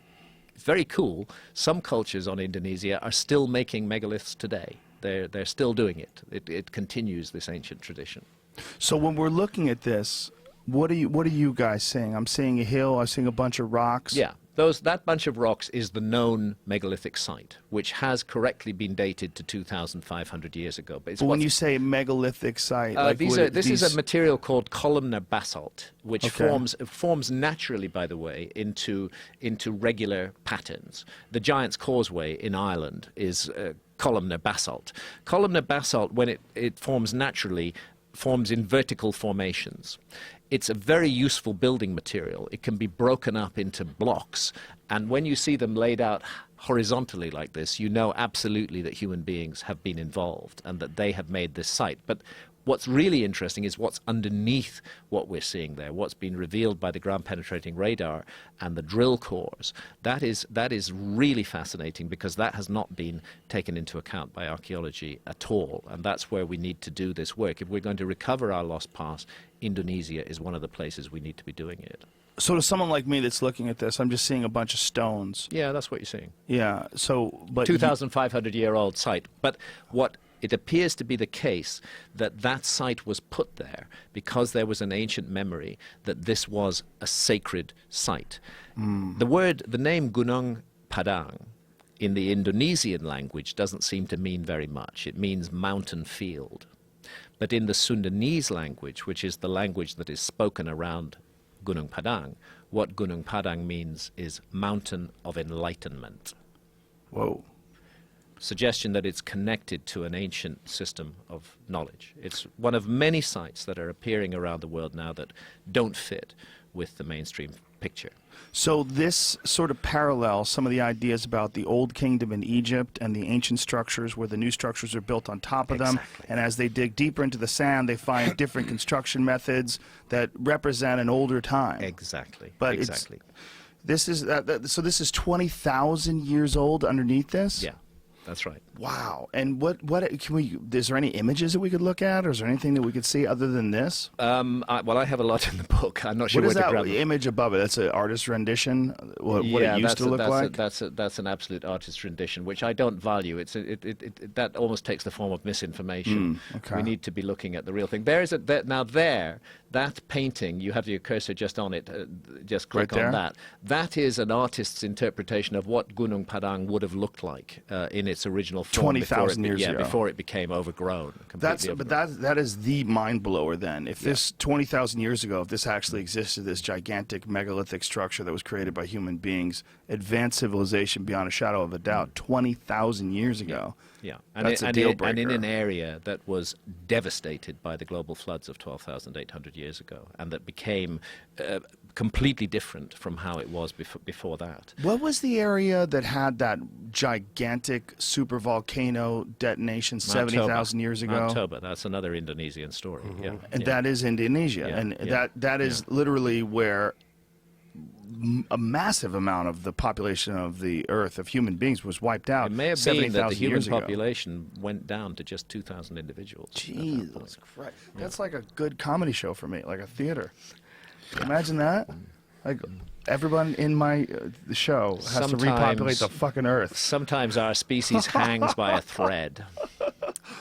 it's very cool. Some cultures on Indonesia are still making megaliths today. They're still doing it. It continues this ancient tradition. So when we're looking at this, what are you guys seeing? I'm seeing a hill. I'm seeing a bunch of rocks. Yeah, that bunch of rocks is the known megalithic site, which has correctly been dated to 2,500 years ago. But when you say megalithic site, this is a material called columnar basalt, which forms naturally, by the way, into regular patterns. The Giant's Causeway in Ireland is columnar basalt. Columnar basalt, when it forms naturally, forms in vertical formations. It's a very useful building material. It can be broken up into blocks, and when you see them laid out horizontally like this, you know absolutely that human beings have been involved and that they have made this site. But what's really interesting is what's underneath what we're seeing there, what's been revealed by the ground-penetrating radar and the drill cores. That is really fascinating, because that has not been taken into account by archaeology at all, and that's where we need to do this work. If we're going to recover our lost past, Indonesia is one of the places we need to be doing it. So to someone like me that's looking at this, I'm just seeing a bunch of stones. Yeah, that's what you're seeing. Yeah, so... but 2,500-year-old site. But what it appears to be the case that site was put there because there was an ancient memory that this was a sacred site. The name Gunung Padang in the Indonesian language doesn't seem to mean very much. It means mountain field. But in the Sundanese language, which is the language that is spoken around Gunung Padang, what Gunung Padang means is mountain of enlightenment. Whoa. Suggestion that it's connected to an ancient system of knowledge. It's one of many sites that are appearing around the world now that don't fit with the mainstream picture. So this sort of parallels some of the ideas about the old kingdom in Egypt and the ancient structures where the new structures are built on top of them. And as they dig deeper into the sand, they find different construction methods that represent an older time. Exactly. But exactly. This is 20,000 years old underneath this? Yeah. That's right. Wow. And what can we? Is there any images that we could look at, or is there anything that we could see other than this? I have a lot in the book. I'm not sure what is where to that grab it. image above it? That's an artist's rendition. What it used to look like. That's an absolute artist's rendition, which I don't value. That almost takes the form of misinformation. Okay. We need to be looking at the real thing. That painting, you have your cursor just on it. Just click on that. That is an artist's interpretation of what Gunung Padang would have looked like in its original form. 20,000 years ago. before it became overgrown. That is the mind blower. Then, if this 20,000 years ago, if this actually existed, this gigantic megalithic structure that was created by human beings, advanced civilization beyond a shadow of a doubt, 20,000 years ago. Yeah, That's a deal breaker. And in an area that was devastated by the global floods of 12,800 years ago, and that became completely different from how it was before that. What was the area that had that gigantic super volcano detonation 70,000 years ago? Mount Toba. That's another Indonesian story. Yeah, And that is Indonesia, Yeah, and yeah, that is literally where a massive amount of the population of the Earth, of human beings, was wiped out. It may have been 70,000 that the human years ago. population went down to just 2,000 individuals. Jesus Christ. That's like a good comedy show for me, like a theater. Imagine that. Like, everyone in my show has to repopulate the fucking Earth. Sometimes our species hangs by a thread.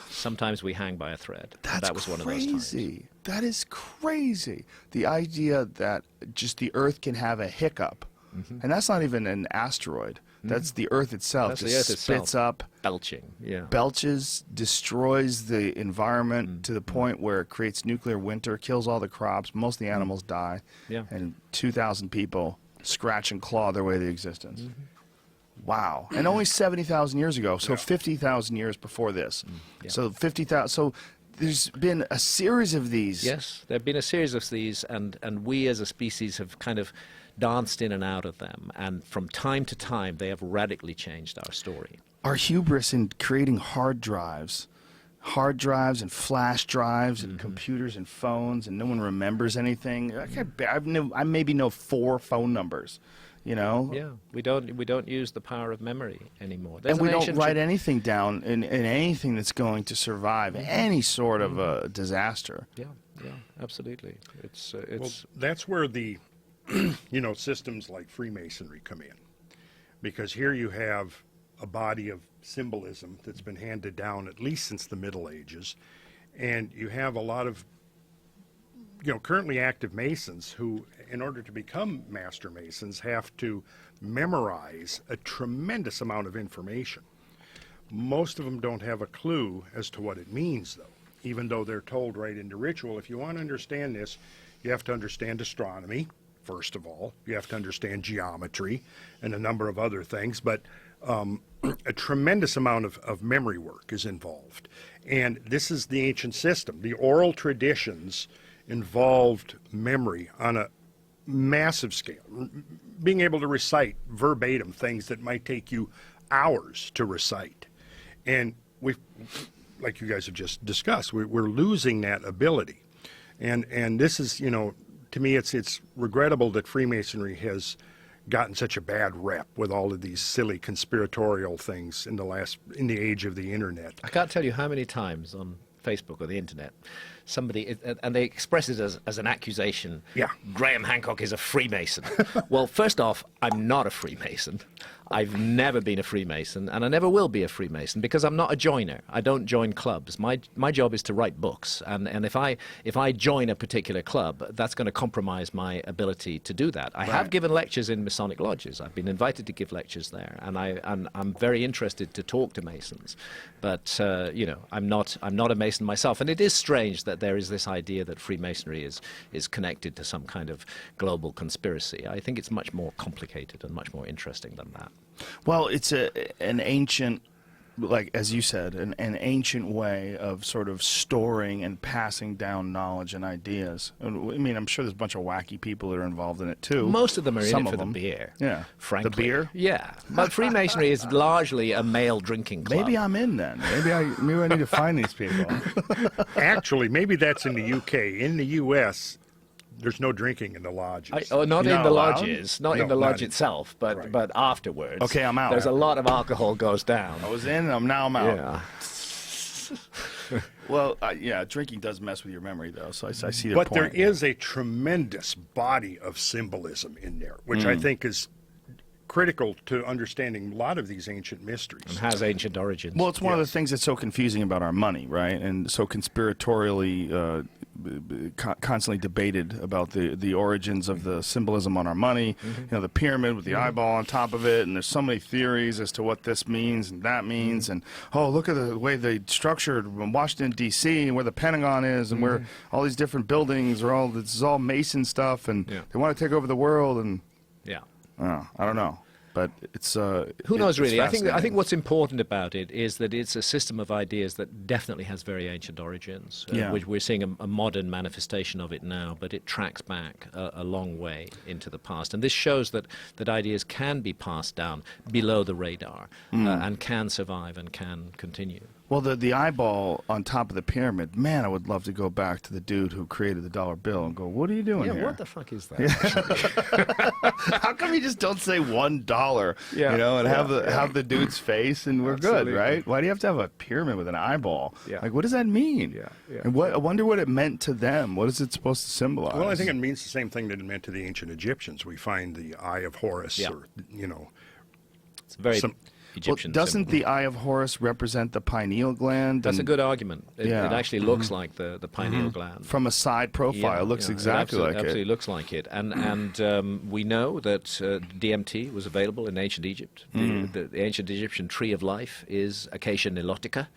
Sometimes we hang by a thread. That was one of those times. That is crazy. The idea that just the Earth can have a hiccup, and that's not even an asteroid. That's the Earth itself. That's just the Earth spits itself. up, Belching, yeah. belches, destroys the environment to the point where it creates nuclear winter, kills all the crops, most of the animals die, Yeah. and 2,000 people scratch and claw their way to existence. Wow. And only 70,000 years ago, so 50,000 years before this. Yeah. So 50,000. So there's been a series of these. Yes, there have been a series of these, and we as a species have kind of danced in and out of them, and from time to time they have radically changed our story. Our hubris in creating hard drives and flash drives and computers and phones, and no one remembers anything. I maybe know 4 phone numbers, you know? Yeah, we don't use the power of memory anymore. And we don't write anything down in anything that's going to survive any sort of a disaster. Yeah, absolutely. It's Well, that's where the systems like Freemasonry come in, because here you have a body of symbolism that's been handed down at least since the Middle Ages, and you have a lot of currently active Masons who, in order to become Master Masons, have to memorize a tremendous amount of information. Most of them don't have a clue as to what it means, though, even though they're told right into ritual, if you want to understand this, you have to understand astronomy. First of all, you have to understand geometry and a number of other things, but a tremendous amount of memory work is involved. And this is the ancient system. The oral traditions involved memory on a massive scale, being able to recite verbatim things that might take you hours to recite. And we've, like you guys have just discussed, we're losing that ability. And this is, to me, it's regrettable that Freemasonry has gotten such a bad rep with all of these silly conspiratorial things in the age of the internet. I can't tell you how many times on Facebook or the internet somebody, and they express it as an accusation. Yeah. Graham Hancock is a Freemason. Well, first off, I'm not a Freemason. I've never been a Freemason, and I never will be a Freemason because I'm not a joiner. I don't join clubs. My job is to write books, and if I join a particular club, that's going to compromise my ability to do that. I have given lectures in Masonic lodges. I've been invited to give lectures there, and I'm very interested to talk to Masons, but I'm not a Mason myself. And it is strange that there is this idea that Freemasonry is connected to some kind of global conspiracy. I think it's much more complicated and much more interesting than that. Well, it's an ancient, like as you said, an ancient way of sort of storing and passing down knowledge and ideas. I mean, I'm sure there's a bunch of wacky people that are involved in it too. Most of them are in Some it of for them. the beer. Yeah. Frankly. The beer? Yeah. But Freemasonry is largely a male drinking club. Maybe I'm in then. Maybe I need to find these people. Actually, maybe that's in the UK. In the US, there's no drinking in the lodges. Not You're in not the allowed? lodges, not No, in the not lodge in- itself, but Right. but afterwards. Okay, I'm out. There's a lot of alcohol goes down. I was in, now I'm out. Yeah. Well, yeah, drinking does mess with your memory, though, so I see the But point. there is a tremendous body of symbolism in there, which I think is critical to understanding a lot of these ancient mysteries. And has ancient origins. Well, it's one of the things that's so confusing about our money, right? And so conspiratorially constantly debated about the origins of the symbolism on our money. You know, the pyramid with the eyeball on top of it, and there's so many theories as to what this means and that means. And oh, look at the way they structured Washington D.C. and where the Pentagon is, and where all these different buildings are all. This is all Mason stuff, and they want to take over the world. And I don't know. But it's who knows really. I think fascinating. what's important about it is that it's a system of ideas that definitely has very ancient origins. We're seeing a modern manifestation of it now, but it tracks back a long way into the past. And this shows that ideas can be passed down below the radar and can survive and can continue. Well, the eyeball on top of the pyramid, man, I would love to go back to the dude who created the dollar bill and go, what are you doing here? What the fuck is that? How come you just don't say $1, you know, and have the dude's face and we're good, right? Why do you have to have a pyramid with an eyeball? Like, what does that mean? And I wonder what it meant to them. What is it supposed to symbolize? Well, I think it means the same thing that it meant to the ancient Egyptians. We find the Eye of Horus, or, you know. It's very Egyptian doesn't symbol. the Eye of Horus represent the pineal gland? That's a good argument. It actually looks Mm-hmm. like the pineal gland. From a side profile, it looks exactly like it. Absolutely looks like it. And we know that DMT was available in ancient Egypt. The ancient Egyptian tree of life is Acacia nilotica,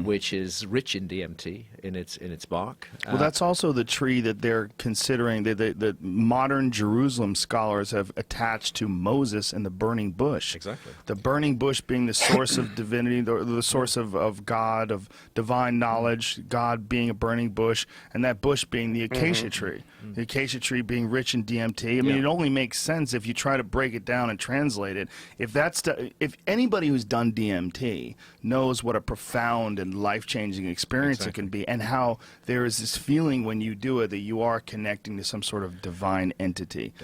which is rich in DMT in its bark. Well, that's also the tree that they're considering, that modern Jerusalem scholars have attached to Moses and the burning bush. Exactly. The burning bush being the source of divinity, the source of God, of divine knowledge, God being a burning bush, and that bush being the acacia tree. The acacia tree being rich in DMT. I mean, it only makes sense if you try to break it down and translate it. If anybody who's done DMT knows what a profound and life-changing experience it can be, and how there is this feeling when you do it that you are connecting to some sort of divine entity.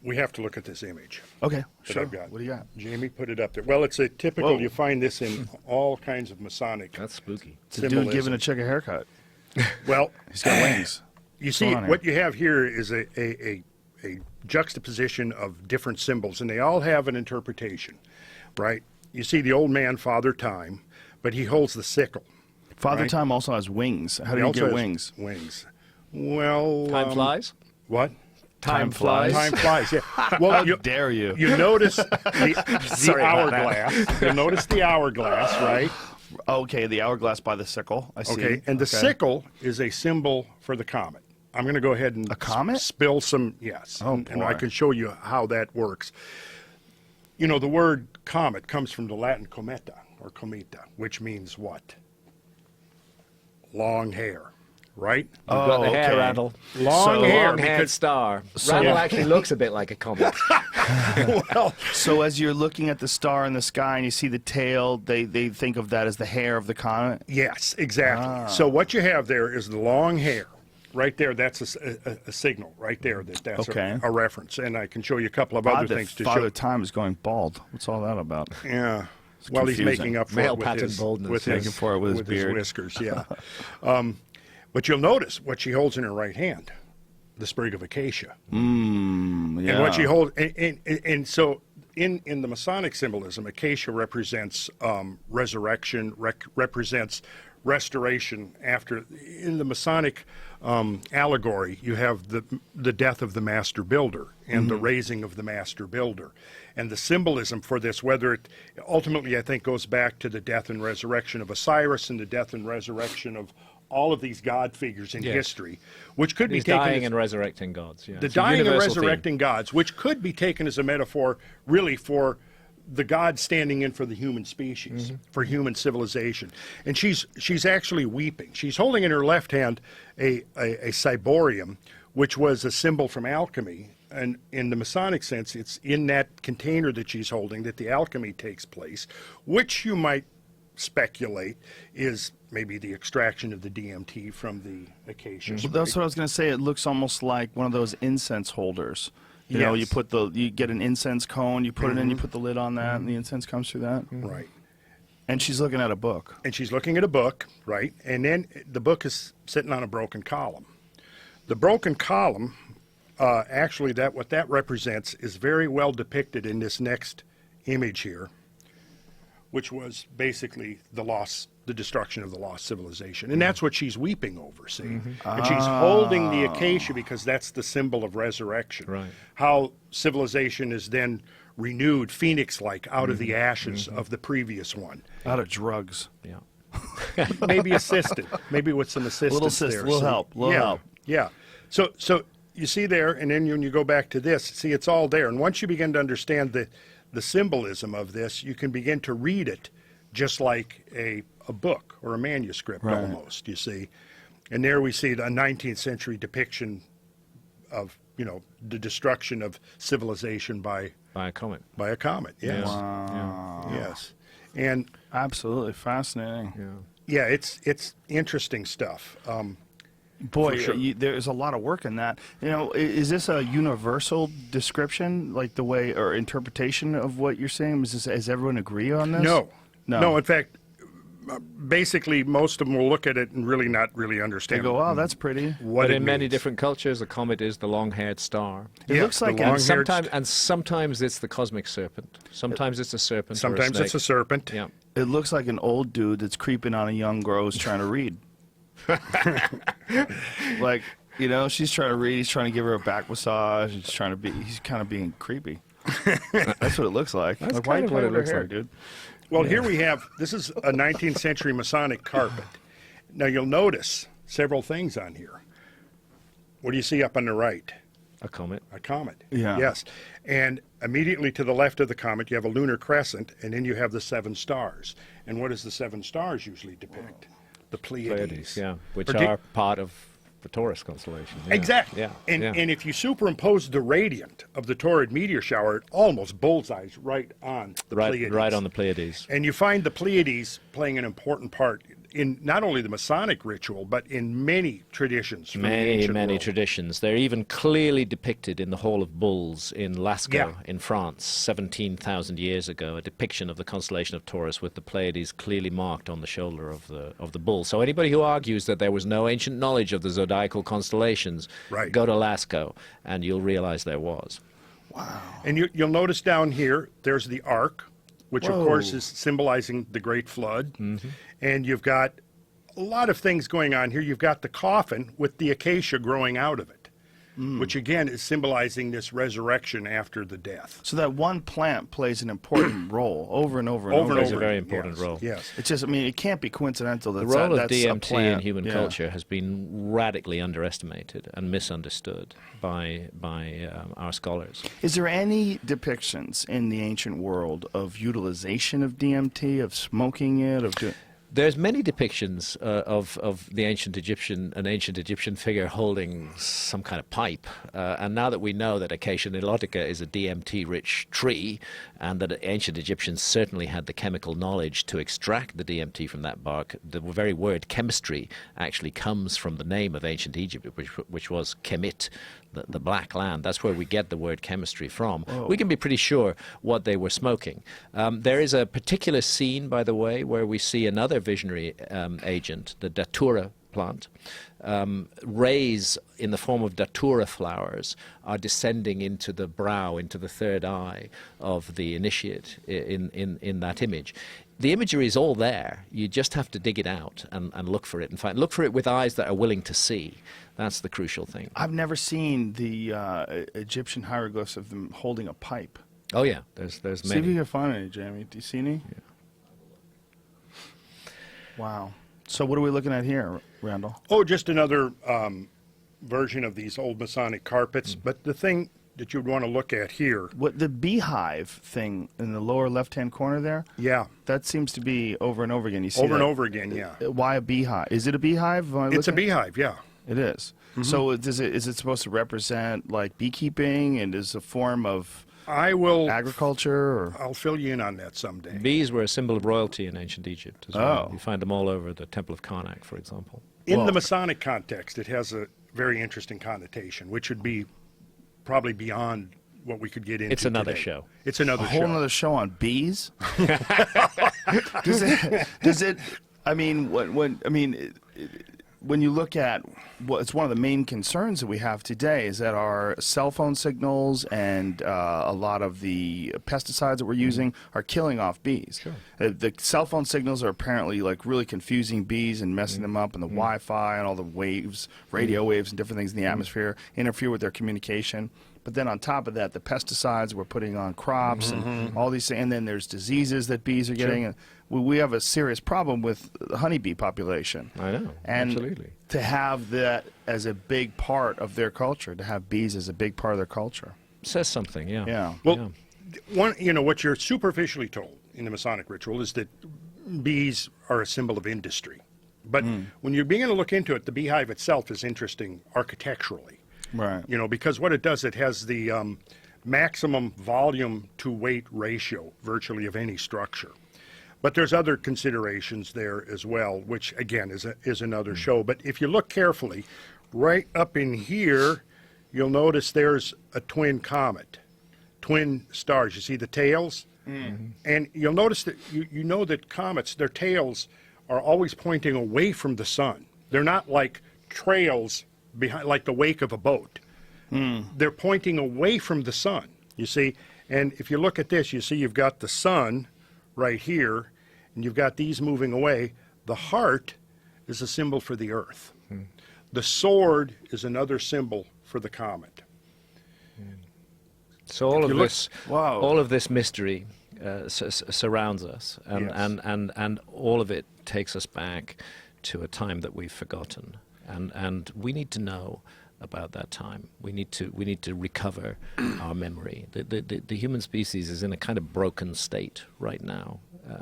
We have to look at this image. Okay, that sure. I've got. What do you got? Jamie put it up there. Well, it's a typical, you find this in all kinds of Masonic. That's spooky. It's a dude giving a chick a haircut. Well, He's got wings. You see, what you have here is a juxtaposition of different symbols, and they all have an interpretation, right? You see the old man, Father Time, but he holds the sickle. Father right? Time also has wings. How do you get wings? Wings. Well, Time flies? What? Time flies. Time flies, yeah. Well, How dare you? You notice the hourglass. You'll notice the hourglass, right? Okay, the hourglass by the sickle. I see. Okay, and the sickle is a symbol for the comet. I'm going to go ahead and a comet? Spill some, yes. Oh, and I can show you how that works. You know, the word comet comes from the Latin cometa, or cometa, which means what? Long hair. Right? You've got the hair, Randall. Long-haired Long-haired star. Randall actually looks a bit like a comet. Well, so as you're looking at the star in the sky and you see the tail, they think of that as the hair of the comet? Yes, exactly. So what you have there is the long hair. Right there, that's a signal right there that's a reference. And I can show you a couple of other things to show. Father Time is going bald. What's all that about? Yeah. Well, he's making up for it with his beard. Whiskers, yeah. But you'll notice what she holds in her right hand, the sprig of acacia. And what she holds, and so in the Masonic symbolism, acacia represents resurrection, represents restoration after. In the Masonic allegory, you have the death of the master builder and the raising of the master builder. And the symbolism for this, whether it ultimately, I think, goes back to the death and resurrection of Osiris and the death and resurrection of all of these God figures in history, which could be taken dying as, and resurrecting gods. Yeah. The dying and resurrecting gods, which could be taken as a metaphor, really, for the God standing in for the human species, for human civilization. And she's actually weeping. She's holding in her left hand a ciborium, which was a symbol from alchemy. And in the Masonic sense, it's in that container that she's holding that the alchemy takes place, which you might speculate is maybe the extraction of the DMT from the acacia. Well, that's what I was going to say. It looks almost like one of those incense holders. You know, you get an incense cone, you put it in, you put the lid on that, and the incense comes through that. Right. And she's looking at a book. And she's looking at a book, right? And then the book is sitting on a broken column. The broken column, actually, what that represents is very well depicted in this next image here, which was basically the destruction of the lost civilization. And that's what she's weeping over, see? And she's holding the acacia because that's the symbol of resurrection. Right. How civilization is then renewed, phoenix-like, out of the ashes of the previous one. Out of drugs. Yeah. Maybe assisted. Maybe with some assistance there. Little see? help. Little yeah, help. Yeah. So you see there, and then when you go back to this, see, it's all there. And once you begin to understand the symbolism of this, you can begin to read it just like a book or a manuscript almost, you see. And there we see the 19th century depiction of, the destruction of civilization by By a comet. a comet. Yes. Wow. Yes. And Absolutely fascinating. Yeah. yeah, it's interesting stuff. Boy, For sure. there's a lot of work in that. Is this a universal description, like the way or interpretation of what you're saying? Does everyone agree on this? No. In fact, basically, most of them will look at it and really not really They understand go, "Wow, that's pretty." what But it in many means. different cultures, a comet is the long-haired star. It Yeah, looks like the an- long-haired Sometimes it's the cosmic serpent. Sometimes it's a serpent. or Sometimes a it's a snake. serpent. Yeah. It looks like an old dude that's creeping on a young girl who's trying to read. Like, she's trying to read. He's trying to give her a back massage. He's kind of being creepy. That's what it looks like. That's Like, why kind you of what play it with her looks hair, like. dude? Well, here we have, this is a 19th century Masonic carpet. Now you'll notice several things on here. What do you see up on the right? A comet. A comet. Yeah. Yes. And immediately to the left of the comet, you have a lunar crescent, and then you have the 7 stars. And what does the 7 stars usually depict? The Pleiades. Pleiades, yeah, which Partic- are part of the Taurus constellation. Yeah. Exactly. Yeah. And, yeah. and if you superimpose the radiant of the Taurid meteor shower, it almost bullseyes right on the Pleiades. right on the Pleiades. And you find the Pleiades playing an important part in not only the Masonic ritual, but in many traditions. From the Many, ancient many world. traditions. They're even clearly depicted in the Hall of Bulls in Lascaux, Yeah. in France, 17,000 years ago. A depiction of the constellation of Taurus with the Pleiades clearly marked on the shoulder of the bull. So anybody who argues that there was no ancient knowledge of the zodiacal constellations, Right. go to Lascaux, and you'll realize there was. And you'll notice down here, there's the Ark, which of course Whoa. is symbolizing the Great Flood. And you've got a lot of things going on here. You've got the coffin with the acacia growing out of it, which again is symbolizing this resurrection after the death. So that one plant plays an important role over and over and Over over. and Plays a over. very important Yes, role. Yes. It's just, it can't be coincidental that The role of that's a DMT in plant. human Yeah. culture has been radically underestimated and misunderstood by our scholars. Is there any depictions in the ancient world of utilization of DMT, of smoking it, of doing? There's many depictions of the ancient Egyptian figure holding some kind of pipe. And now that we know that Acacia nilotica is a DMT-rich tree, and that ancient Egyptians certainly had the chemical knowledge to extract the DMT from that bark, the very word chemistry actually comes from the name of ancient Egypt, which was Kemet, the black land. That's where we get the word chemistry from. We can be pretty sure what they were smoking. There is a particular scene, by the way, where we see another visionary agent, the datura plant. Rays in the form of datura flowers are descending into the brow, into the third eye of the initiate in that image. The imagery is all there. You just have to dig it out and look for it and look for it with eyes that are willing to see. That's the crucial thing. I've never seen the Egyptian hieroglyphs of them holding a pipe. Oh yeah, there's See if many. you can find any, Jamie. Do you see any? Yeah. Wow. So what are we looking at here, Randall? Oh, just another version of these old Masonic carpets. But the thing that you'd want to look at here, What the beehive thing in the lower left-hand corner there? yeah, That seems to be over and over again. You see over and that? over again, yeah. Why a beehive? Is it a beehive? Am I It's a looking- beehive, yeah. It is. So is it supposed to represent like beekeeping and is a form of I will. agriculture? Or? I'll fill you in on that someday. Bees were a symbol of royalty in ancient Egypt as well. Oh. You find them all over the Temple of Karnak, for example. In Well- the Masonic context, it has a very interesting connotation, which would be probably beyond what we could get into. It's another today. show. It's another A whole show. other show on bees? does it? I mean, when you look at it's one of the main concerns that we have today is that our cell phone signals and a lot of the pesticides that we're using are killing off bees. Sure. The cell phone signals are apparently like really confusing bees and messing them up, and the Wi-Fi and all the waves, radio waves and different things in the atmosphere interfere with their communication. But then on top of that, the pesticides we're putting on crops and all these things, and then there's diseases that bees are getting. And we have a serious problem with the honeybee population. I know, and absolutely. to have that as a big part of their culture, to have bees as a big part of their culture. Says something, yeah. Yeah. Well, what you're superficially told in the Masonic ritual is that bees are a symbol of industry. But when you begin to look into it, the beehive itself is interesting architecturally. Right. Because what it does, it has the maximum volume to weight ratio virtually of any structure. But there's other considerations there as well, which again is another show. But if you look carefully, right up in here, you'll notice there's a twin comet, twin stars. You see the tails? And you'll notice that you know that comets, their tails are always pointing away from the sun. They're not like trails behind, like the wake of a boat. They're pointing away from the sun, you see. And if you look at this, you see you've got the sun right here, and you've got these moving away. The heart is a symbol for the earth. The sword is another symbol for the comet. So all of this mystery surrounds us, and all of it takes us back to a time that we've forgotten. And we need to know about that time. We need to recover our memory. The human species is in a kind of broken state right now,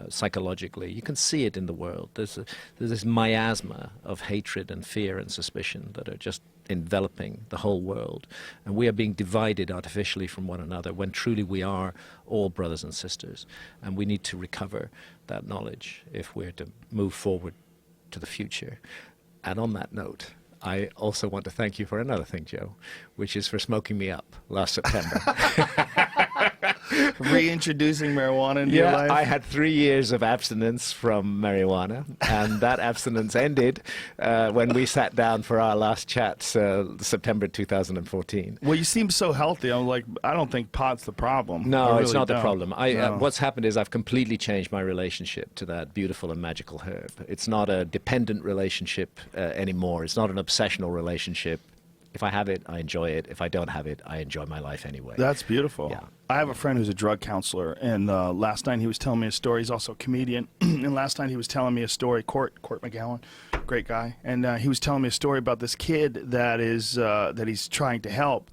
psychologically. You can see it in the world. There's this miasma of hatred and fear and suspicion that are just enveloping the whole world. And we are being divided artificially from one another when truly we are all brothers and sisters. And we need to recover that knowledge if we're to move forward to the future. And on that note, I also want to thank you for another thing, Joe, which is for smoking me up last September. Reintroducing marijuana into your life? I had 3 years of abstinence from marijuana, and that abstinence ended when we sat down for our last chat, September 2014. Well, you seem so healthy. I'm like, I don't think pot's the problem. No, I it's really not the don't. problem. No. What's happened is I've completely changed my relationship to that beautiful and magical herb. It's not a dependent relationship anymore. It's not an obsessional relationship. If I have it, I enjoy it. If I don't have it, I enjoy my life anyway. That's beautiful. Yeah. I have a friend who's a drug counselor, and last night he was telling me a story. He's also a comedian, and last night he was telling me a story. Court McGowan, great guy, and he was telling me a story about this kid that he's trying to help.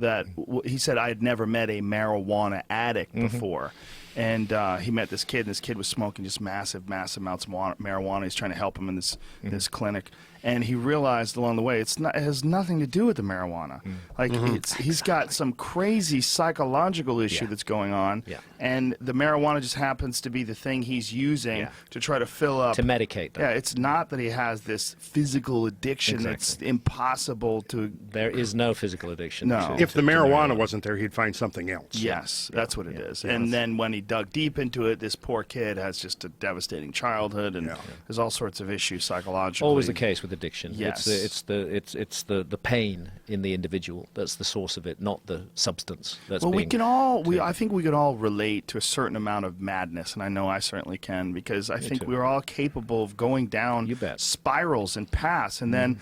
He said I had never met a marijuana addict before. And he met this kid, and this kid was smoking just massive amounts of marijuana. He's trying to help him in this clinic, and he realized along the way it has nothing to do with the marijuana. Like he's got some crazy psychological issue that's going on, and the marijuana just happens to be the thing he's using to try to fill up, to medicate them. Yeah, it's not that he has this physical addiction that's impossible to. There is no physical addiction. No. If the marijuana wasn't there, he'd find something else. Yes, that's what it is. And then when he dug deep into it, this poor kid has just a devastating childhood, and there's all sorts of issues psychologically. Always the case with addiction. Yes. It's the pain in the individual that's the source of it, not the substance that's well, being I think we can all relate to a certain amount of madness, and I know I certainly can, because I think we're all capable of going down spirals and paths, and then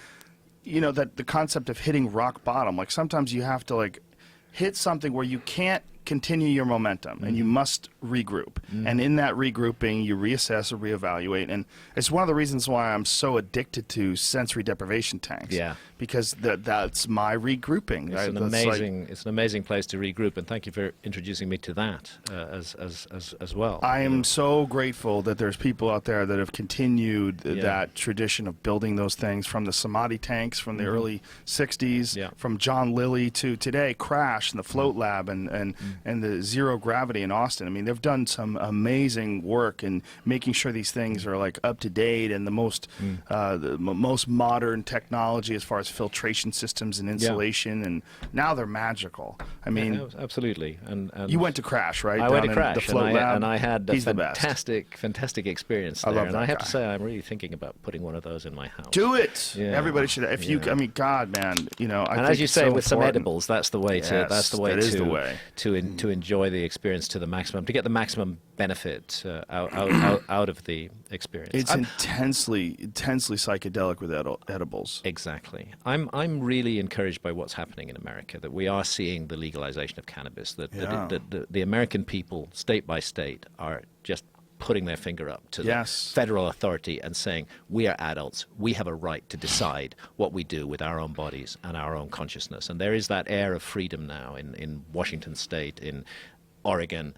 that the concept of hitting rock bottom. Like sometimes you have to hit something where you can't continue your momentum, and you must regroup. And in that regrouping, you reassess or reevaluate. And it's one of the reasons why I'm so addicted to sensory deprivation tanks. Yeah. Because that's my regrouping. It's an amazing place to regroup, and thank you for introducing me to that as well. I am so grateful that there's people out there that have continued that tradition of building those things, from the Samadhi tanks from the early 60s, from John Lilly to today, Crash and the Float Lab, and and the zero gravity in Austin. I mean, they've done some amazing work in making sure these things are like up to date and the most modern technology as far as filtration systems and insulation, and now they're magical. I mean, Yeah, absolutely. And you went to Crash, right? I Down went to in Crash, the float lab? and I had a He's the best. fantastic experience I there. love And that I have guy. to say, I'm really thinking about putting one of those in my house. Do it. Yeah. Everybody should. If you, Yeah. I mean, God, man, you know. I And think as you it's say, so with some important. edibles, that's the way to. Yes, That's the way that to is the way. to enjoy the experience to the maximum, to get the maximum benefit out of the experience. It's intensely psychedelic with edibles. Exactly. I'm really encouraged by what's happening in America, that we are seeing the legalization of cannabis, that the American people, state by state, are just putting their finger up to the federal authority and saying, we are adults, we have a right to decide what we do with our own bodies and our own consciousness. And there is that air of freedom now in Washington State, in Oregon,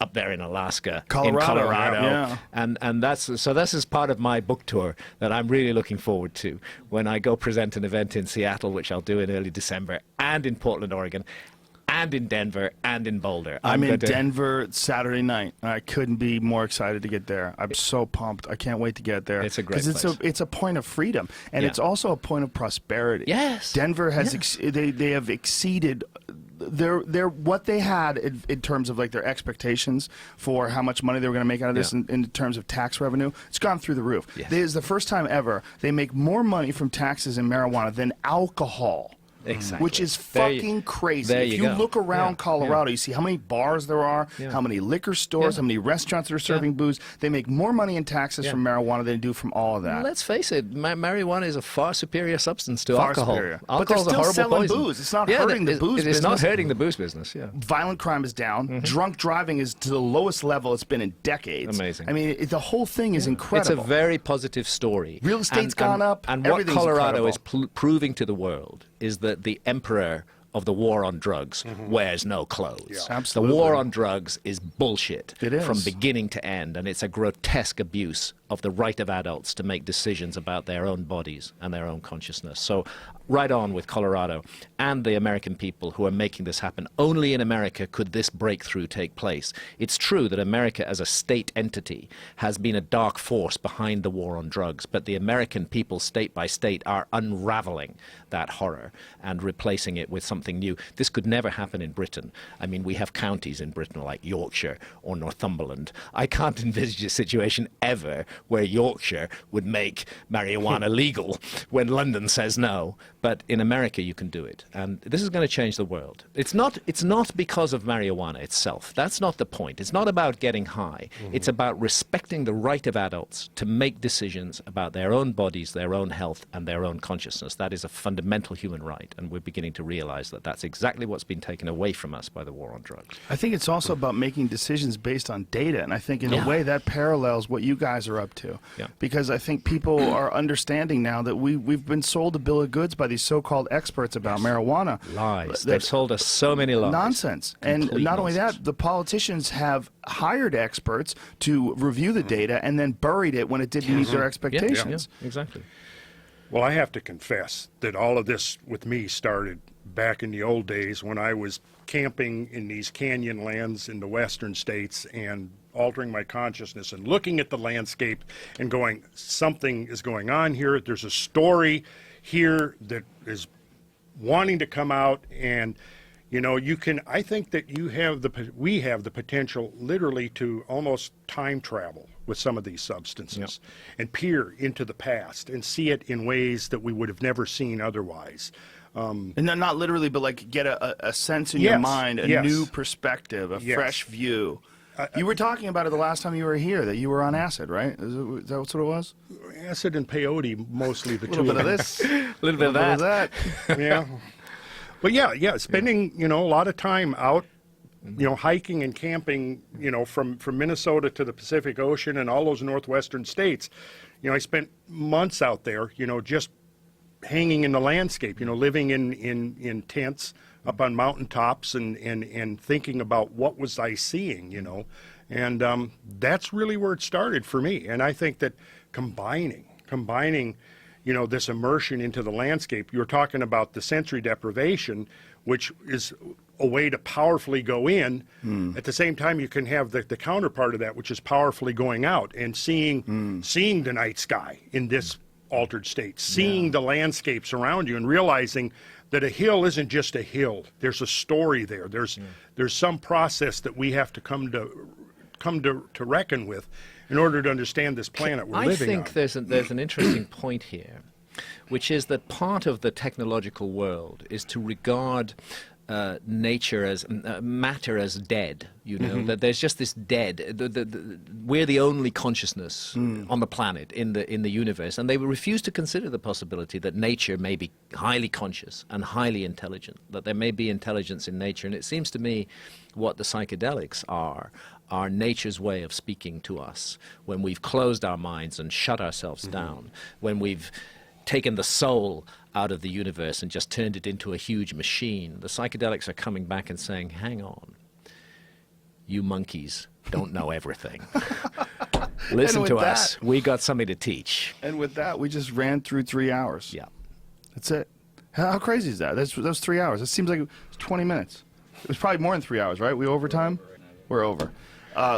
up there in Alaska, in Colorado, yeah. and this is part of my book tour that I'm really looking forward to when I go present an event in Seattle, which I'll do in early December, and in Portland, Oregon, and in Denver, and in Boulder. I'm in Denver Saturday night. I couldn't be more excited to get there. I'm so pumped. I can't wait to get there. It's a great place. It's a point of freedom, and it's also a point of prosperity. Yes. Denver has they have exceeded their what they had in terms of like their expectations for how much money they were going to make out of this in terms of tax revenue. It's gone through the roof. Yes. This is the first time ever they make more money from taxes in marijuana than alcohol. Exactly. Which is fucking crazy. There If you you go. look around Yeah. Colorado, you see how many bars there are, how many liquor stores, how many restaurants that are serving booze. They make more money in taxes from marijuana than they do from all of that. Let's face it, marijuana is a far superior substance to Far alcohol. superior. But Alcohol's they're a still horrible selling poison. booze. It's not hurting the booze It's not business. hurting the booze business, yeah. Violent crime is down. Drunk driving is to the lowest level it's been in decades. Amazing. I mean, the whole thing is incredible. It's a very positive story. Real estate's gone up. And what Everything's Colorado incredible. is proving to the world is that the emperor of the war on drugs wears no clothes. Absolutely. The war on drugs is bullshit It is. from beginning to end, and it's a grotesque abuse of the right of adults to make decisions about their own bodies and their own consciousness. So right on with Colorado and the American people who are making this happen. Only in America could this breakthrough take place. It's true that America as a state entity has been a dark force behind the war on drugs, but the American people, state by state, are unraveling that horror and replacing it with something new. This could never happen in Britain. I mean, we have counties in Britain like Yorkshire or Northumberland. I can't envisage a situation ever where Yorkshire would make marijuana legal when London says no. But in America, you can do it. And this is going to change the world. It's not because of marijuana itself. That's not the point. It's not about getting high. It's about respecting the right of adults to make decisions about their own bodies, their own health, and their own consciousness. That is a fundamental human right. And we're beginning to realize that that's exactly what's been taken away from us by the war on drugs. I think it's also about making decisions based on data, and I think in a way that parallels what you guys are up to. Yeah. Because I think people are understanding now that we've been sold a bill of goods by these so-called experts about marijuana. Lies. They've told us so many lies. Nonsense. And Complete not only nonsense. that, the politicians have hired experts to review the data and then buried it when it didn't meet their Yeah, expectations. exactly. Well, I have to confess that all of this with me started back in the old days when I was camping in these canyon lands in the western states and altering my consciousness and looking at the landscape and going, something is going on here. There's a story here that is wanting to come out, and I think that we have the potential literally to almost time travel with some of these substances and peer into the past and see it in ways that we would have never seen otherwise. And not literally, but like get a sense in your mind, a new perspective, a fresh view. You were talking about it the last time you were here, that you were on acid, right? Is that what it was? Acid and peyote, mostly the two. A little bit of this, A little bit of that. Yeah. But yeah, spending, a lot of time out, hiking and camping, from Minnesota to the Pacific Ocean and all those northwestern states. I spent months out there, just hanging in the landscape, living in tents up on mountaintops and thinking about what was I seeing, and that's really where it started for me. And I think that combining, this immersion into the landscape, you were talking about the sensory deprivation, which is a way to powerfully go in. At the same time, you can have the counterpart of that, which is powerfully going out and seeing the night sky in this altered state, seeing the landscapes around you, and realizing that a hill isn't just a hill. There's a story there. There's some process that we have to come to reckon with in order to understand this planet we're living on. I think there's an interesting point here, which is that part of the technological world is to regard nature as matter as dead. You know, that there's just this dead. We're the only consciousness on the planet in the universe, and they refuse to consider the possibility that nature may be highly conscious and highly intelligent. That there may be intelligence in nature, and it seems to me what the psychedelics are nature's way of speaking to us when we've closed our minds and shut ourselves down, when we've taken the soul out of the universe and just turned it into a huge machine. The psychedelics are coming back and saying, hang on, you monkeys don't know everything. Listen to us. We got something to teach. And with that, we just ran through 3 hours. Yeah. That's it. How crazy is that? That was 3 hours. It seems like it was 20 minutes. It was probably more than 3 hours, right? We overtime? We're over.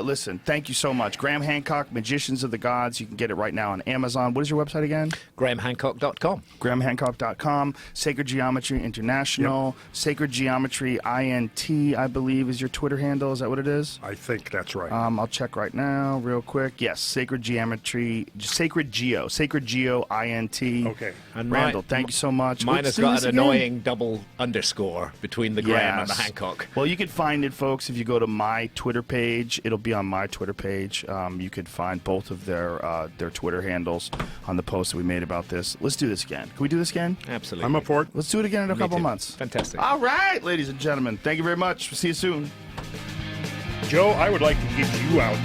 Listen, thank you so much. Graham Hancock, Magicians of the Gods. You can get it right now on Amazon. What is your website again? GrahamHancock.com. GrahamHancock.com. Sacred Geometry International. Sacred Geometry INT, I believe, is your Twitter handle. Is that what it is? I think that's right. I'll check right now, real quick. Yes, Sacred Geometry, Sacred Geo INT. Okay. And Randall, thank you so much. Mine Let's has do got this an again. annoying double underscore between the Graham and the Yes. Hancock. Well, you can find it, folks, if you go to my Twitter page. It'll be on my Twitter page. You could find both of their Twitter handles on the post that we made about this. Let's do this again. Can we do this again? Absolutely. I'm up for it. Let's do it again in a couple too. months. Fantastic. All right, ladies and gentlemen. Thank you very much. We'll see you soon. Joe, I would like to give you out